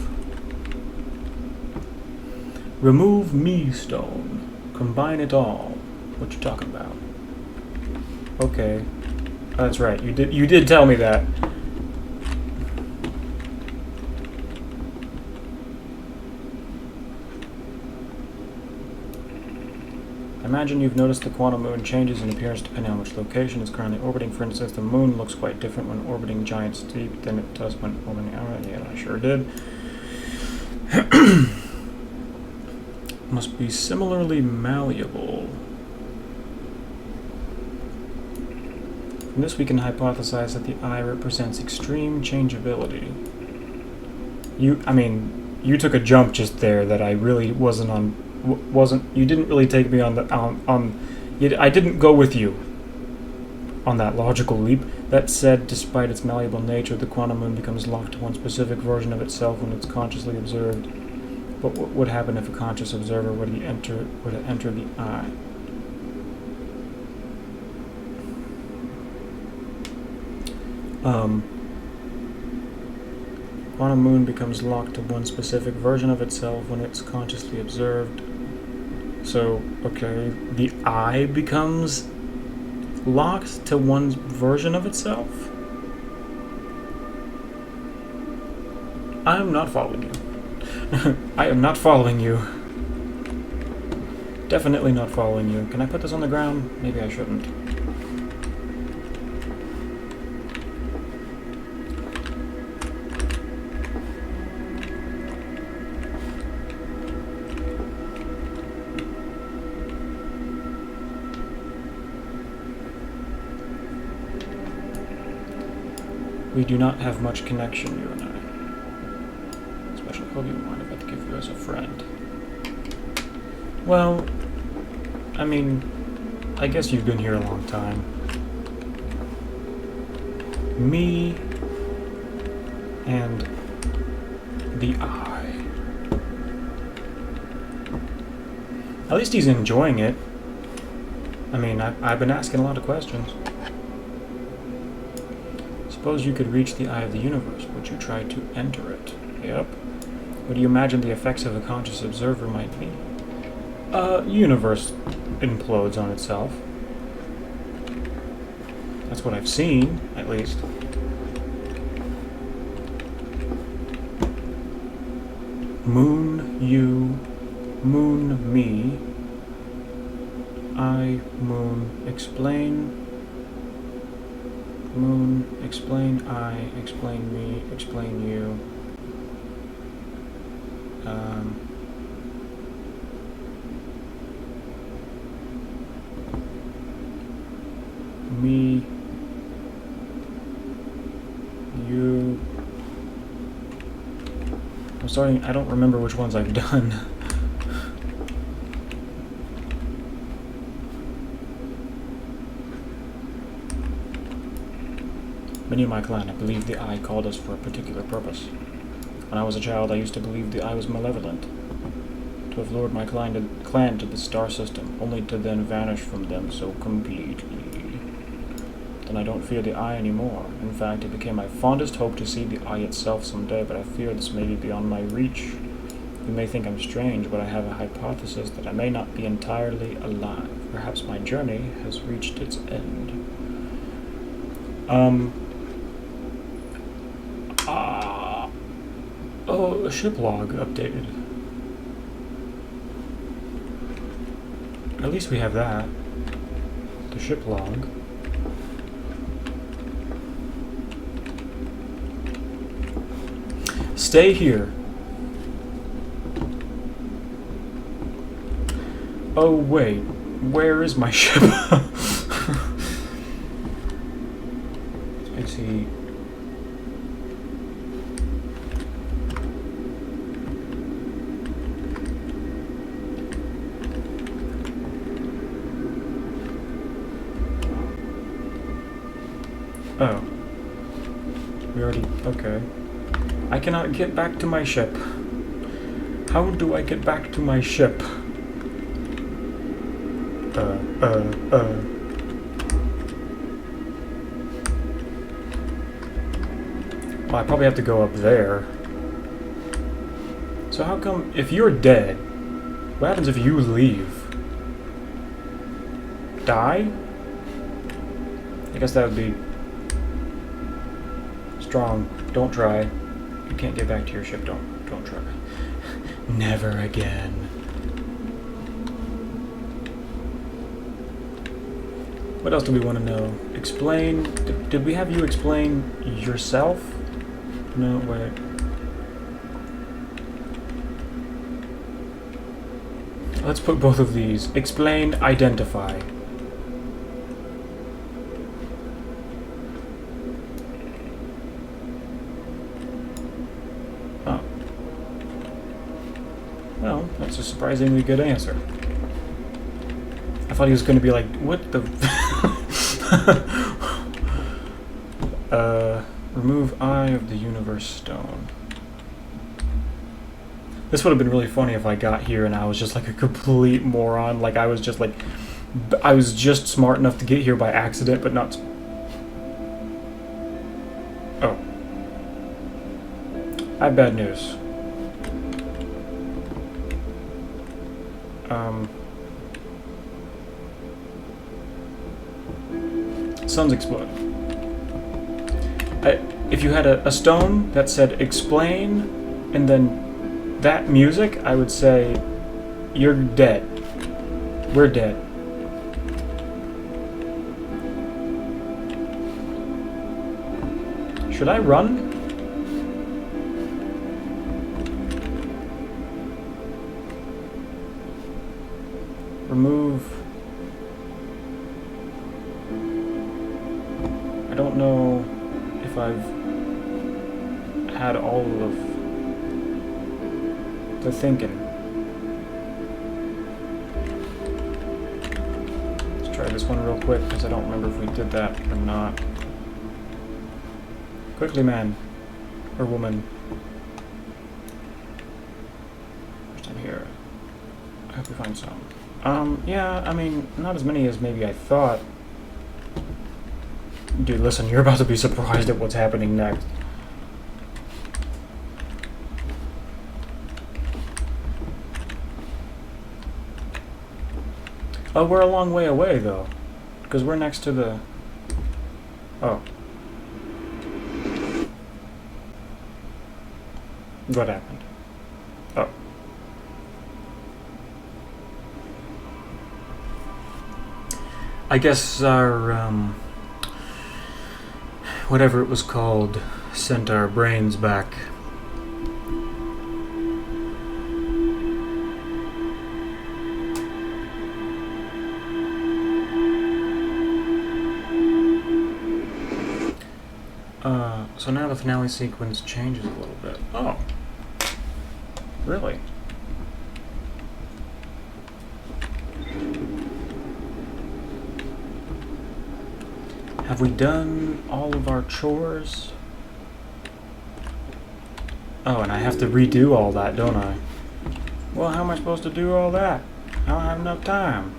Remove Me Stone. Combine it all. What you talking about? Okay. That's right. You did tell me that. Imagine you've noticed the Quantum Moon changes in appearance depending on which location it's currently orbiting. For instance, the moon looks quite different when orbiting Giant Steep than it does when orbiting Arrow. Yeah, I sure did. Must be similarly malleable. From this we can hypothesize that the eye represents extreme changeability. You took a jump just there that I really you didn't really take me on I didn't go with you on that logical leap. That said, despite its malleable nature, the Quantum Moon becomes locked to one specific version of itself when it's consciously observed. But what would happen if a conscious observer were to enter the eye? Quantum Moon becomes locked to one specific version of itself when it's consciously observed. So, okay, the eye becomes locked to one version of itself? I am not following you. I am not following you. Definitely not following you. Can I put this on the ground? Maybe I shouldn't. We do not have much connection, you and I. Especially hope you mind if I give you as a friend. Well, I mean, I guess you've been here a long time. Me and the eye. At least he's enjoying it. I mean, I've been asking a lot of questions. Suppose you could reach the eye of the universe. Would you try to enter it? Yep. What do you imagine the effects of a conscious observer might be? Universe implodes on itself. That's what I've seen, at least. Moon, you, moon, me. I, moon, explain. Moon, explain I, explain me, explain you. Me, you. I'm starting, I don't remember which ones I've done. Many of my clan, I believe the Eye called us for a particular purpose. When I was a child, I used to believe the Eye was malevolent, to have lured my clan to the star system, only to then vanish from them so completely. Then I don't fear the Eye anymore. In fact, it became my fondest hope to see the Eye itself someday, but I fear this may be beyond my reach. You may think I'm strange, but I have a hypothesis that I may not be entirely alive. Perhaps my journey has reached its end. Oh, a ship log updated. At least we have that. The ship log. Stay here. Oh wait, where is my ship? I see. Oh. We already... okay. I cannot get back to my ship. How do I get back to my ship? Well, I probably have to go up there. So how come... if you're dead, what happens if you leave? Die? I guess that would be... strong. Don't try. You can't get back to your ship. Don't try. Never again. What else do we want to know? Explain. Did we have you explain yourself? No, wait. Let's put both of these. Explain, identify. Oh. Well, that's a surprisingly good answer. I thought he was going to be like, what the... remove Eye of the Universe Stone. This would have been really funny if I got here and I was just like a complete moron. Like I was just smart enough to get here by accident, but not... Oh. I have bad news. Sun's exploding. If you had a stone that said explain and then that music, I would say you're dead. We're dead. Should I run? Remove. I don't know if I've had all of the thinking. Let's try this one real quick because I don't remember if we did that or not. Quickly, man. Or woman. First time here. I hope we find some. Yeah, I mean, not as many as maybe I thought. Dude, listen, you're about to be surprised at what's happening next. Oh, we're a long way away, though. Because we're next to the... Oh. What happened? Oh. I guess our, whatever it was called, sent our brains back. So now the finale sequence changes a little bit. Oh. Really? Have we done all of our chores? Oh, and I have to redo all that, don't I? Well, how am I supposed to do all that? I don't have enough time.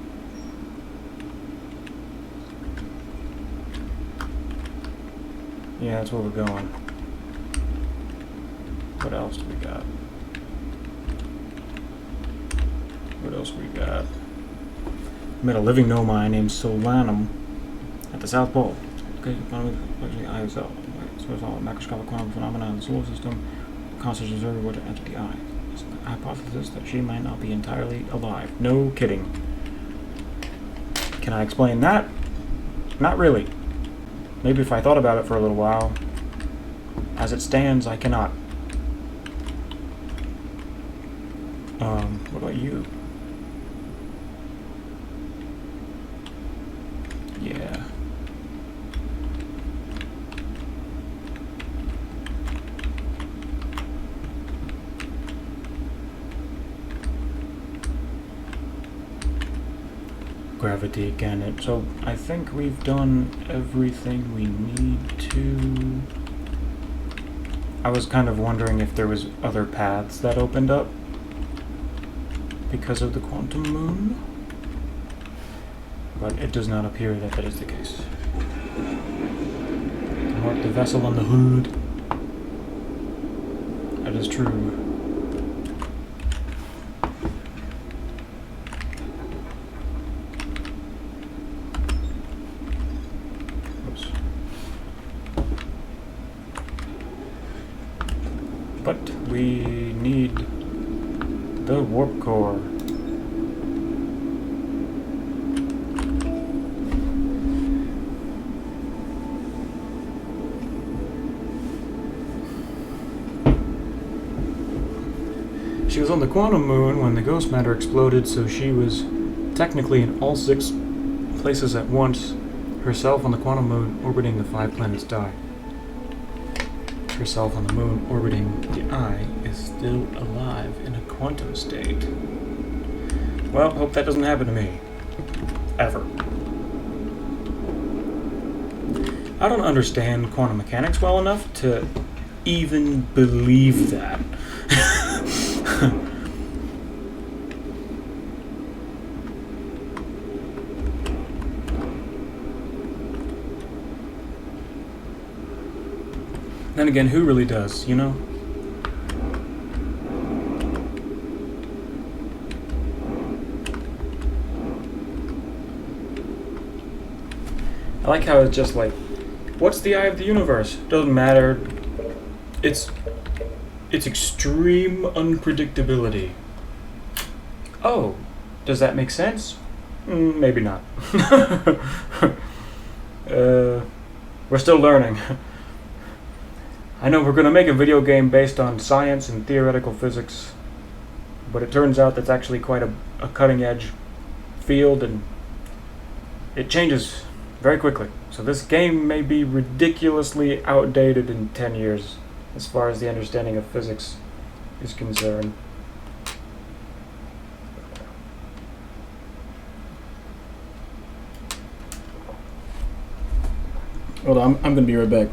Yeah, that's where we're going. What else do we got? What else we got? Met a living nomai named Solanum at the South Pole. Okay, actually ISL. So it's all a macroscopic quantum phenomena in the solar system. Constitutes observer what entity I. It's the hypothesis that she might not be entirely alive. No kidding. Can I explain that? Not really. Maybe if I thought about it for a little while. As it stands, I cannot. What about you? Yeah. Gravity again. So I think we've done everything we need to. I was kind of wondering if there was other paths that opened up because of the quantum moon, but it does not appear that that is the case. Mark the vessel on the hood. That is true. Oops. But we need the warp core. She was on the quantum moon when the ghost matter exploded, so she was technically in all 6 places at once. Herself on the quantum moon orbiting the 5 planets Die. Herself on the moon orbiting the Eye is still alive in a quantum state. Well, hope that doesn't happen to me. Ever. I don't understand quantum mechanics well enough to even believe that. Then again, who really does, you know? I like how it's just like, what's the eye of the universe? Doesn't matter. It's extreme unpredictability. Oh, does that make sense? Maybe not. We're still learning. I know we're going to make a video game based on science and theoretical physics, but it turns out that's actually quite a cutting-edge field, and it changes very quickly. So this game may be ridiculously outdated in 10 years, as far as the understanding of physics is concerned. Hold on, I'm going to be right back.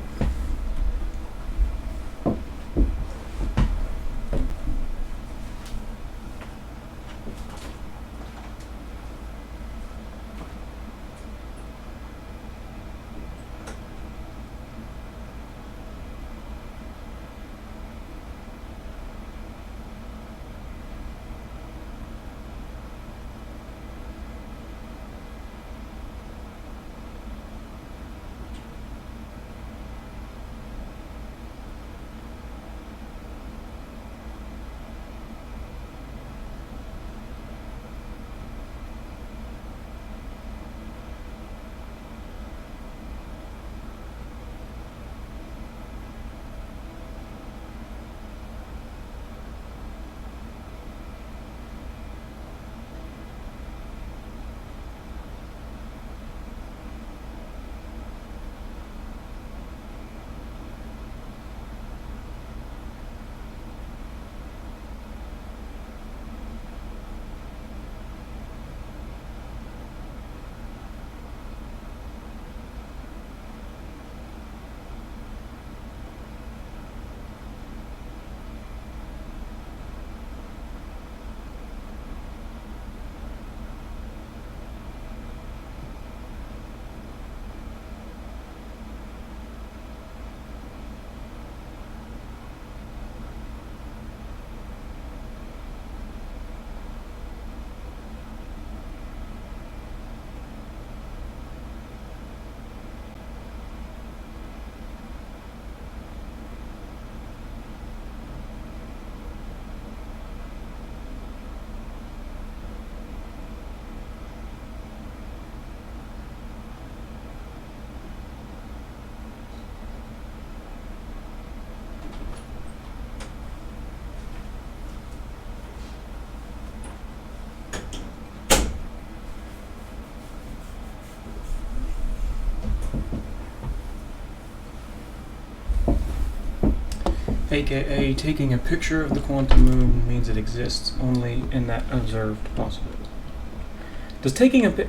aka taking a picture of the quantum moon means it exists only in that observed possibility.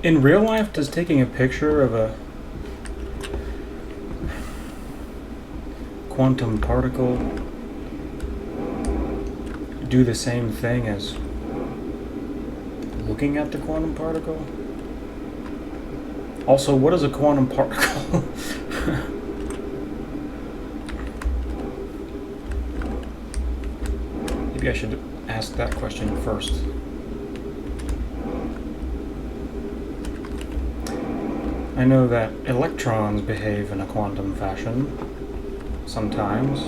In real life, does taking a picture of a quantum particle do the same thing as looking at the quantum particle? Also, what is a quantum particle? Maybe I should ask that question first. I know that electrons behave in a quantum fashion sometimes.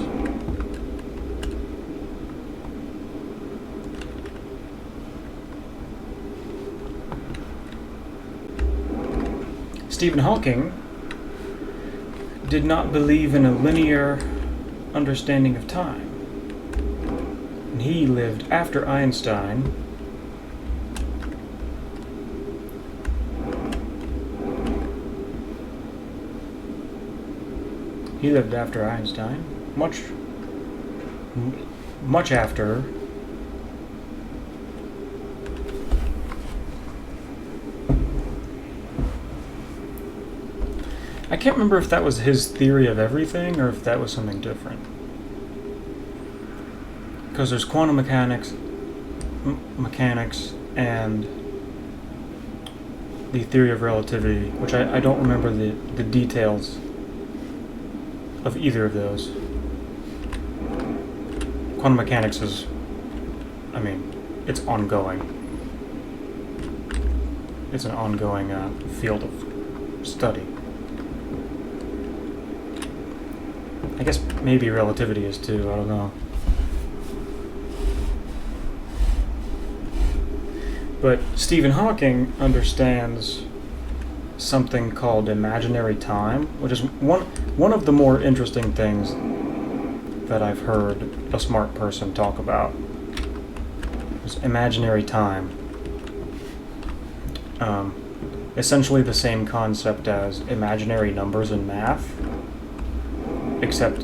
Stephen Hawking did not believe in a linear understanding of time. And he lived after Einstein. He lived after Einstein, much after. I can't remember if that was his theory of everything or if that was something different. Because there's quantum mechanics and the theory of relativity, which I don't remember the details of either of those. Quantum mechanics is, it's ongoing. It's an ongoing field of study. I guess maybe relativity is too, I don't know. But Stephen Hawking understands something called imaginary time, which is one of the more interesting things that I've heard a smart person talk about. Is imaginary time. Essentially the same concept as imaginary numbers in math, except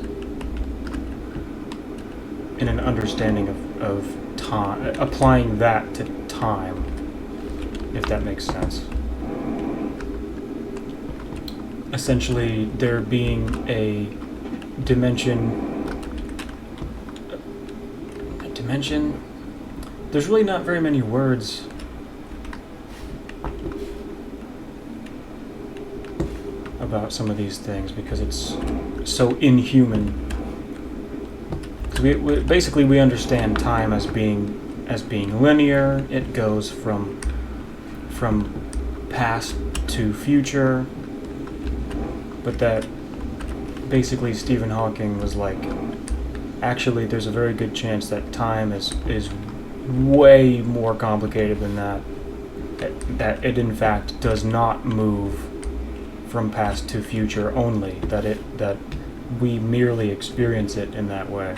in an understanding of time, applying that to time, if that makes sense. Essentially, there being a dimension, there's really not very many words about some of these things because it's so inhuman. Basically we understand time as being linear. It goes from past to future, but that basically Stephen Hawking was like, actually there's a very good chance that time is way more complicated than that. That it in fact does not move from past to future only, that we merely experience it in that way,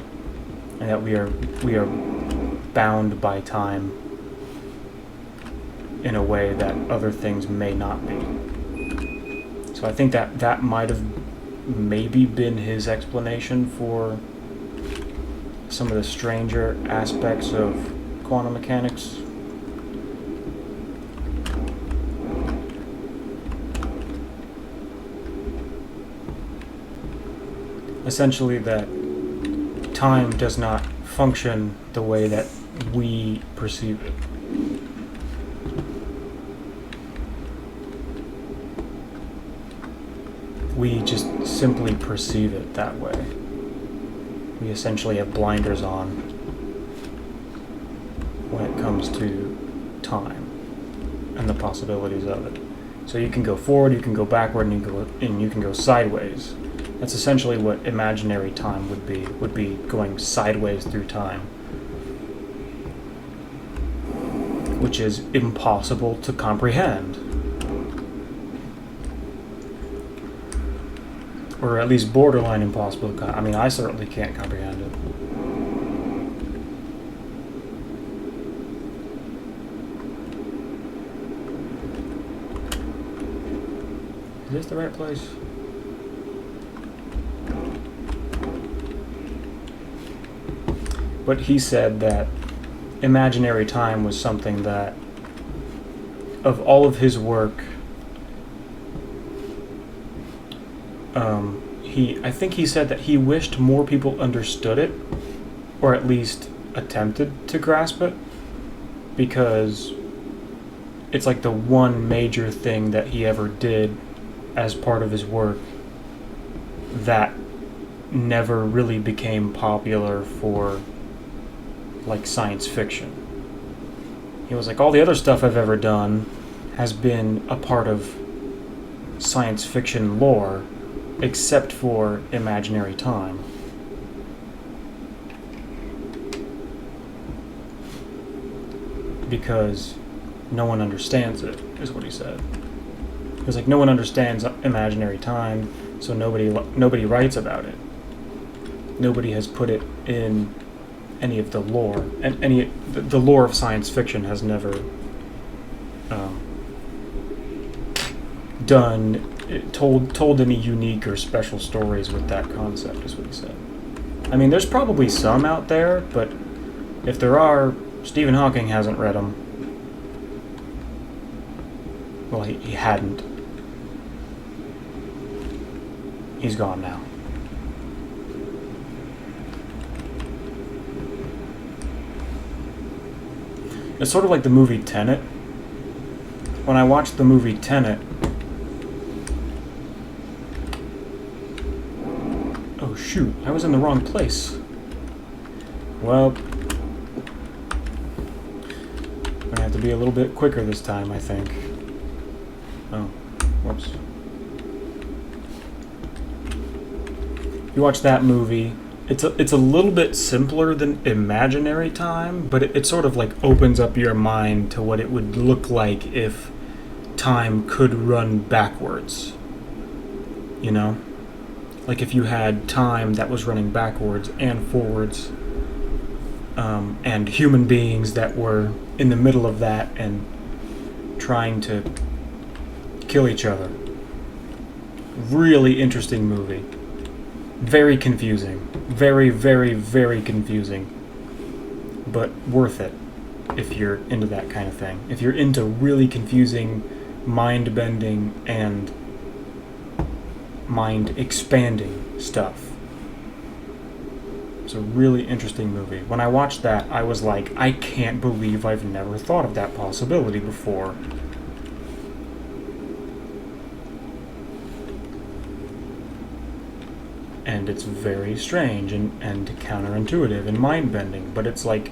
and that we are bound by time in a way that other things may not be. So I think that might have maybe been his explanation for some of the stranger aspects of quantum mechanics. Essentially that time does not function the way that we perceive it. We just simply perceive it that way. We essentially have blinders on when it comes to time and the possibilities of it. So you can go forward, you can go backward, and you can go sideways. That's essentially what imaginary time would be going sideways through time, which is impossible to comprehend. Or at least borderline impossible to I certainly can't comprehend it. Is this the right place? but he said that imaginary time was something that, of all of his work, I think he said that he wished more people understood it, or at least attempted to grasp it, because it's like the one major thing that he ever did as part of his work that never really became popular for like science fiction. He was like, all the other stuff I've ever done has been a part of science fiction lore, except for imaginary time. Because no one understands it, is what he said. He was like, no one understands imaginary time, so nobody writes about it. Nobody has put it in any of the lore, and the lore of science fiction has never told any unique or special stories with that concept, is what he said. I mean, there's probably some out there, but if there are, Stephen Hawking hasn't read them. Well, he hadn't. He's gone now. It's sort of like the movie Tenet. When I watched the movie Tenet, oh shoot, I was in the wrong place. Well, I'm gonna have to be a little bit quicker this time, I think. Oh, whoops. You watch that movie, it's a little bit simpler than imaginary time, but it sort of like opens up your mind to what it would look like if time could run backwards. You know? Like if you had time that was running backwards and forwards, and human beings that were in the middle of that and trying to kill each other. Really interesting movie. Very confusing. Very, very, very confusing. But worth it if you're into that kind of thing. If you're into really confusing, mind-bending, and mind-expanding stuff. It's a really interesting movie. When I watched that, I was like, I can't believe I've never thought of that possibility before. And it's very strange and counterintuitive and mind-bending, but it's like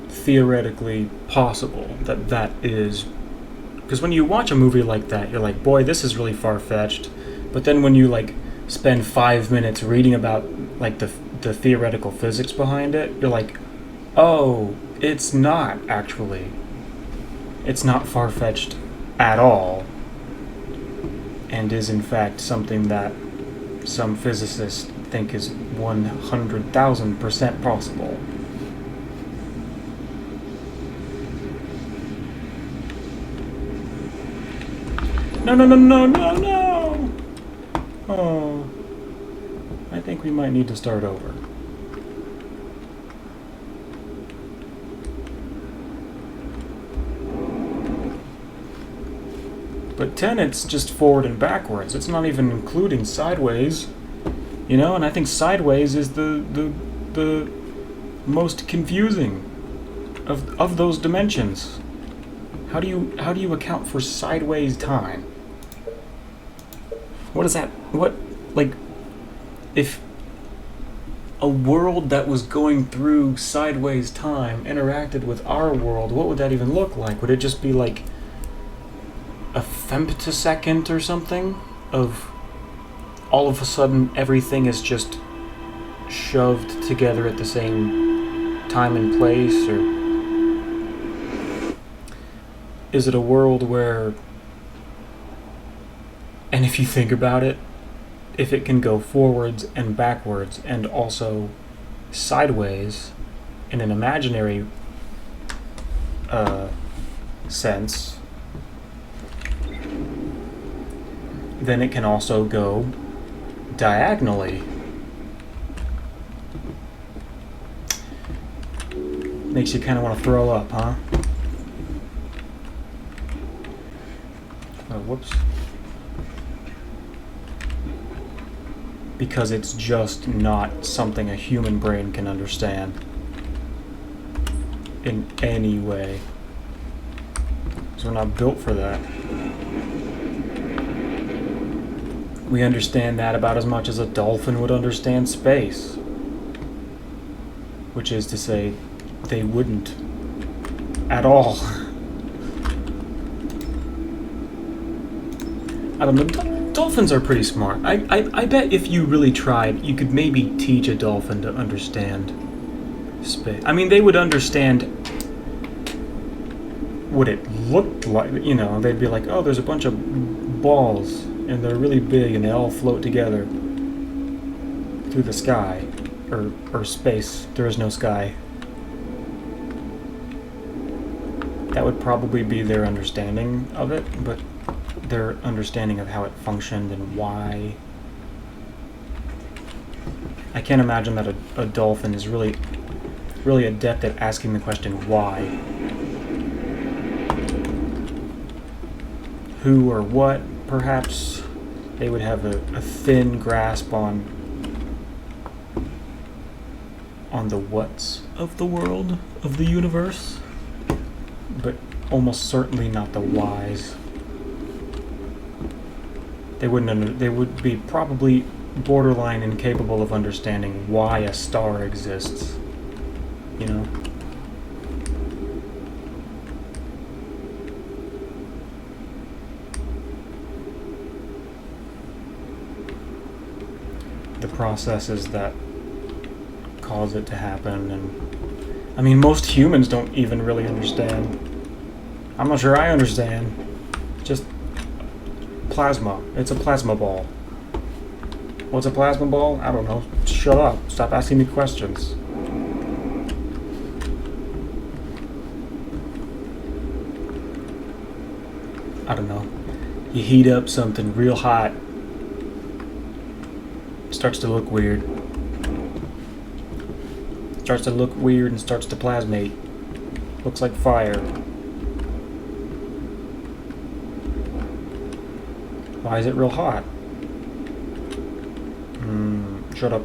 theoretically possible that is... Because when you watch a movie like that, you're like, boy, this is really far-fetched. But then when you like spend 5 minutes reading about like the theoretical physics behind it, you're like, oh, it's not actually. It's not far-fetched at all, and is in fact something that some physicists think is 100,000% possible. No. Oh, I think we might need to start over. But Tenet's just forward and backwards. It's not even including sideways. You know, and I think sideways is the most confusing of those dimensions. How do you account for sideways time? What is that? What, like, if a world that was going through sideways time interacted with our world, what would that even look like? Would it just be like a femtosecond or something of all of a sudden everything is just shoved together at the same time and place? Or is it a world where, and if you think about it, if it can go forwards and backwards and also sideways in an imaginary sense, then it can also go diagonally. Makes you kind of want to throw up, huh? Oh, whoops. Because it's just not something a human brain can understand in any way. So we're not built for that. We understand that about as much as a dolphin would understand space. Which is to say, they wouldn't. At all. I don't know. Dolphins are pretty smart. I bet if you really tried, you could maybe teach a dolphin to understand space. I mean, they would understand what it looked like. You know, they'd be like, oh, there's a bunch of balls, and they're really big, and they all float together through the sky. Or space. There is no sky. That would probably be their understanding of it, but their understanding of how it functioned and why. I can't imagine that a dolphin is really adept at asking the question why. Who or what, perhaps. They would have a thin grasp on the whats of the world, of the universe, but almost certainly not the whys. They would be probably borderline incapable of understanding why a star exists, you know? The processes that cause it to happen, and I mean, most humans don't even really understand. I'm not sure I understand. Just plasma. It's a plasma ball. What's a plasma ball? I don't know. Shut up. Stop asking me questions. I don't know. You heat up something real hot. It starts to look weird. Starts to look weird and starts to plasmate. Looks like fire. Why is it real hot? Shut up.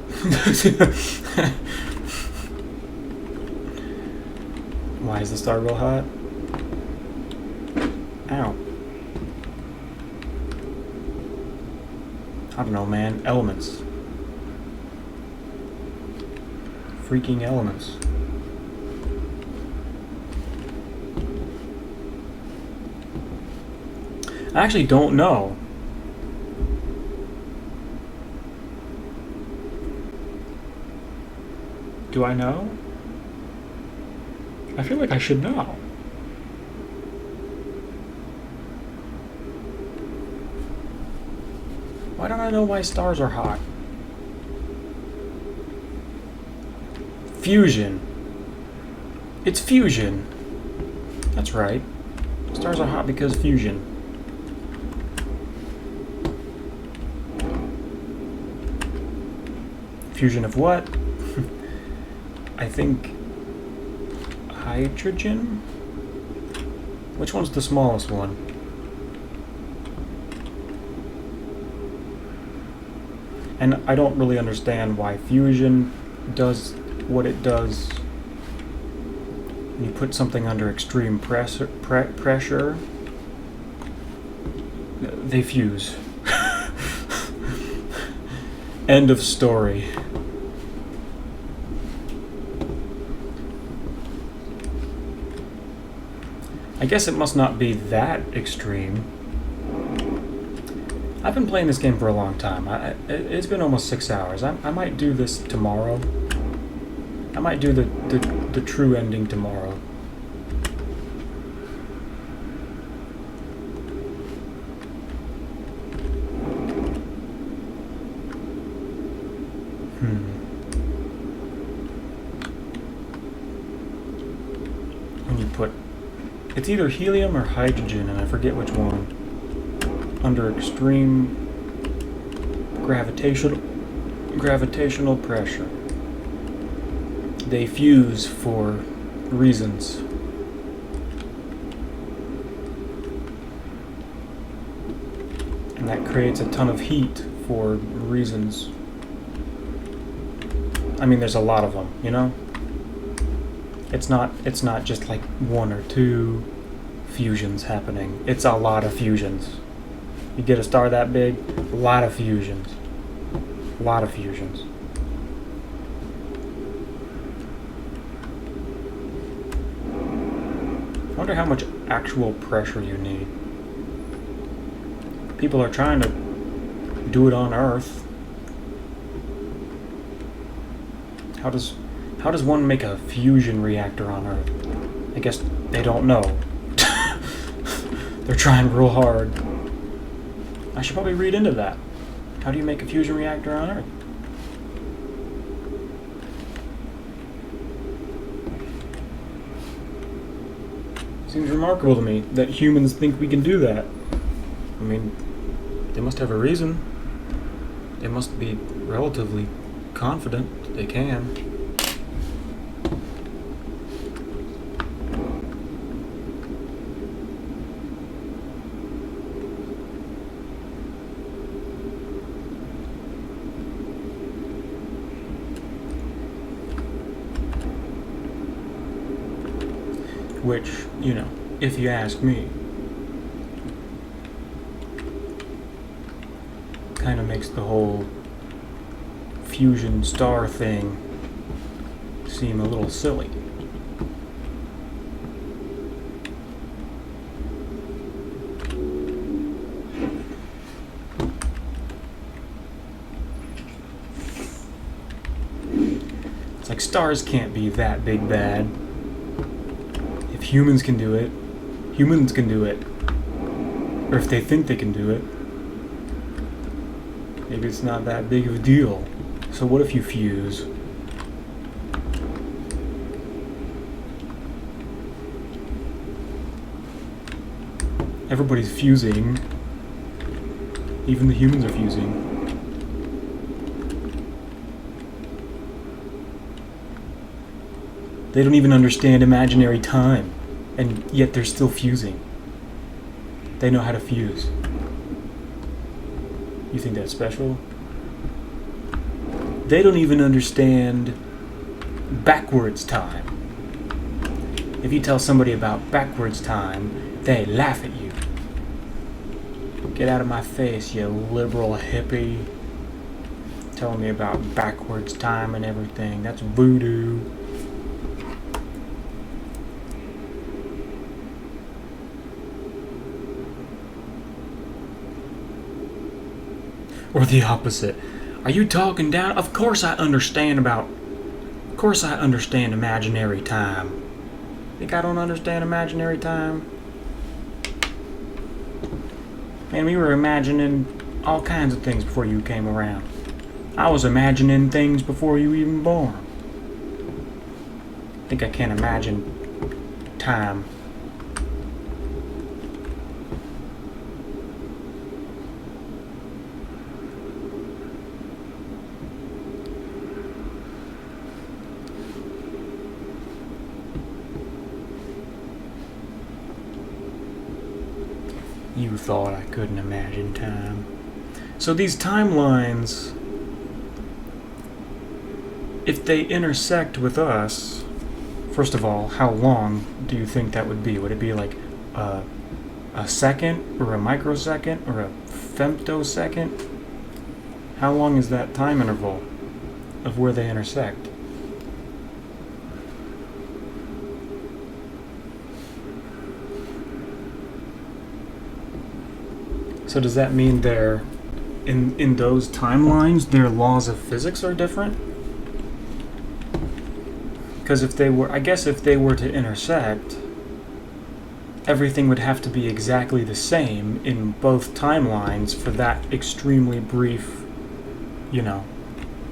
Why is the star real hot? Ow. I don't know, man. Elements. Freaking elements. I actually don't know. Do I know? I feel like I should know. Why don't I know why stars are hot? Fusion. It's fusion. That's right. Stars are hot because fusion. Fusion of what? I think hydrogen? Which one's the smallest one? And I don't really understand why fusion does what it does. When you put something under extreme pressure, they fuse. End of story. I guess it must not be that extreme. I've been playing this game for a long time. It's been almost 6 hours. I might do this tomorrow. I might do the true ending tomorrow. When you put... It's either helium or hydrogen, and I forget which one. Under extreme gravitational pressure. They fuse for reasons. And that creates a ton of heat for reasons. I mean, there's a lot of them, you know? It's not just like one or two fusions happening. It's a lot of fusions. You get a star that big, a lot of fusions. A lot of fusions. I wonder how much actual pressure you need. People are trying to do it on Earth. How does one make a fusion reactor on Earth? I guess they don't know. They're trying real hard. I should probably read into that. How do you make a fusion reactor on Earth? Seems remarkable to me that humans think we can do that. I mean, they must have a reason. They must be relatively confident they can. Which, you know, if you ask me, kind of makes the whole fusion star thing seem a little silly. It's like stars can't be that big bad. If humans can do it, humans can do it. Or if they think they can do it, maybe it's not that big of a deal. So what if you fuse? Everybody's fusing. Even the humans are fusing. They don't even understand imaginary time, and yet they're still fusing. They know how to fuse. You think that's special? They don't even understand backwards time. If you tell somebody about backwards time, they laugh at you. Get out of my face, you liberal hippie. Telling me about backwards time and everything. That's voodoo. Or the opposite. Are you talking down? Of course I understand imaginary time. Think I don't understand imaginary time? Man, we were imagining all kinds of things before you came around. I was imagining things before you even born. Think I can't imagine time. You thought I couldn't imagine time. So these timelines, if they intersect with us, first of all, how long do you think that would be? Would it be like a second, or a microsecond, or a femtosecond? How long is that time interval of where they intersect? So does that mean they're in those timelines, their laws of physics are different? Because if they were, I guess if they were to intersect, everything would have to be exactly the same in both timelines for that extremely brief, you know,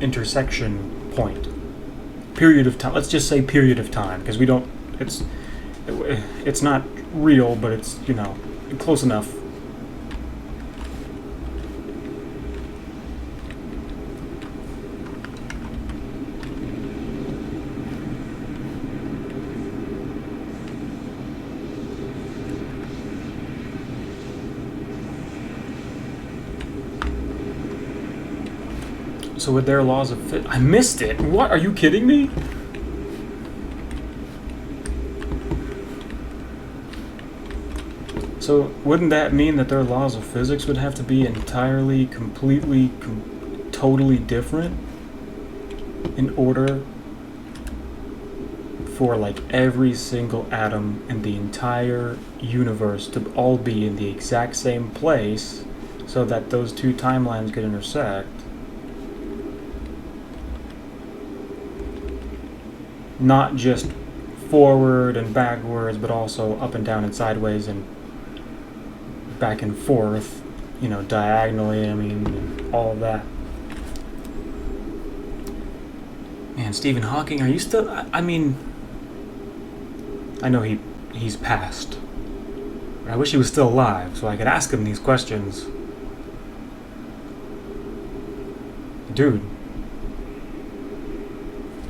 intersection point. Period of time. Let's just say period of time, because we don't, it's not real, but it's, you know, close enough. So with their laws of I missed it. What? Are you kidding me? So wouldn't that mean that their laws of physics would have to be entirely, completely, totally different in order for like every single atom in the entire universe to all be in the exact same place so that those two timelines could intersect? Not just forward and backwards, but also up and down and sideways and back and forth, you know, diagonally, I mean, all of that. Man, Stephen Hawking, are you still... I mean, I know he's passed. But I wish he was still alive so I could ask him these questions. Dude,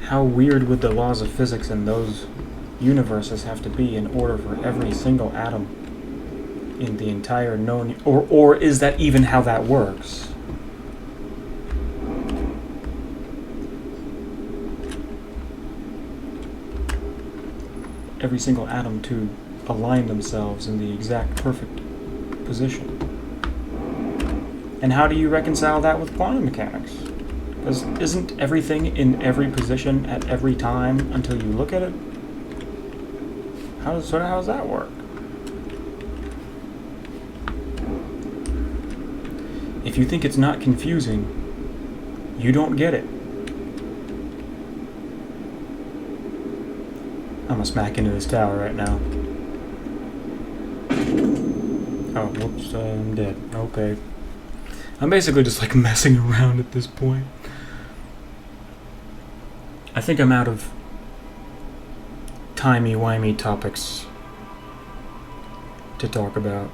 how weird would the laws of physics in those universes have to be in order for every single atom in the entire known... Or is that even how that works? Every single atom to align themselves in the exact perfect position. And how do you reconcile that with quantum mechanics? Because isn't everything in every position at every time until you look at it? How does that work? If you think it's not confusing, you don't get it. I'm gonna smack into this tower right now. Oh, whoops, I'm dead. Okay. I'm basically just like messing around at this point. I think I'm out of timey-wimey topics to talk about.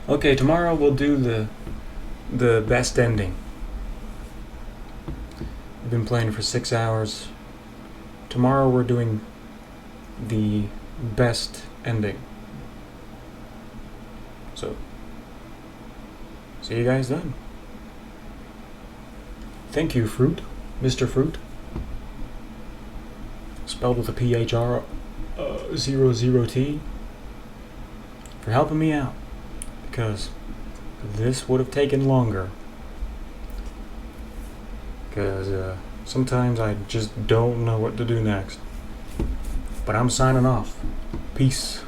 Okay, tomorrow we'll do the best ending. I've been playing for 6 hours. Tomorrow we're doing the best ending. So, see you guys then. Thank you, Fruit. Mr. Fruit. Spelled with a PHR 00T. For helping me out. Because this would have taken longer. Because sometimes I just don't know what to do next. But I'm signing off. Peace.